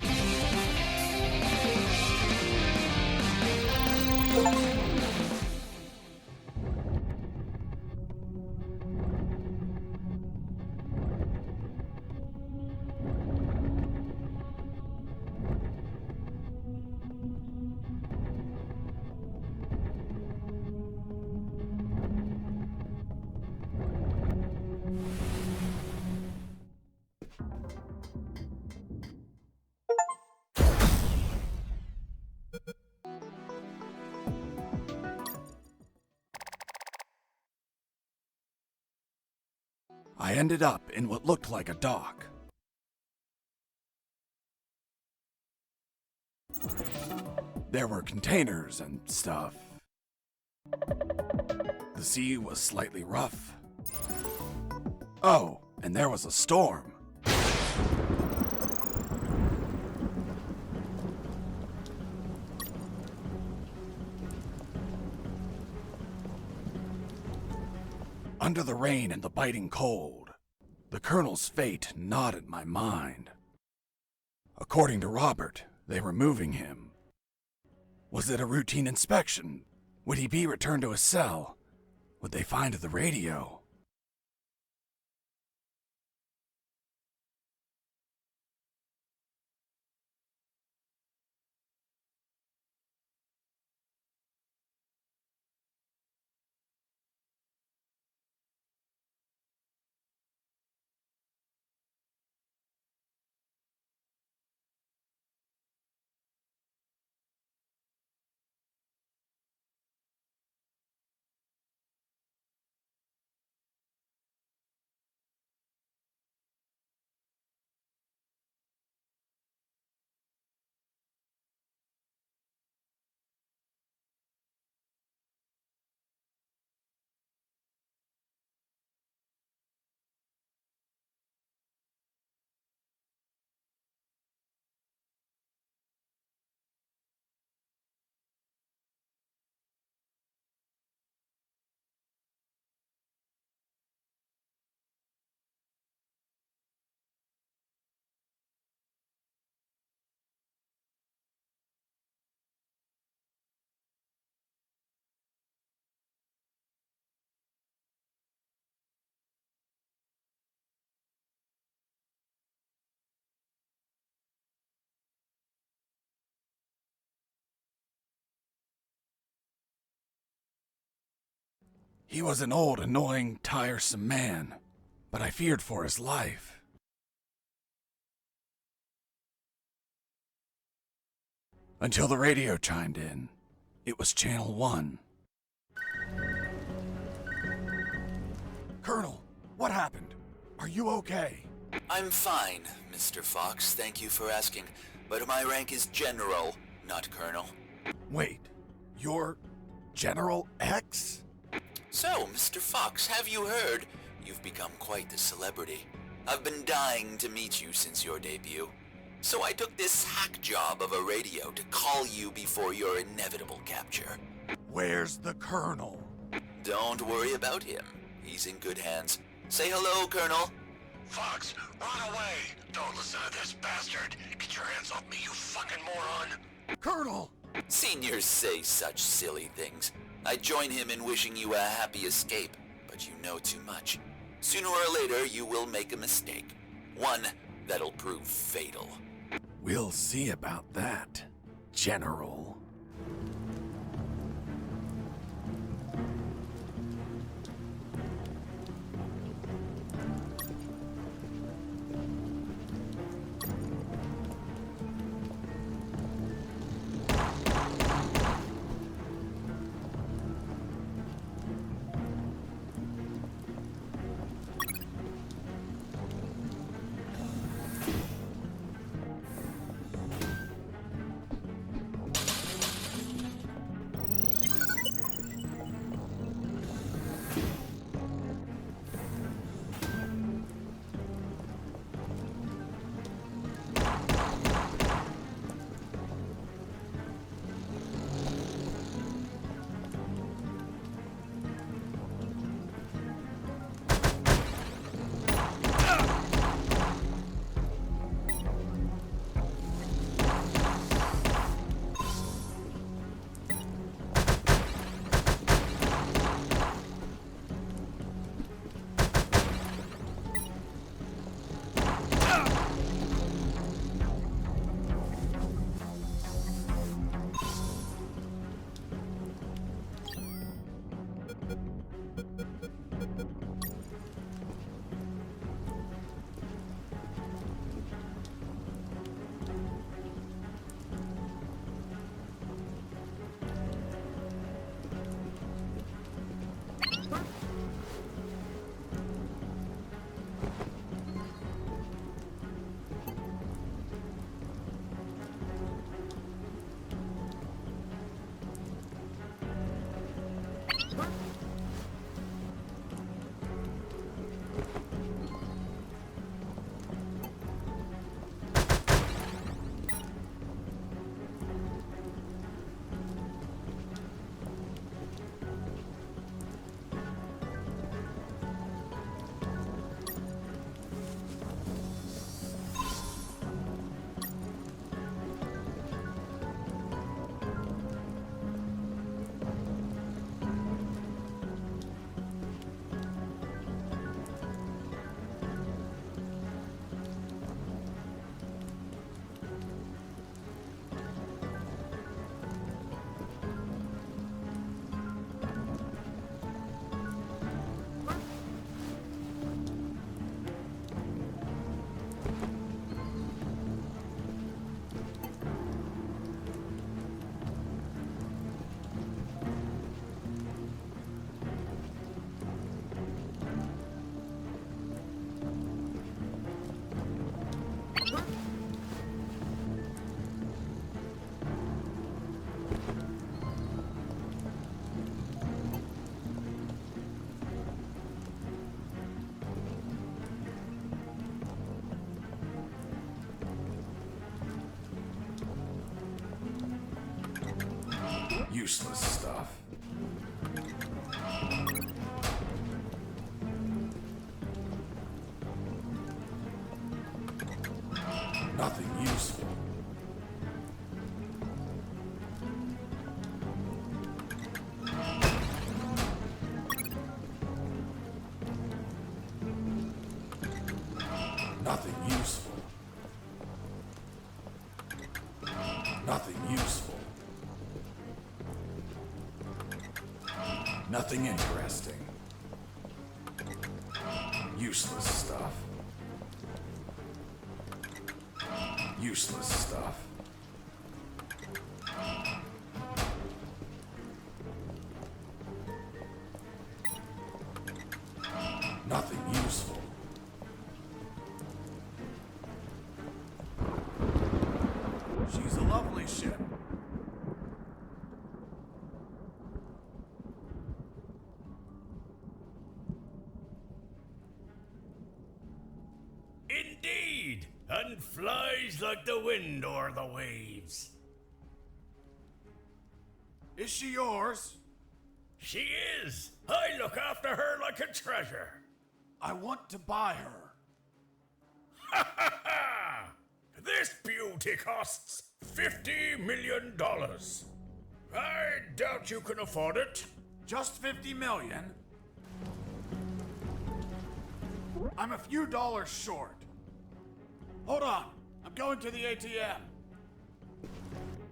I ended up in what looked like a dock. There were containers and stuff. The sea was slightly rough. Oh, and there was a storm. Under the rain and the biting cold, the Colonel's fate gnawed at my mind. According to Robert, they were moving him. Was it a routine inspection? Would he be returned to his cell? Would they find the radio? He was an old, annoying, tiresome man, but I feared for his life. Until the radio chimed in. It was Channel 1. Colonel, what happened? Are you okay? I'm fine, Mr. Fox. Thank you for asking. But my rank is General, not Colonel. Wait, you're General X? So, Mr. Fox, have you heard? You've become quite the celebrity. I've been dying to meet you since your debut. So I took this hack job of a radio to call you before your inevitable capture. Where's the Colonel? Don't worry about him. He's in good hands. Say hello, Colonel. Fox, run away! Don't listen to this bastard! Get your hands off me, you fucking moron! Colonel! Seniors say such silly things. I join him in wishing you a happy escape, but you know too much. Sooner or later, you will make a mistake. One that'll prove fatal. We'll see about that, General. Useless stuff. Nothing useful. Nothing useful. Nothing useful. Nothing Nothing interesting. Useless stuff. Useless stuff. Nothing useful. She's a lovely ship. Indeed, and flies like the wind or the waves. Is she yours? She is. I look after her like a treasure. I want to buy her. Ha ha ha! This beauty costs $50 million. I doubt you can afford it. Just 50 million? I'm a few dollars short. Hold on, I'm going to the ATM.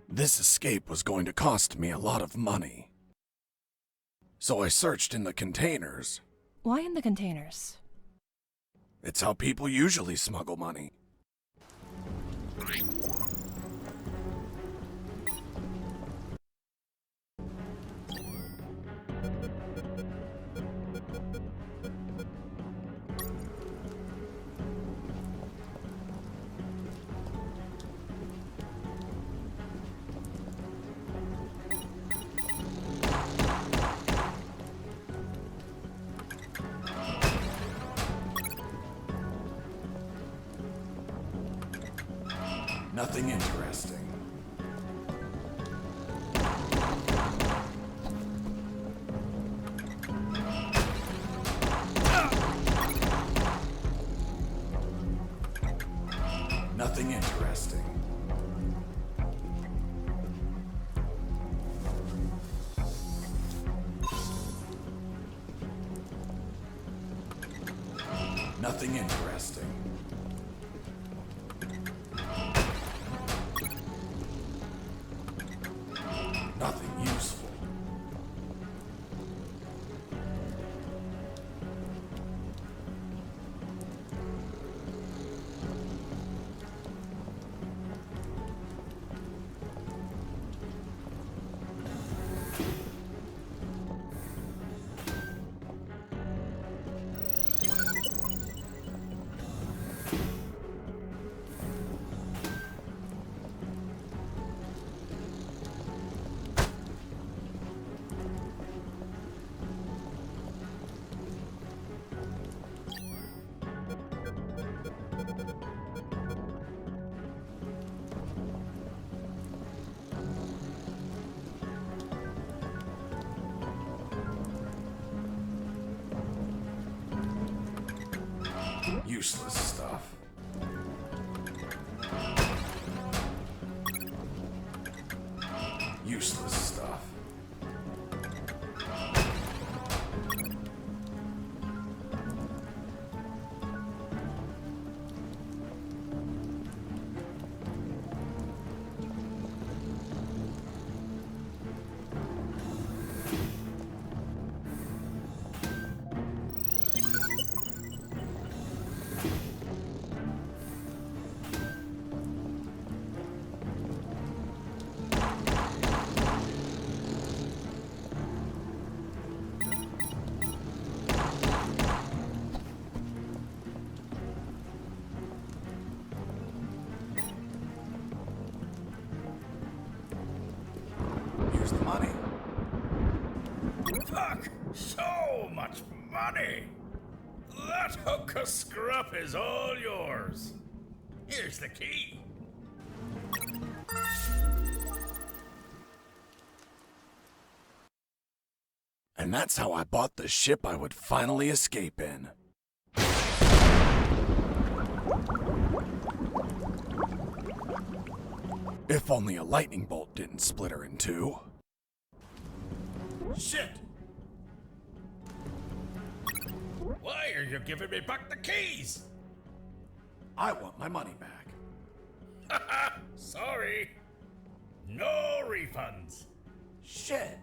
This escape was going to cost me a lot of money. So I searched in the containers. Why in the containers? It's how people usually smuggle money. Nothing interesting. Nothing interesting. Nothing interesting. Nothing useful. Useless stuff. Useless stuff. Here's the money. Fuck! So much money! That hunk of scrap is all yours. Here's the key. And that's how I bought the ship I would finally escape in. If only a lightning bolt didn't split her in two. Shit! Why are you giving me back the keys? I want my money back. Haha! Sorry. No refunds. Shit.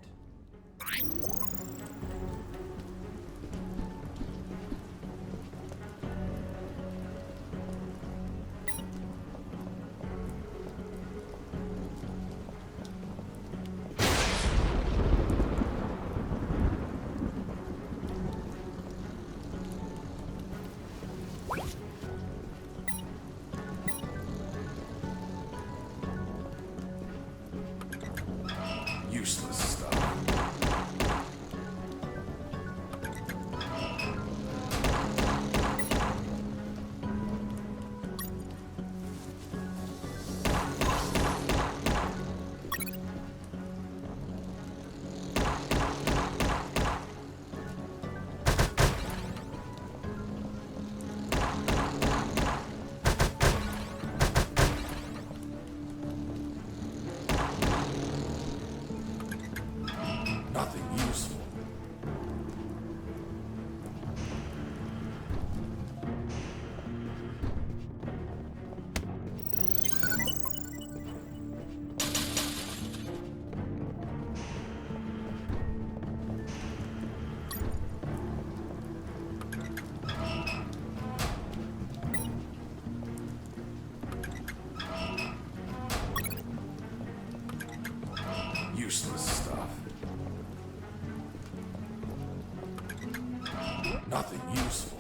Nothing useful.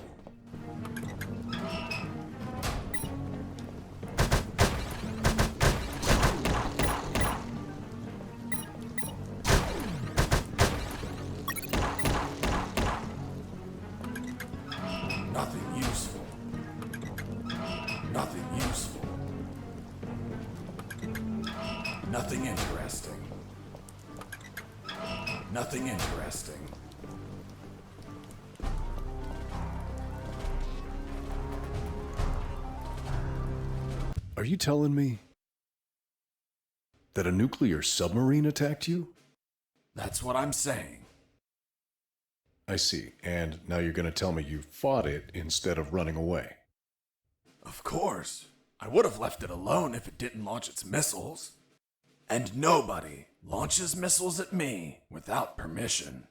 Nothing useful. Nothing useful. Nothing interesting. Nothing interesting. Are you telling me that a nuclear submarine attacked you? That's what I'm saying. I see. And now you're going to tell me you fought it instead of running away. Of course. I would have left it alone if it didn't launch its missiles. And nobody launches missiles at me without permission.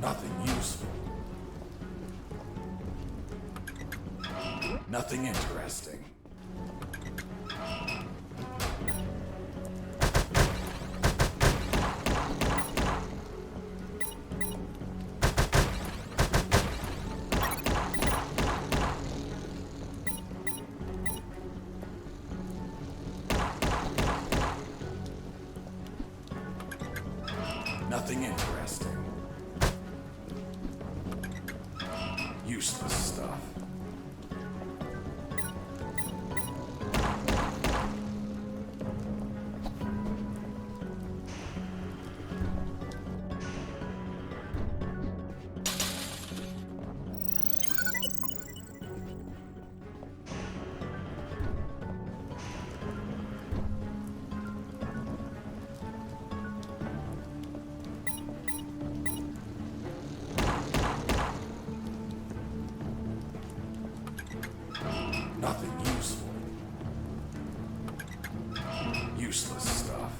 Nothing useful. Nothing interesting. Nothing interesting. Useless stuff. Nothing useful. Useless stuff.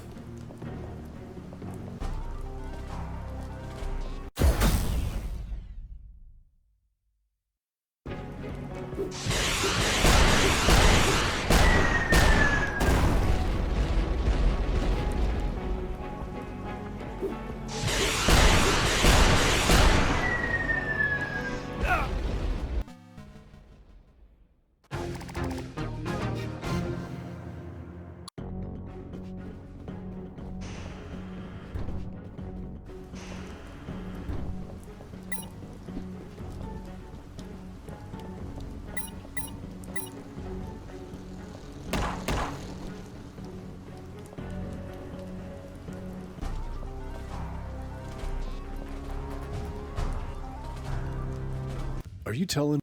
Are you telling...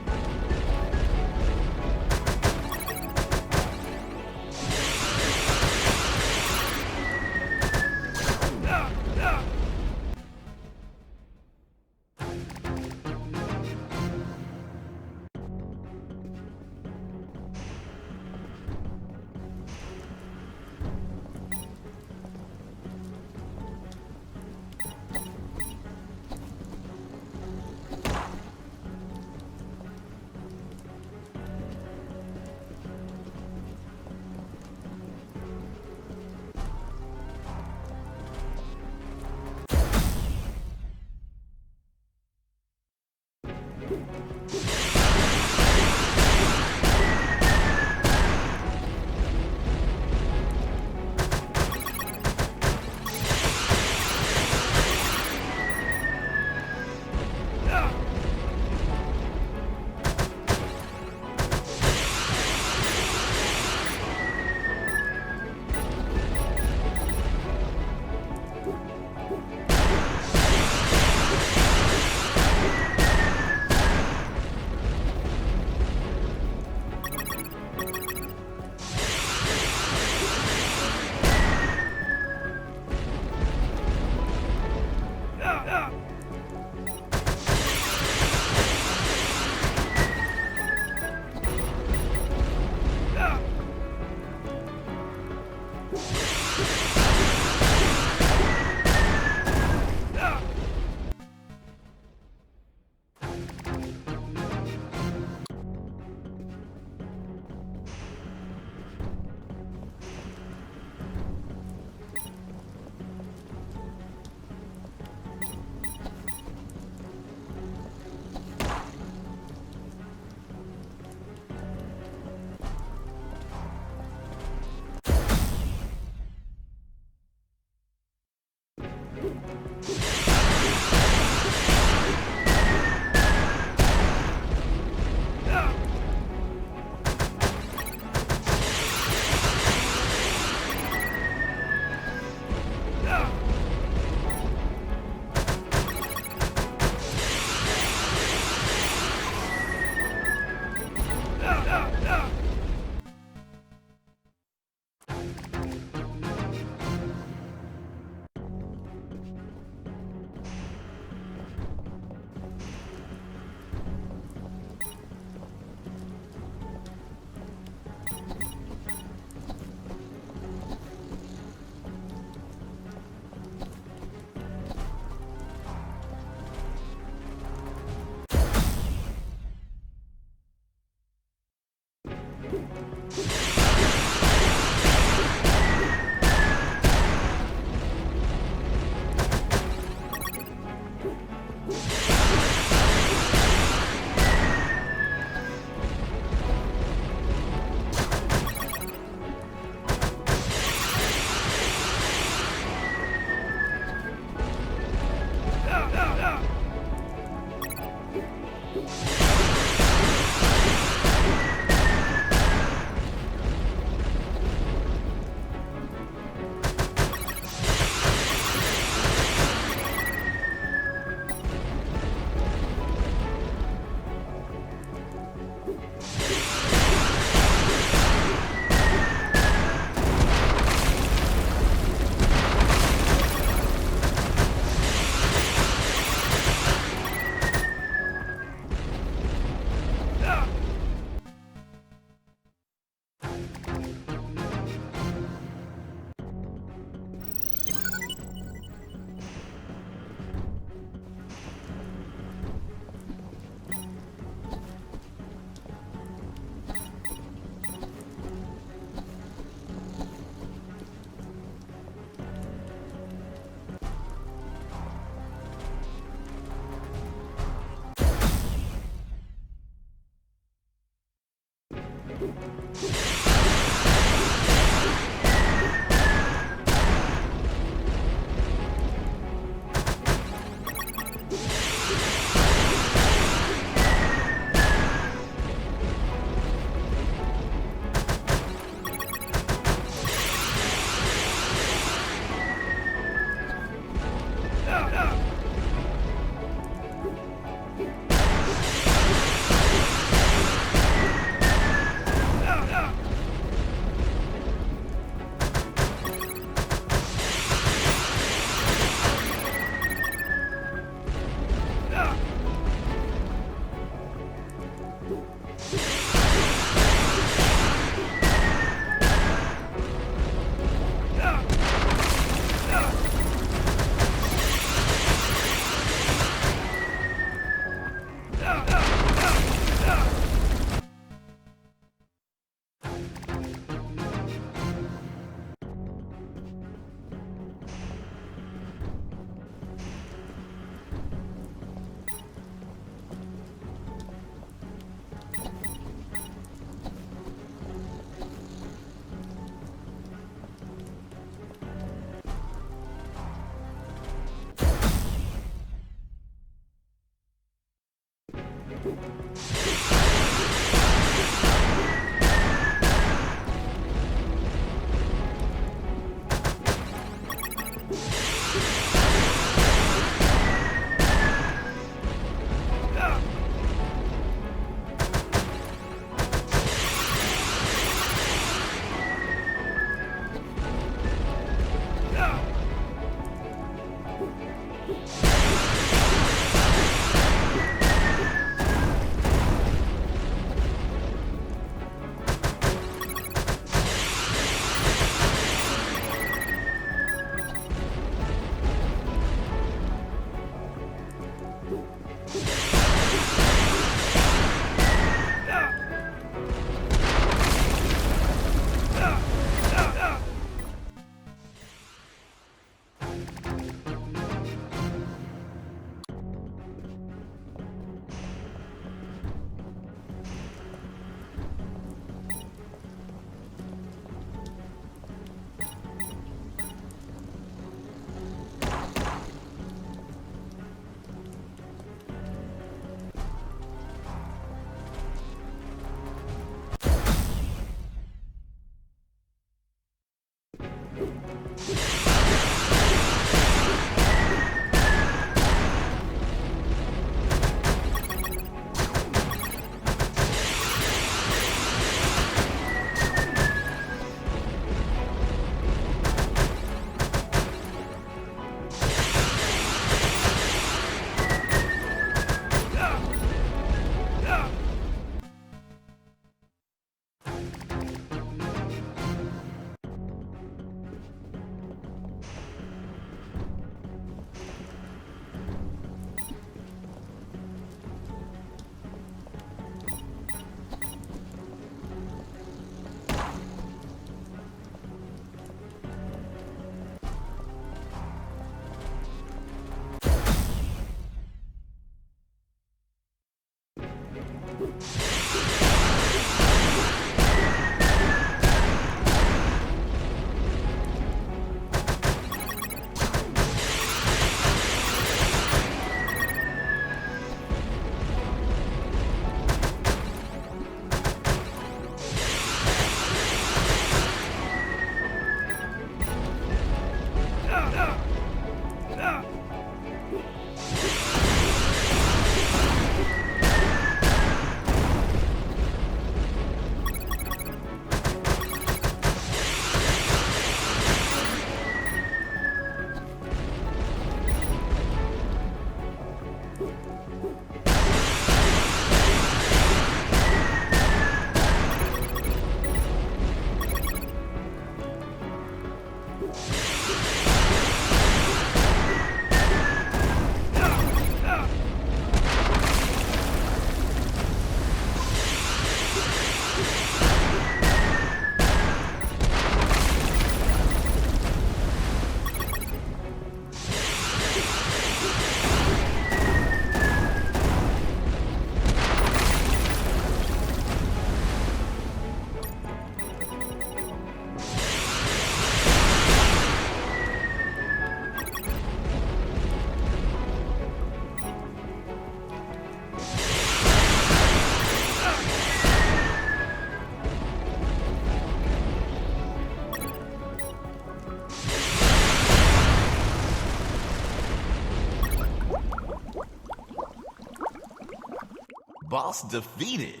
Boss defeated.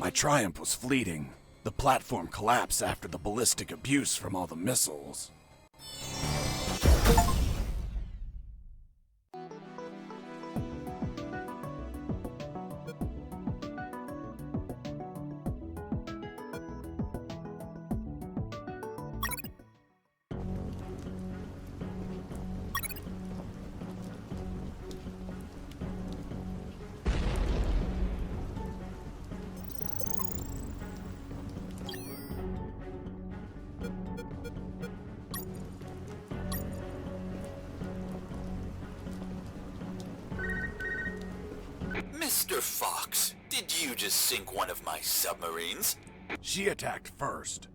My triumph was fleeting. The platform collapsed after the ballistic abuse from all the missiles. Mr. Fox, did you just sink one of my submarines? She attacked first.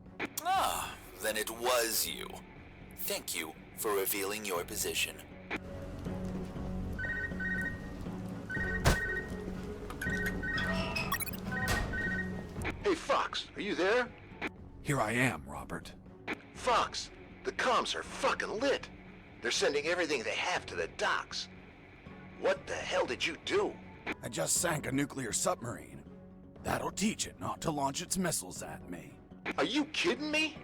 Ah, then it was you. Thank you for revealing your position. Hey, Fox, are you there? Here I am, Robert. Fox, the comms are fucking lit. They're sending everything they have to the docks. What the hell did you do? I just sank a nuclear submarine. That'll teach it not to launch its missiles at me. Are you kidding me?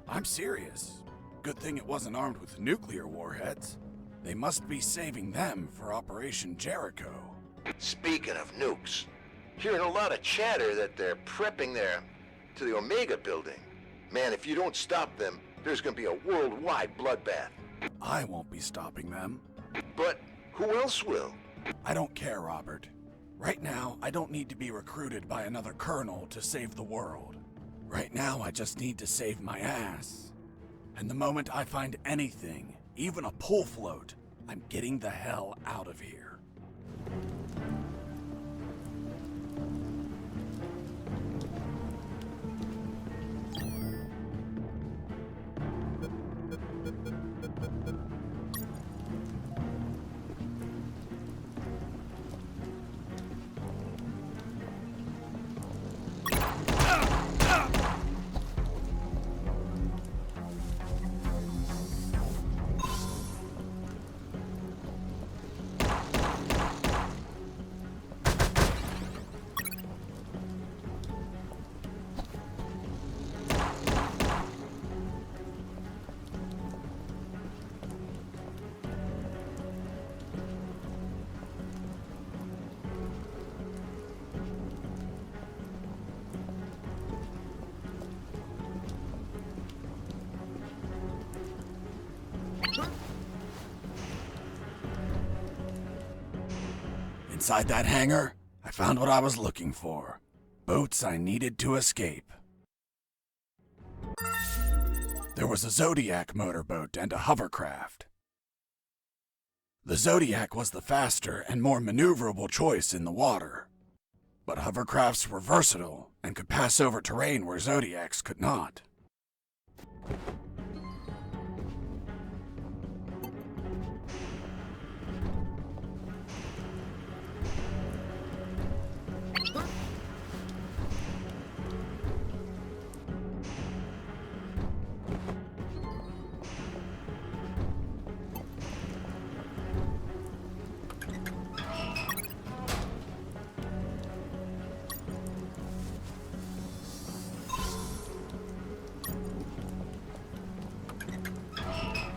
I'm serious. Good thing it wasn't armed with nuclear warheads. They must be saving them for Operation Jericho. Speaking of nukes, hearing a lot of chatter that they're prepping to the Omega building. Man, if you don't stop them, there's gonna be a worldwide bloodbath. I won't be stopping them. But who else will? I don't care, Robert. Right now, I don't need to be recruited by another colonel to save the world. Right now, I just need to save my ass. And the moment I find anything, even a pull float, I'm getting the hell out of here. Inside that hangar, I found what I was looking for. Boats I needed to escape. There was a Zodiac motorboat and a hovercraft. The Zodiac was the faster and more maneuverable choice in the water. But hovercrafts were versatile and could pass over terrain where Zodiacs could not.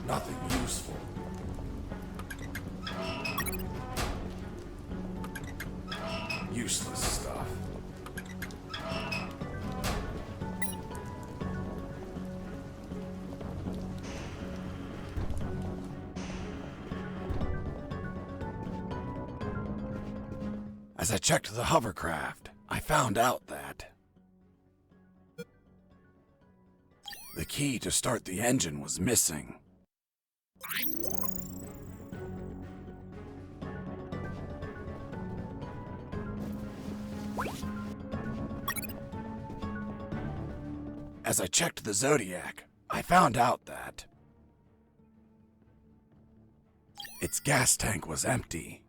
Nothing useful. Useless stuff. As I checked the hovercraft, I found out that the key to start the engine was missing. As I checked the Zodiac, I found out that its gas tank was empty.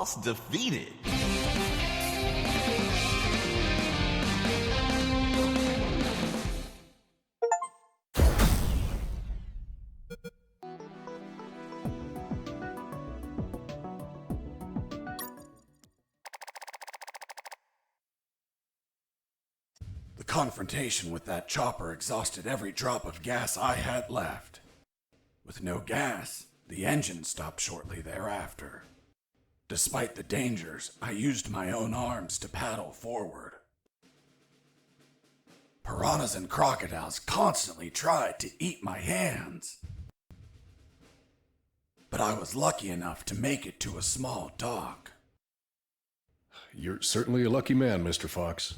Boss defeated. The confrontation with that chopper exhausted every drop of gas I had left. With no gas, the engine stopped shortly thereafter. Despite the dangers, I used my own arms to paddle forward. Piranhas and crocodiles constantly tried to eat my hands. But I was lucky enough to make it to a small dock. You're certainly a lucky man, Mr. Fox.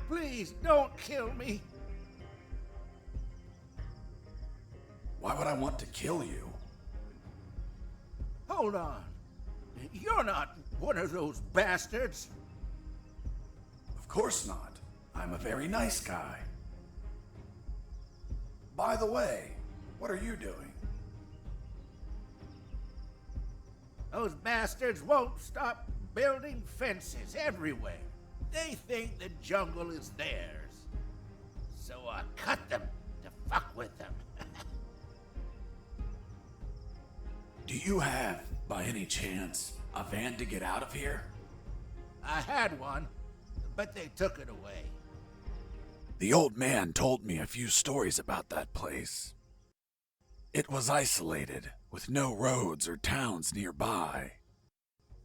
Please, don't kill me. Why would I want to kill you? Hold on. You're not one of those bastards. Of course not. I'm a very nice guy. By the way, what are you doing? Those bastards won't stop building fences everywhere. They think the jungle is theirs. So I cut them to fuck with them. Do you have, by any chance, a van to get out of here? I had one, but they took it away. The old man told me a few stories about that place. It was isolated, with no roads or towns nearby.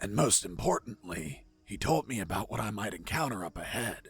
And most importantly, he told me about what I might encounter up ahead.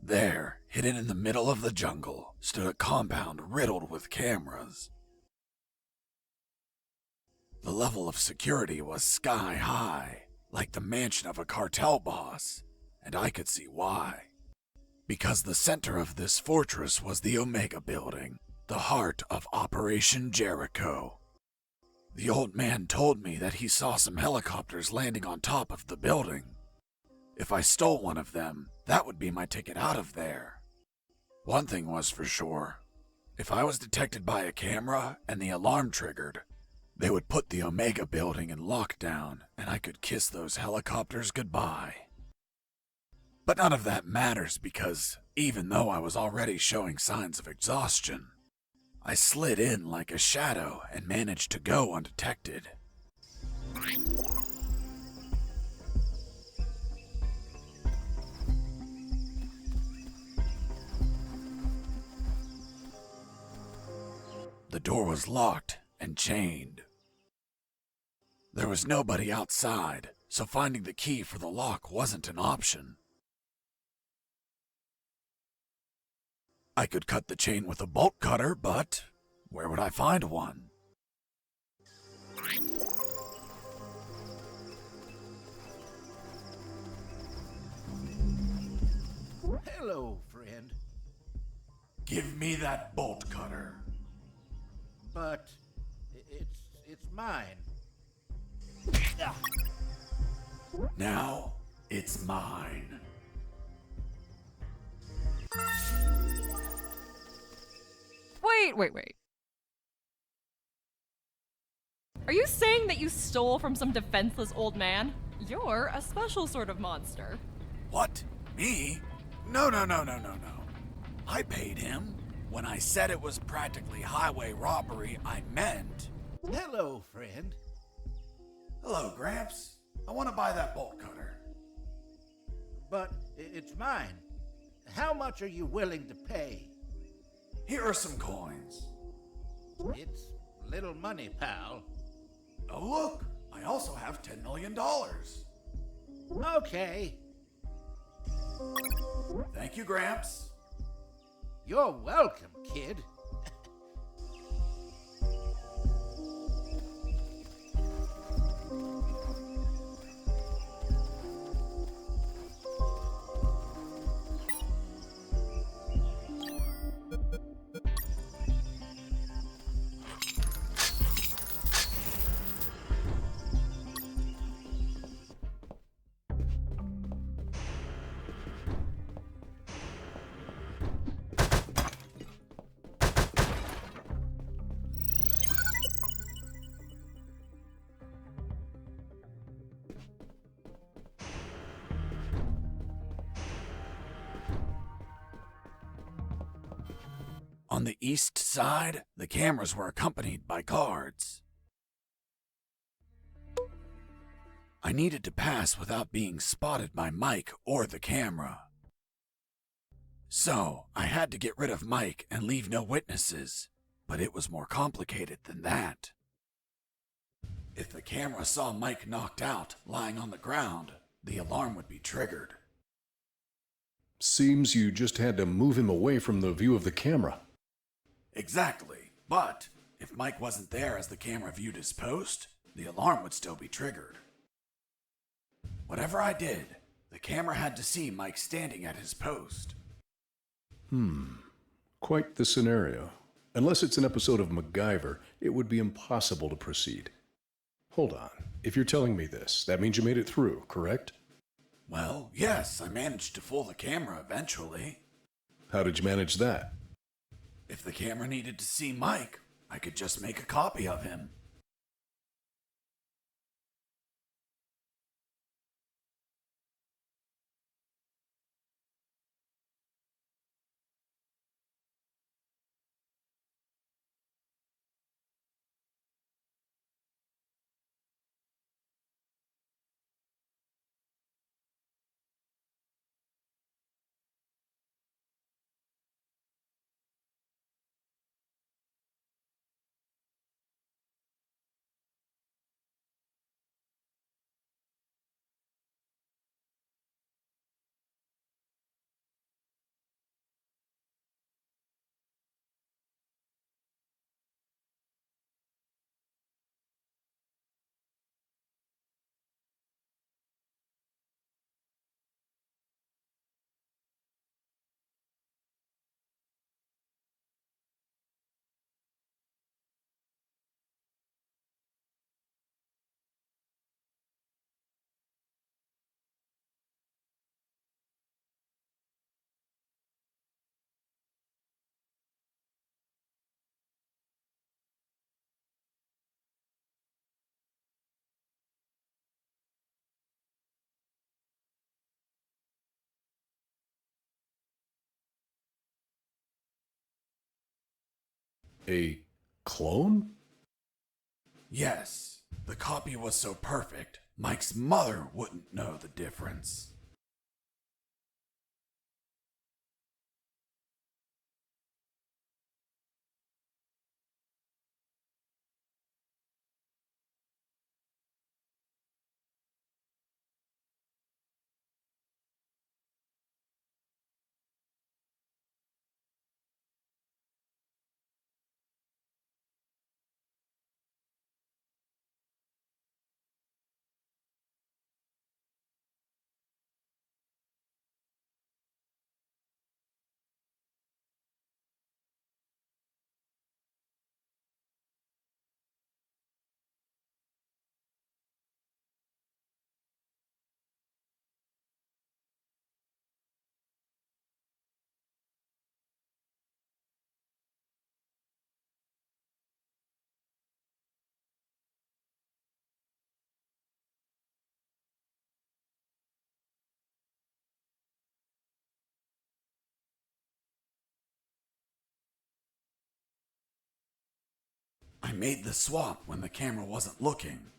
There, hidden in the middle of the jungle, stood a compound riddled with cameras. The level of security was sky high, like the mansion of a cartel boss, and I could see why. Because the center of this fortress was the Omega Building, the heart of Operation Jericho. The old man told me that he saw some helicopters landing on top of the building. If I stole one of them, that would be my ticket out of there. One thing was for sure. If I was detected by a camera and the alarm triggered, They would put the Omega building in lockdown, and I could kiss those helicopters goodbye. But none of that matters because, even though I was already showing signs of exhaustion, I slid in like a shadow and managed to go undetected. The door was locked and chained. There was nobody outside, so finding the key for the lock wasn't an option. I could cut the chain with a bolt cutter, but where would I find one? Hello, friend. Give me that bolt cutter. But it's mine. Now it's mine. Wait. Are you saying that you stole from some defenseless old man? You're a special sort of monster. What? Me? No. I paid him. When I said it was practically highway robbery, I meant... Hello, friend. Hello, Gramps. I want to buy that bolt cutter. But it's mine. How much are you willing to pay? Here are some coins. It's little money, pal. Oh, look. I also have $10 million. Okay. Thank you, Gramps. You're welcome, kid. On the east side, the cameras were accompanied by guards. I needed to pass without being spotted by Mike or the camera. So, I had to get rid of Mike and leave no witnesses, but it was more complicated than that. If the camera saw Mike knocked out, lying on the ground, the alarm would be triggered. Seems you just had to move him away from the view of the camera. Exactly, but if Mike wasn't there as the camera viewed his post, the alarm would still be triggered. Whatever I did, the camera had to see Mike standing at his post. Quite the scenario. Unless it's an episode of MacGyver, it would be impossible to proceed. Hold on. If you're telling me this, that means you made it through, correct? Well, yes, I managed to fool the camera eventually. How did you manage that? If the camera needed to see Mike, I could just make a copy of him. A clone? Yes, the copy was so perfect, Mike's mother wouldn't know the difference. I made the swap when the camera wasn't looking.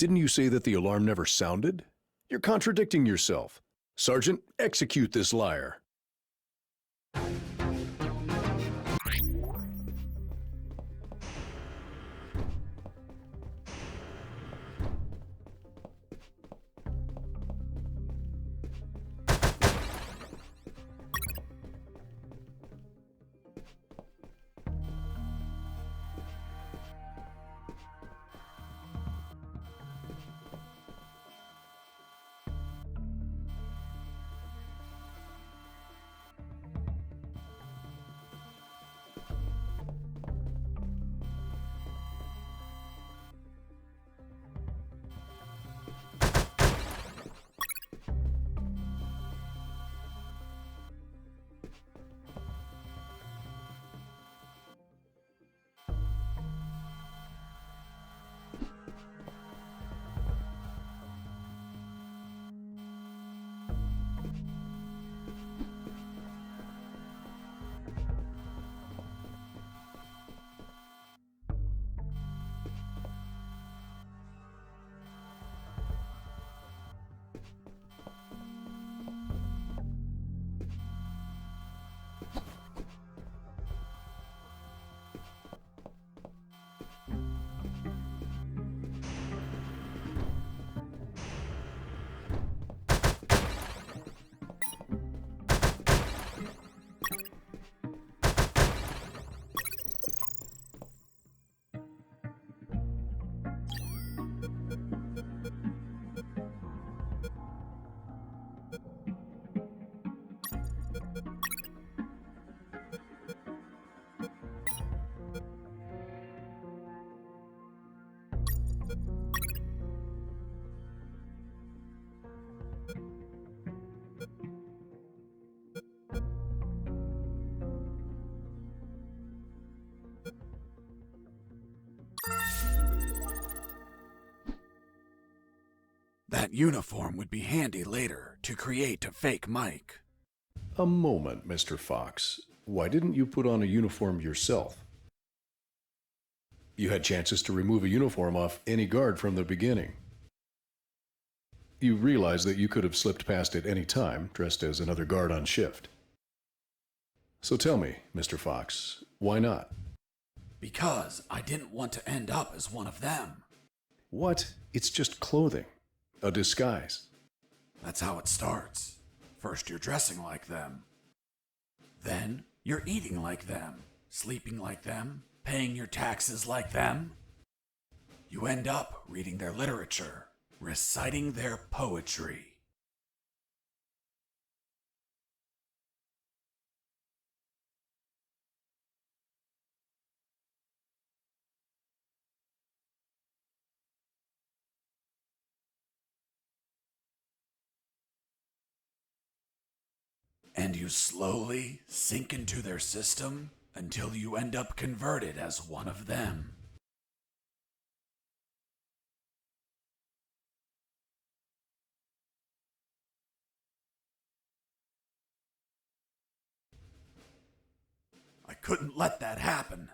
Didn't you say that the alarm never sounded? You're contradicting yourself. Sergeant, execute this liar. That uniform would be handy later to create a fake mic. A moment, Mr. Fox. Why didn't you put on a uniform yourself? You had chances to remove a uniform off any guard from the beginning. You realize that you could have slipped past at any time, dressed as another guard on shift. So tell me, Mr. Fox, why not? Because I didn't want to end up as one of them. What? It's just clothing. A disguise. That's how it starts. First you're dressing like them. Then you're eating like them, sleeping like them, paying your taxes like them. You end up reading their literature, reciting their poetry. And you slowly sink into their system until you end up converted as one of them. I couldn't let that happen.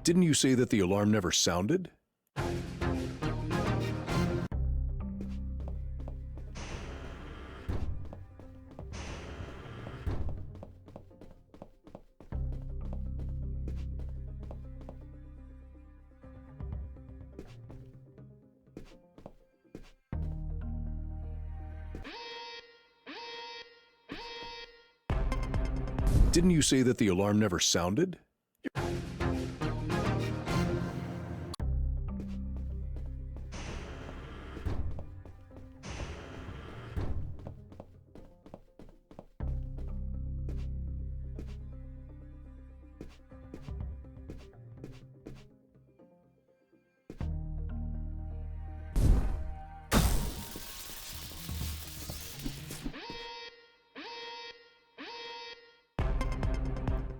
Didn't you say that the alarm never sounded? Didn't you say that the alarm never sounded?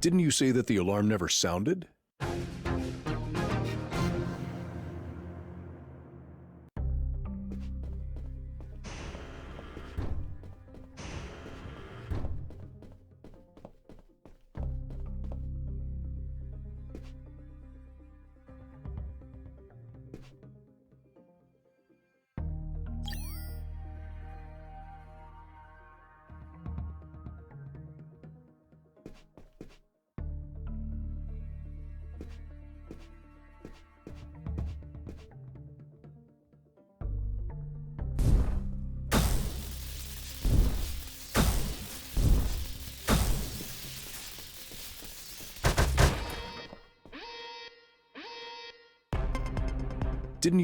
Didn't you say that the alarm never sounded? Didn't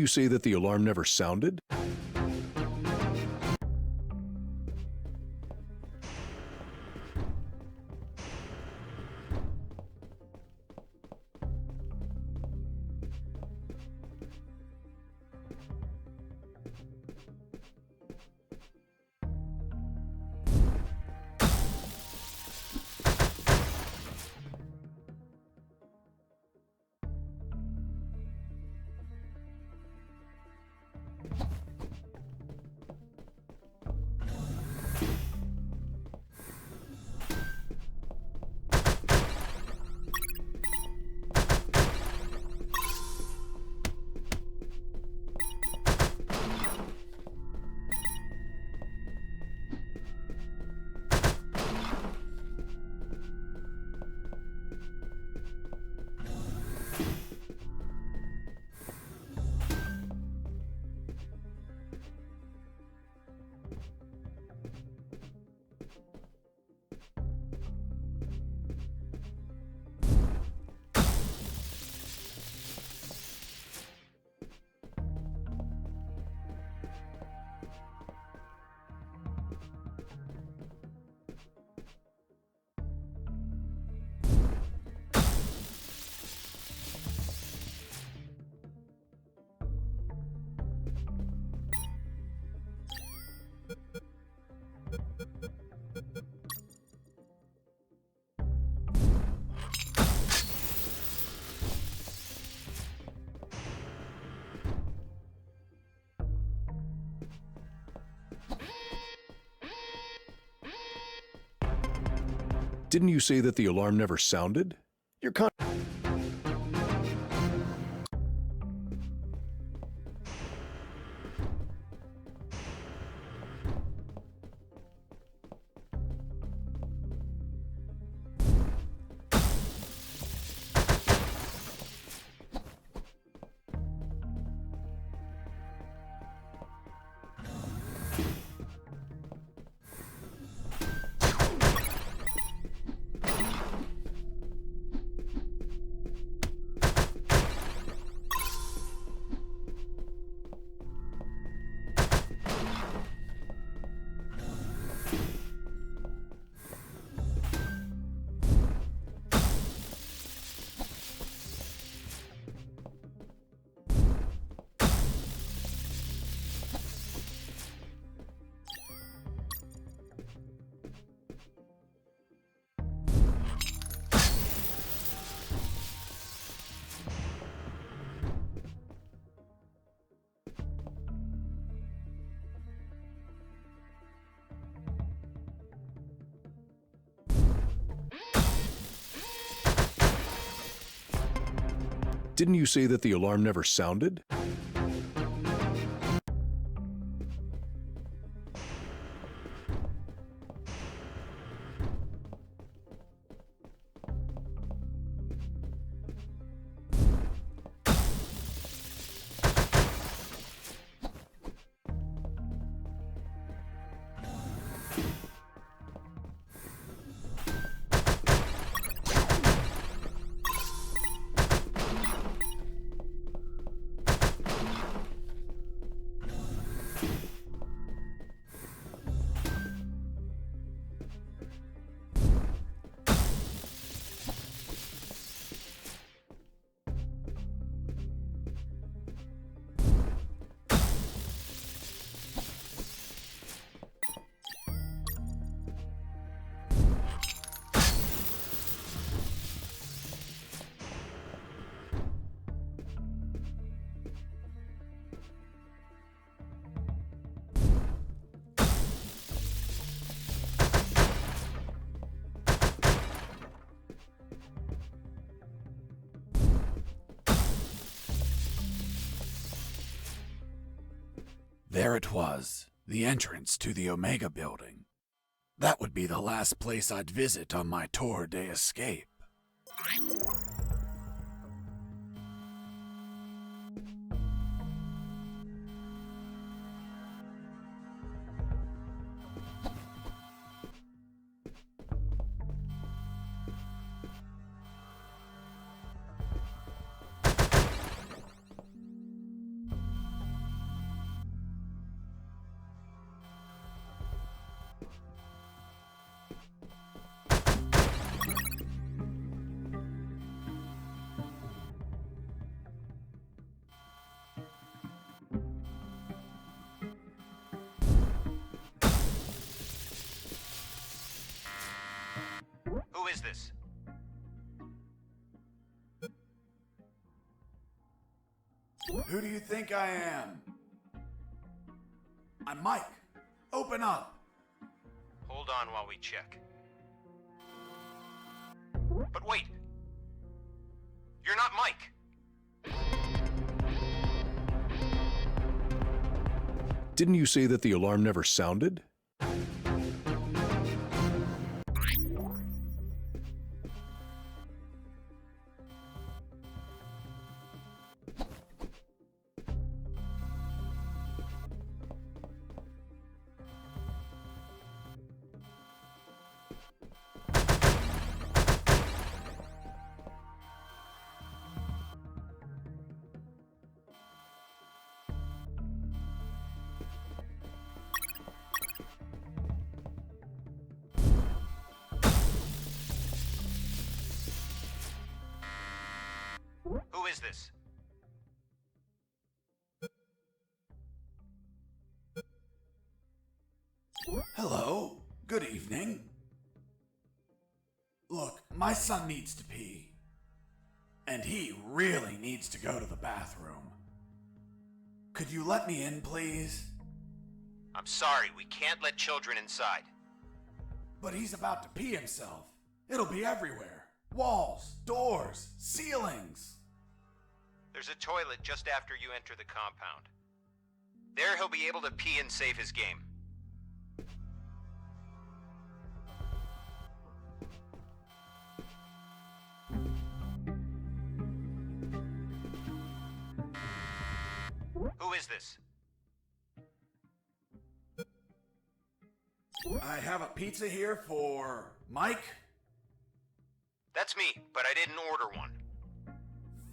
you say that the alarm never sounded? Didn't you say that the alarm never sounded? You're Didn't you say that the alarm never sounded? There it was, the entrance to the Omega building. That would be the last place I'd visit on my tour de escape. Who is this? Who do you think I am? I'm Mike. Open up. Hold on while we check. But wait! You're not Mike! Didn't you say that the alarm never sounded? Who is this? Hello. Good evening. Look, my son needs to pee. And he really needs to go to the bathroom. Could you let me in, please? I'm sorry, we can't let children inside. But he's about to pee himself. It'll be everywhere. Walls, doors, ceilings. There's a toilet just after you enter the compound. There he'll be able to pee and save his game. Who is this? I have a pizza here for Mike. That's me, but I didn't order one.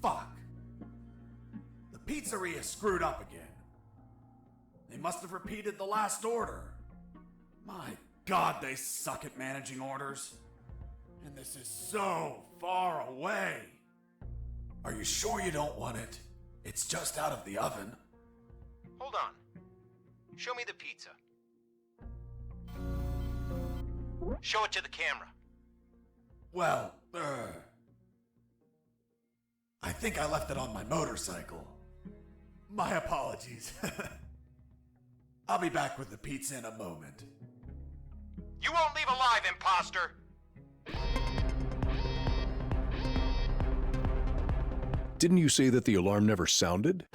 Fuck. The pizzeria screwed up again. They must have repeated the last order. My God, they suck at managing orders. And this is so far away. Are you sure you don't want it? It's just out of the oven. Hold on. Show me the pizza. Show it to the camera. Well, I think I left it on my motorcycle. My apologies. I'll be back with the pizza in a moment. You won't leave alive, imposter! Didn't you say that the alarm never sounded?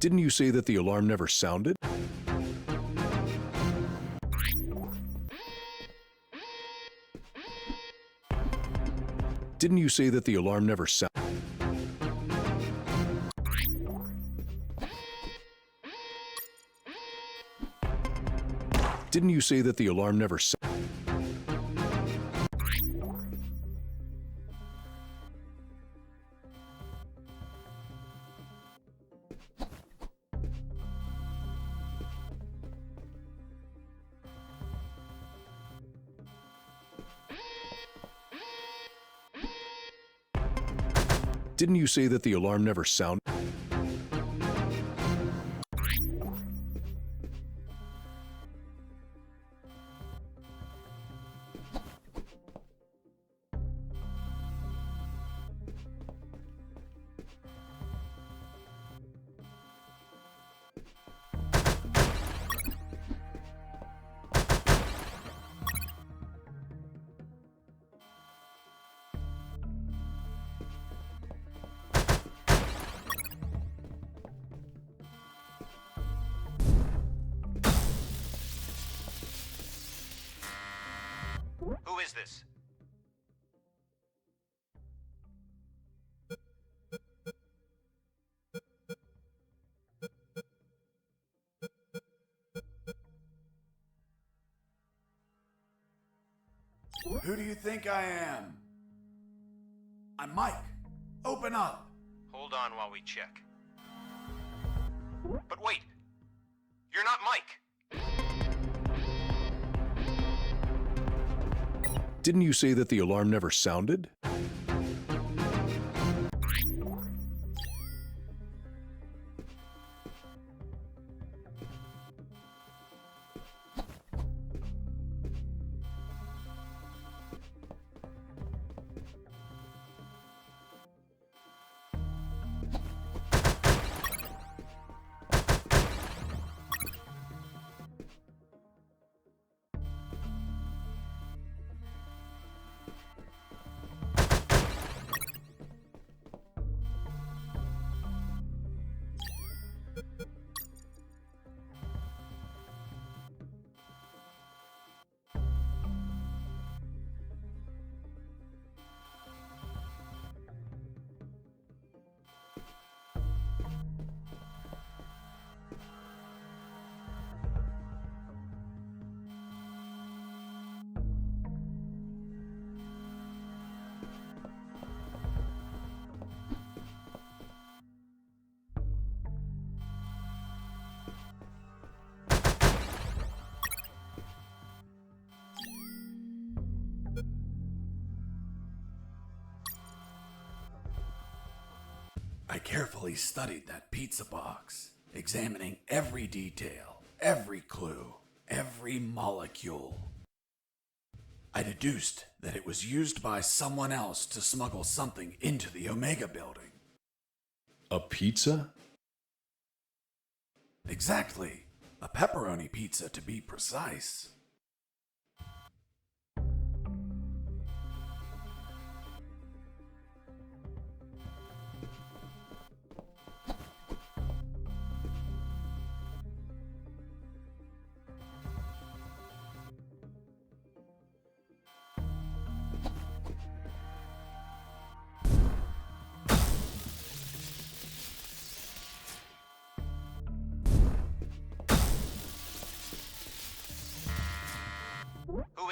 Didn't you say that the alarm never sounded? Didn't you say that the alarm never sounded? Didn't you say that the alarm never sounded? Didn't you say that the alarm never sounded? Who is this? Who do you think I am? I'm Mike. Open up. Hold on while we check. But wait! You're not Mike! Didn't you say that the alarm never sounded? I carefully studied that pizza box, examining every detail, every clue, every molecule. I deduced that it was used by someone else to smuggle something into the Omega building. A pizza? Exactly. A pepperoni pizza, to be precise.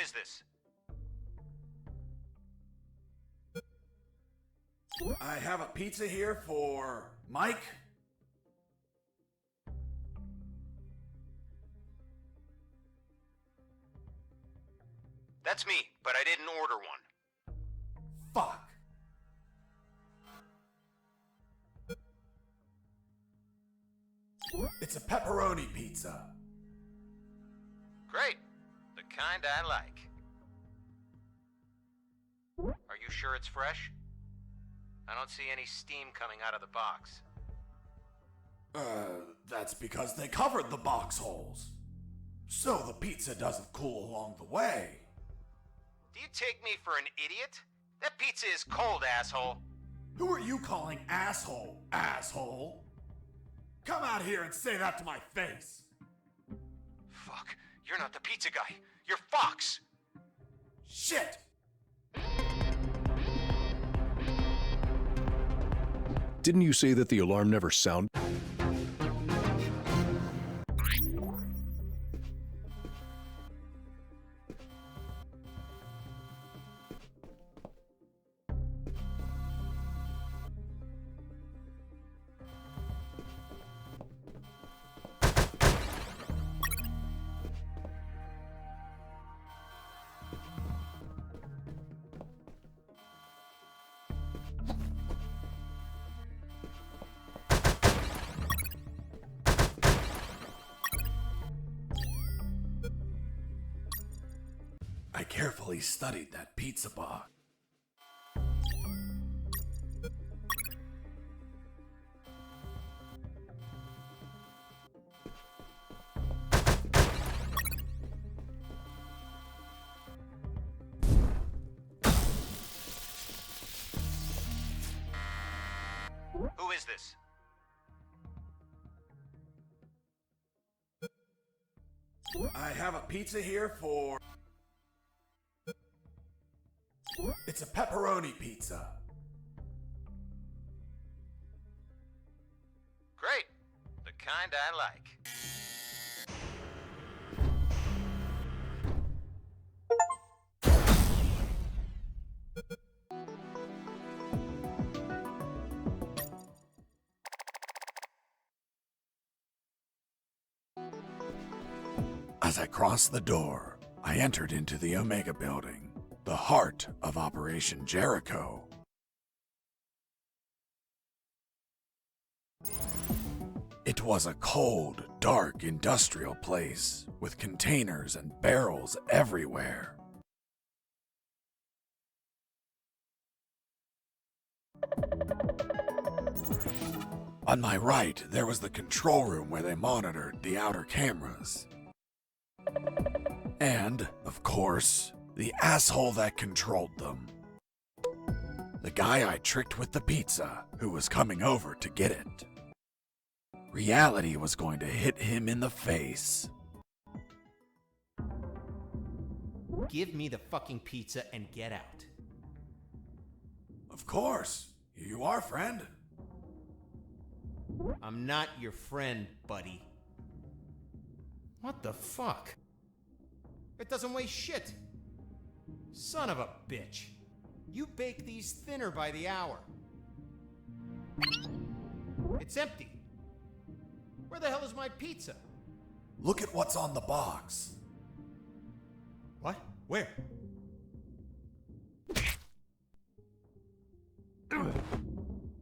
is this? I have a pizza here for Mike. That's me, but I didn't order one. Fuck. It's a pepperoni pizza. Great. The kind I like. Are you sure it's fresh? I don't see any steam coming out of the box. That's because they covered the box holes. So the pizza doesn't cool along the way. Do you take me for an idiot? That pizza is cold, asshole. Who are you calling asshole, asshole? Come out here and say that to my face. Fuck, you're not the pizza guy. You're Fox. Shit! Didn't you say that the alarm never sounded? I carefully studied that pizza box. Who is this? I have a pizza here for... It's a pepperoni pizza. Great. The kind I like. As I crossed the door, I entered into the Omega building, the heart of Operation Jericho. It was a cold, dark industrial place with containers and barrels everywhere. On my right, there was the control room where they monitored the outer cameras. And, of course, the asshole that controlled them. The guy I tricked with the pizza, who was coming over to get it. Reality was going to hit him in the face. Give me the fucking pizza and get out. Of course. Here you are, friend. I'm not your friend, buddy. What the fuck? It doesn't weigh shit. Son of a bitch. You bake these thinner by the hour. It's empty. Where the hell is my pizza? Look at what's on the box. What? Where?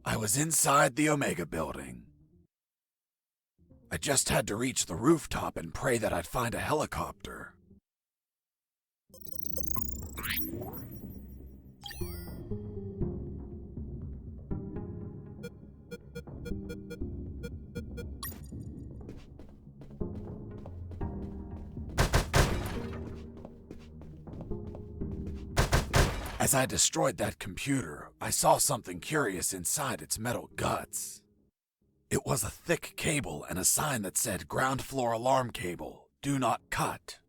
I was inside the Omega building. I just had to reach the rooftop and pray that I'd find a helicopter. As I destroyed that computer, I saw something curious inside its metal guts. It was a thick cable and a sign that said ground floor alarm cable, do not cut.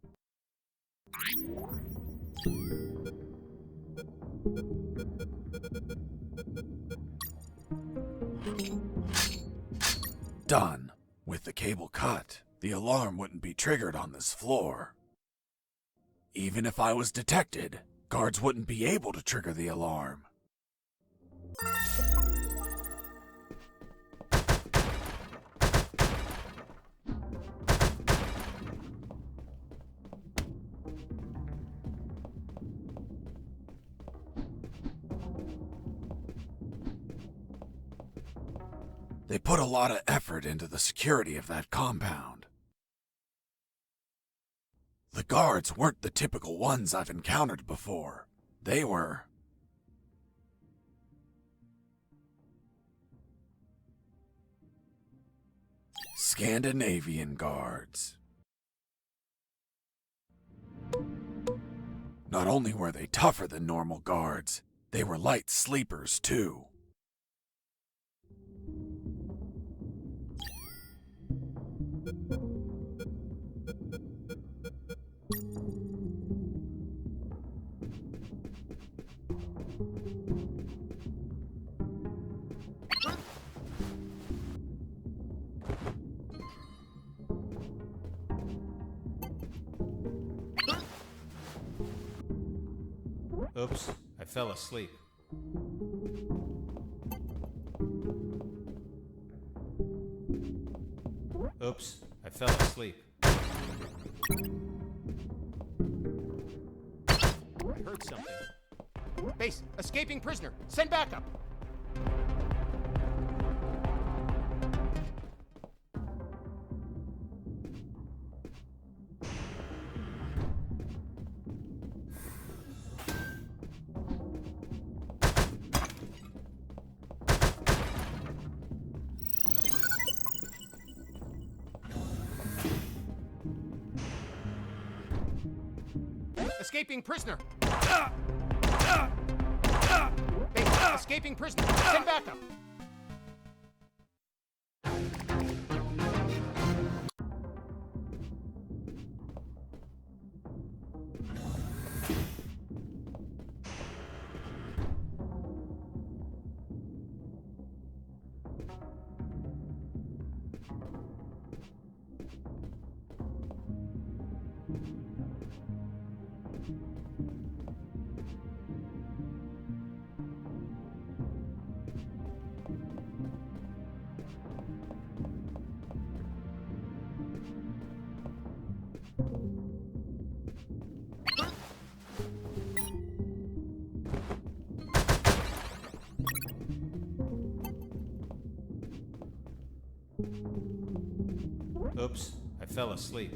Done. With the cable cut, the alarm wouldn't be triggered on this floor. Even if I was detected, guards wouldn't be able to trigger the alarm. They put a lot of effort into the security of that compound. The guards weren't the typical ones I've encountered before. They were Scandinavian guards. Not only were they tougher than normal guards, they were light sleepers too. Oops, I fell asleep. Oops, I fell asleep. I heard something. Base, escaping prisoner. Send backup. Escaping prisoner! Base, escaping prisoner! Send backup! Oops, I fell asleep.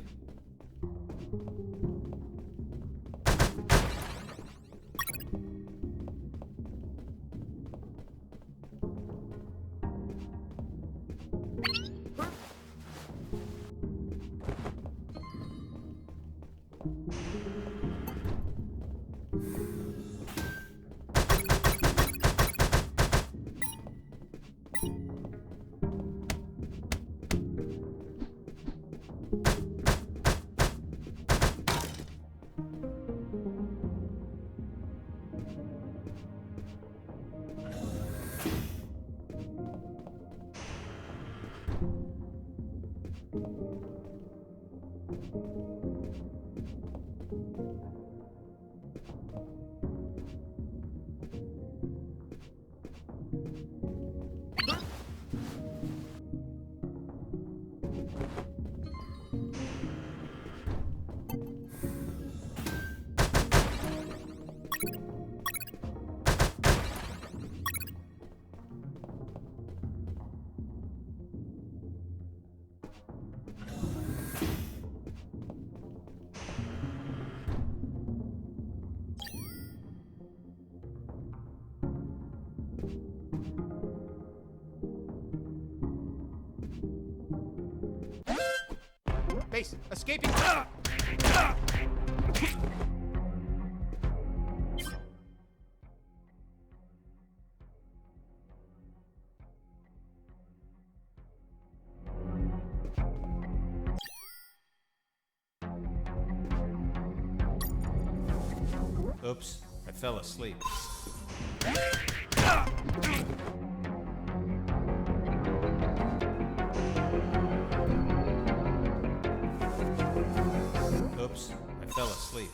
Base, escaping. Oops, I fell asleep. Oops, I fell asleep.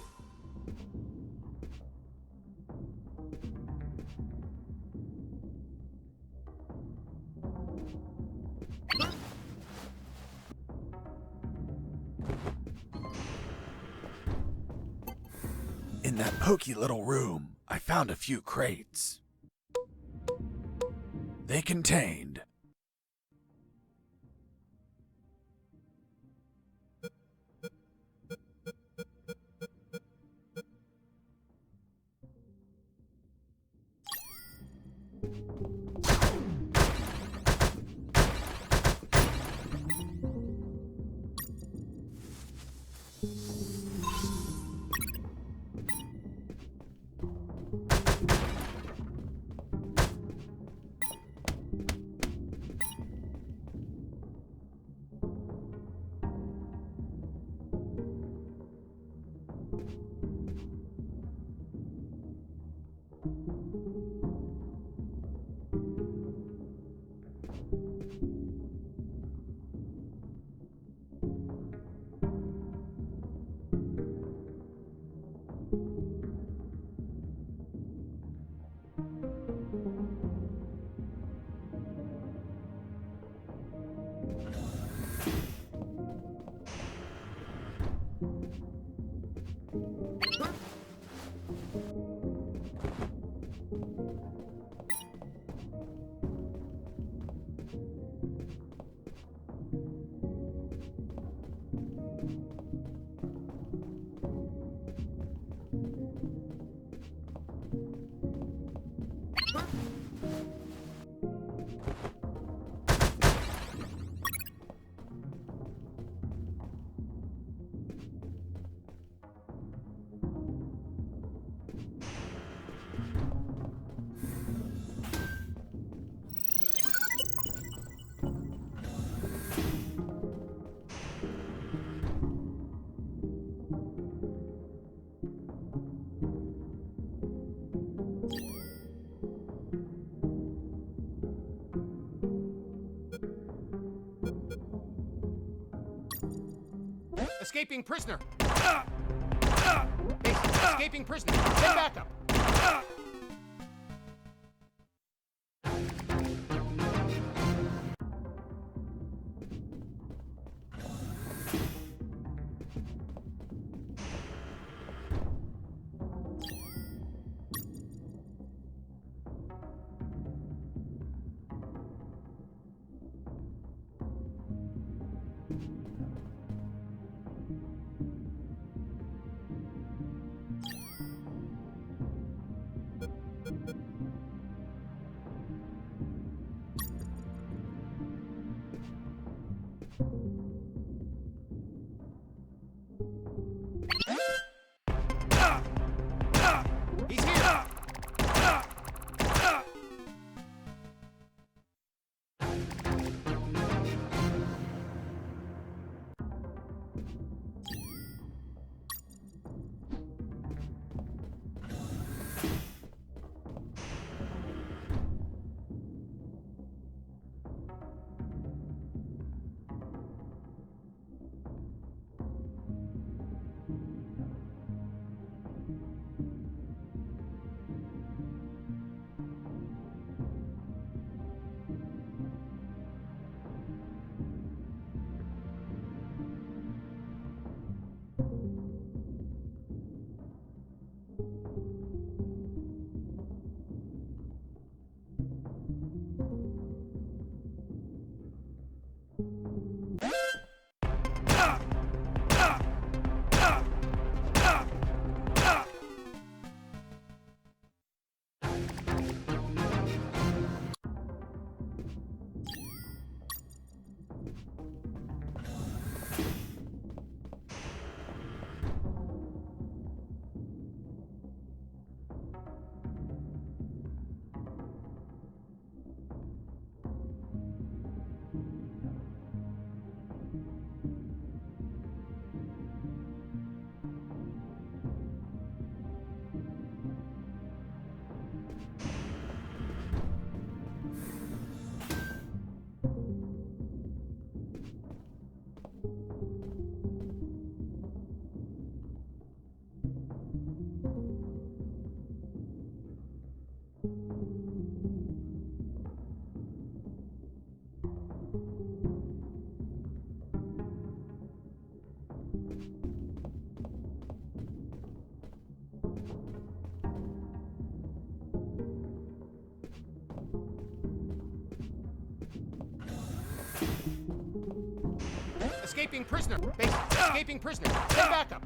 that pokey little room, I found a few crates. They contained Escaping prisoner! Escaping prisoner! Get back up! escaping prisoner. Base, escaping prisoner. Send backup.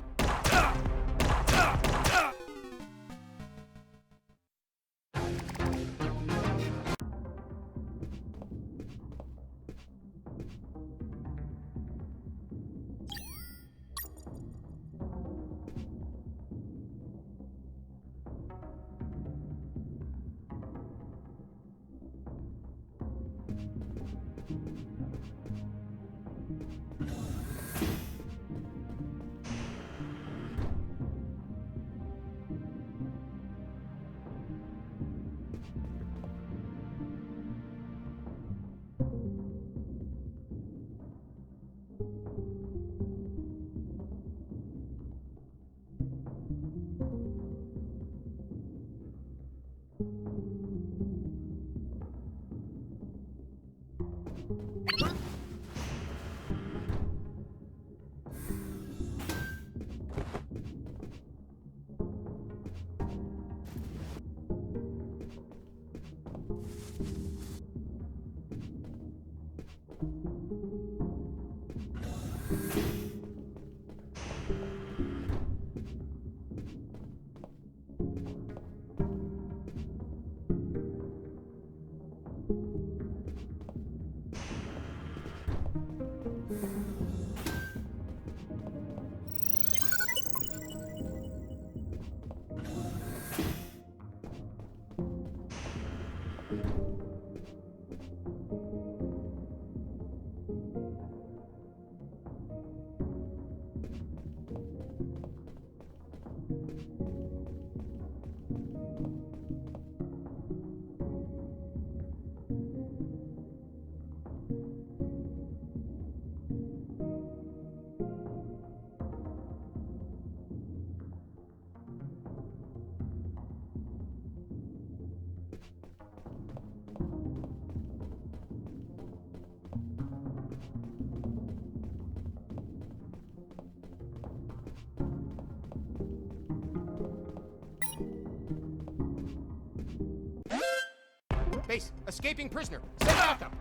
Base, escaping prisoner. Send backup.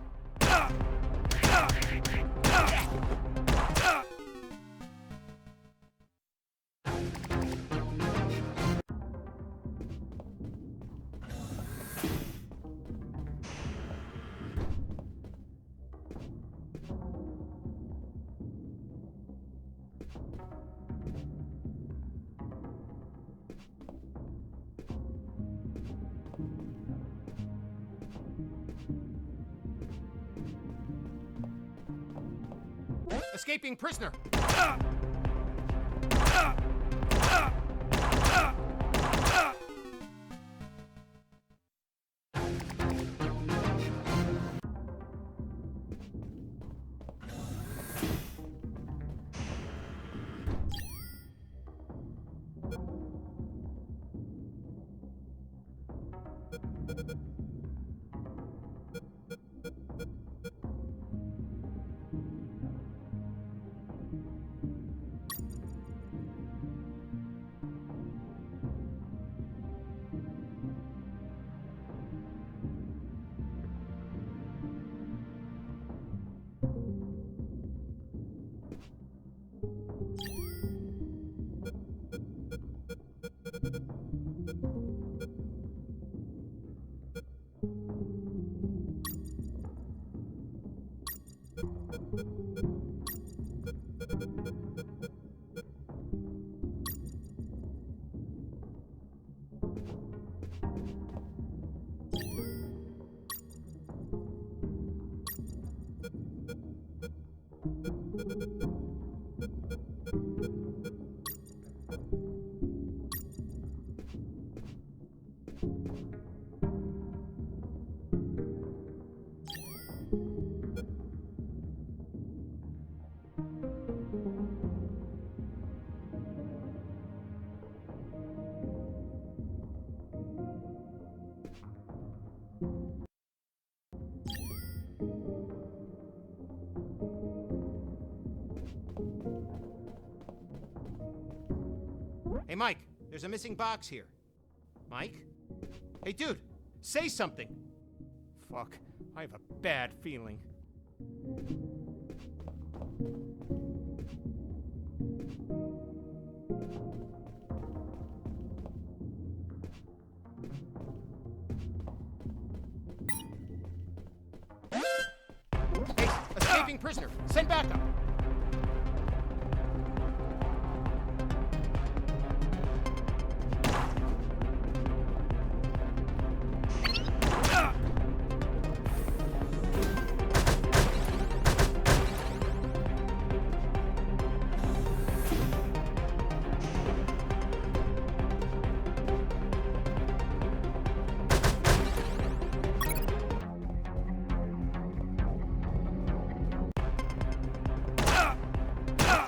Escaping prisoner. Hey, Mike, there's a missing box here. Mike? Hey, dude, say something. Fuck, I have a bad feeling. Base, escaping prisoner. Send backup.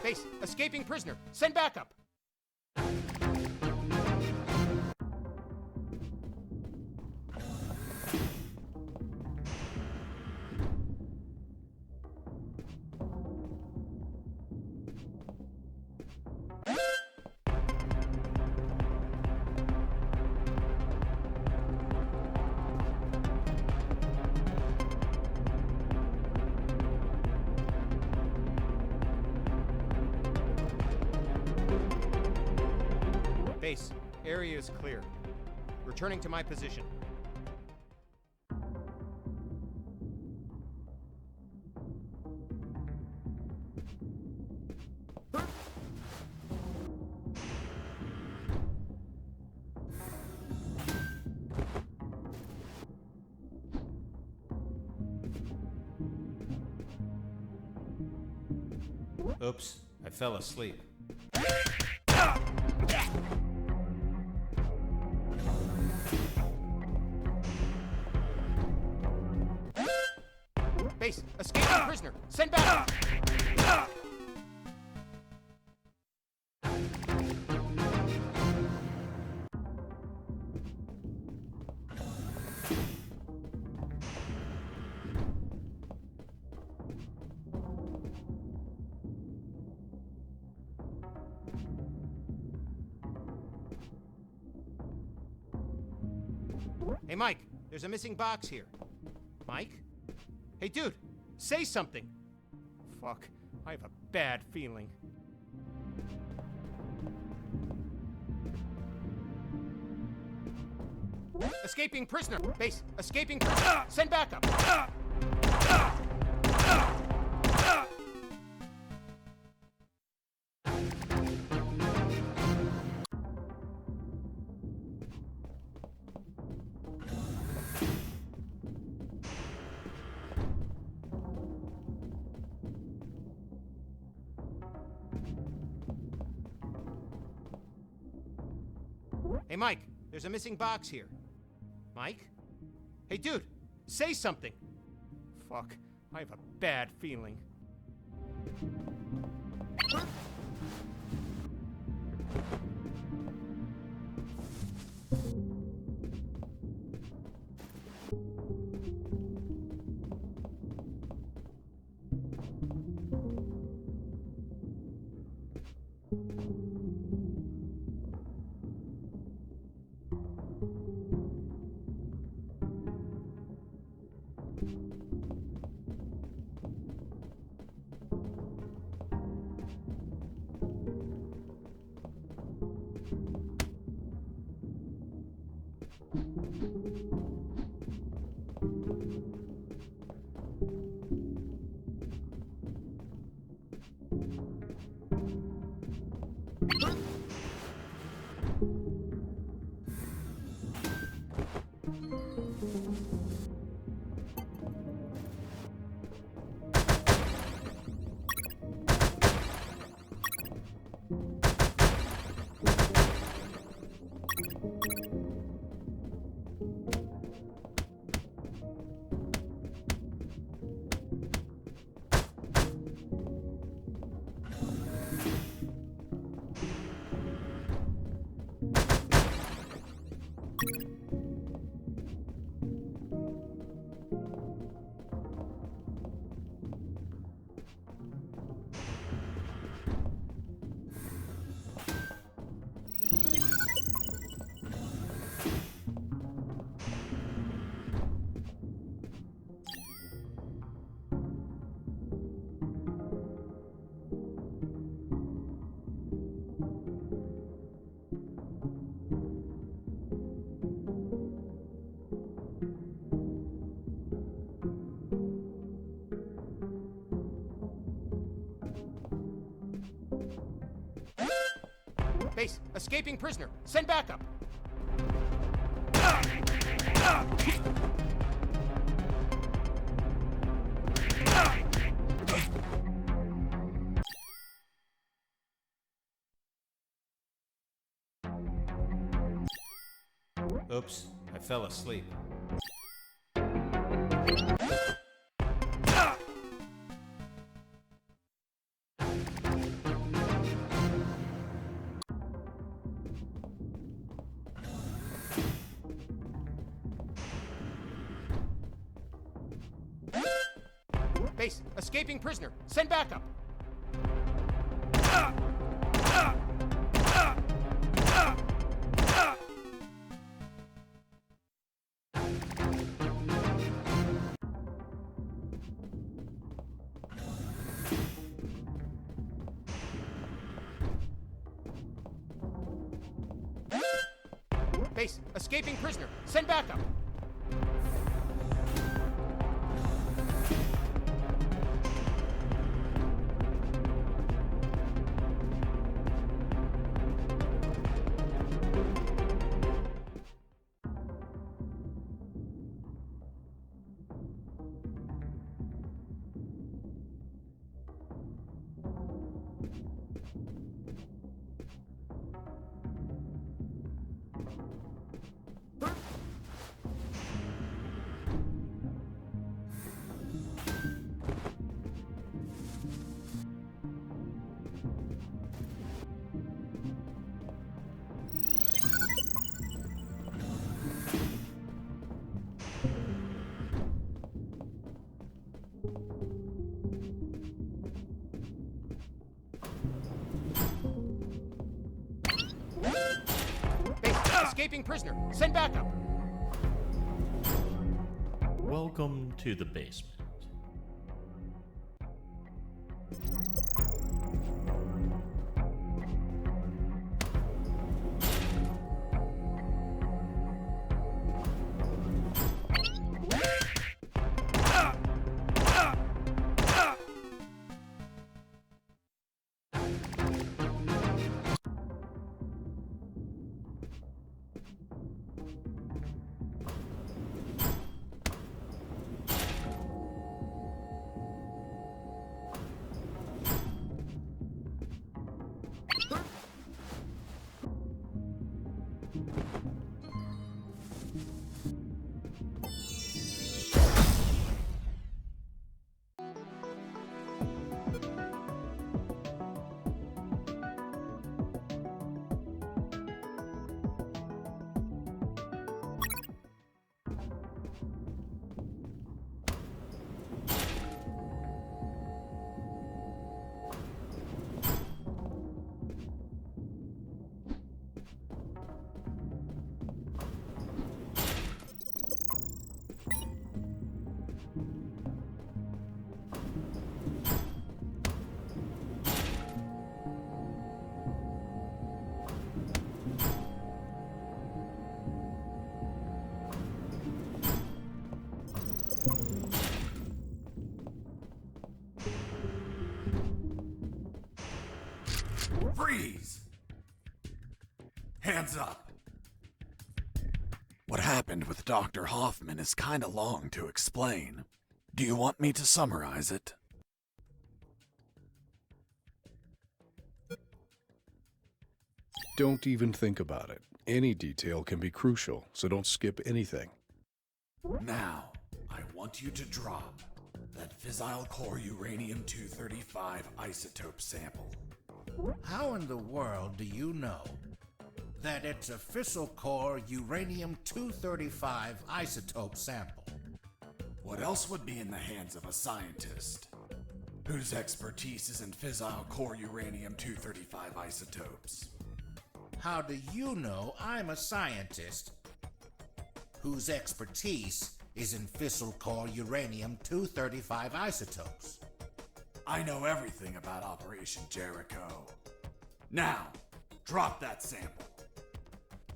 Base, escaping prisoner. Send backup. Base, area is clear. Returning to my position. Oops, I fell asleep. Base, escaping prisoner. Send back. Hey, Mike, there's a missing box here. Mike? Hey, dude, say something. Fuck, I have a bad feeling. Escaping prisoner. Base, escaping prisoner. Send backup. Hey, Mike, there's a missing box here. Mike? Hey, dude, say something. Fuck, I have a bad feeling. Base, escaping prisoner. Send backup. Oops, I fell asleep. Base, escaping prisoner. Send backup. Base, escaping prisoner. Send backup. Escaping prisoner. Send backup. Welcome to the basement. Freeze! Hands up! What happened with Dr. Hoffman is kinda long to explain. Do you want me to summarize it? Don't even think about it. Any detail can be crucial, so don't skip anything. Now, I want you to drop that fissile core uranium-235 isotope sample. How in the world do you know that it's a fissile core uranium-235 isotope sample? What else would be in the hands of a scientist whose expertise is in fissile core uranium-235 isotopes? How do you know I'm a scientist whose expertise is in fissile core uranium-235 isotopes? I know everything about Operation Jericho. Now, drop that sample.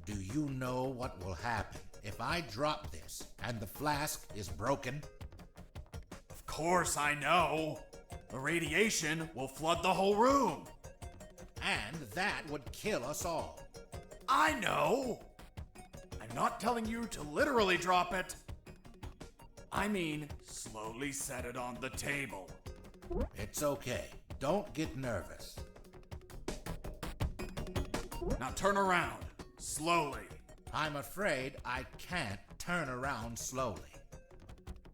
Do you know what will happen if I drop this and the flask is broken? Of course I know. The radiation will flood the whole room. And that would kill us all. I know! I'm not telling you to literally drop it. I mean, slowly set it on the table. It's okay. Don't get nervous. Now turn around, slowly. I'm afraid I can't turn around slowly.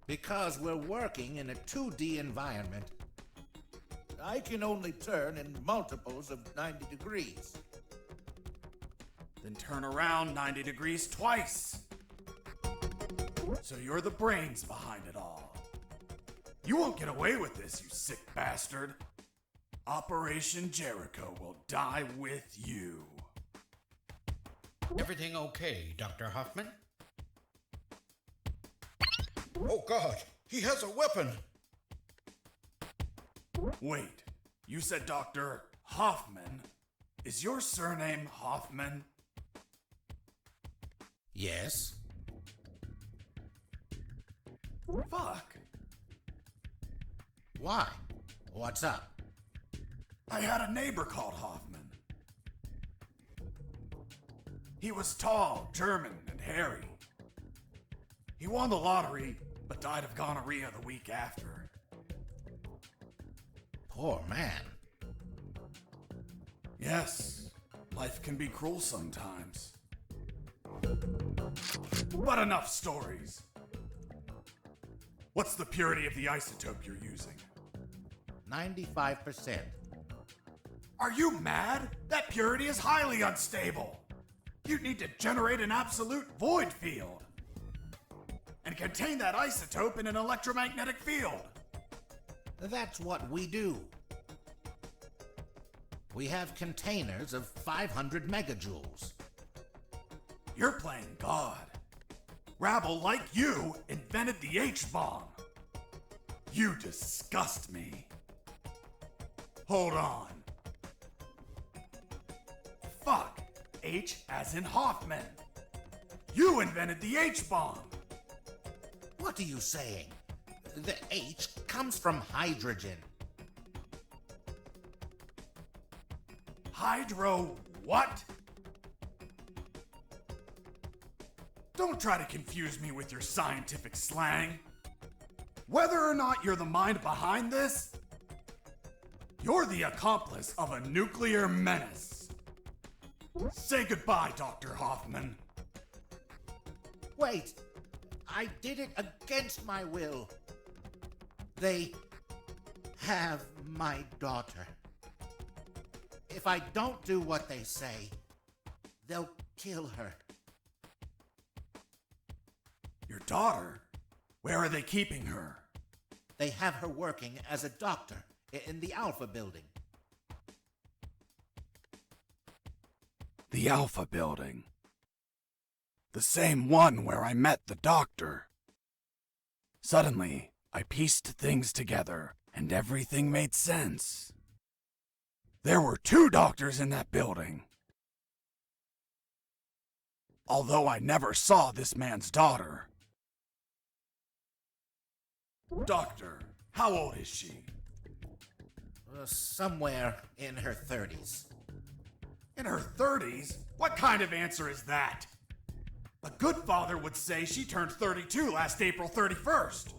Because we're working in a 2D environment, I can only turn in multiples of 90 degrees. Then turn around 90 degrees twice. So you're the brains behind it all. You won't get away with this, you sick bastard. Operation Jericho will die with you. Everything okay, Dr. Hoffman? Oh God, he has a weapon! Wait, you said Dr. Hoffman. Is your surname Hoffman? Yes. Fuck. Why? What's up? I had a neighbor called Hoffman. He was tall, German, and hairy. He won the lottery, but died of gonorrhea the week after. Poor man. Yes, life can be cruel sometimes. But enough stories. What's the purity of the isotope you're using? 95%. Are you mad? That purity is highly unstable. You'd need to generate an absolute void field and contain that isotope in an electromagnetic field. That's what we do. We have containers of 500 megajoules. You're playing God. Rabble like you invented the H-bomb. You disgust me. Hold on. Fuck. H as in Hoffman. You invented the H-bomb. What are you saying? The H comes from hydrogen. Hydro what? Don't try to confuse me with your scientific slang. Whether or not you're the mind behind this, you're the accomplice of a nuclear menace. Say goodbye, Dr. Hoffman. Wait, I did it against my will. They have my daughter. If I don't do what they say, they'll kill her. Your daughter? Where are they keeping her? They have her working as a doctor in the Alpha building. The Alpha building. The same one where I met the doctor. Suddenly, I pieced things together, and everything made sense. There were 2 doctors in that building. Although I never saw this man's daughter. Doctor, how old is she? Somewhere in her 30s. In her 30s? What kind of answer is that? A good father would say she turned 32 last April 31st.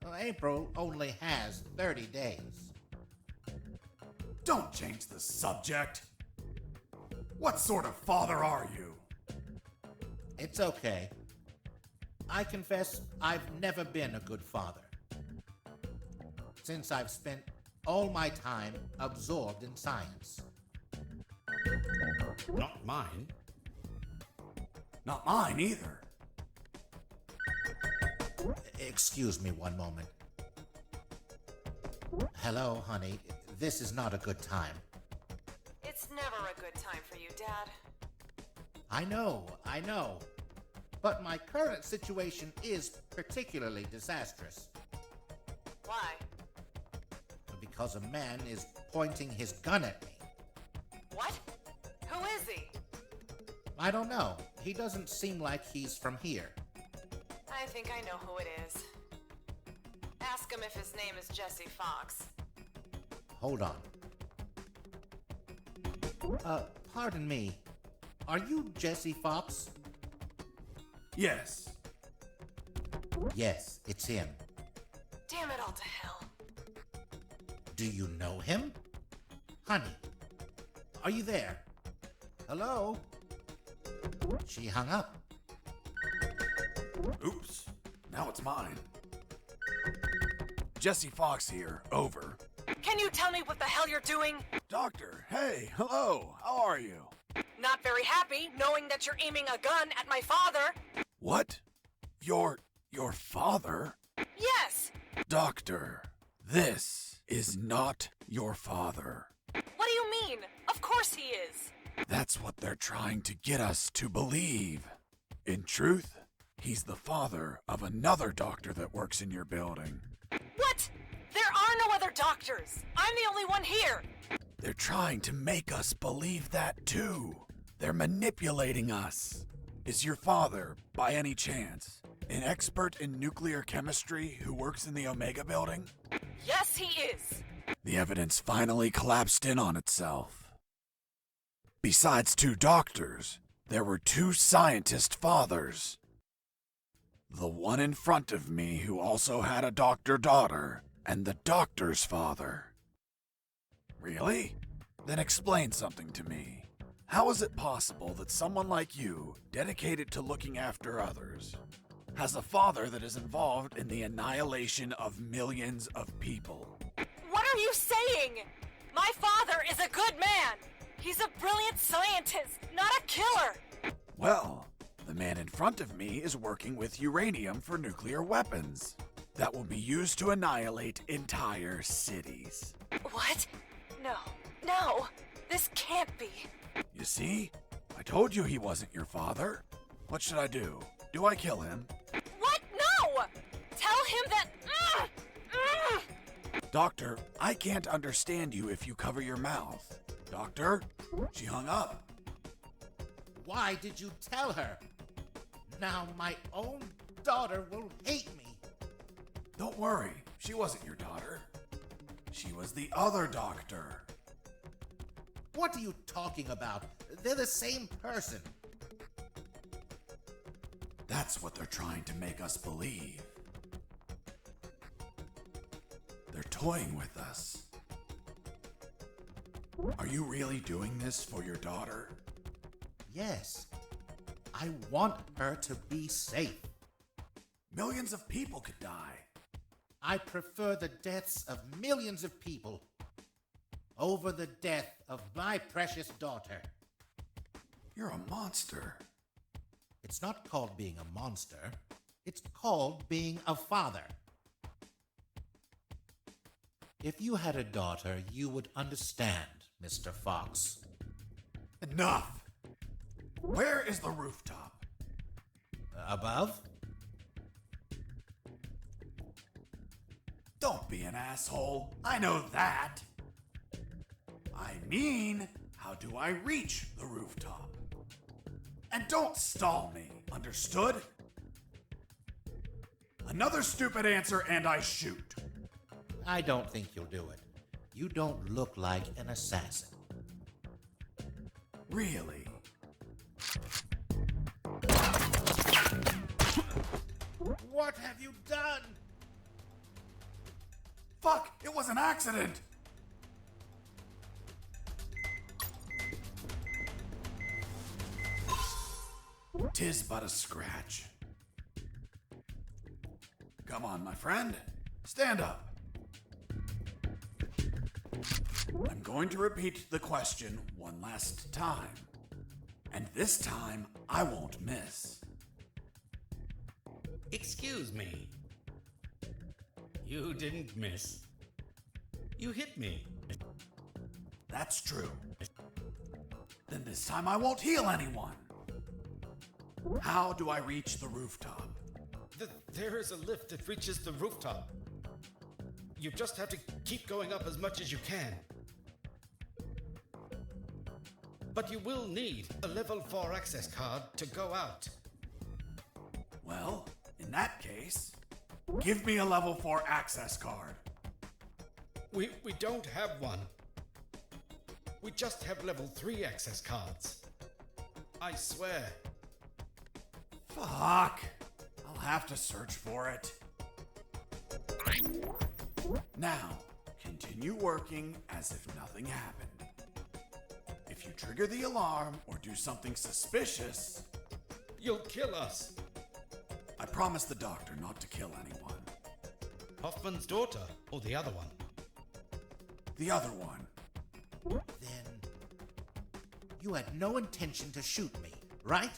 Well, April only has 30 days. Don't change the subject. What sort of father are you? It's okay. I confess I've never been a good father. Since I've spent all my time absorbed in science. Not mine. Not mine either. Excuse me one moment. Hello, honey. This is not a good time. It's never a good time for you, Dad. I know. But my current situation is particularly disastrous. Why? Because a man is pointing his gun at me. What? Who is he? I don't know. He doesn't seem like he's from here. I think I know who it is. Ask him if his name is Jesse Fox. Hold on. Pardon me. Are you Jesse Fox? Yes. Yes, it's him. Damn it all to hell. Do you know him? Honey, are you there? Hello? She hung up. Oops. Now it's mine. Jesse Fox here. Over. Can you tell me what the hell you're doing? Doctor, hey, hello. How are you? Not very happy knowing that you're aiming a gun at my father. What? Your father? Yes! Doctor, this is not your father. What do you mean? Of course he is. That's what they're trying to get us to believe. In truth, he's the father of another doctor that works in your building. What? There are no other doctors. I'm the only one here. They're trying to make us believe that too. They're manipulating us. Is your father, by any chance, an expert in nuclear chemistry who works in the Omega building? Yes, he is. The evidence finally collapsed in on itself. Besides 2 doctors, there were 2 scientist fathers. The one in front of me who also had a doctor daughter, and the doctor's father. Really? Then explain something to me. How is it possible that someone like you, dedicated to looking after others, has a father that is involved in the annihilation of millions of people? What are you saying? My father is a good man. He's a brilliant scientist, not a killer. Well, the man in front of me is working with uranium for nuclear weapons that will be used to annihilate entire cities. What? No, this can't be. You see? I told you he wasn't your father. What should I do? Do I kill him? What? No! Tell him that... Doctor, I can't understand you if you cover your mouth. Doctor? She hung up. Why did you tell her? Now my own daughter will hate me. Don't worry, she wasn't your daughter. She was the other doctor. What are you talking about? They're the same person. That's what they're trying to make us believe. They're toying with us. Are you really doing this for your daughter? Yes. I want her to be safe. Millions of people could die. I prefer the deaths of millions of people over the death of my precious daughter. You're a monster. It's not called being a monster. It's called being a father. If you had a daughter, you would understand, Mr. Fox. Enough! Where is the rooftop? Above? Don't be an asshole. I know that. I mean, how do I reach the rooftop? And don't stall me, understood? Another stupid answer and I shoot. I don't think you'll do it. You don't look like an assassin. Really? What have you done? Fuck! It was an accident! Tis but a scratch. Come on, my friend. Stand up. I'm going to repeat the question one last time. And this time, I won't miss. Excuse me. You didn't miss. You hit me. That's true. Then this time I won't heal anyone. How do I reach the rooftop? There is a lift that reaches the rooftop. You just have to keep going up as much as you can. But you will need a level 4 access card to go out. Well, in that case, give me a level 4 access card. We don't have one. We just have level 3 access cards. I swear. Fuck. I'll have to search for it. Now, continue working as if nothing happened. If you trigger the alarm or do something suspicious, You'll kill us. I promise the doctor not to kill anyone. Hoffman's daughter, or the other one? The other one. Then you had no intention to shoot me, right?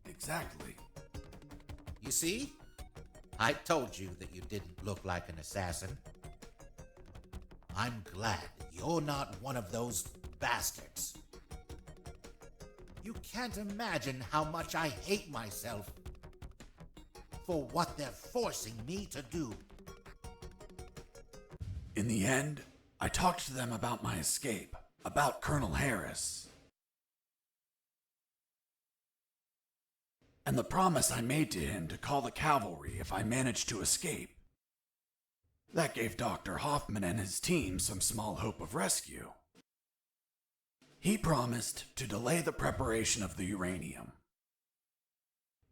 Exactly. You see? I told you that you didn't look like an assassin. I'm glad you're not one of those bastards. You can't imagine how much I hate myself for what they're forcing me to do. In the end, I talked to them about my escape, about Colonel Harris, and the promise I made to him to call the cavalry if I managed to escape. That gave Dr. Hoffman and his team some small hope of rescue. He promised to delay the preparation of the uranium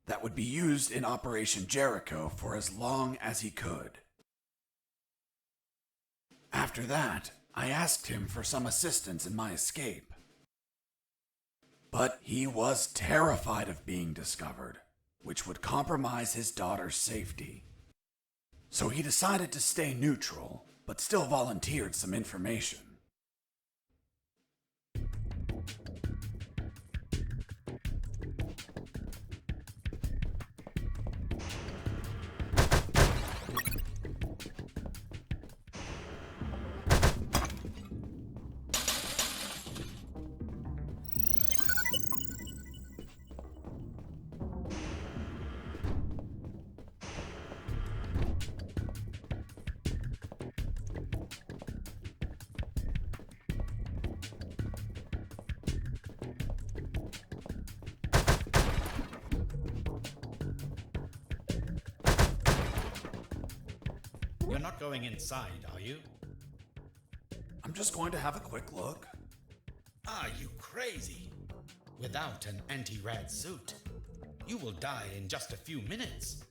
that would be used in Operation Jericho for as long as he could. After that, I asked him for some assistance in my escape. But he was terrified of being discovered, which would compromise his daughter's safety. So he decided to stay neutral, but still volunteered some information. You're not going inside, are you? I'm just going to have a quick look. Are you crazy? Without an anti-rad suit, you will die in just a few minutes.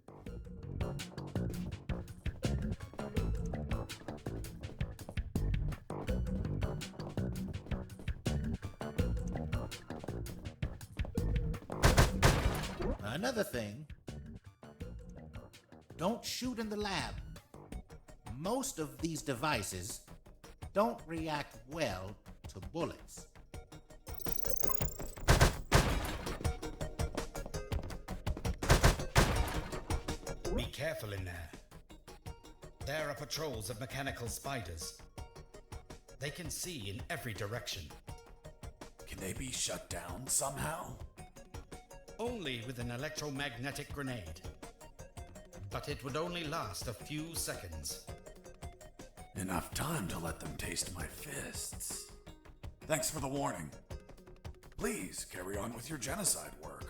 Another thing, don't shoot in the lab. Most of these devices don't react well to bullets. Be careful in there. There are patrols of mechanical spiders. They can see in every direction. Can they be shut down somehow? Only with an electromagnetic grenade. But it would only last a few seconds. Enough time to let them taste my fists. Thanks for the warning. Please carry on with your genocide work.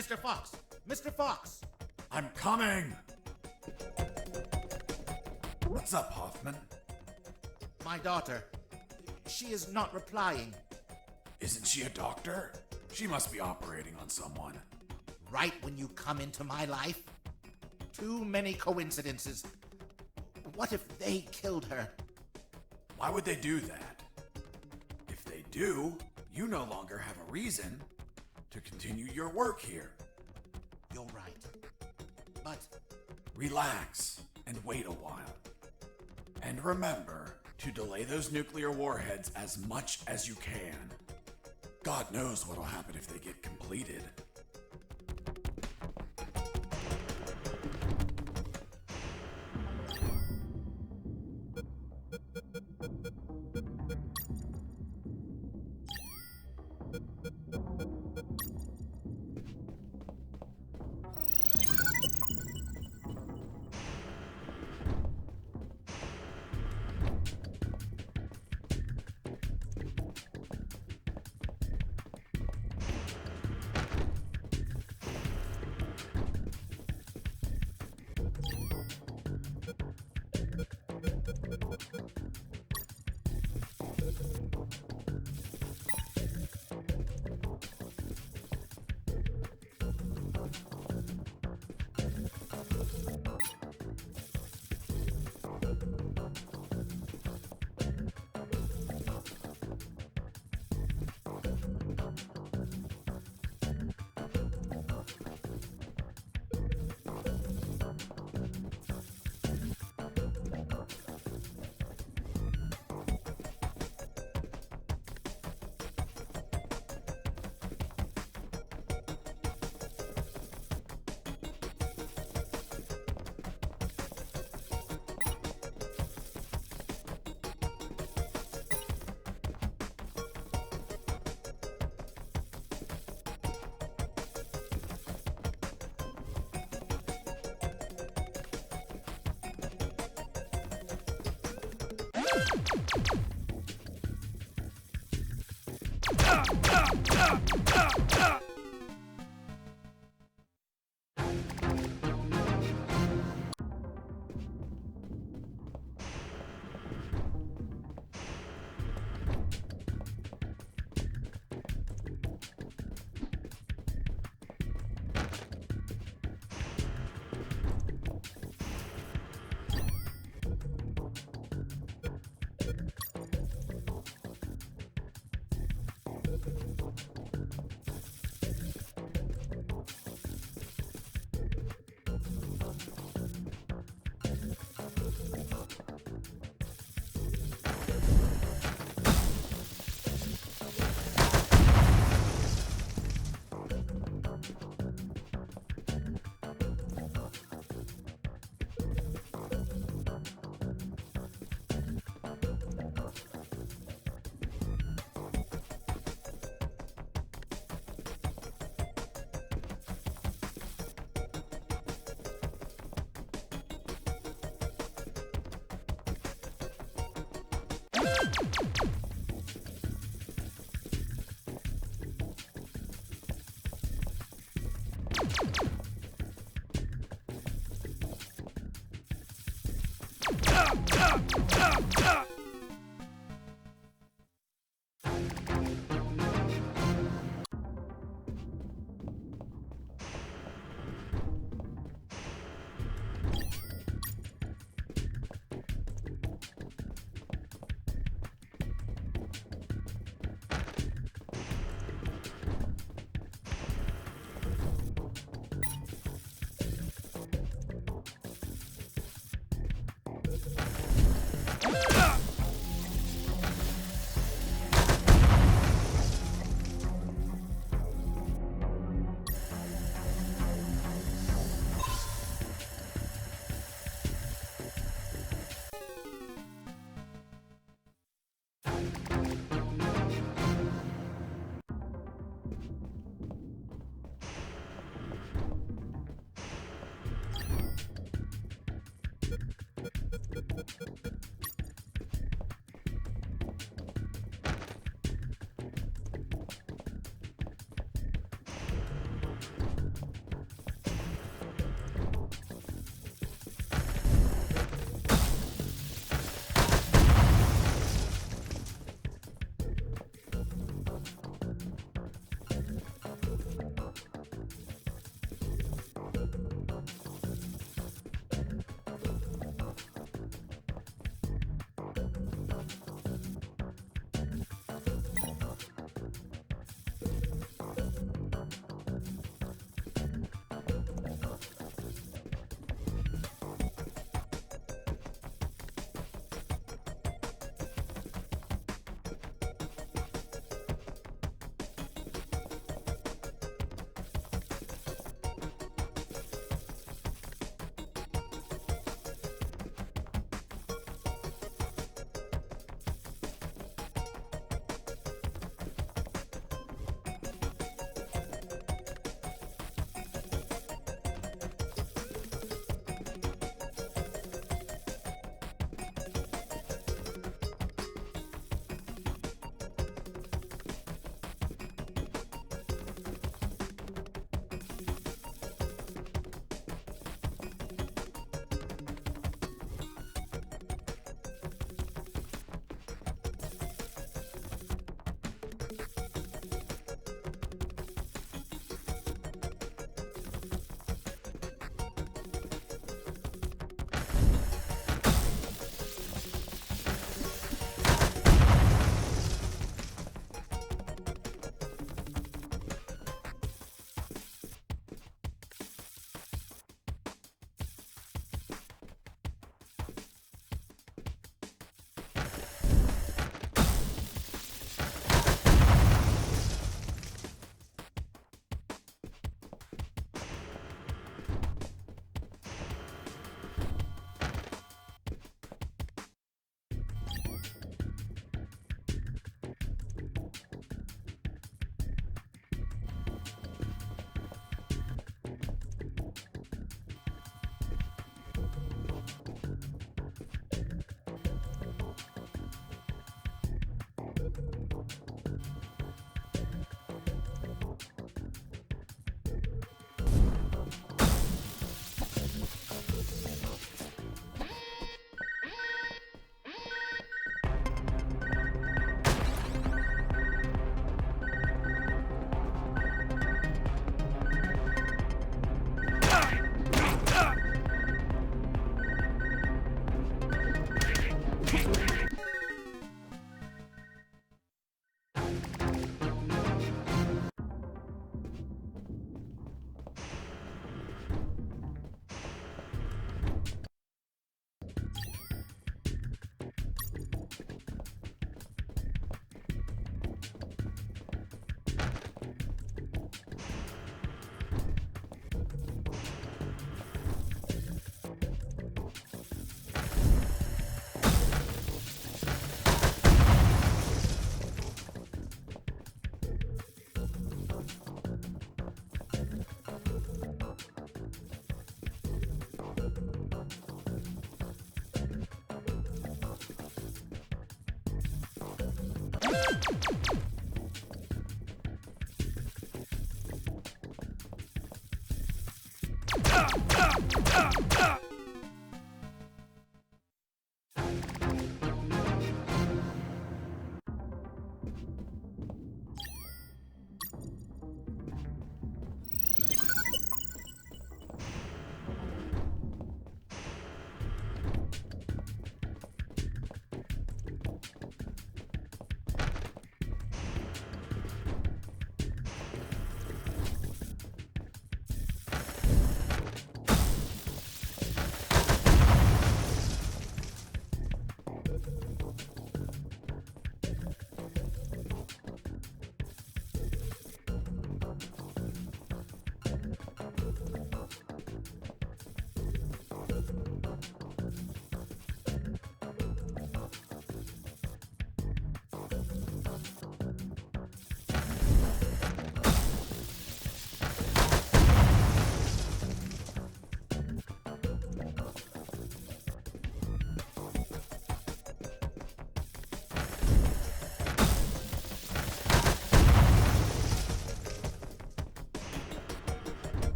Mr. Fox! Mr. Fox! I'm coming! What's up, Hoffman? My daughter. She is not replying. Isn't she a doctor? She must be operating on someone. Right when you come into my life? Too many coincidences. What if they killed her? Why would they do that? If they do, you no longer have a reason to continue your work here. You're right. But... Relax and wait a while. And remember to delay those nuclear warheads as much as you can. God knows what'll happen if they get completed.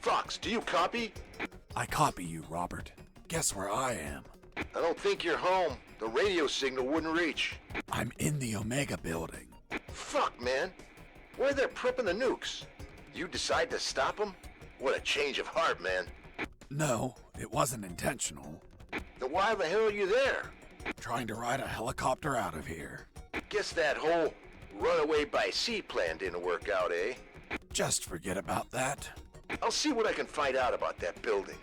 Fox, do you copy? I copy you, Robert. Guess where I am? I don't think you're home. The radio signal wouldn't reach. I'm in the Omega building. Fuck, man. Where they're prepping the nukes? You decide to stop them? What a change of heart, man. No, it wasn't intentional. Then why the hell are you there? Trying to ride a helicopter out of here. Guess that whole runaway by sea plan didn't work out, eh? Just forget about that. I'll see what I can find out about that building.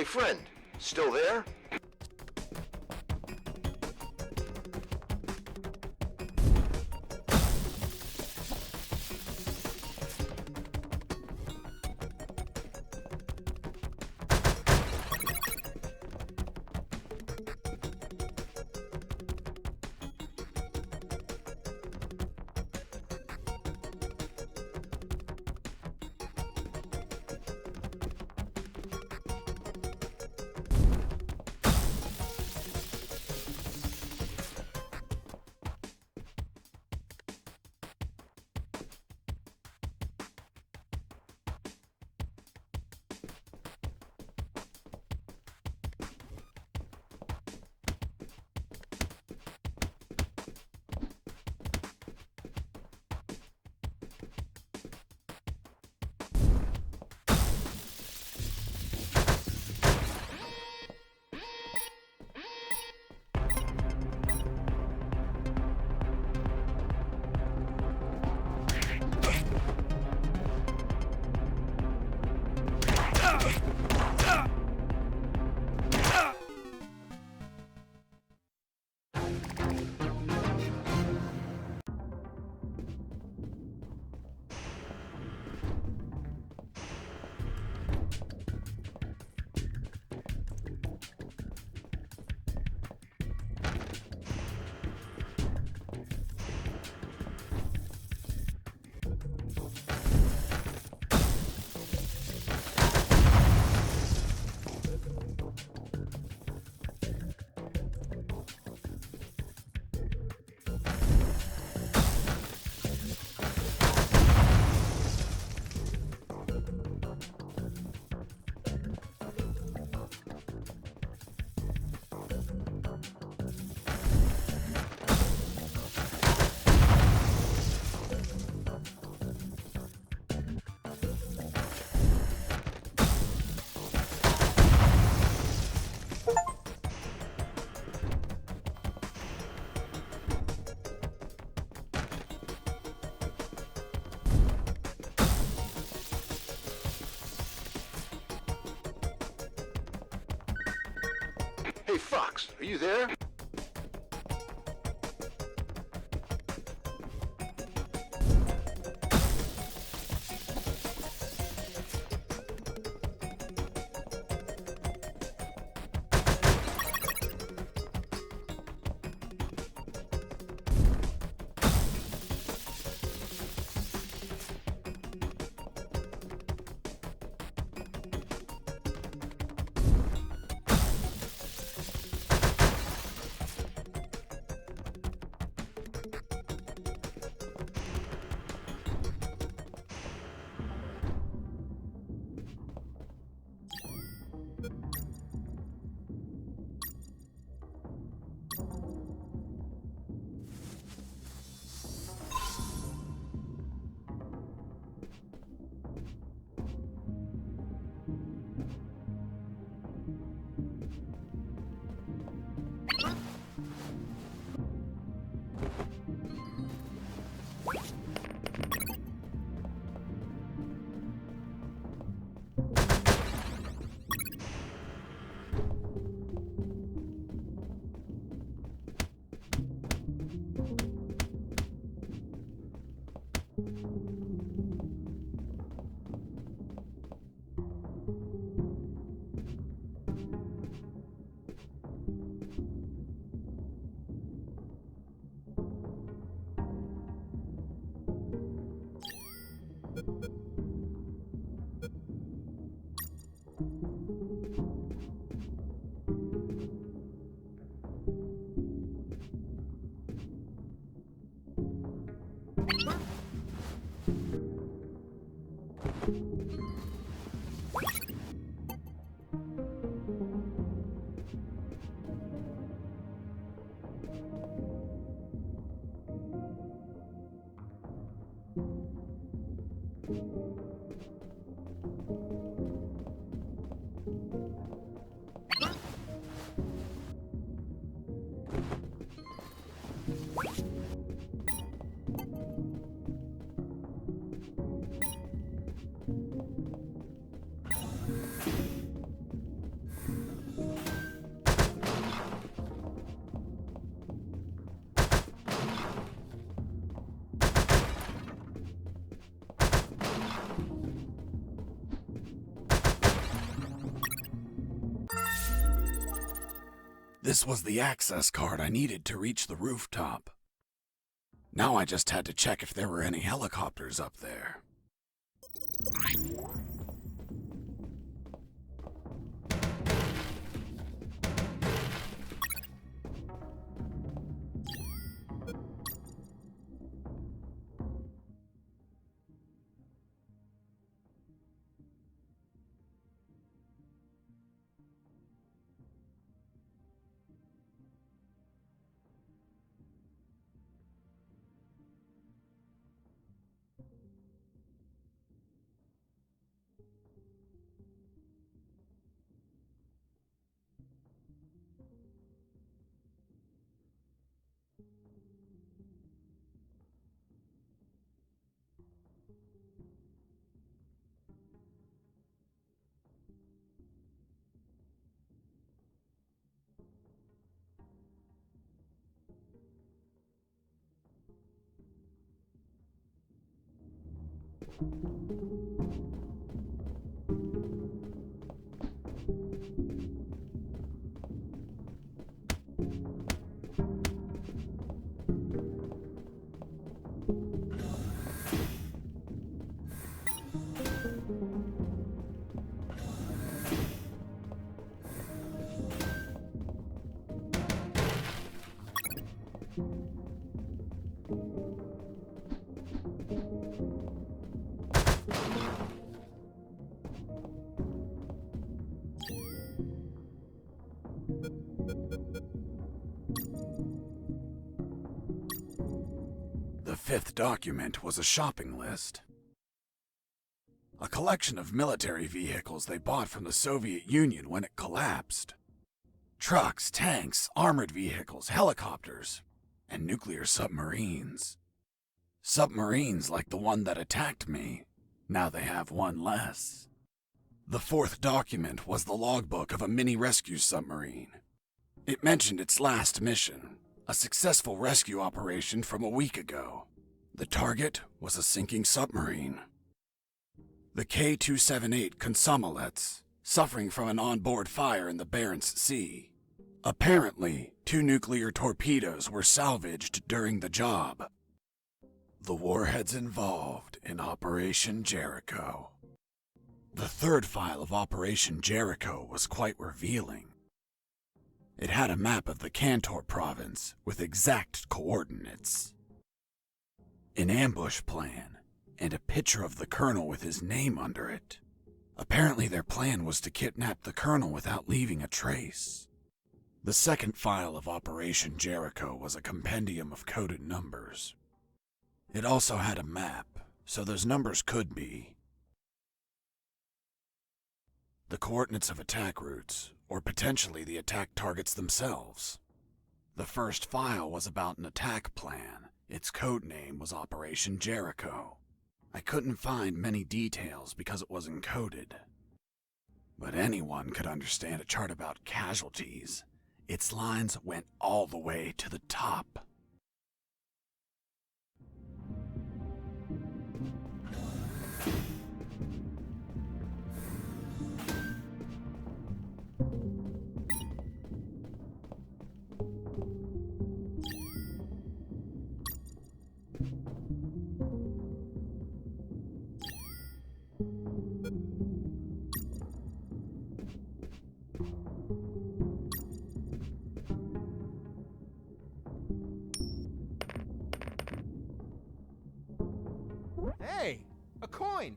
Hey, friend. Still there? Hey, Fox, are you there? This was the access card I needed to reach the rooftop. Now I just had to check if there were any helicopters up there. The fifth document was a shopping list. A collection of military vehicles they bought from the Soviet Union when it collapsed. Trucks, tanks, armored vehicles, helicopters, and nuclear submarines. Submarines like the one that attacked me. Now they have one less. The fourth document was the logbook of a mini rescue submarine. It mentioned its last mission, a successful rescue operation from a week ago. The target was a sinking submarine. The K-278 Komsomolets, suffering from an onboard fire in the Barents Sea. Apparently, 2 nuclear torpedoes were salvaged during the job. The warheads involved in Operation Jericho. The third file of Operation Jericho was quite revealing. It had a map of the Kantor province with exact coordinates, an ambush plan, and a picture of the colonel with his name under it. Apparently their plan was to kidnap the colonel without leaving a trace. The second file of Operation Jericho was a compendium of coded numbers. It also had a map, so those numbers could be the coordinates of attack routes, or potentially the attack targets themselves. The first file was about an attack plan. Its code name was Operation Jericho. I couldn't find many details because it was encoded. But anyone could understand a chart about casualties. Its lines went all the way to the top. Hey, a coin!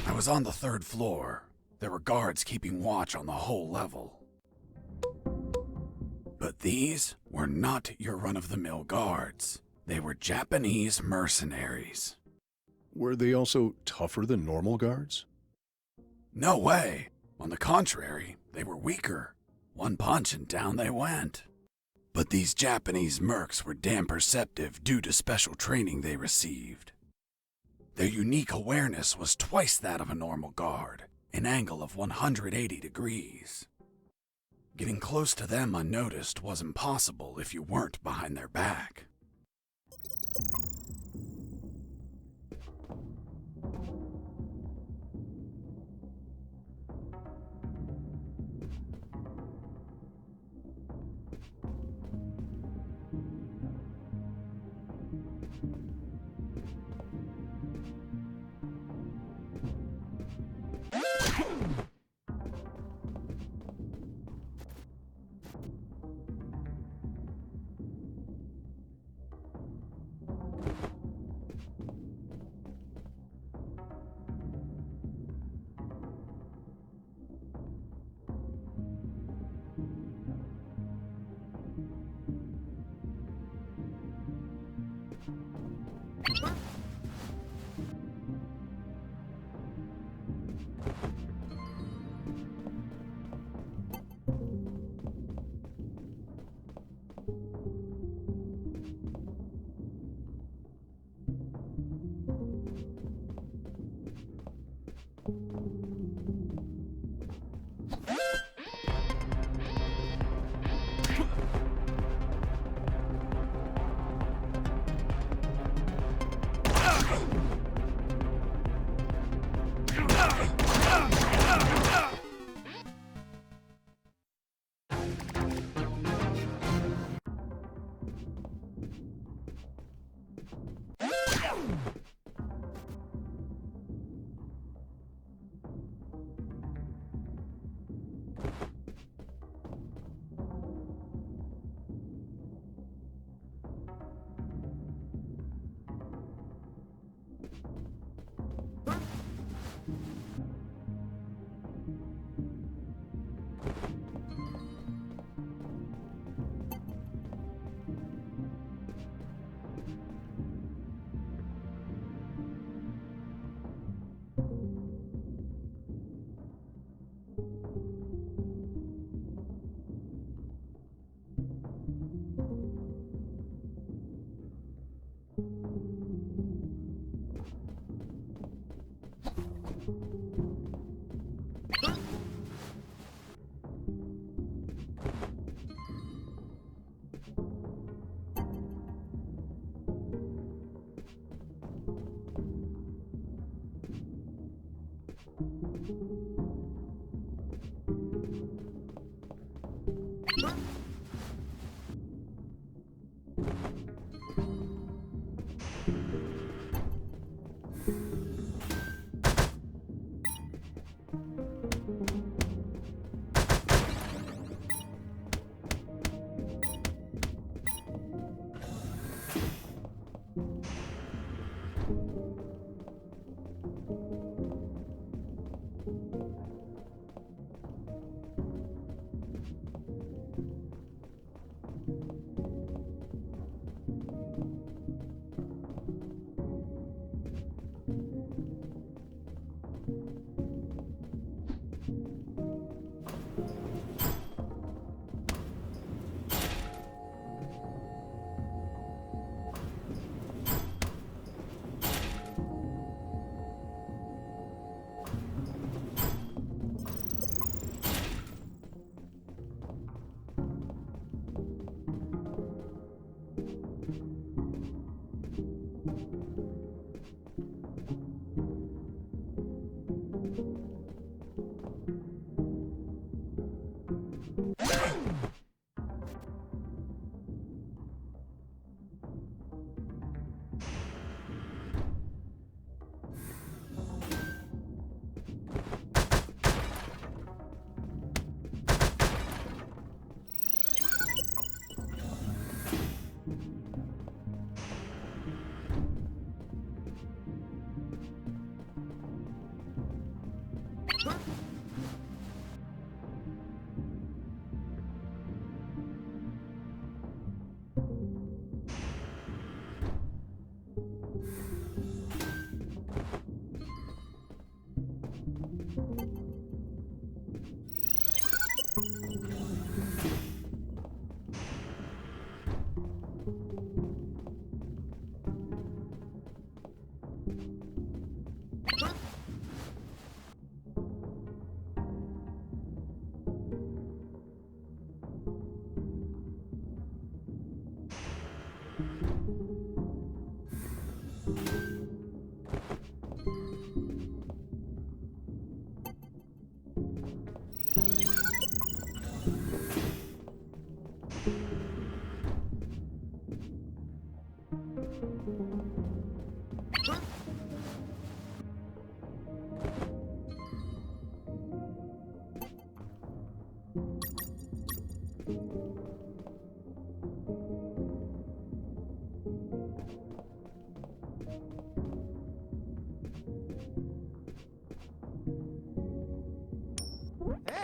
I was on the 3rd floor. There were guards keeping watch on the whole level. But these were not your run-of-the-mill guards. They were Japanese mercenaries. Were they also tougher than normal guards? No way. On the contrary, they were weaker. One punch and down they went. But these Japanese mercs were damn perceptive due to special training they received. Their unique awareness was twice that of a normal guard, an angle of 180 degrees. Getting close to them unnoticed was impossible if you weren't behind their back.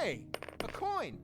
Hey, a coin!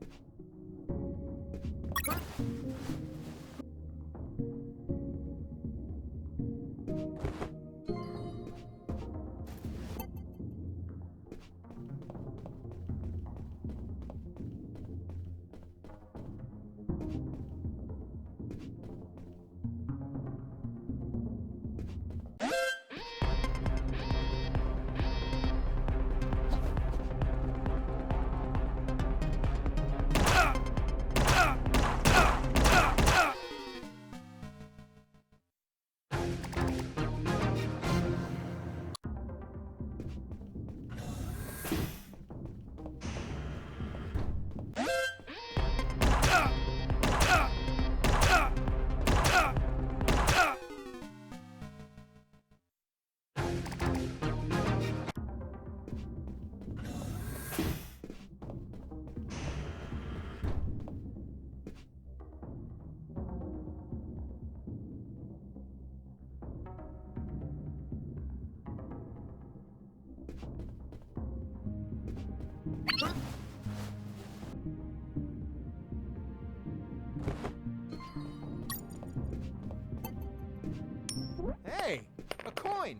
Hey, a coin!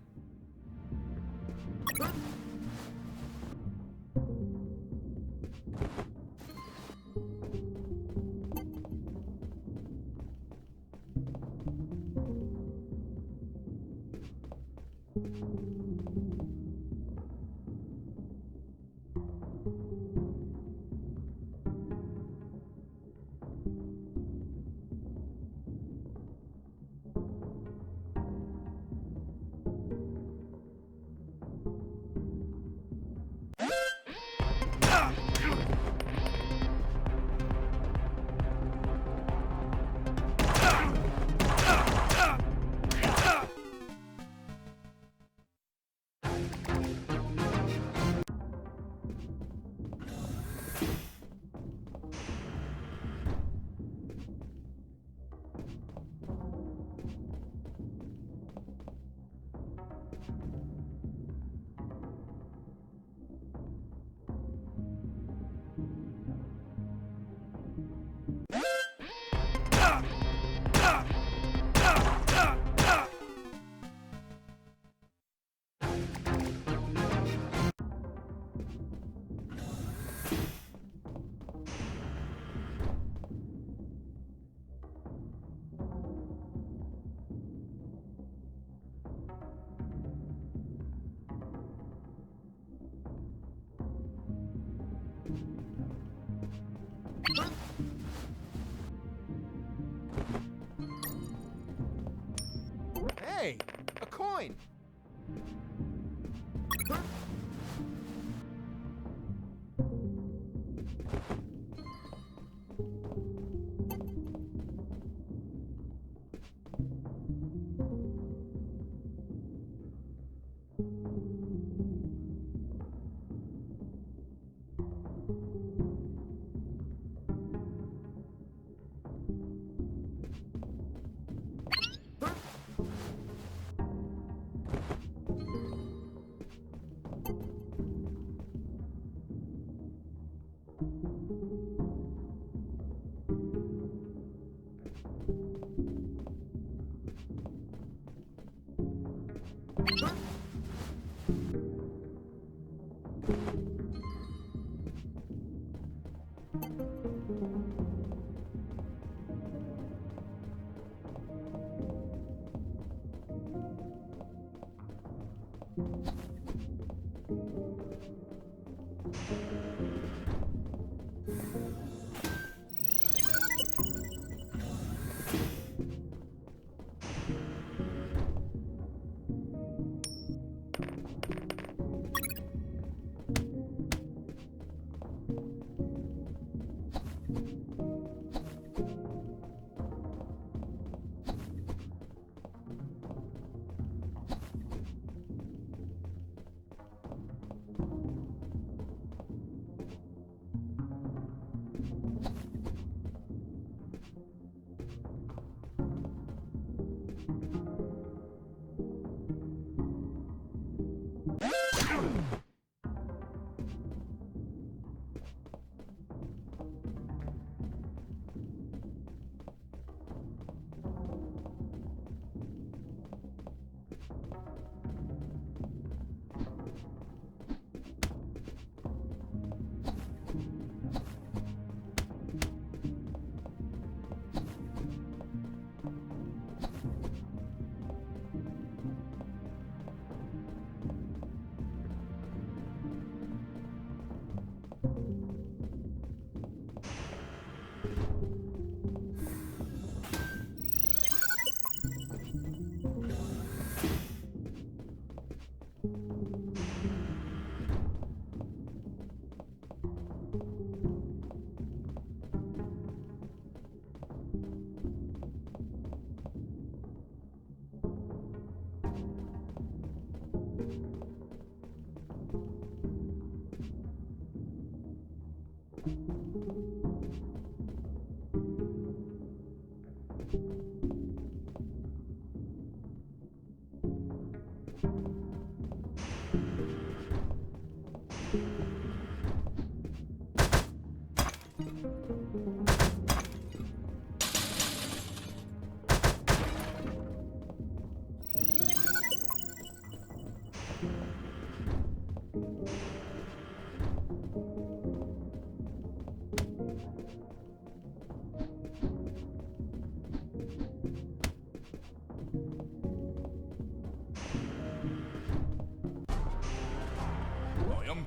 Hey, a coin!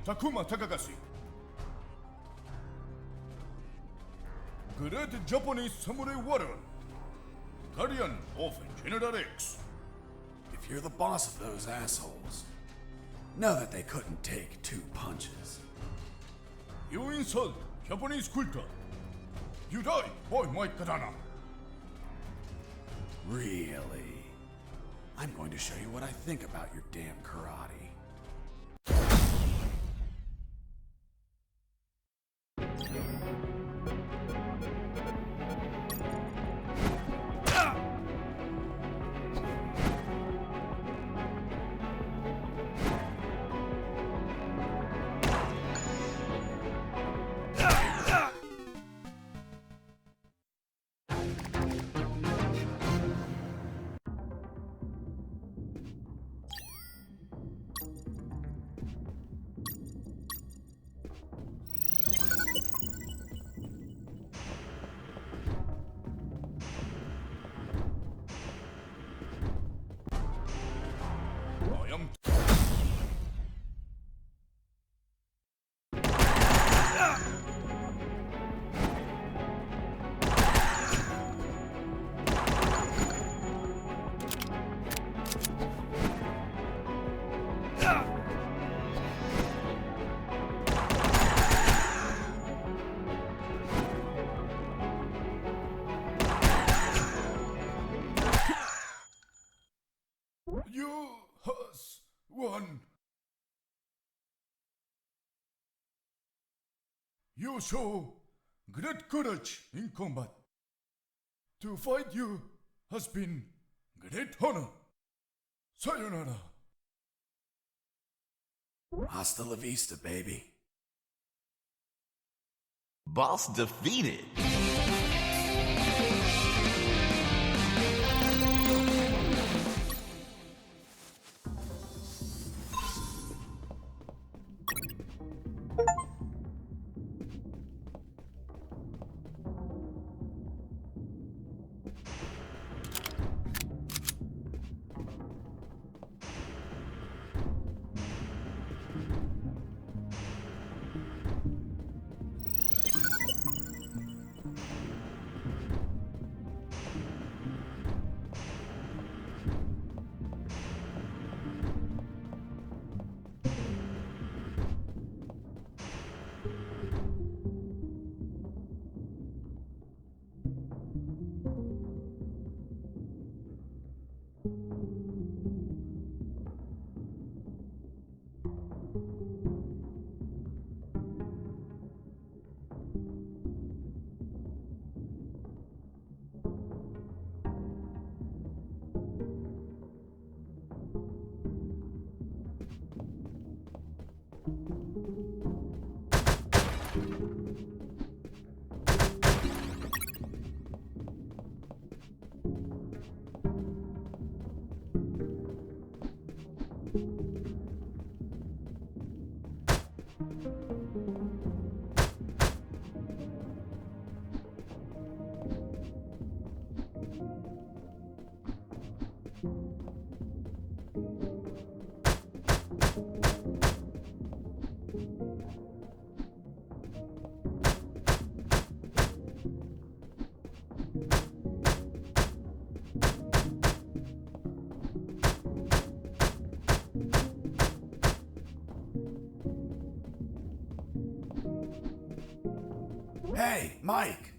Takuma Takagashi. Great Japanese Samurai Warrior. Guardian of General X. If you're the boss of those assholes, know that they couldn't take 2 punches. You insult Japanese culture. You die by my katana. Really? I'm going to show you what I think about your damn karate. You has won. You show great courage in combat. To fight you has been great honor. Sayonara. Hasta la vista, baby. Boss defeated. Hey, Mike!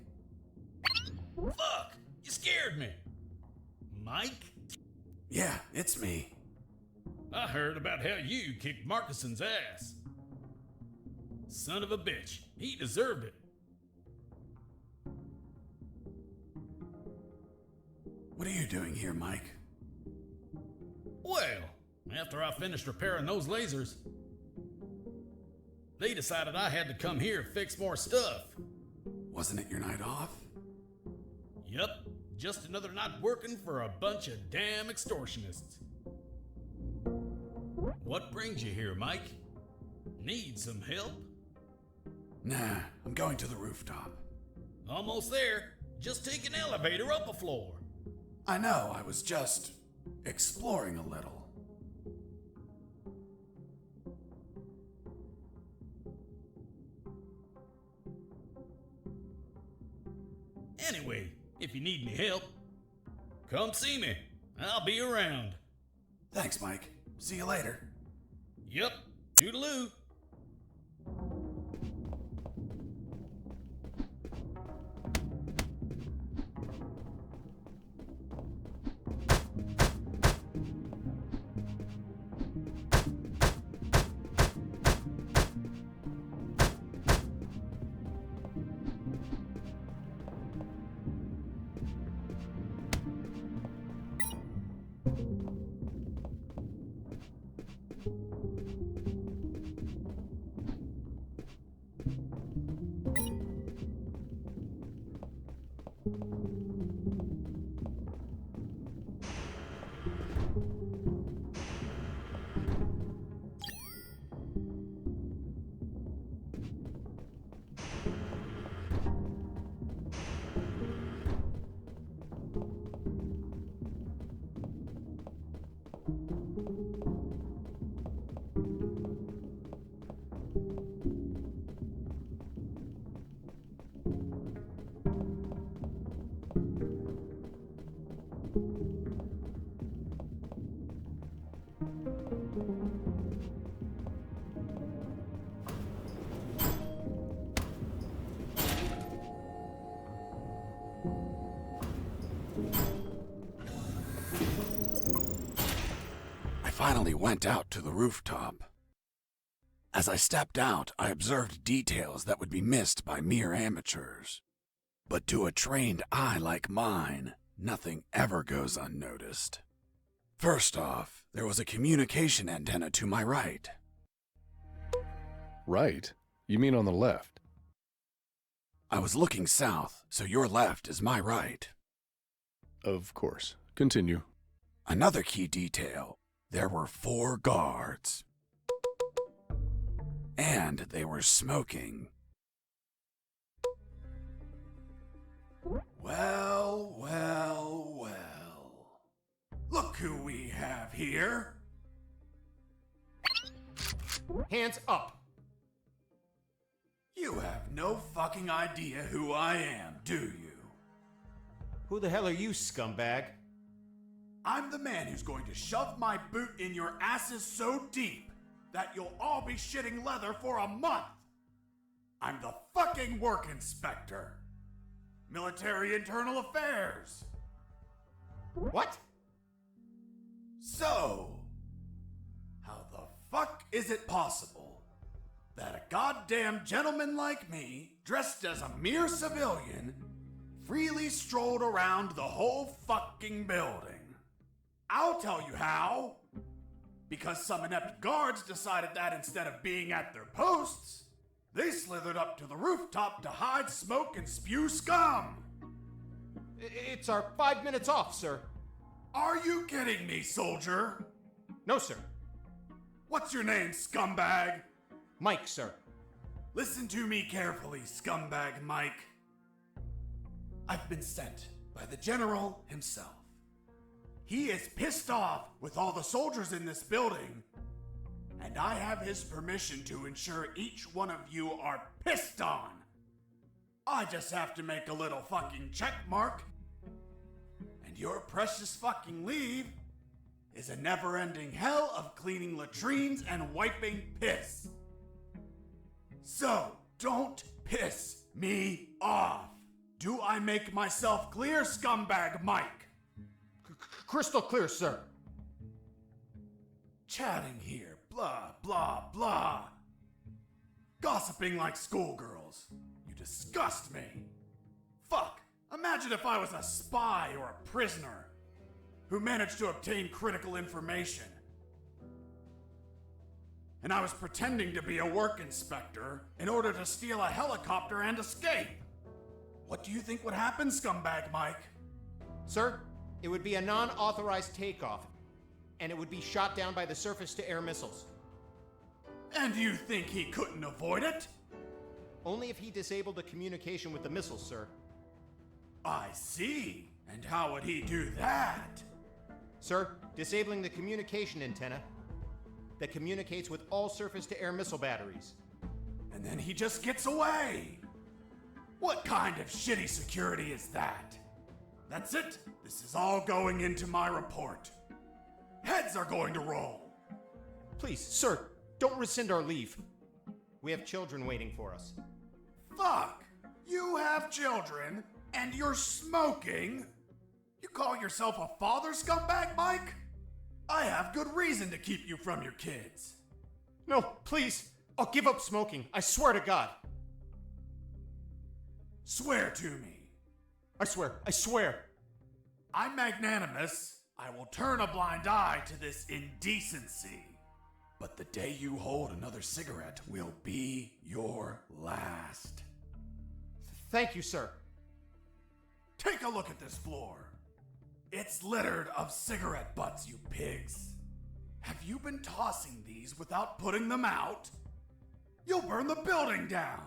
Fuck! You scared me! Mike? Yeah, it's me. I heard about how you kicked Marcuson's ass. Son of a bitch. He deserved it. What are you doing here, Mike? Well, after I finished repairing those lasers, they decided I had to come here and fix more stuff. Wasn't it your night off? Yep, just another night working for a bunch of damn extortionists. What brings you here, Mike? Need some help? Nah, I'm going to the rooftop. Almost there. Just take an elevator up a floor. I know, I was just exploring a little. Anyway, if you need any help, come see me. I'll be around. Thanks, Mike. See you later. Yep, toodaloo. I finally went out to the rooftop. As I stepped out, I observed details that would be missed by mere amateurs. But to a trained eye like mine, nothing ever goes unnoticed. First off, there was a communication antenna to my right. Right? You mean on the left? I was looking south, so your left is my right. Of course. Continue. Another key detail. There were 4 guards. And they were smoking. Well, well, well. Look who we have here. Hands up. You have no fucking idea who I am, do you? Who the hell are you, scumbag? I'm the man who's going to shove my boot in your asses so deep that you'll all be shitting leather for a month. I'm the fucking work inspector. Military Internal Affairs. What? So, how the fuck is it possible that a goddamn gentleman like me, dressed as a mere civilian, freely strolled around the whole fucking building? I'll tell you how. Because some inept guards decided that instead of being at their posts, they slithered up to the rooftop to hide, smoke, and spew scum. It's our 5 minutes off, sir. Are you kidding me, soldier? No, sir. What's your name, scumbag? Mike, sir. Listen to me carefully, scumbag Mike. I've been sent by the general himself. He is pissed off with all the soldiers in this building, and I have his permission to ensure each one of you are pissed on. I just have to make a little fucking check mark, and your precious fucking leave is a never-ending hell of cleaning latrines and wiping piss. So, don't piss me off. Do I make myself clear, scumbag Mike? Crystal clear, sir. Chatting here, blah, blah, blah. Gossiping like schoolgirls. You disgust me. Fuck, imagine if I was a spy or a prisoner who managed to obtain critical information. And I was pretending to be a work inspector in order to steal a helicopter and escape. What do you think would happen, scumbag Mike? Sir, it would be a non-authorized takeoff, and it would be shot down by the surface-to-air missiles. And you think he couldn't avoid it? Only if he disabled the communication with the missiles, sir. I see. And how would he do that? Sir, disabling the communication antenna that communicates with all surface-to-air missile batteries. And then he just gets away. What kind of shitty security is that? That's it. This is all going into my report. Heads are going to roll. Please, sir, don't rescind our leave. We have children waiting for us. Fuck! You have children, and you're smoking? You call yourself a father, scumbag, Mike? I have good reason to keep you from your kids. No, please. I'll give up smoking. I swear to God. Swear to me. I swear. I swear. I'm magnanimous. I will turn a blind eye to this indecency. But the day you hold another cigarette will be your last. Thank you, sir. Take a look at this floor. It's littered of cigarette butts, you pigs. Have you been tossing these without putting them out? You'll burn the building down.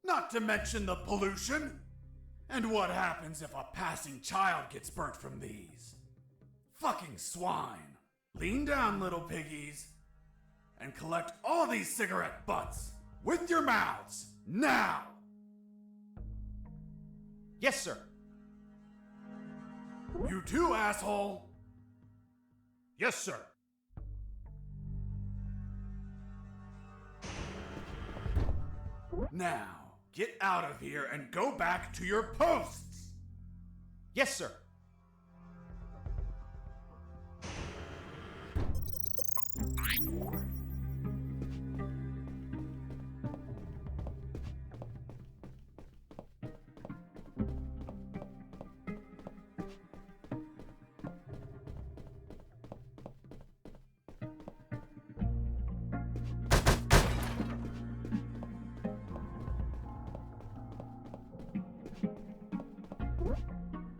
Not to mention the pollution. And what happens if a passing child gets burnt from these? Fucking swine. Lean down, little piggies, and collect all these cigarette butts with your mouths now. Yes, sir. You too, asshole. Yes, sir. Now, get out of here and go back to your posts. Yes, sir.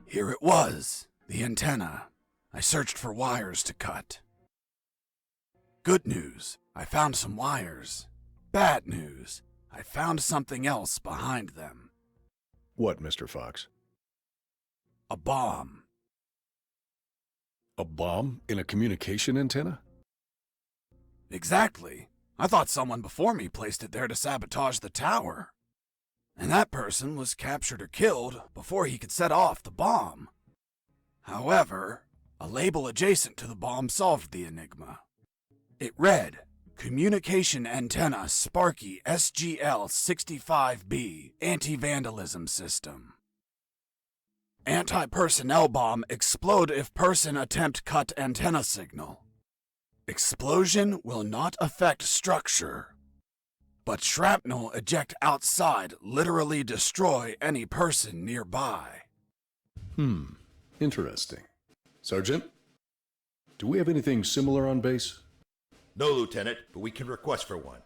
Here it was, the antenna. I searched for wires to cut. Good news, I found some wires. Bad news, I found something else behind them. What, Mr. Fox? A bomb. A bomb in a communication antenna? Exactly. I thought someone before me placed it there to sabotage the tower. And that person was captured or killed before he could set off the bomb. However, a label adjacent to the bomb solved the enigma. It read, Communication Antenna Sparky SGL-65B Anti-Vandalism System. Anti-personnel bomb explode if person attempt cut antenna signal. Explosion will not affect structure, but shrapnel eject outside literally destroy any person nearby. Interesting. Sergeant, do we have anything similar on base? No, Lieutenant, but we can request for one.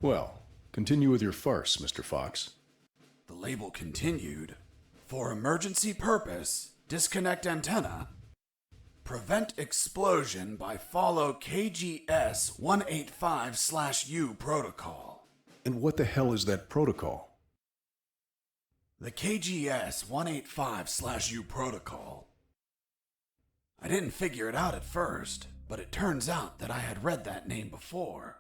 Well, continue with your farce, Mr. Fox. The label continued, For emergency purpose, disconnect antenna. Prevent explosion by follow KGS 185/U protocol. And what the hell is that protocol? The KGS 185/U protocol. I didn't figure it out at first, but it turns out that I had read that name before.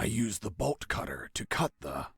I used the bolt cutter to cut the...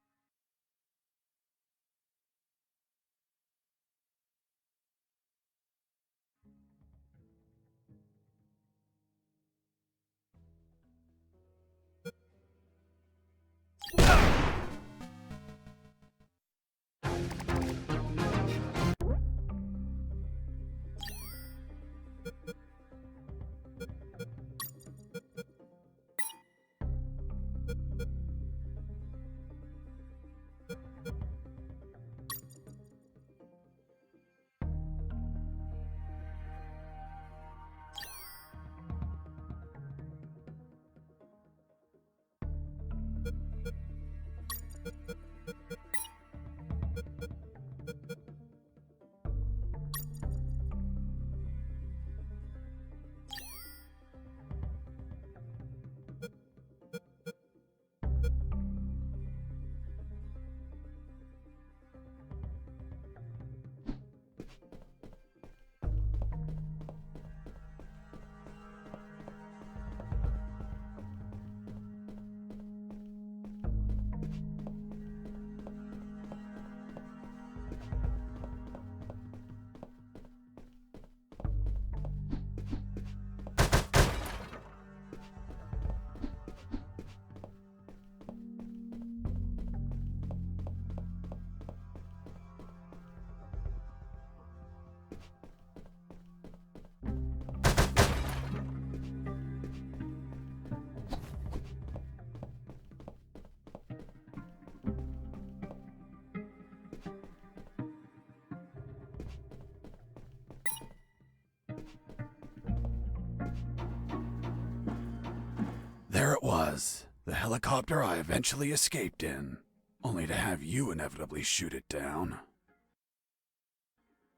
There it was, the helicopter I eventually escaped in, only to have you inevitably shoot it down.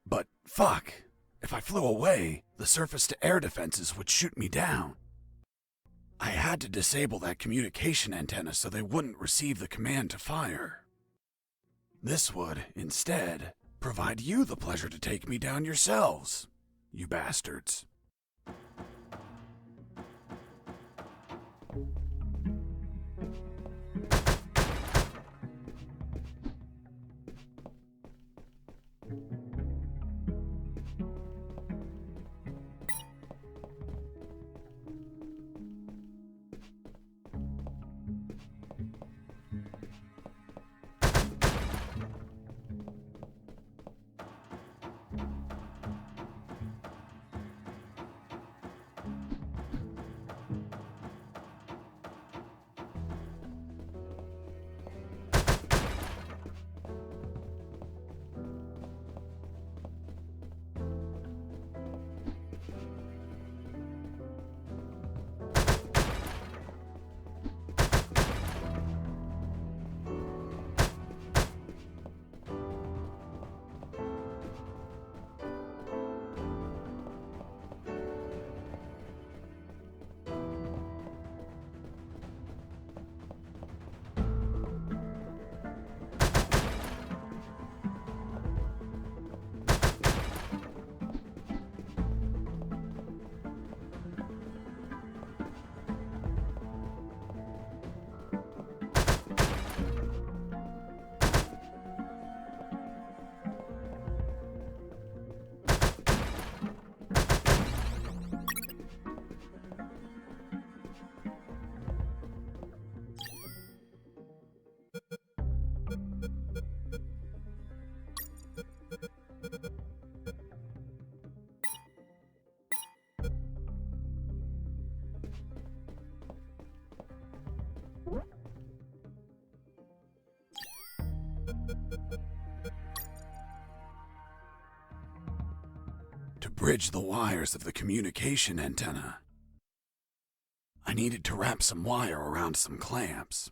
But fuck, if I flew away, the surface-to-air defenses would shoot me down. I had to disable that communication antenna so they wouldn't receive the command to fire. This would, instead, provide you the pleasure to take me down yourselves, you bastards. To bridge the wires of the communication antenna, I needed to wrap some wire around some clamps.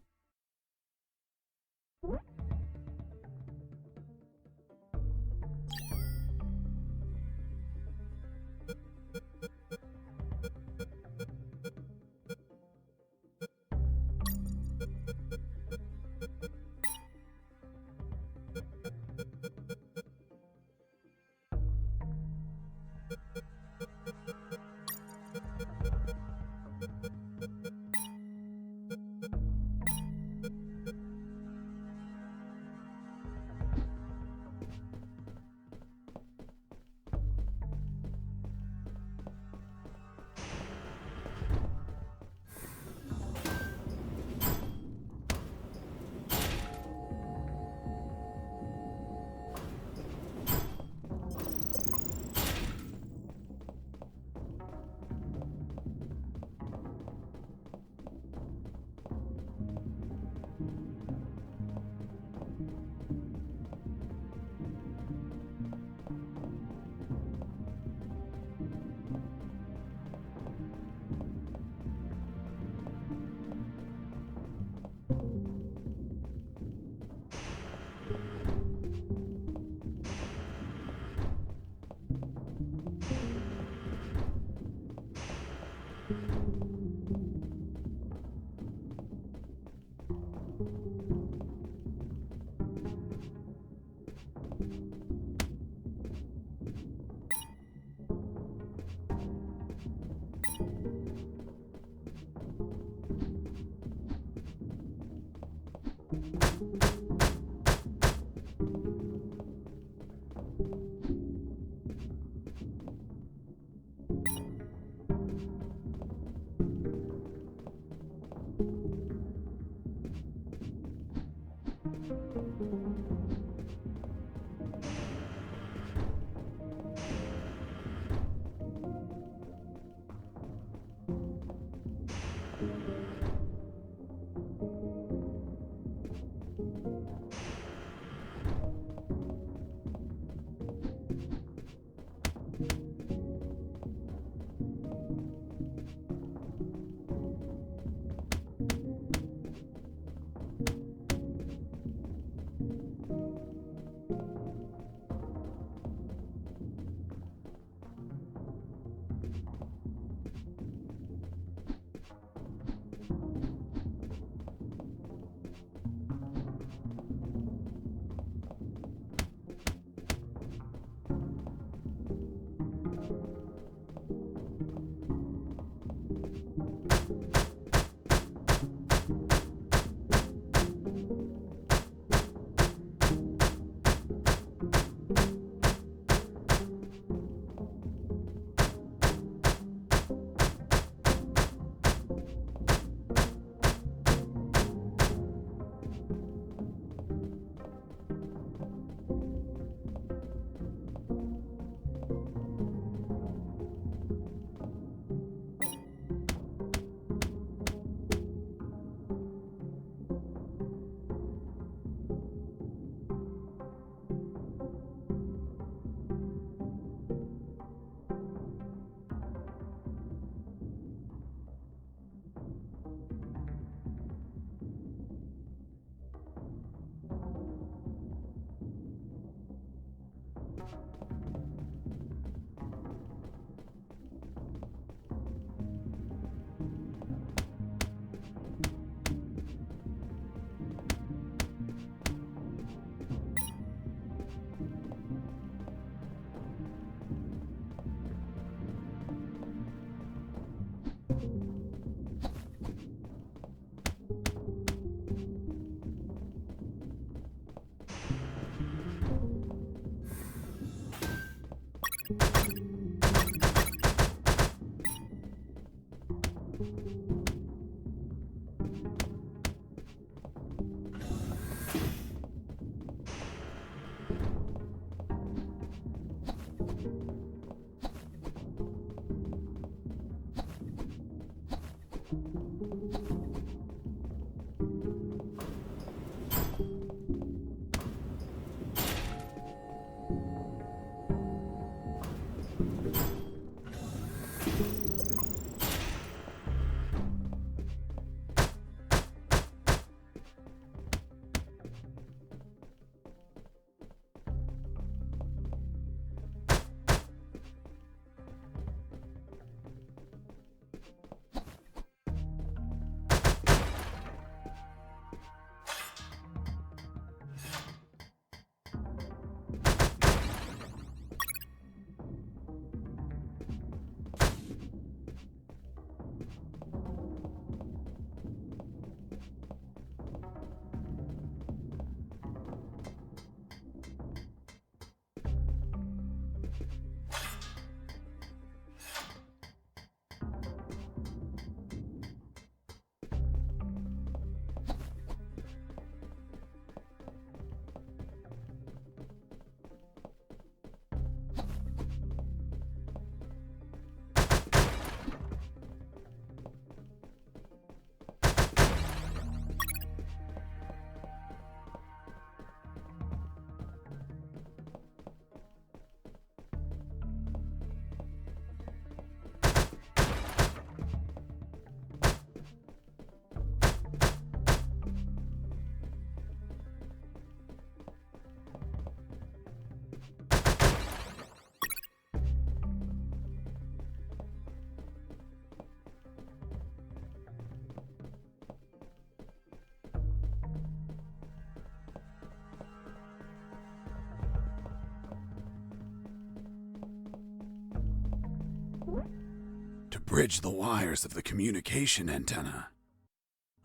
To bridge the wires of the communication antenna,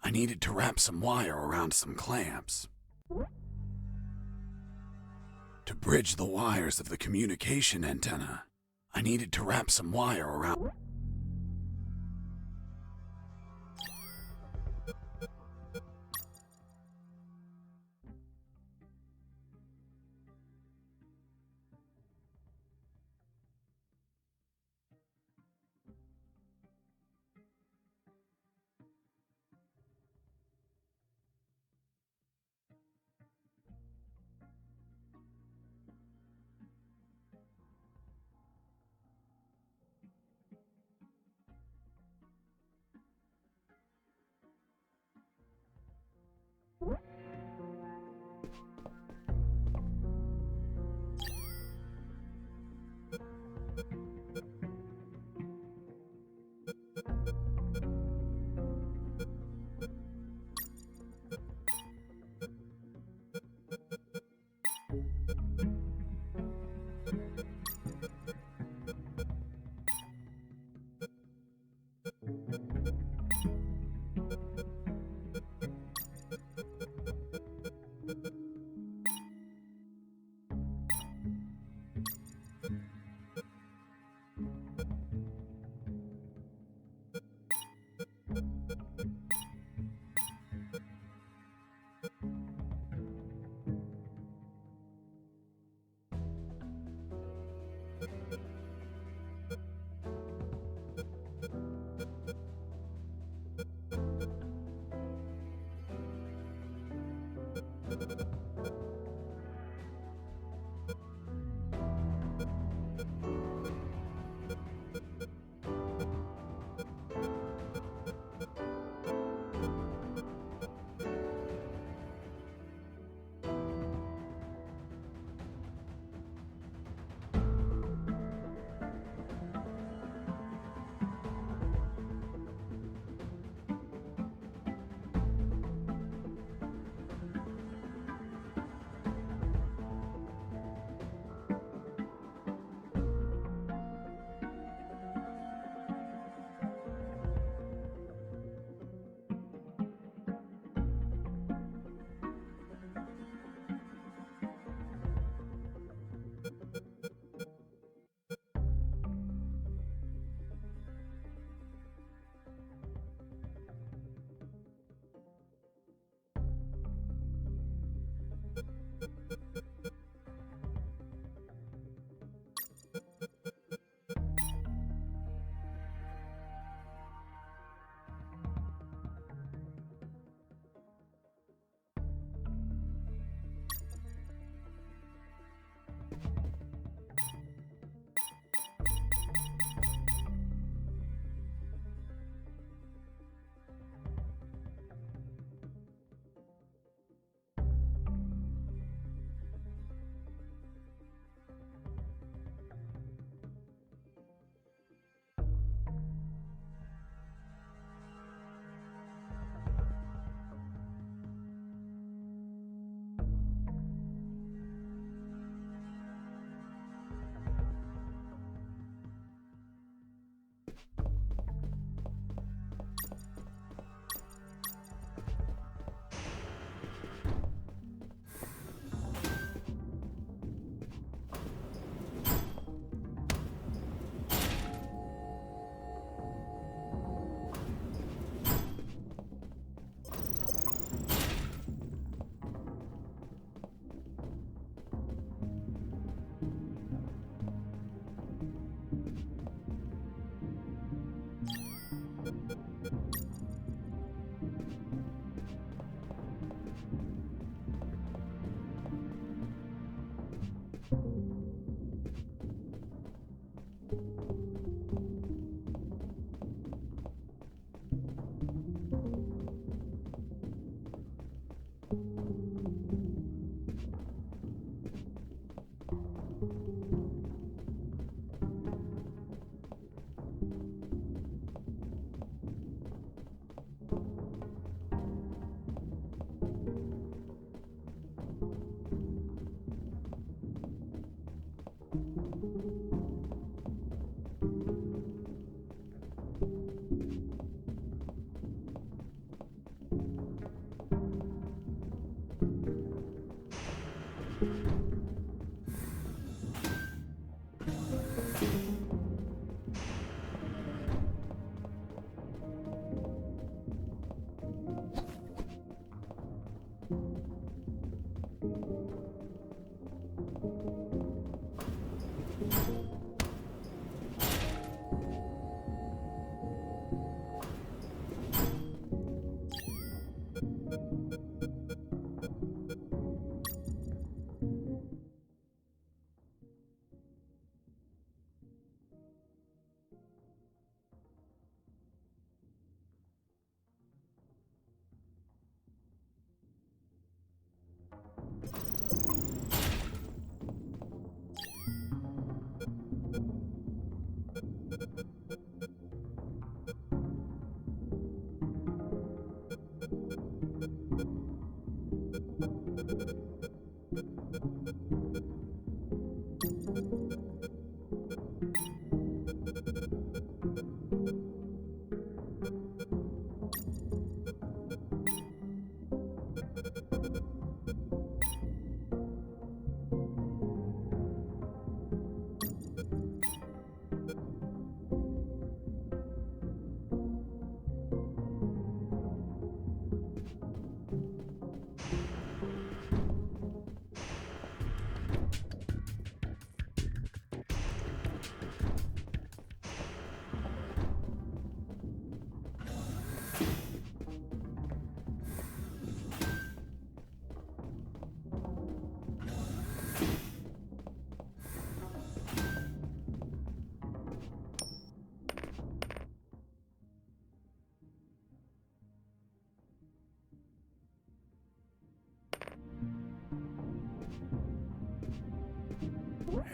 I needed to wrap some wire around some clamps. To bridge the wires of the communication antenna, I needed to wrap some wire around...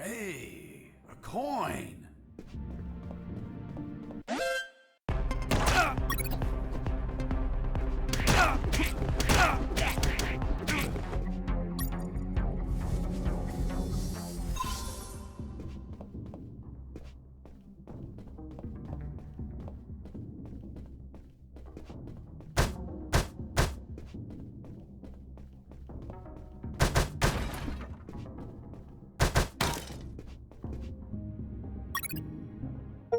Hey, a coin.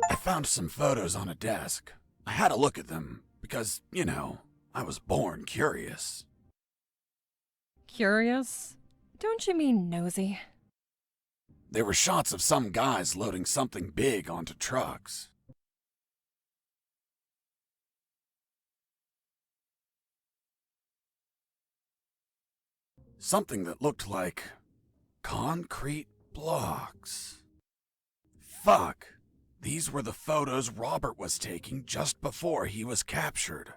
I found some photos on a desk. I had a look at them because, you know, I was born curious. Curious? Don't you mean nosy? They were shots of some guys loading something big onto trucks. Something that looked like concrete blocks. Fuck. These were the photos Robert was taking just before he was captured.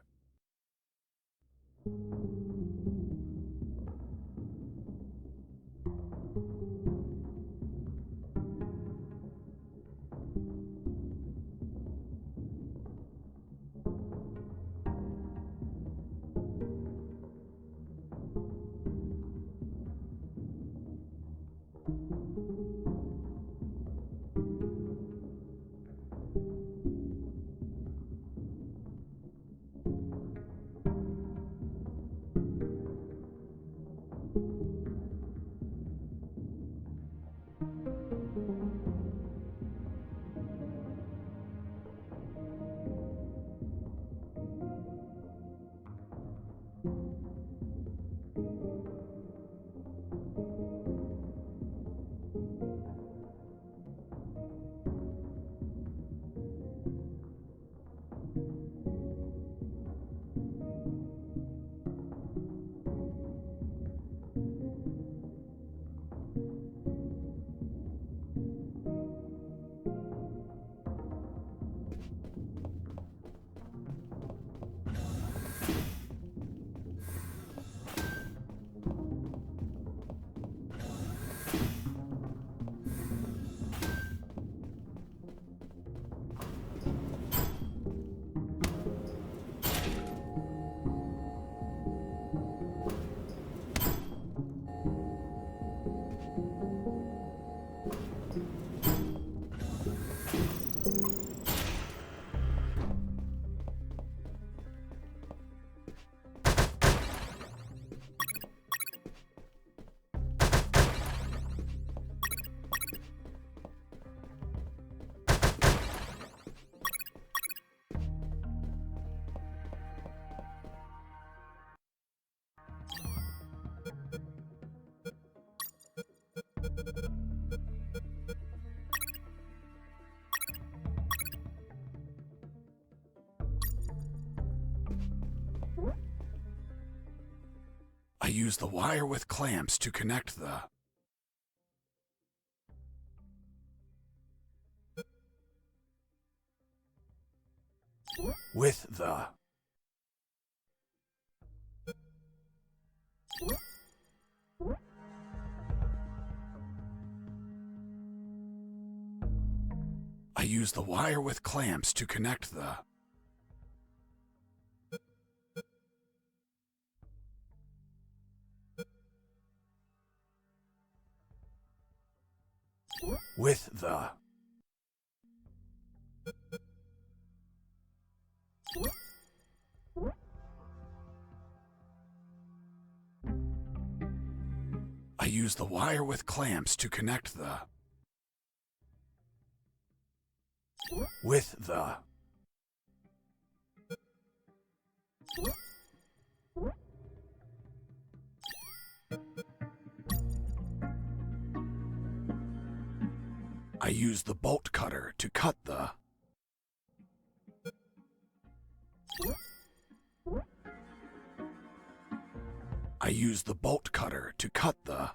I used the wire with clamps to connect the... with the... I used the wire with clamps to connect the... with the... I used the wire with clamps to connect the... with the... I used the bolt cutter to cut the... I used the bolt cutter to cut the...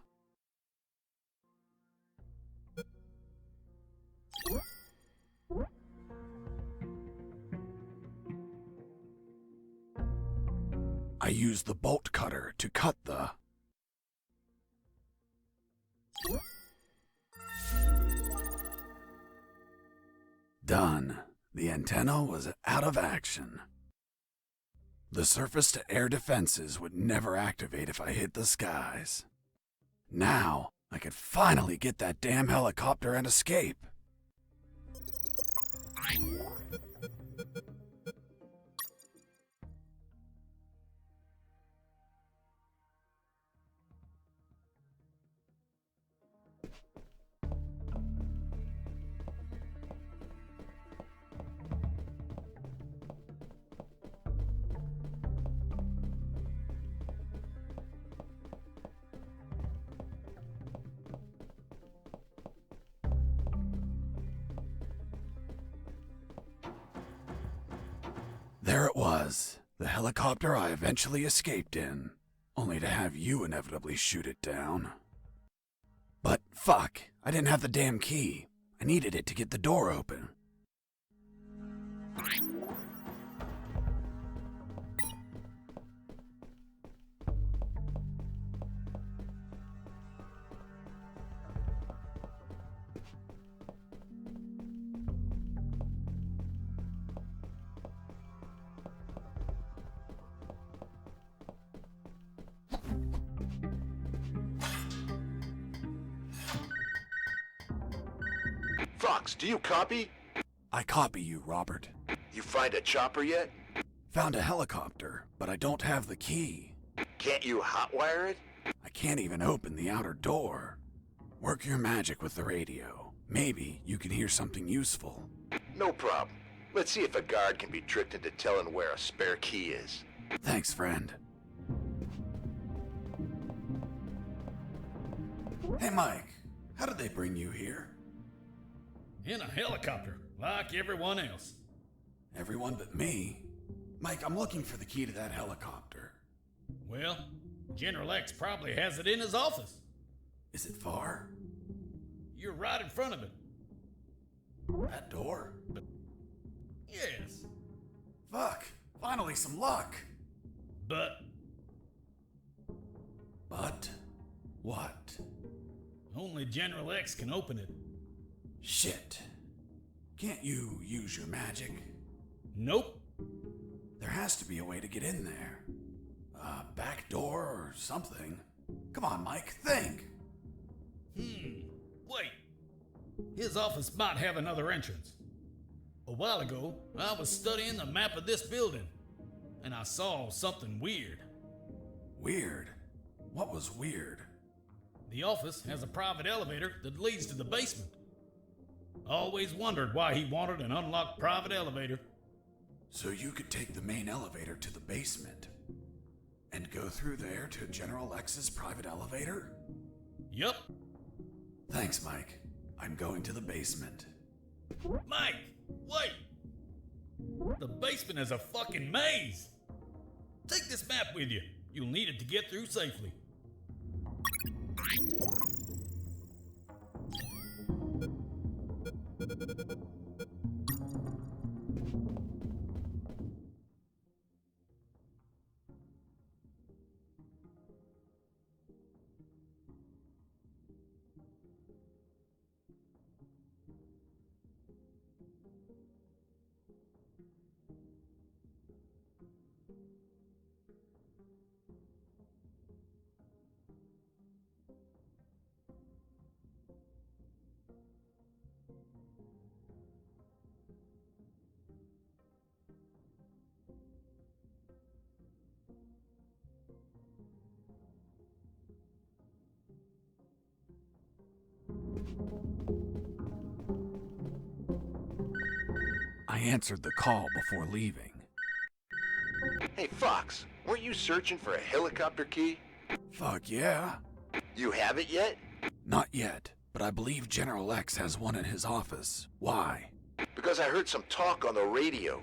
I used the bolt cutter to cut the... Done. The antenna was out of action. The surface-to-air defenses would never activate if I hit the skies. Now, I could finally get that damn helicopter and escape. There it was, the helicopter I eventually escaped in, only to have you inevitably shoot it down. But fuck, I didn't have the damn key. I needed it to get the door open. Fox, do you copy? I copy you, Robert. You find a chopper yet? Found a helicopter, but I don't have the key. Can't you hotwire it? I can't even open the outer door. Work your magic with the radio. Maybe you can hear something useful. No problem. Let's see if a guard can be tricked into telling where a spare key is. Thanks, friend. Hey, Mike. How did they bring you here? In a helicopter, like everyone else. Everyone but me? Mike, I'm looking for the key to that helicopter. Well, General X probably has it in his office. Is it far? You're right in front of it. That door? Yes. Fuck. Finally some luck. But what? Only General X can open it. Shit. Can't you use your magic? Nope. There has to be a way to get in there. A back door or something. Come on, Mike, think. Wait. His office might have another entrance. A while ago, I was studying the map of this building, and I saw something weird. Weird? What was weird? The office has a private elevator that leads to the basement. Always wondered why he wanted an unlocked private elevator. So you could take the main elevator to the basement and go through there to General X's private elevator? Yup. Thanks, Mike. I'm going to the basement. Mike, wait! The basement is a fucking maze! Take this map with you. You'll need it to get through safely. I answered the call before leaving. Hey, Fox, weren't you searching for a helicopter key? Fuck yeah. You have it yet? Not yet, but I believe General X has one in his office. Why? Because I heard some talk on the radio.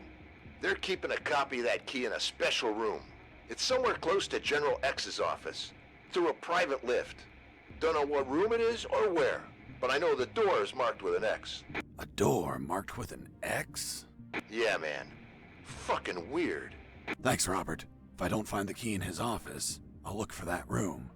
They're keeping a copy of that key in a special room. It's somewhere close to General X's office, through a private lift. Don't know what room it is or where, but I know the door is marked with an X. A door marked with an X? Yeah, man. Fucking weird. Thanks, Robert. If I don't find the key in his office, I'll look for that room.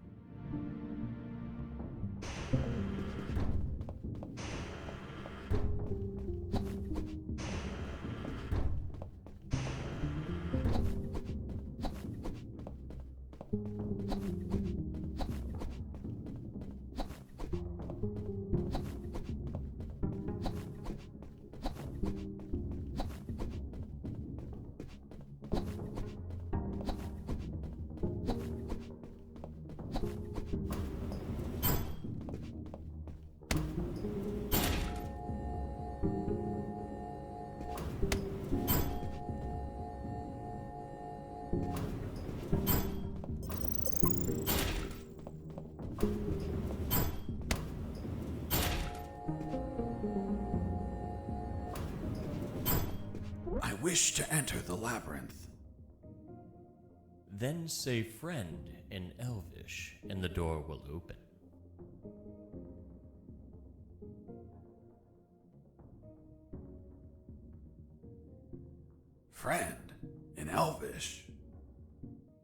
wish to enter the labyrinth. Then say friend in Elvish, and the door will open. Friend in Elvish?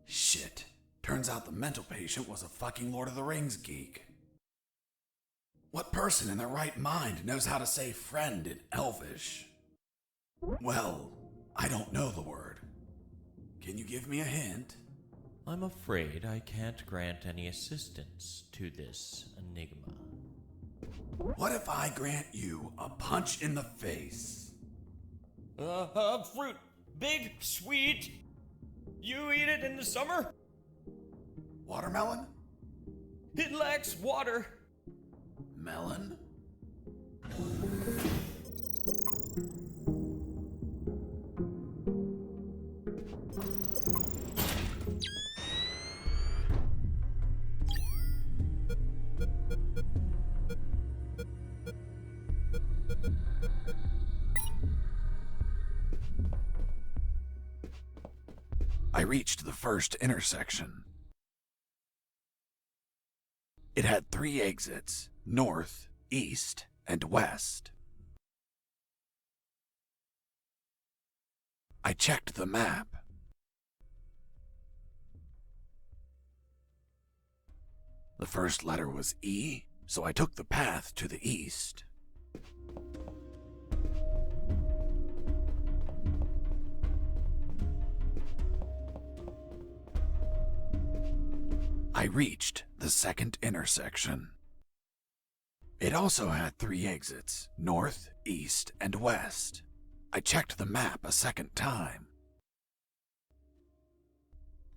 Shit. Turns out the mental patient was a fucking Lord of the Rings geek. What person in their right mind knows how to say friend in Elvish? Well, I don't know the word. Can you give me a hint? I'm afraid I can't grant any assistance to this enigma. What if I grant you a punch in the face? Fruit. Big, sweet. You eat it in the summer? Watermelon? It lacks water. Melon? I reached the first intersection. It had 3 exits, north, east, and west. I checked the map. The first letter was E, so I took the path to the east. I reached the second intersection. It also had 3 exits, north, east, and west. I checked the map a second time.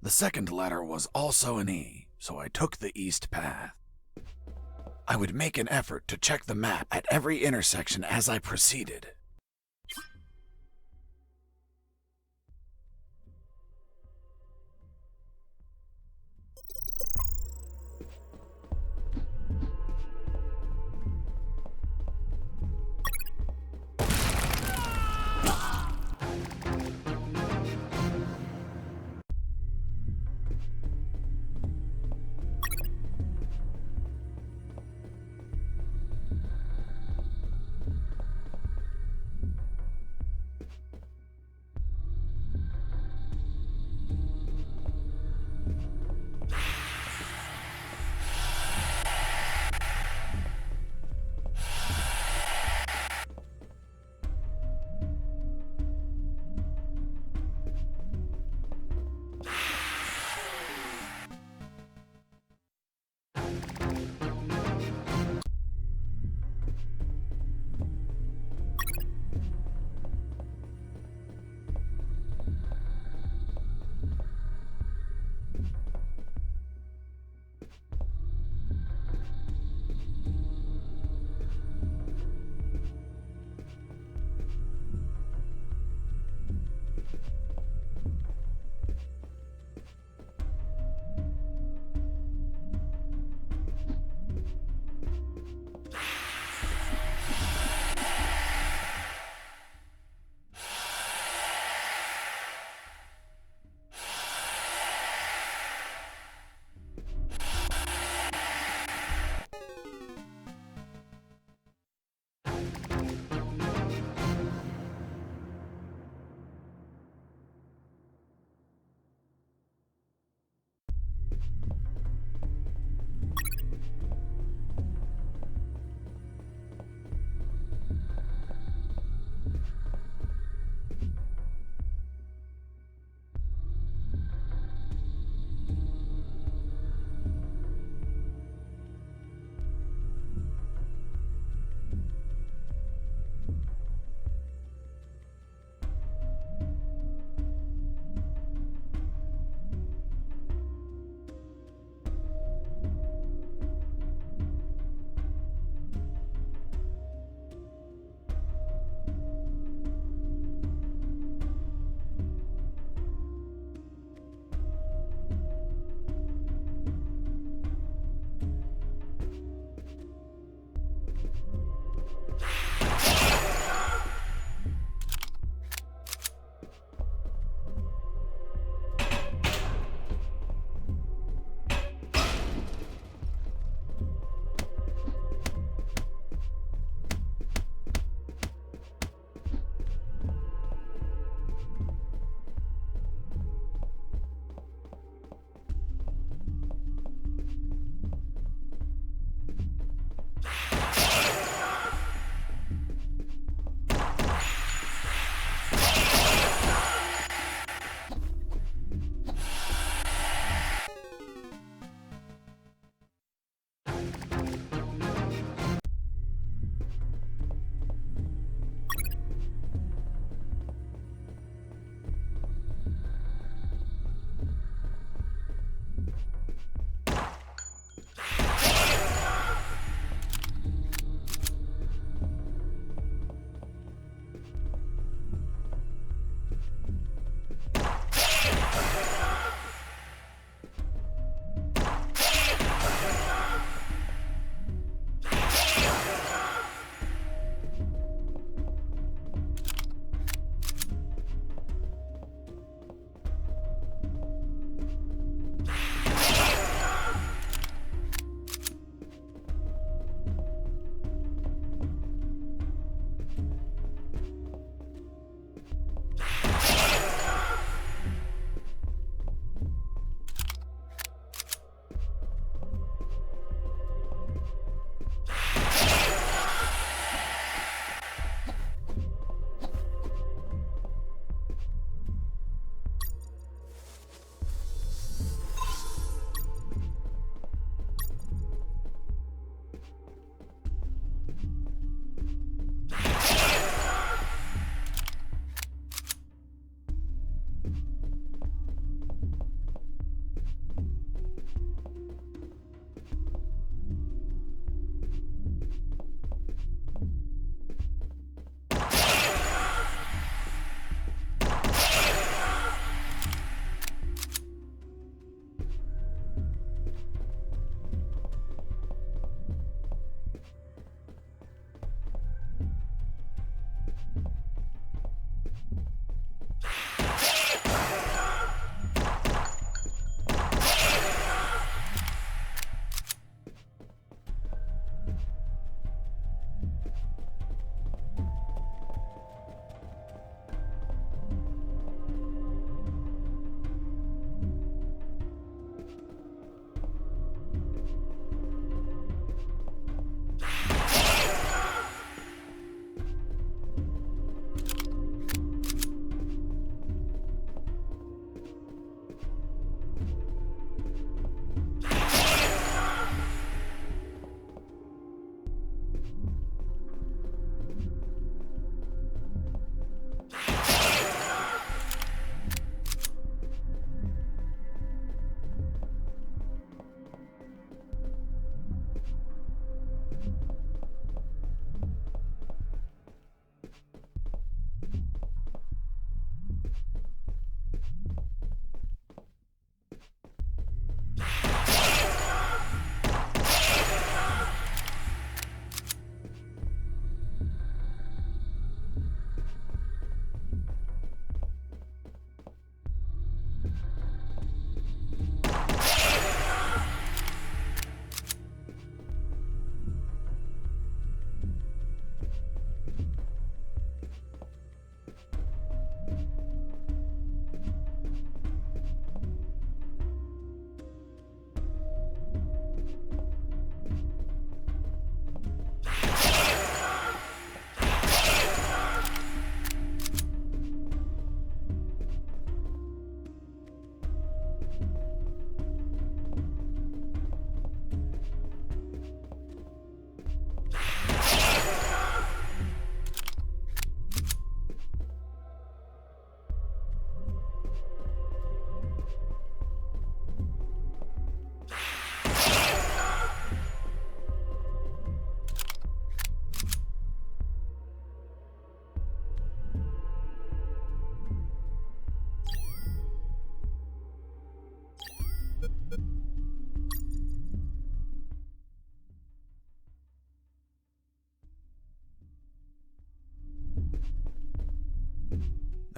The second letter was also an E, so I took the east path. I would make an effort to check the map at every intersection as I proceeded.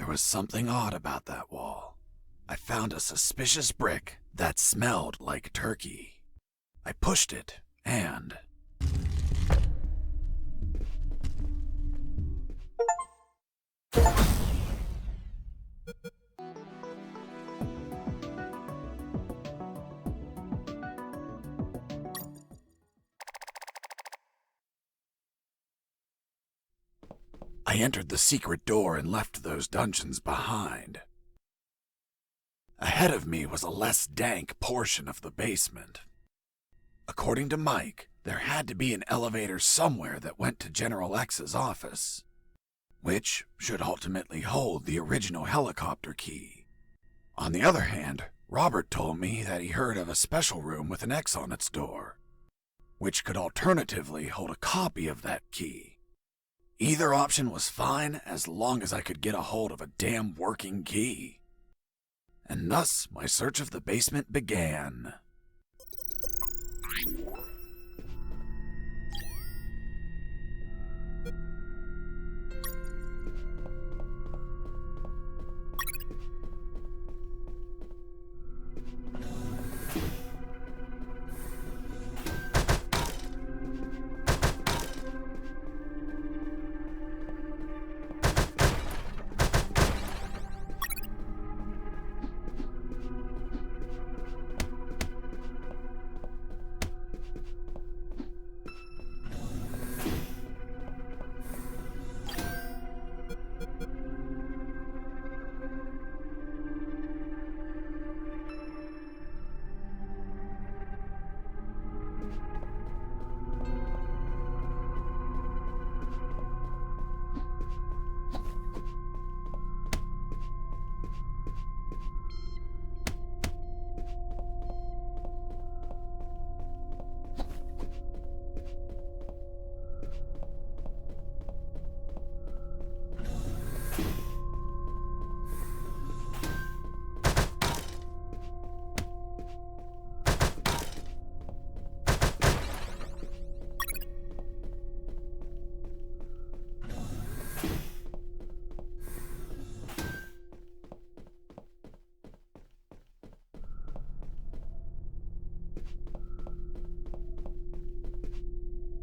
There was something odd about that wall. I found a suspicious brick that smelled like turkey. I pushed it, and... I entered the secret door and left those dungeons behind. Ahead of me was a less dank portion of the basement. According to Mike, there had to be an elevator somewhere that went to General X's office, which should ultimately hold the original helicopter key. On the other hand, Robert told me that he heard of a special room with an X on its door, which could alternatively hold a copy of that key. Either option was fine as long as I could get a hold of a damn working key. And thus my search of the basement began.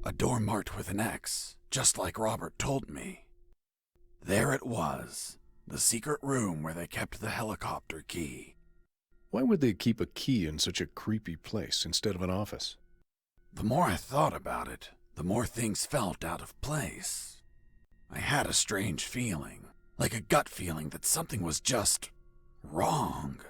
A door marked with an X, just like Robert told me. There it was, the secret room where they kept the helicopter key. Why would they keep a key in such a creepy place instead of an office? The more I thought about it, the more things felt out of place. I had a strange feeling, like a gut feeling that something was just wrong.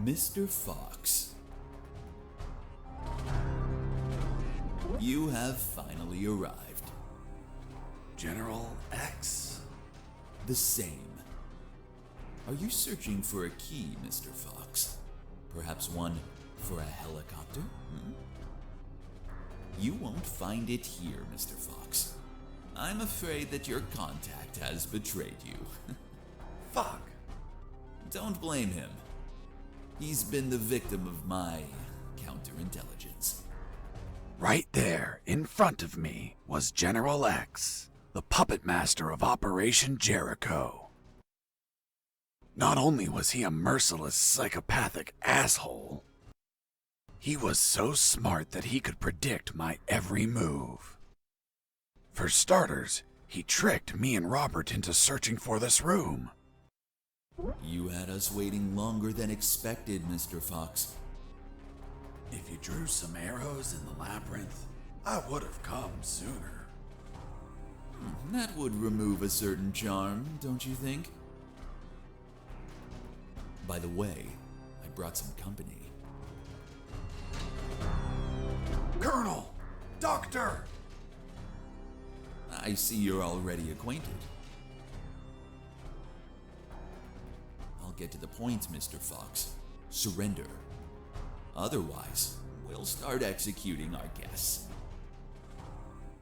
Mr. Fox, you have finally arrived. General X? The same. Are you searching for a key, Mr. Fox? Perhaps one for a helicopter? You won't find it here, Mr. Fox. I'm afraid that your contact has betrayed you. Fuck. Don't blame him. He's been the victim of my counterintelligence. Right there, in front of me, was General X, the puppet master of Operation Jericho. Not only was he a merciless, psychopathic asshole, he was so smart that he could predict my every move. For starters, he tricked me and Robert into searching for this room. You had us waiting longer than expected, Mr. Fox. If you drew some arrows in the labyrinth, I would have come sooner. That would remove a certain charm, don't you think? By the way, I brought some company. Colonel! Doctor! I see you're already acquainted. I'll get to the point, Mr. Fox. Surrender. Otherwise, we'll start executing our guests.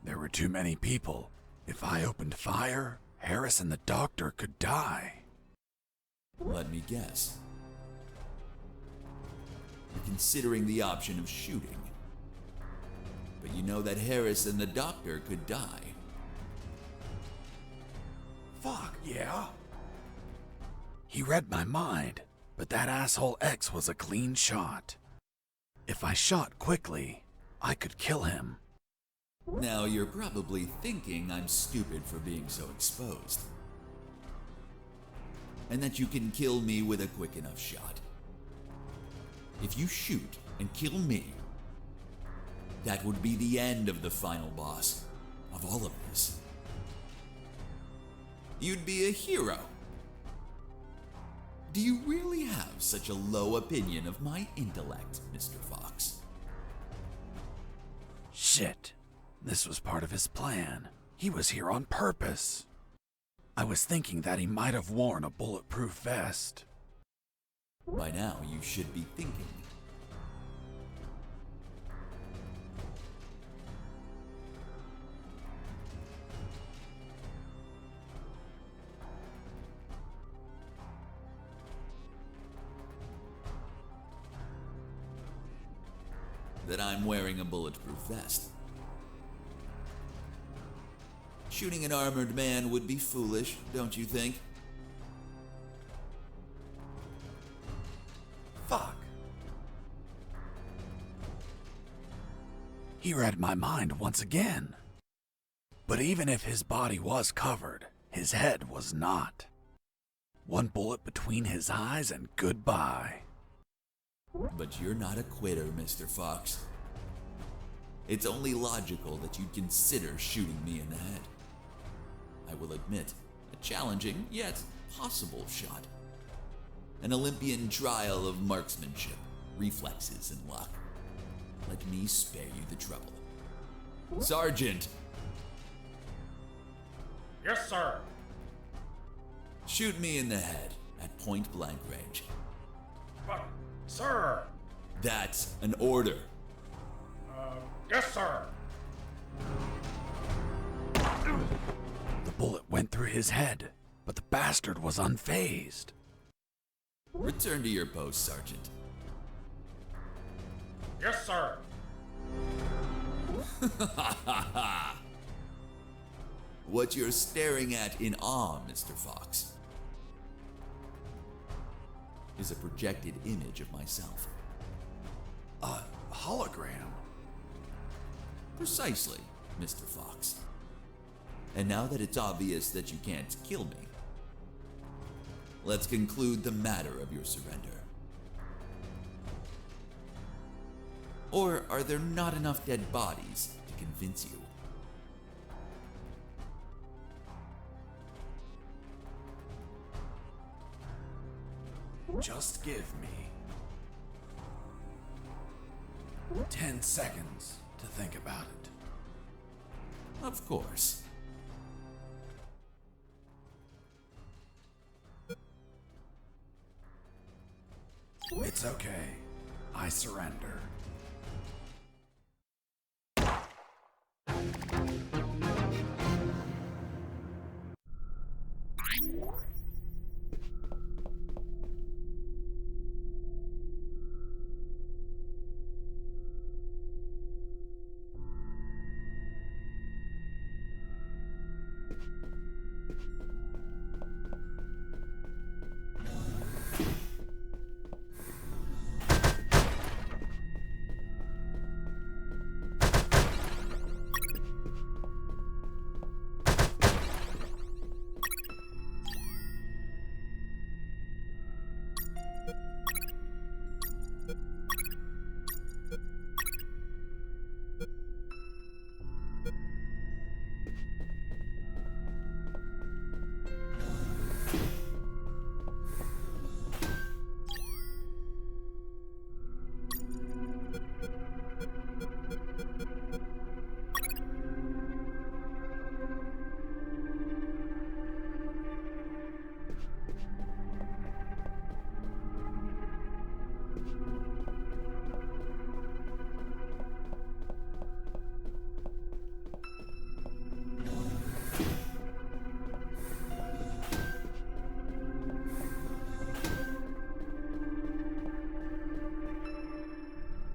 There were too many people. If I opened fire, Harris and the doctor could die. Let me guess. You're considering the option of shooting. But you know that Harris and the doctor could die. Fuck, yeah. He read my mind, but that asshole X was a clean shot. If I shot quickly, I could kill him. Now you're probably thinking I'm stupid for being so exposed. And that you can kill me with a quick enough shot. If you shoot and kill me, that would be the end of the final boss of all of this. You'd be a hero. Do you really have such a low opinion of my intellect, Mr. Fox? Shit. This was part of his plan. He was here on purpose. I was thinking that he might have worn a bulletproof vest. By now, you should be thinking. That I'm wearing a bulletproof vest. Shooting an armored man would be foolish, don't you think? Fuck. He read my mind once again. But even if his body was covered, his head was not. One bullet between his eyes and goodbye. But you're not a quitter, Mr. Fox. It's only logical that you'd consider shooting me in the head. I will admit, a challenging, yet possible shot. An Olympian trial of marksmanship, reflexes, and luck. Let me spare you the trouble. Sergeant! Yes, sir. Shoot me in the head at point blank range. But, sir. That's an order. Yes, sir. The bullet went through his head, but the bastard was unfazed. Return to your post, Sergeant. Yes, sir. What you're staring at in awe, Mr. Fox, is a projected image of myself. A hologram? Precisely, Mr. Fox. And now that it's obvious that you can't kill me, let's conclude the matter of your surrender. Or are there not enough dead bodies to convince you? Just give me 10 seconds to think about it. Of course. It's okay. I surrender.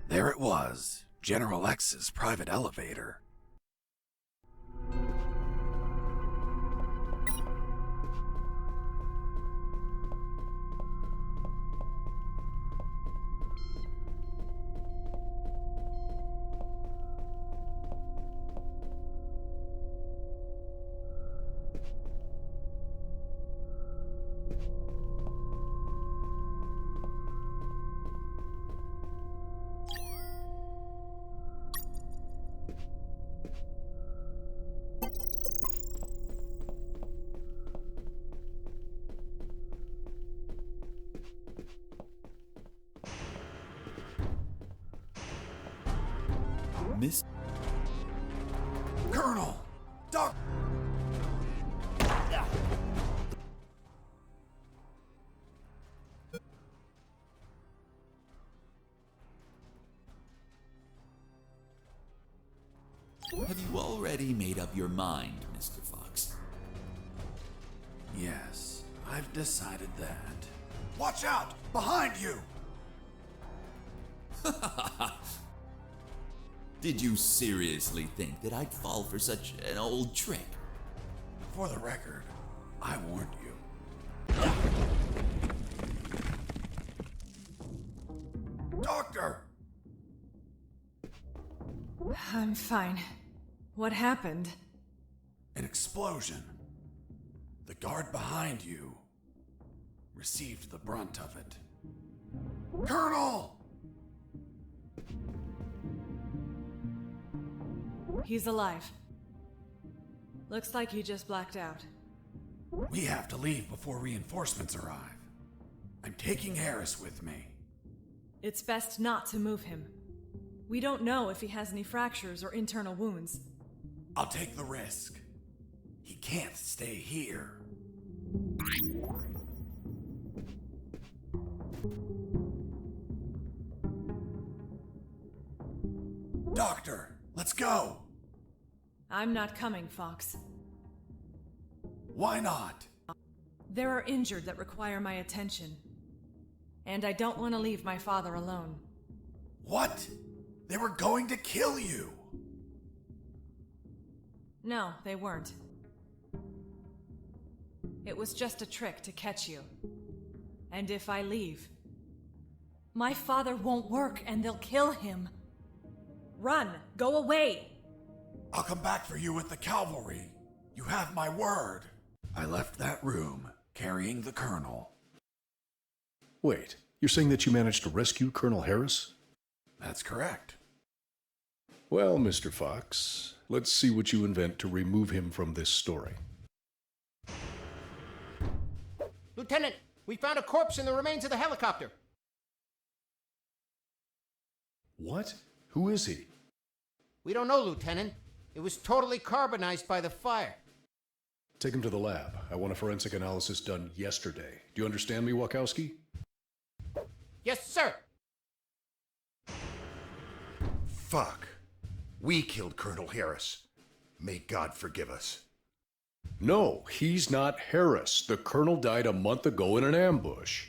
There it was, General X's private elevator. Miss... Colonel! Doc... Have you already made up your mind, Mr. Fox? Yes, I've decided that. Watch out! Behind you! Did you seriously think that I'd fall for such an old trick? For the record, I warned you. Doctor! I'm fine. What happened? An explosion. The guard behind you received the brunt of it. Colonel! He's alive. Looks like he just blacked out. We have to leave before reinforcements arrive. I'm taking Harris with me. It's best not to move him. We don't know if he has any fractures or internal wounds. I'll take the risk. He can't stay here. Doctor, let's go! I'm not coming, Fox. Why not? There are injured that require my attention. And I don't want to leave my father alone. What? They were going to kill you! No, they weren't. It was just a trick to catch you. And if I leave, my father won't work and they'll kill him. Run! Go away! I'll come back for you with the cavalry. You have my word. I left that room, carrying the Colonel. Wait, you're saying that you managed to rescue Colonel Harris? That's correct. Well, Mr. Fox, let's see what you invent to remove him from this story. Lieutenant, we found a corpse in the remains of the helicopter. What? Who is he? We don't know, Lieutenant. It was totally carbonized by the fire. Take him to the lab. I want a forensic analysis done yesterday. Do you understand me, Wachowski? Yes, sir. Fuck. We killed Colonel Harris. May God forgive us. No, he's not Harris. The Colonel died a month ago in an ambush.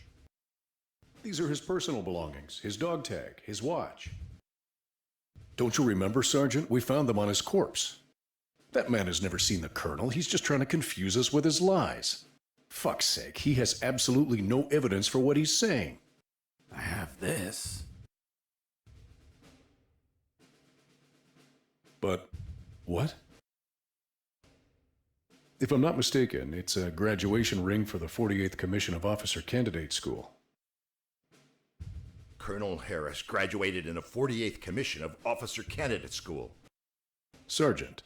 These are his personal belongings, his dog tag, his watch. Don't you remember, Sergeant? We found them on his corpse. That man has never seen the Colonel. He's just trying to confuse us with his lies. Fuck's sake, he has absolutely no evidence for what he's saying. I have this. But what? If I'm not mistaken, it's a graduation ring for the 48th Commission of Officer Candidate School. Colonel Harris graduated in the 48th Commission of Officer Candidate School. Sergeant.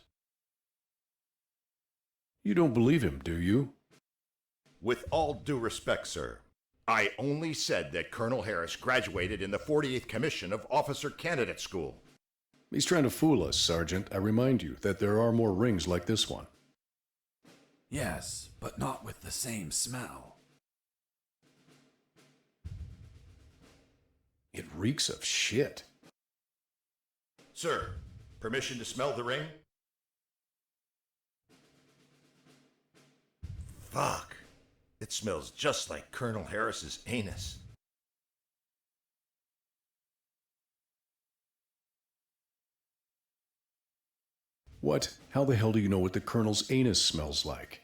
You don't believe him, do you? With all due respect, sir, I only said that Colonel Harris graduated in the 48th Commission of Officer Candidate School. He's trying to fool us, Sergeant. I remind you that there are more rings like this one. Yes, but not with the same smell. It reeks of shit. Sir, permission to smell the ring? Fuck. It smells just like Colonel Harris's anus. What? How the hell do you know what the Colonel's anus smells like?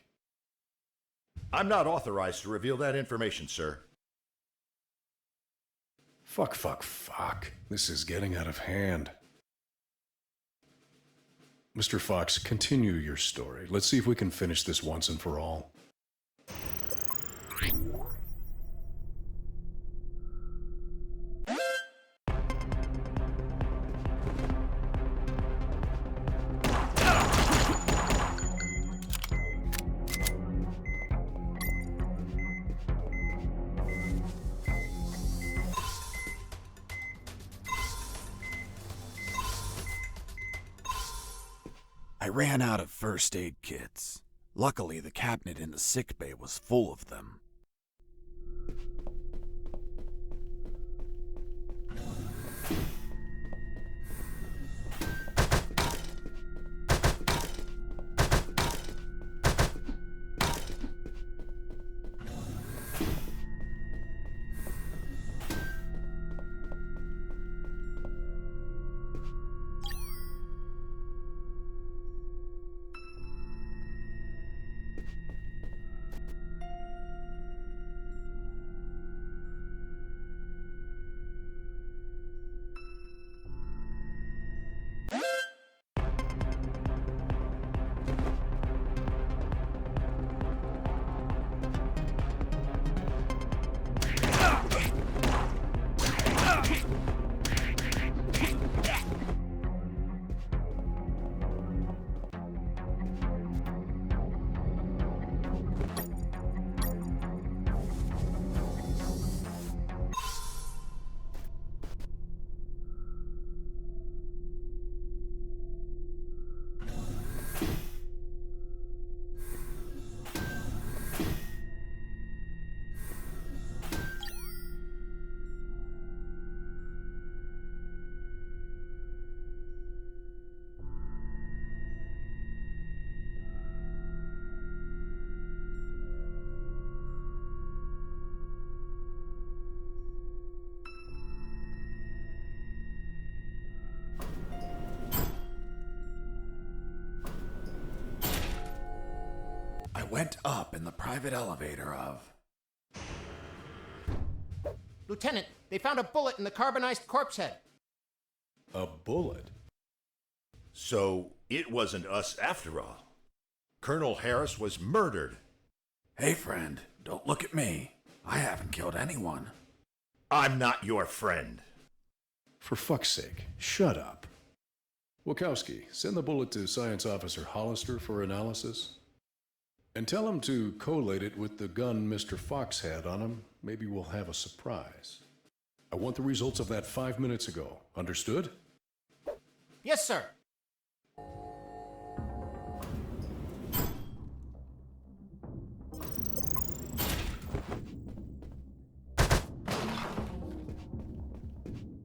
I'm not authorized to reveal that information, sir. Fuck. This is getting out of hand. Mr. Fox, continue your story. Let's see if we can finish this once and for all. I ran out of first aid kits. Luckily, the cabinet in the sick bay was full of them. I went up in the private elevator of... Lieutenant, they found a bullet in the carbonized corpse head. A bullet? So it wasn't us after all. Colonel Harris was murdered. Hey, friend, don't look at me. I haven't killed anyone. I'm not your friend. For fuck's sake, shut up. Wachowski, send the bullet to Science Officer Hollister for analysis. And tell him to collate it with the gun Mr. Fox had on him. Maybe we'll have a surprise. I want the results of that 5 minutes ago. Understood? Yes, sir.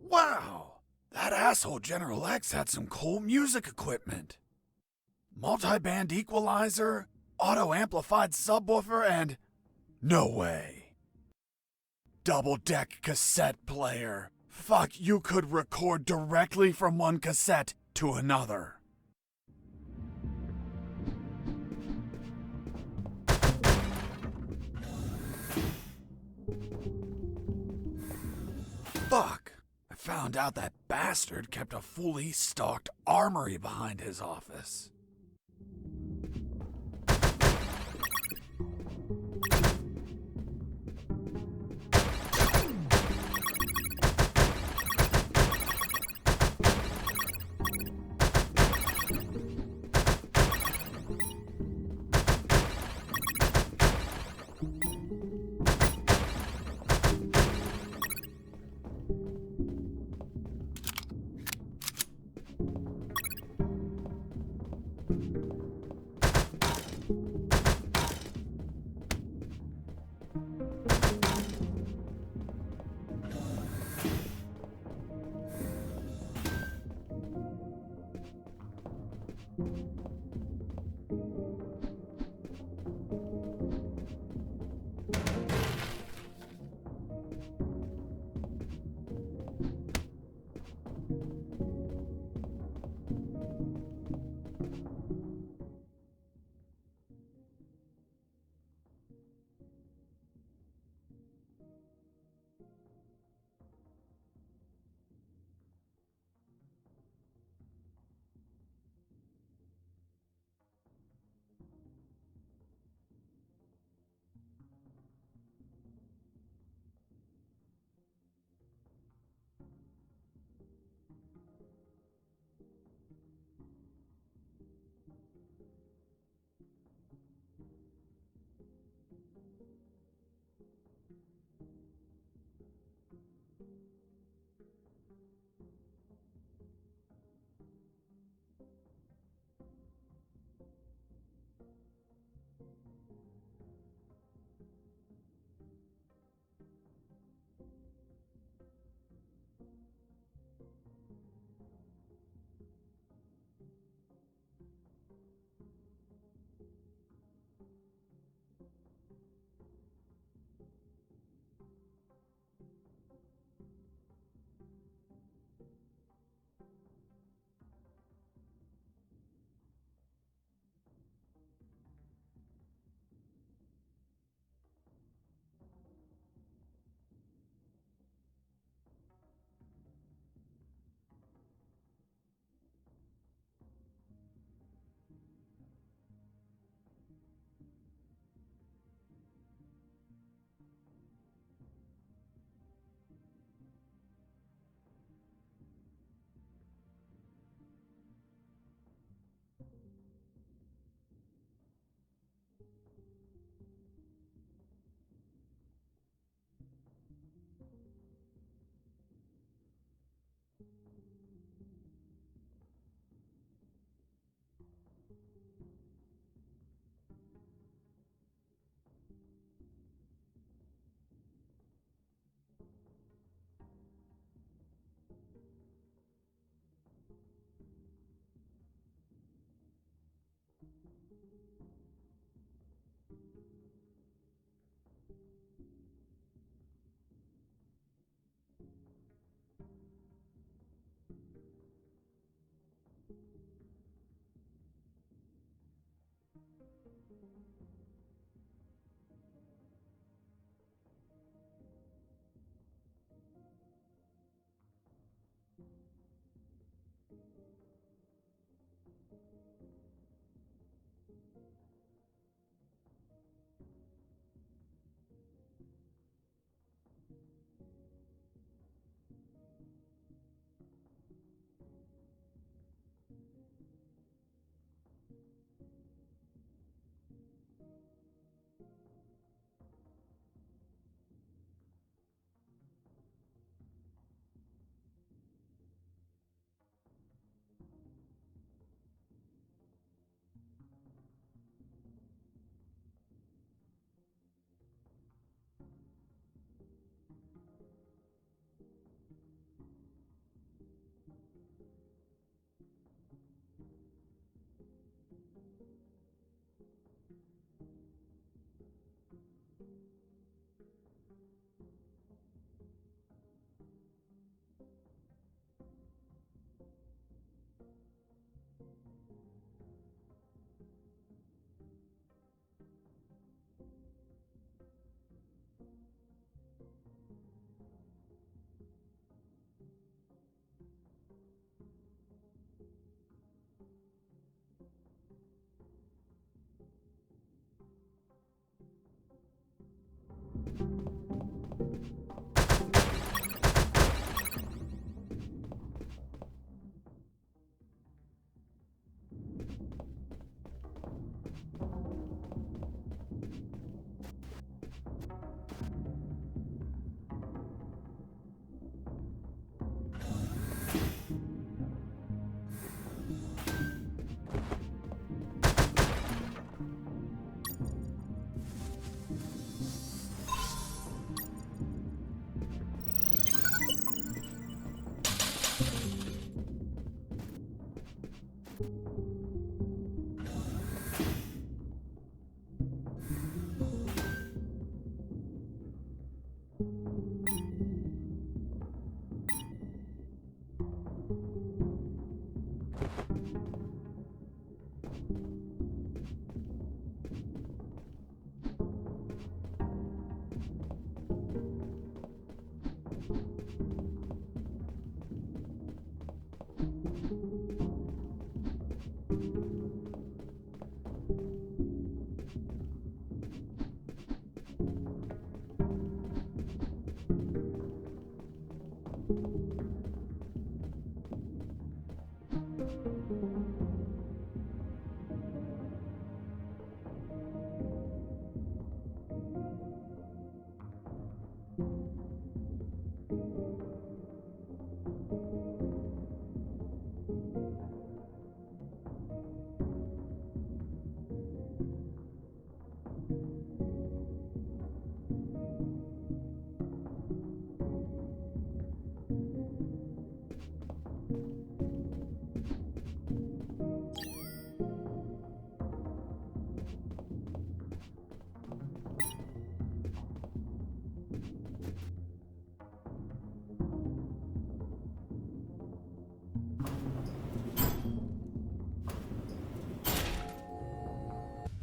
Wow! That asshole General X had some cool music equipment. Multi-band equalizer, auto-amplified subwoofer, and... no way. Double-deck cassette player. Fuck, you could record directly from one cassette to another. Fuck. I found out that bastard kept a fully stocked armory behind his office.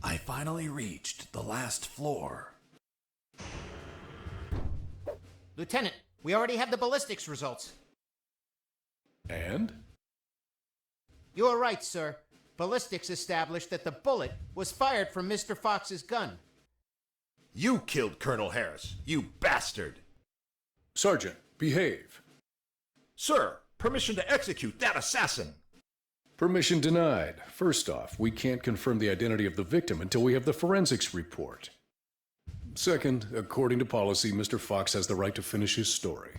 I finally reached the last floor. Lieutenant, we already have the ballistics results. And? You are right, sir. Ballistics established that the bullet was fired from Mr. Fox's gun. You killed Colonel Harris, you bastard! Sergeant, behave. Sir, permission to execute that assassin! Permission denied. First off, we can't confirm the identity of the victim until we have the forensics report. Second, according to policy, Mr. Fox has the right to finish his story.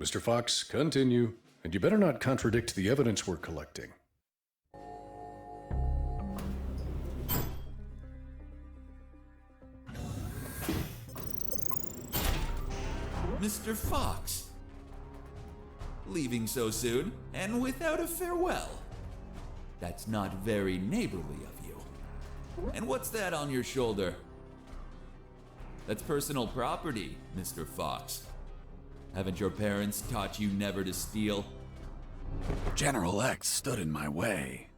Mr. Fox, continue, and you better not contradict the evidence we're collecting. Mr. Fox. Leaving so soon, and without a farewell. That's not very neighborly of you. And what's that on your shoulder? That's personal property, Mr. Fox. Haven't your parents taught you never to steal? General X stood in my way,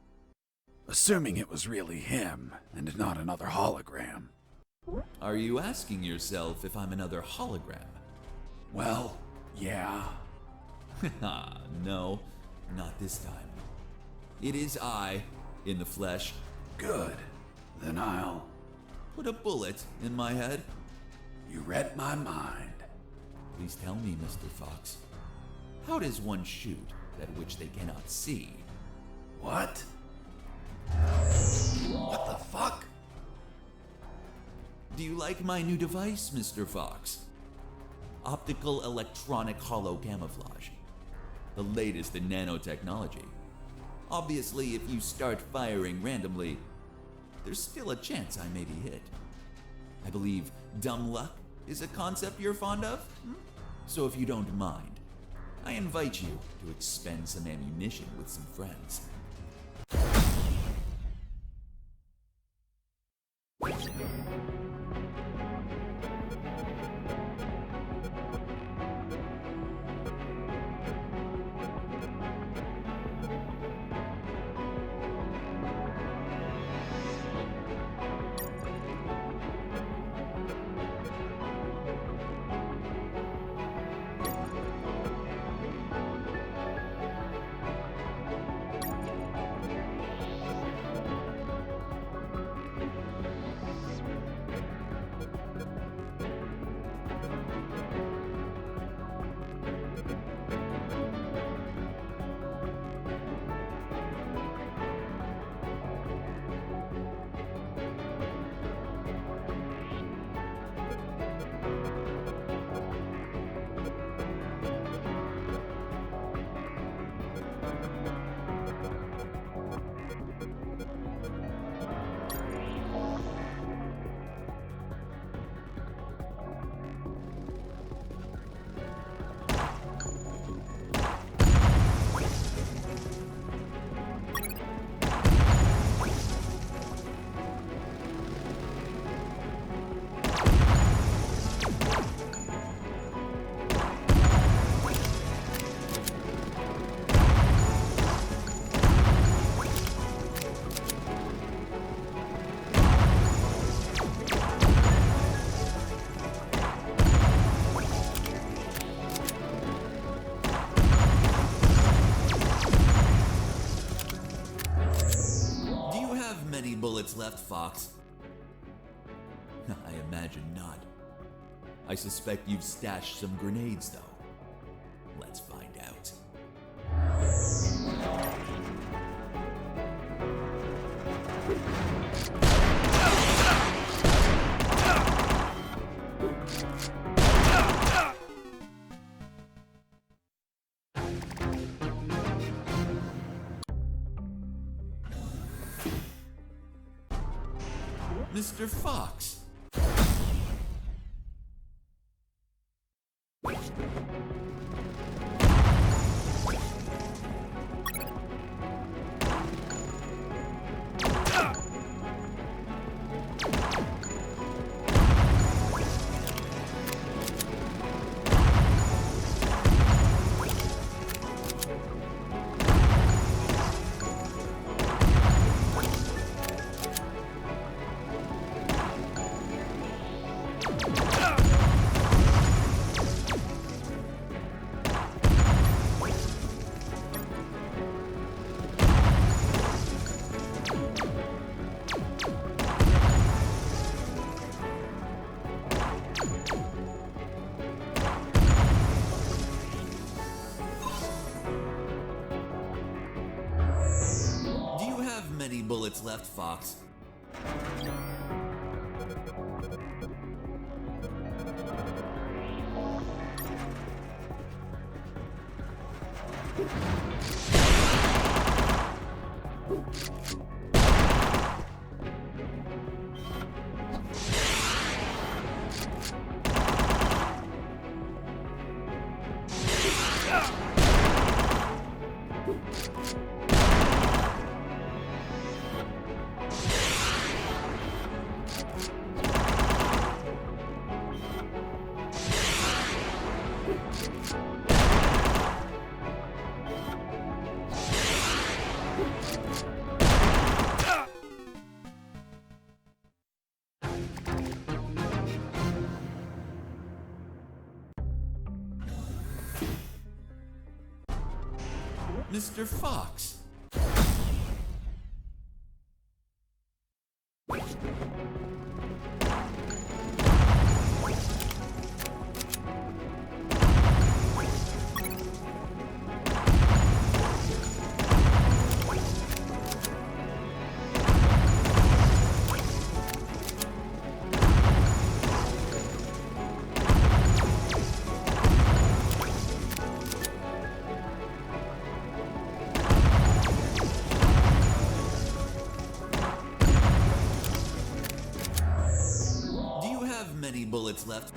assuming it was really him and not another hologram. Are you asking yourself if I'm another hologram? Well, yeah. No, not this time. It is I, in the flesh. Good. Then I'll put a bullet in my head. You read my mind. Please tell me, Mr. Fox. How does one shoot that which they cannot see? What? What the fuck? Do you like my new device, Mr. Fox? Optical electronic hollow camouflage. The latest in nanotechnology. Obviously, if you start firing randomly, there's still a chance I may be hit. I believe dumb luck is a concept you're fond of? So if you don't mind, I invite you to expend some ammunition with some friends. Bullets left, Fox? I imagine not. I suspect you've stashed some grenades, though. Let's find out. Mr. Fox. Many bullets left, Fox. Mr. Fox. bullets left.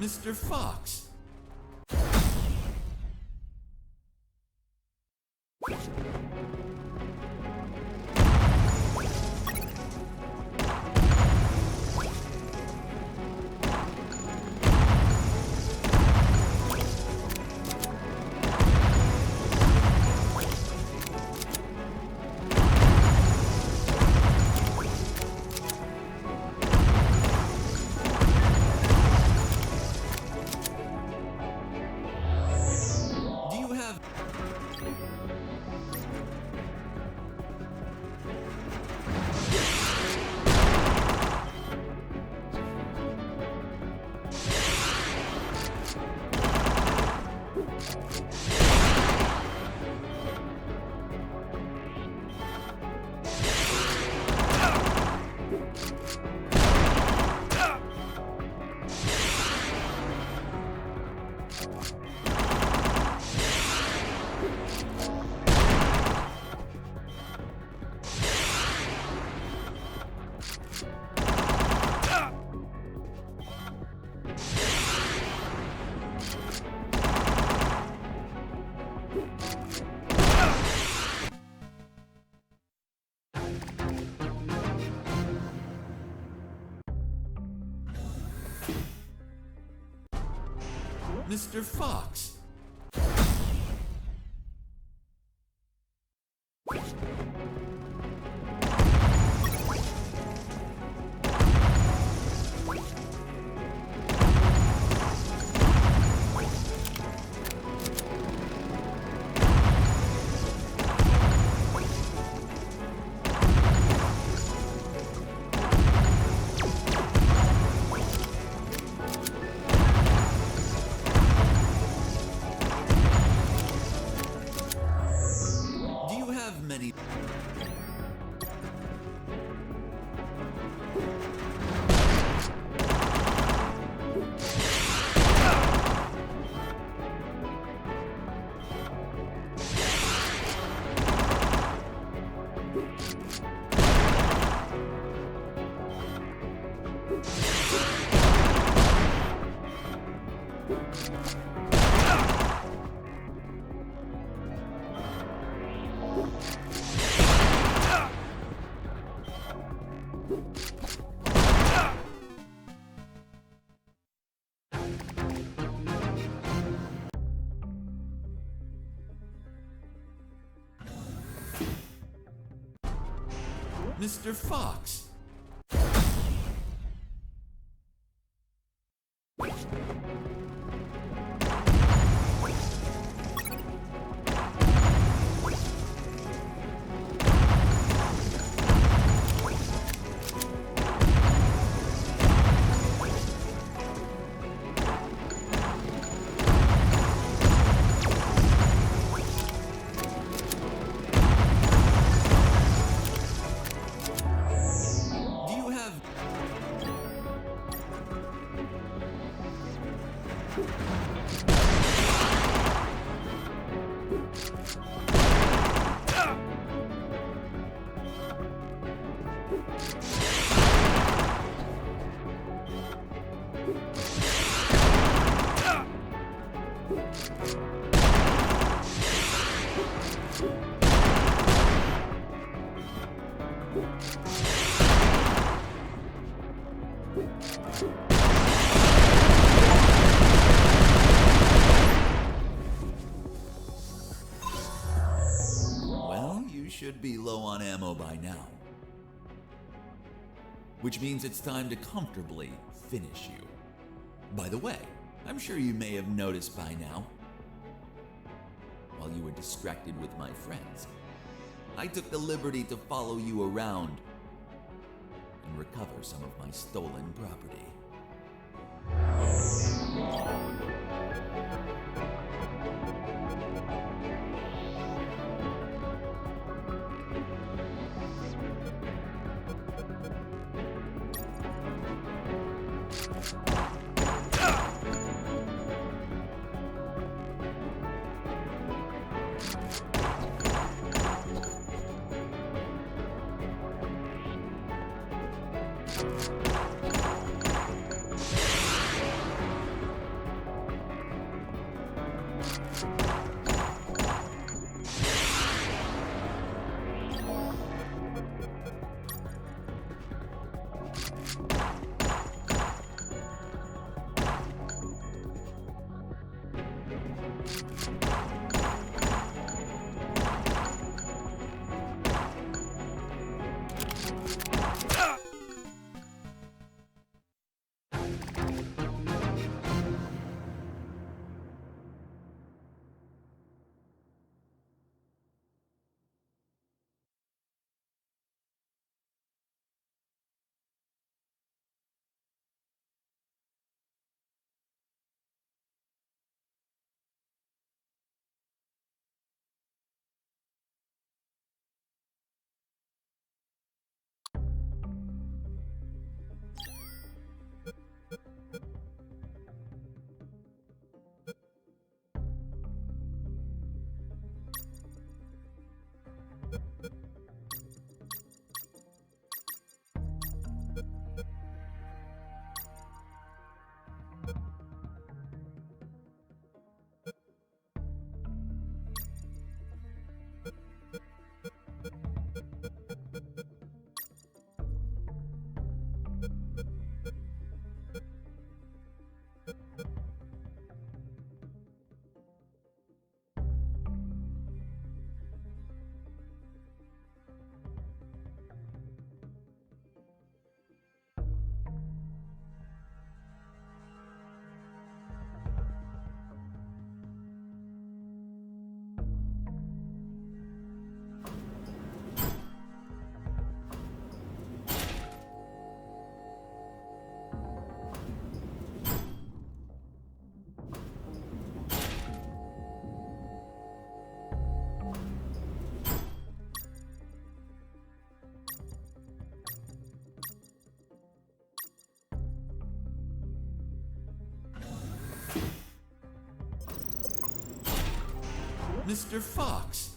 Mr. Fox. Mr. Fox. Mr. Fox. should be low on ammo by now. Which means it's time to comfortably finish you. By the way, I'm sure you may have noticed by now, while you were distracted with my friends, I took the liberty to follow you around and recover some of my stolen property. Mr. Fox.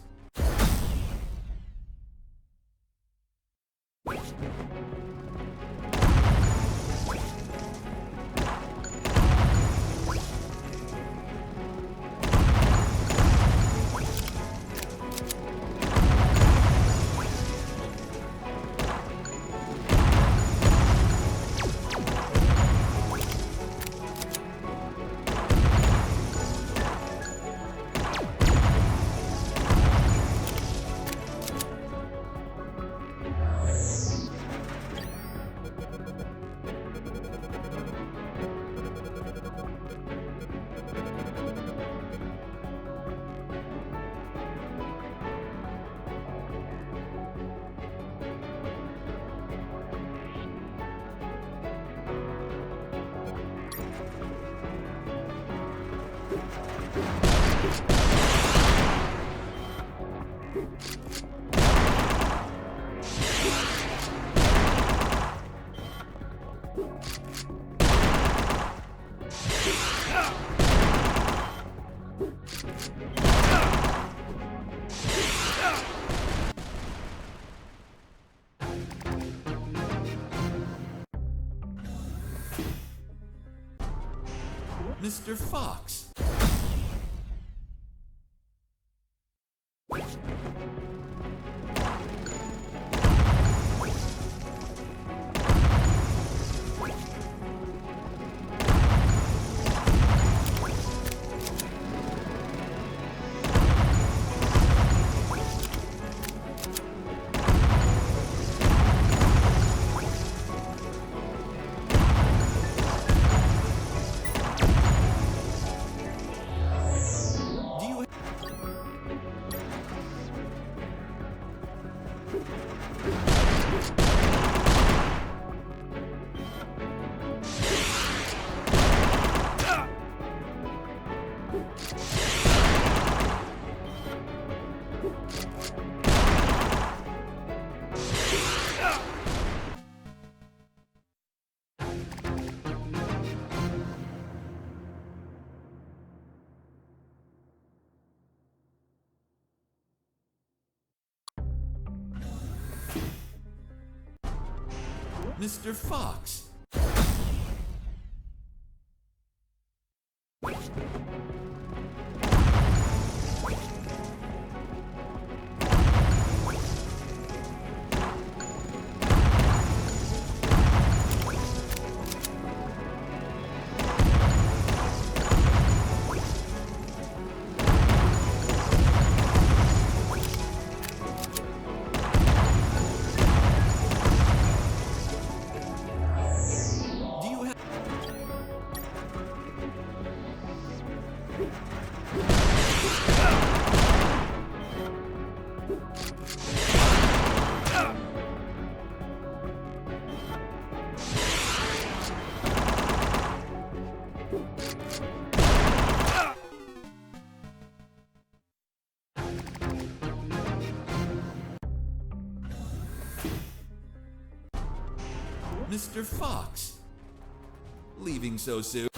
Mr. Fox. Mr. Fox. Mr. Fox. Leaving so soon.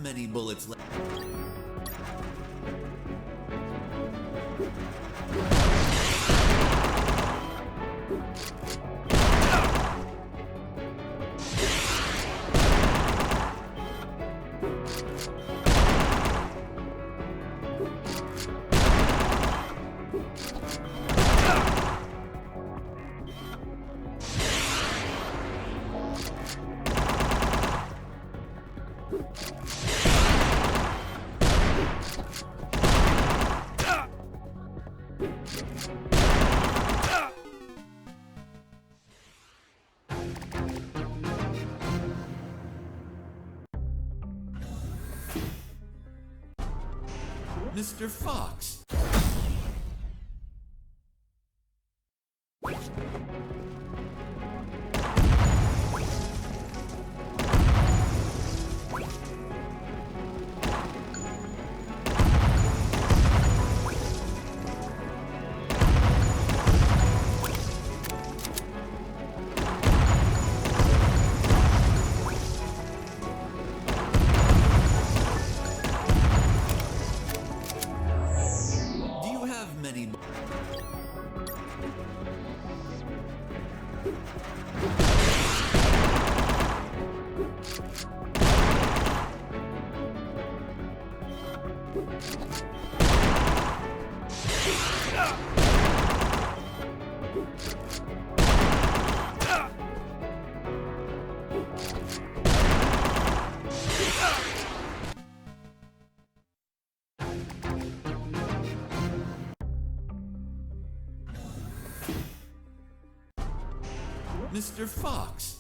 Many bullets left. Mr. Fox. Mr. Fox.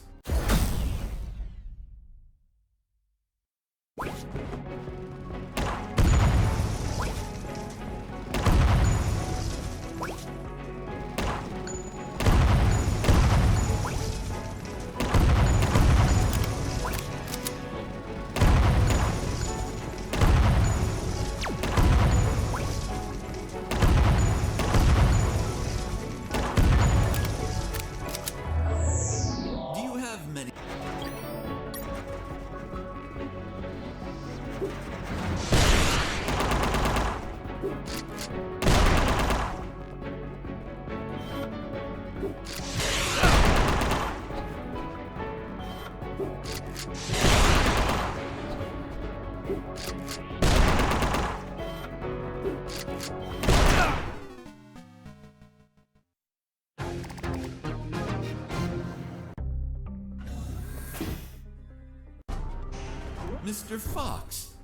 Mr. Fox.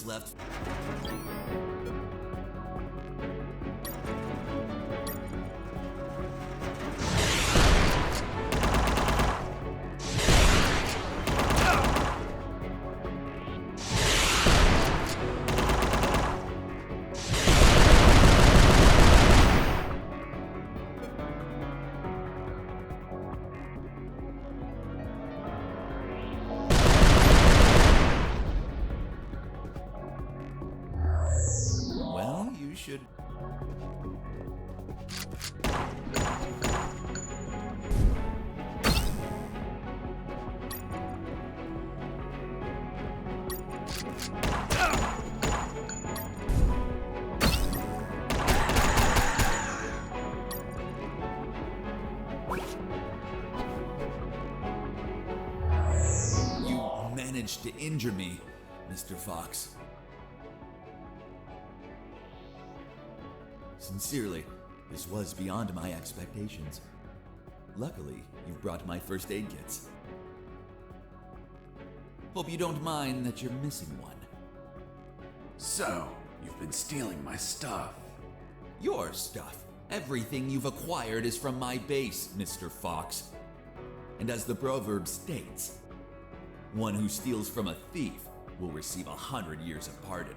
left. Well, you should... You managed to injure me, Mr. Fox. Sincerely, this was beyond my expectations. Luckily, you've brought my first aid kits. Hope you don't mind that you're missing one. So, you've been stealing my stuff. Your stuff. Everything you've acquired is from my base, Mr. Fox. And as the proverb states, one who steals from a thief will receive 100 years of pardon.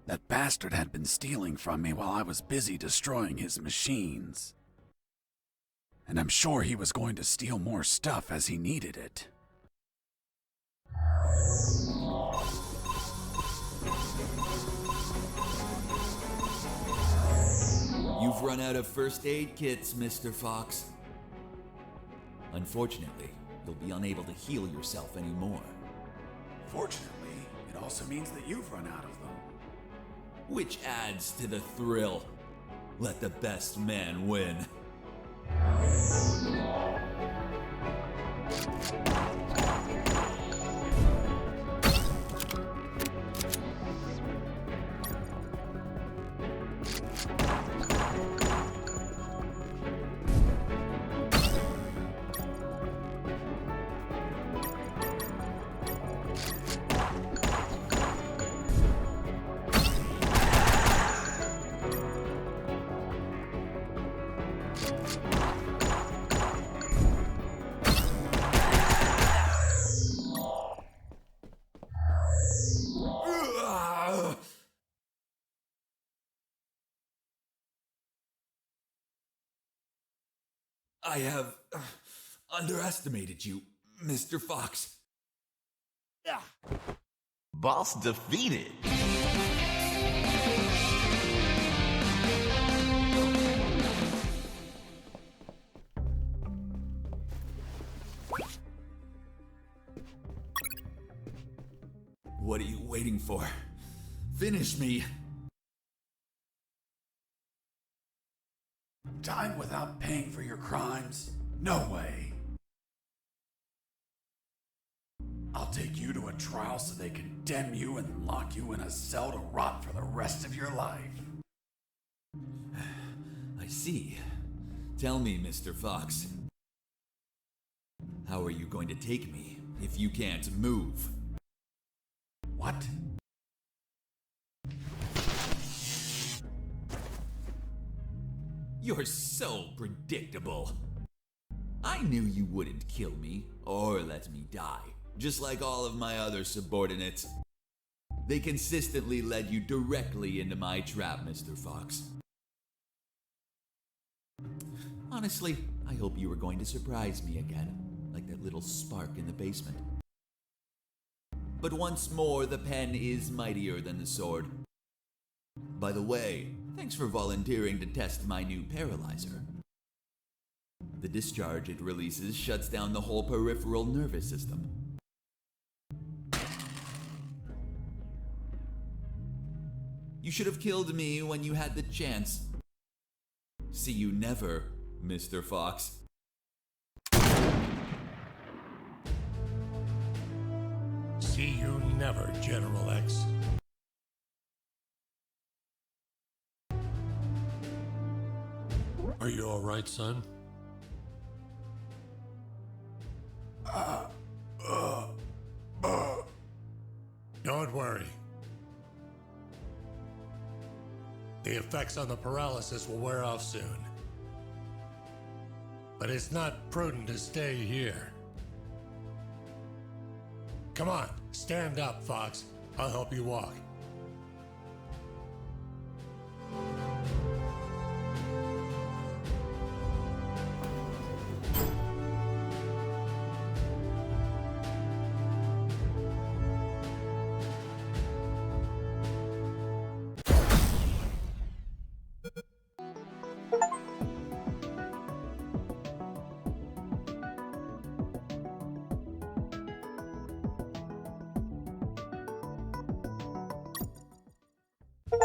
That bastard had been stealing from me while I was busy destroying his machines. And I'm sure he was going to steal more stuff as he needed it. You've run out of first aid kits, Mr. Fox. Unfortunately, you'll be unable to heal yourself anymore. Fortunately, it also means that you've run out of them. Which adds to the thrill. Let the best man win. I have underestimated you, Mr. Fox. Boss defeated. What are you waiting for? Finish me. Dying without paying for your crimes? No way. I'll take you to a trial so they condemn you and lock you in a cell to rot for the rest of your life. I see. Tell me, Mr. Fox. How are you going to take me if you can't move? What? You're so predictable. I knew you wouldn't kill me or let me die, just like all of my other subordinates. They consistently led you directly into my trap, Mr. Fox. Honestly, I hope you were going to surprise me again, like that little spark in the basement. But once more, the pen is mightier than the sword. By the way, thanks for volunteering to test my new paralyzer. The discharge it releases shuts down the whole peripheral nervous system. You should have killed me when you had the chance. See you never, Mr. Fox. See you never, General X. Are you all right, son? effects on the paralysis will wear off soon. But it's not prudent to stay here. Come on, stand up, Fox. I'll help you walk.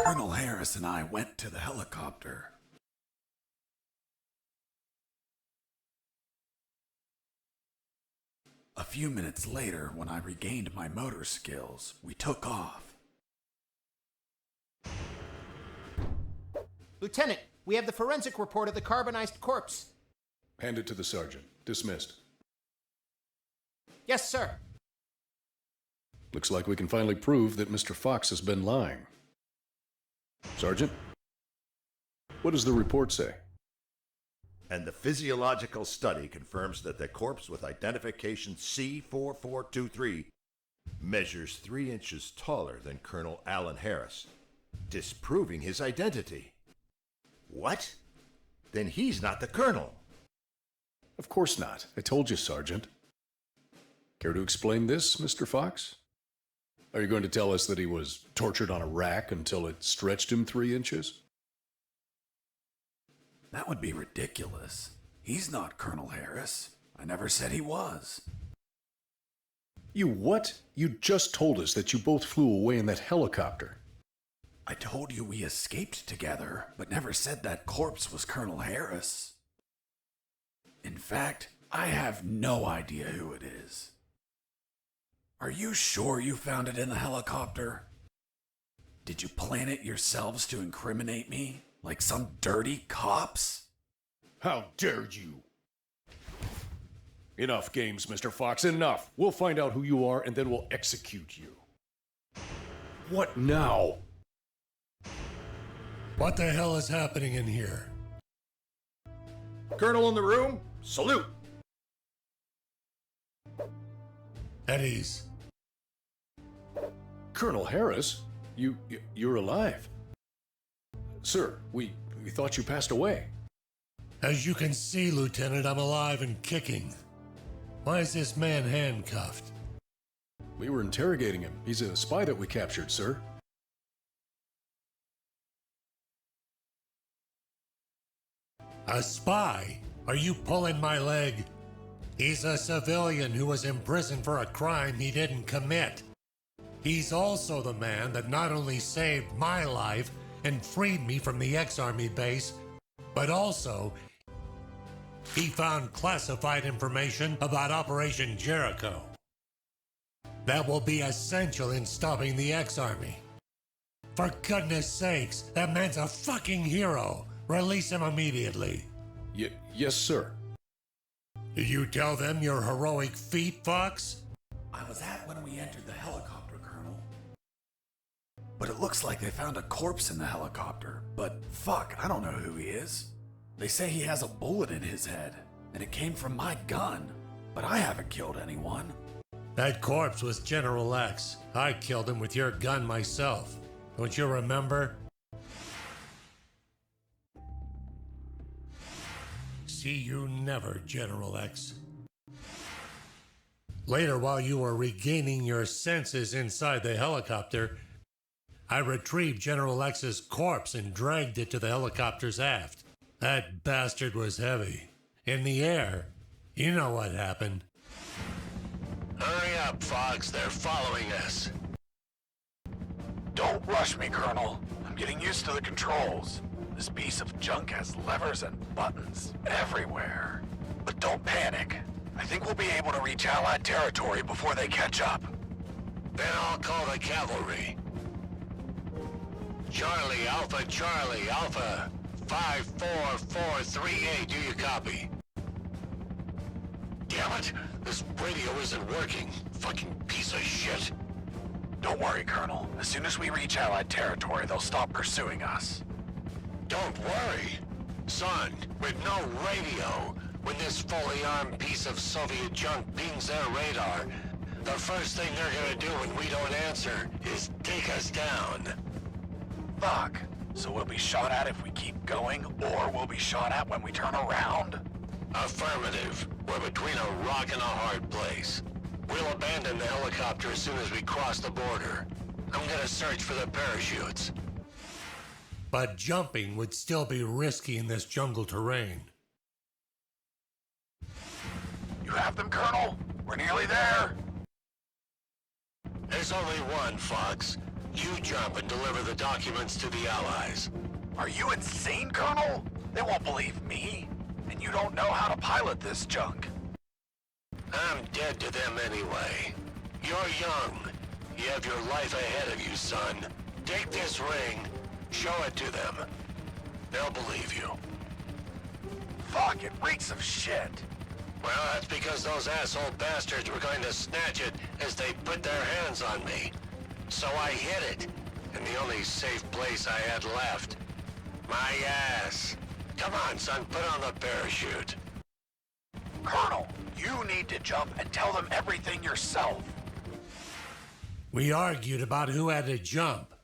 Colonel Harris and I went to the helicopter. A few minutes later, when I regained my motor skills, we took off. Lieutenant, we have the forensic report of the carbonized corpse. Hand it to the sergeant. Dismissed. Yes, sir. Looks like we can finally prove that Mr. Fox has been lying. Sergeant, what does the report say? And the physiological study confirms that the corpse with identification C4423 measures 3 inches taller than Colonel Alan Harris, disproving his identity. What? Then he's not the colonel. Of course not. I told you, Sergeant. Care to explain this, Mr. Fox? Are you going to tell us that he was tortured on a rack until it stretched him 3 inches? That would be ridiculous. He's not Colonel Harris. I never said he was. You what? You just told us that you both flew away in that helicopter. I told you we escaped together, but never said that corpse was Colonel Harris. In fact, I have no idea who it is. Are you sure you found it in the helicopter? Did you plan it yourselves to incriminate me, like some dirty cops? How dare you! Enough games, Mr. Fox, enough! We'll find out who you are, and then we'll execute you. What now? What the hell is happening in here? Colonel in the room, salute! At ease. Colonel Harris? You're alive. Sir, we thought you passed away. As you can see, Lieutenant, I'm alive and kicking. Why is this man handcuffed? We were interrogating him. He's a spy that we captured, sir. A spy? Are you pulling my leg? He's a civilian who was imprisoned for a crime he didn't commit. He's also the man that not only saved my life and freed me from the ex-Army base, but also he found classified information about Operation Jericho. That will be essential in stopping the ex-Army. For goodness sakes, that man's a fucking hero. Release him immediately. Yes, sir. Did you tell them your heroic feat, Fox? I was at when we entered the helicopter, Colonel. But it looks like they found a corpse in the helicopter. But fuck, I don't know who he is. They say he has a bullet in his head, and it came from my gun. But I haven't killed anyone. That corpse was General X. I killed him with your gun myself. Don't you remember? See you never, General X. Later, while you were regaining your senses inside the helicopter, I retrieved General X's corpse and dragged it to the helicopter's aft. That bastard was heavy. In the air, you know what happened. Hurry up, Fox. They're following us. Don't rush me, Colonel. I'm getting used to the controls. This piece of junk has levers and buttons everywhere. But don't panic. I think we'll be able to reach Allied territory before they catch up. Then I'll call the cavalry. Charlie, Alpha, 54438, do you copy? Damn it, this radio isn't working. Fucking piece of shit. Don't worry, Colonel. As soon as we reach Allied territory, they'll stop pursuing us. Don't worry. Son, with no radio, when this fully armed piece of Soviet junk pings their radar, the first thing they're gonna do when we don't answer is take us down. Fuck. So we'll be shot at if we keep going, or we'll be shot at when we turn around? Affirmative. We're between a rock and a hard place. We'll abandon the helicopter as soon as we cross the border. I'm gonna search for the parachutes. But jumping would still be risky in this jungle terrain. You have them, Colonel? We're nearly there. There's only one, Fox. You jump and deliver the documents to the Allies. Are you insane, Colonel? They won't believe me. And you don't know how to pilot this junk. I'm dead to them anyway. You're young. You have your life ahead of you, son. Take this ring, show it to them. They'll believe you. Fuck, it reeks of shit. Well, that's because those asshole bastards were going to snatch it as they put their hands on me. So I hid it, in the only safe place I had left. My ass. Come on, son, put on the parachute. Colonel, you need to jump and tell them everything yourself. We argued about who had to jump.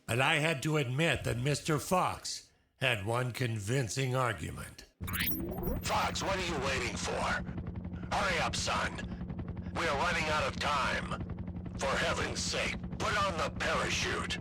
But I had to admit that Mr. Fox had one convincing argument. Fox, what are you waiting for? Hurry up, son. We're running out of time. For heaven's sake, put on the parachute.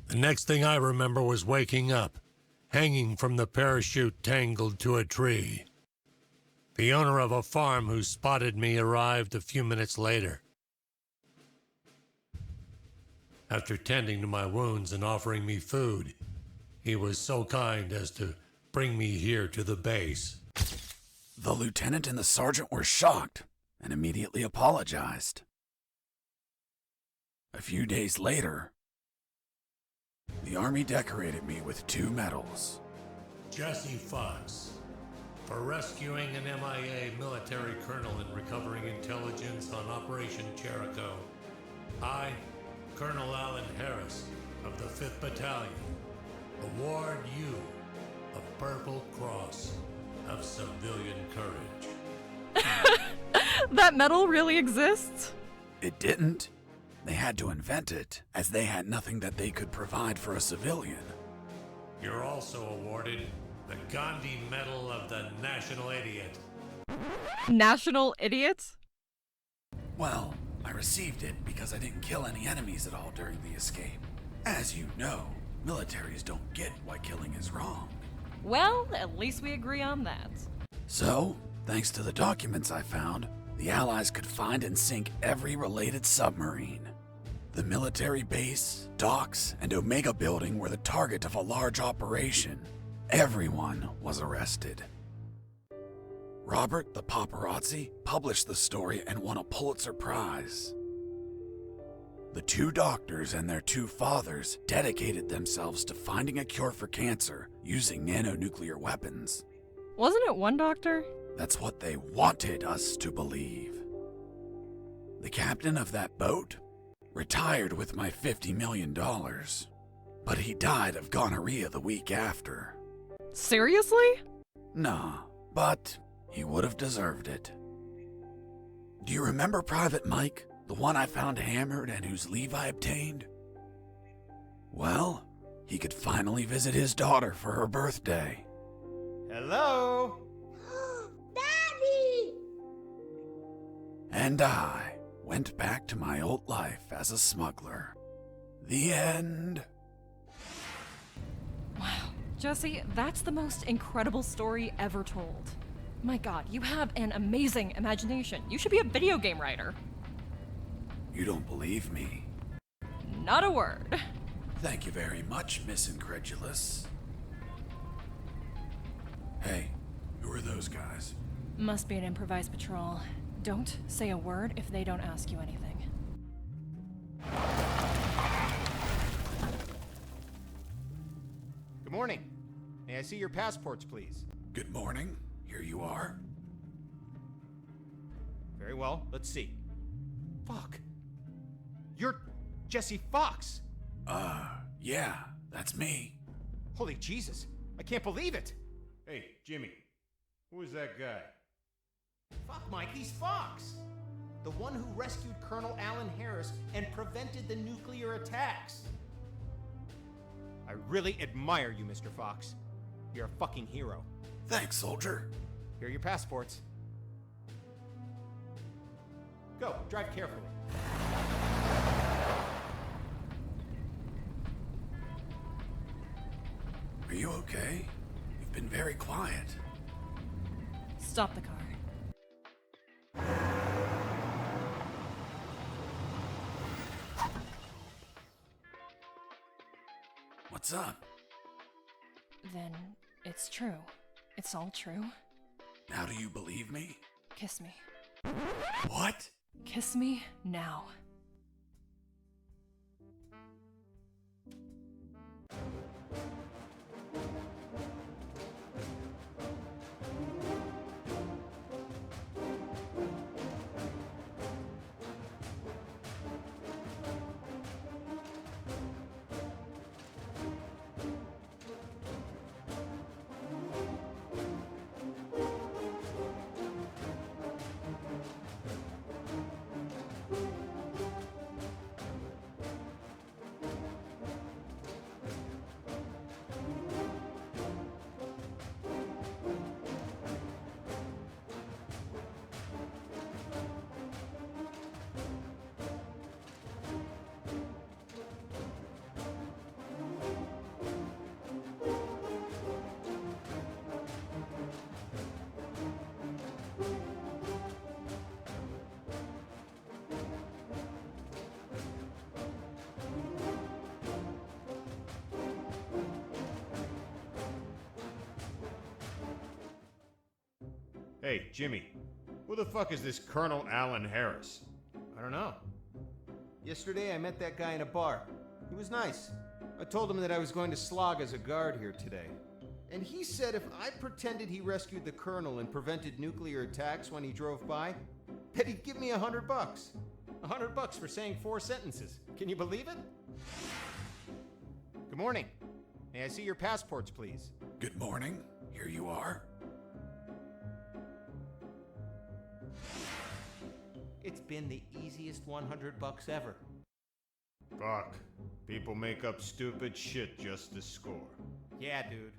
The next thing I remember was waking up, hanging from the parachute tangled to a tree. The owner of a farm who spotted me arrived a few minutes later. After tending to my wounds and offering me food, he was so kind as to bring me here to the base. The lieutenant and the sergeant were shocked and immediately apologized. A few days later, the Army decorated me with 2 medals. Jesse Fox, for rescuing an MIA military colonel and recovering intelligence on Operation Jericho. I, Colonel Alan Harris of the 5th Battalion, award you a Purple Cross of Civilian Courage. That medal really exists? It didn't. They had to invent it, as they had nothing that they could provide for a civilian. You're also awarded the Gandhi Medal of the National Idiot. National Idiot? Well, I received it because I didn't kill any enemies at all during the escape. As you know, militaries don't get why killing is wrong. Well, at least we agree on that. So, thanks to the documents I found, the Allies could find and sink every related submarine. The military base, docks, and Omega building were the target of a large operation. Everyone was arrested. Robert the paparazzi published the story and won a Pulitzer Prize. The 2 doctors and their 2 fathers dedicated themselves to finding a cure for cancer using nanonuclear weapons. Wasn't it 1 doctor? That's what they wanted us to believe. The captain of that boat retired with my $50 million, but he died of gonorrhea the week after. Seriously? Nah, but he would have deserved it. Do you remember Private Mike, the one I found hammered and whose leave I obtained? Well, he could finally visit his daughter for her birthday. Hello? Daddy! And I went back to my old life as a smuggler. The end. Wow, Jesse, that's the most incredible story ever told. My God, you have an amazing imagination. You should be a video game writer. You don't believe me? Not a word. Thank you very much, Miss Incredulous. Hey, who are those guys? Must be an improvised patrol. Don't say a word if they don't ask you anything. Good morning. see your passports, please? Good morning. Here you are. Very well, let's see. Fuck. You're Jesse Fox! Yeah, that's me. Holy Jesus, I can't believe it! Hey, Jimmy, who is that guy? Fuck, Mike, he's Fox! The one who rescued Colonel Alan Harris and prevented the nuclear attacks. I really admire you, Mr. Fox. You're a fucking hero. Thanks, soldier. Here are your passports. Go, drive carefully. Are you okay? You've been very quiet. Stop the car. What's up? Then it's true. It's all true. Now do you believe me? Kiss me. What? Kiss me now. Hey, Jimmy, who the fuck is this Colonel Alan Harris? I don't know. Yesterday I met that guy in a bar. He was nice. I told him that I was going to slog as a guard here today. And he said if I pretended he rescued the Colonel and prevented nuclear attacks when he drove by, that he'd give me $100. $100 for saying 4 sentences. Can you believe it? Good morning. May I see your passports, please? Good morning. Here you are. It's been the easiest $100 ever. Fuck. People make up stupid shit just to score. Yeah, dude.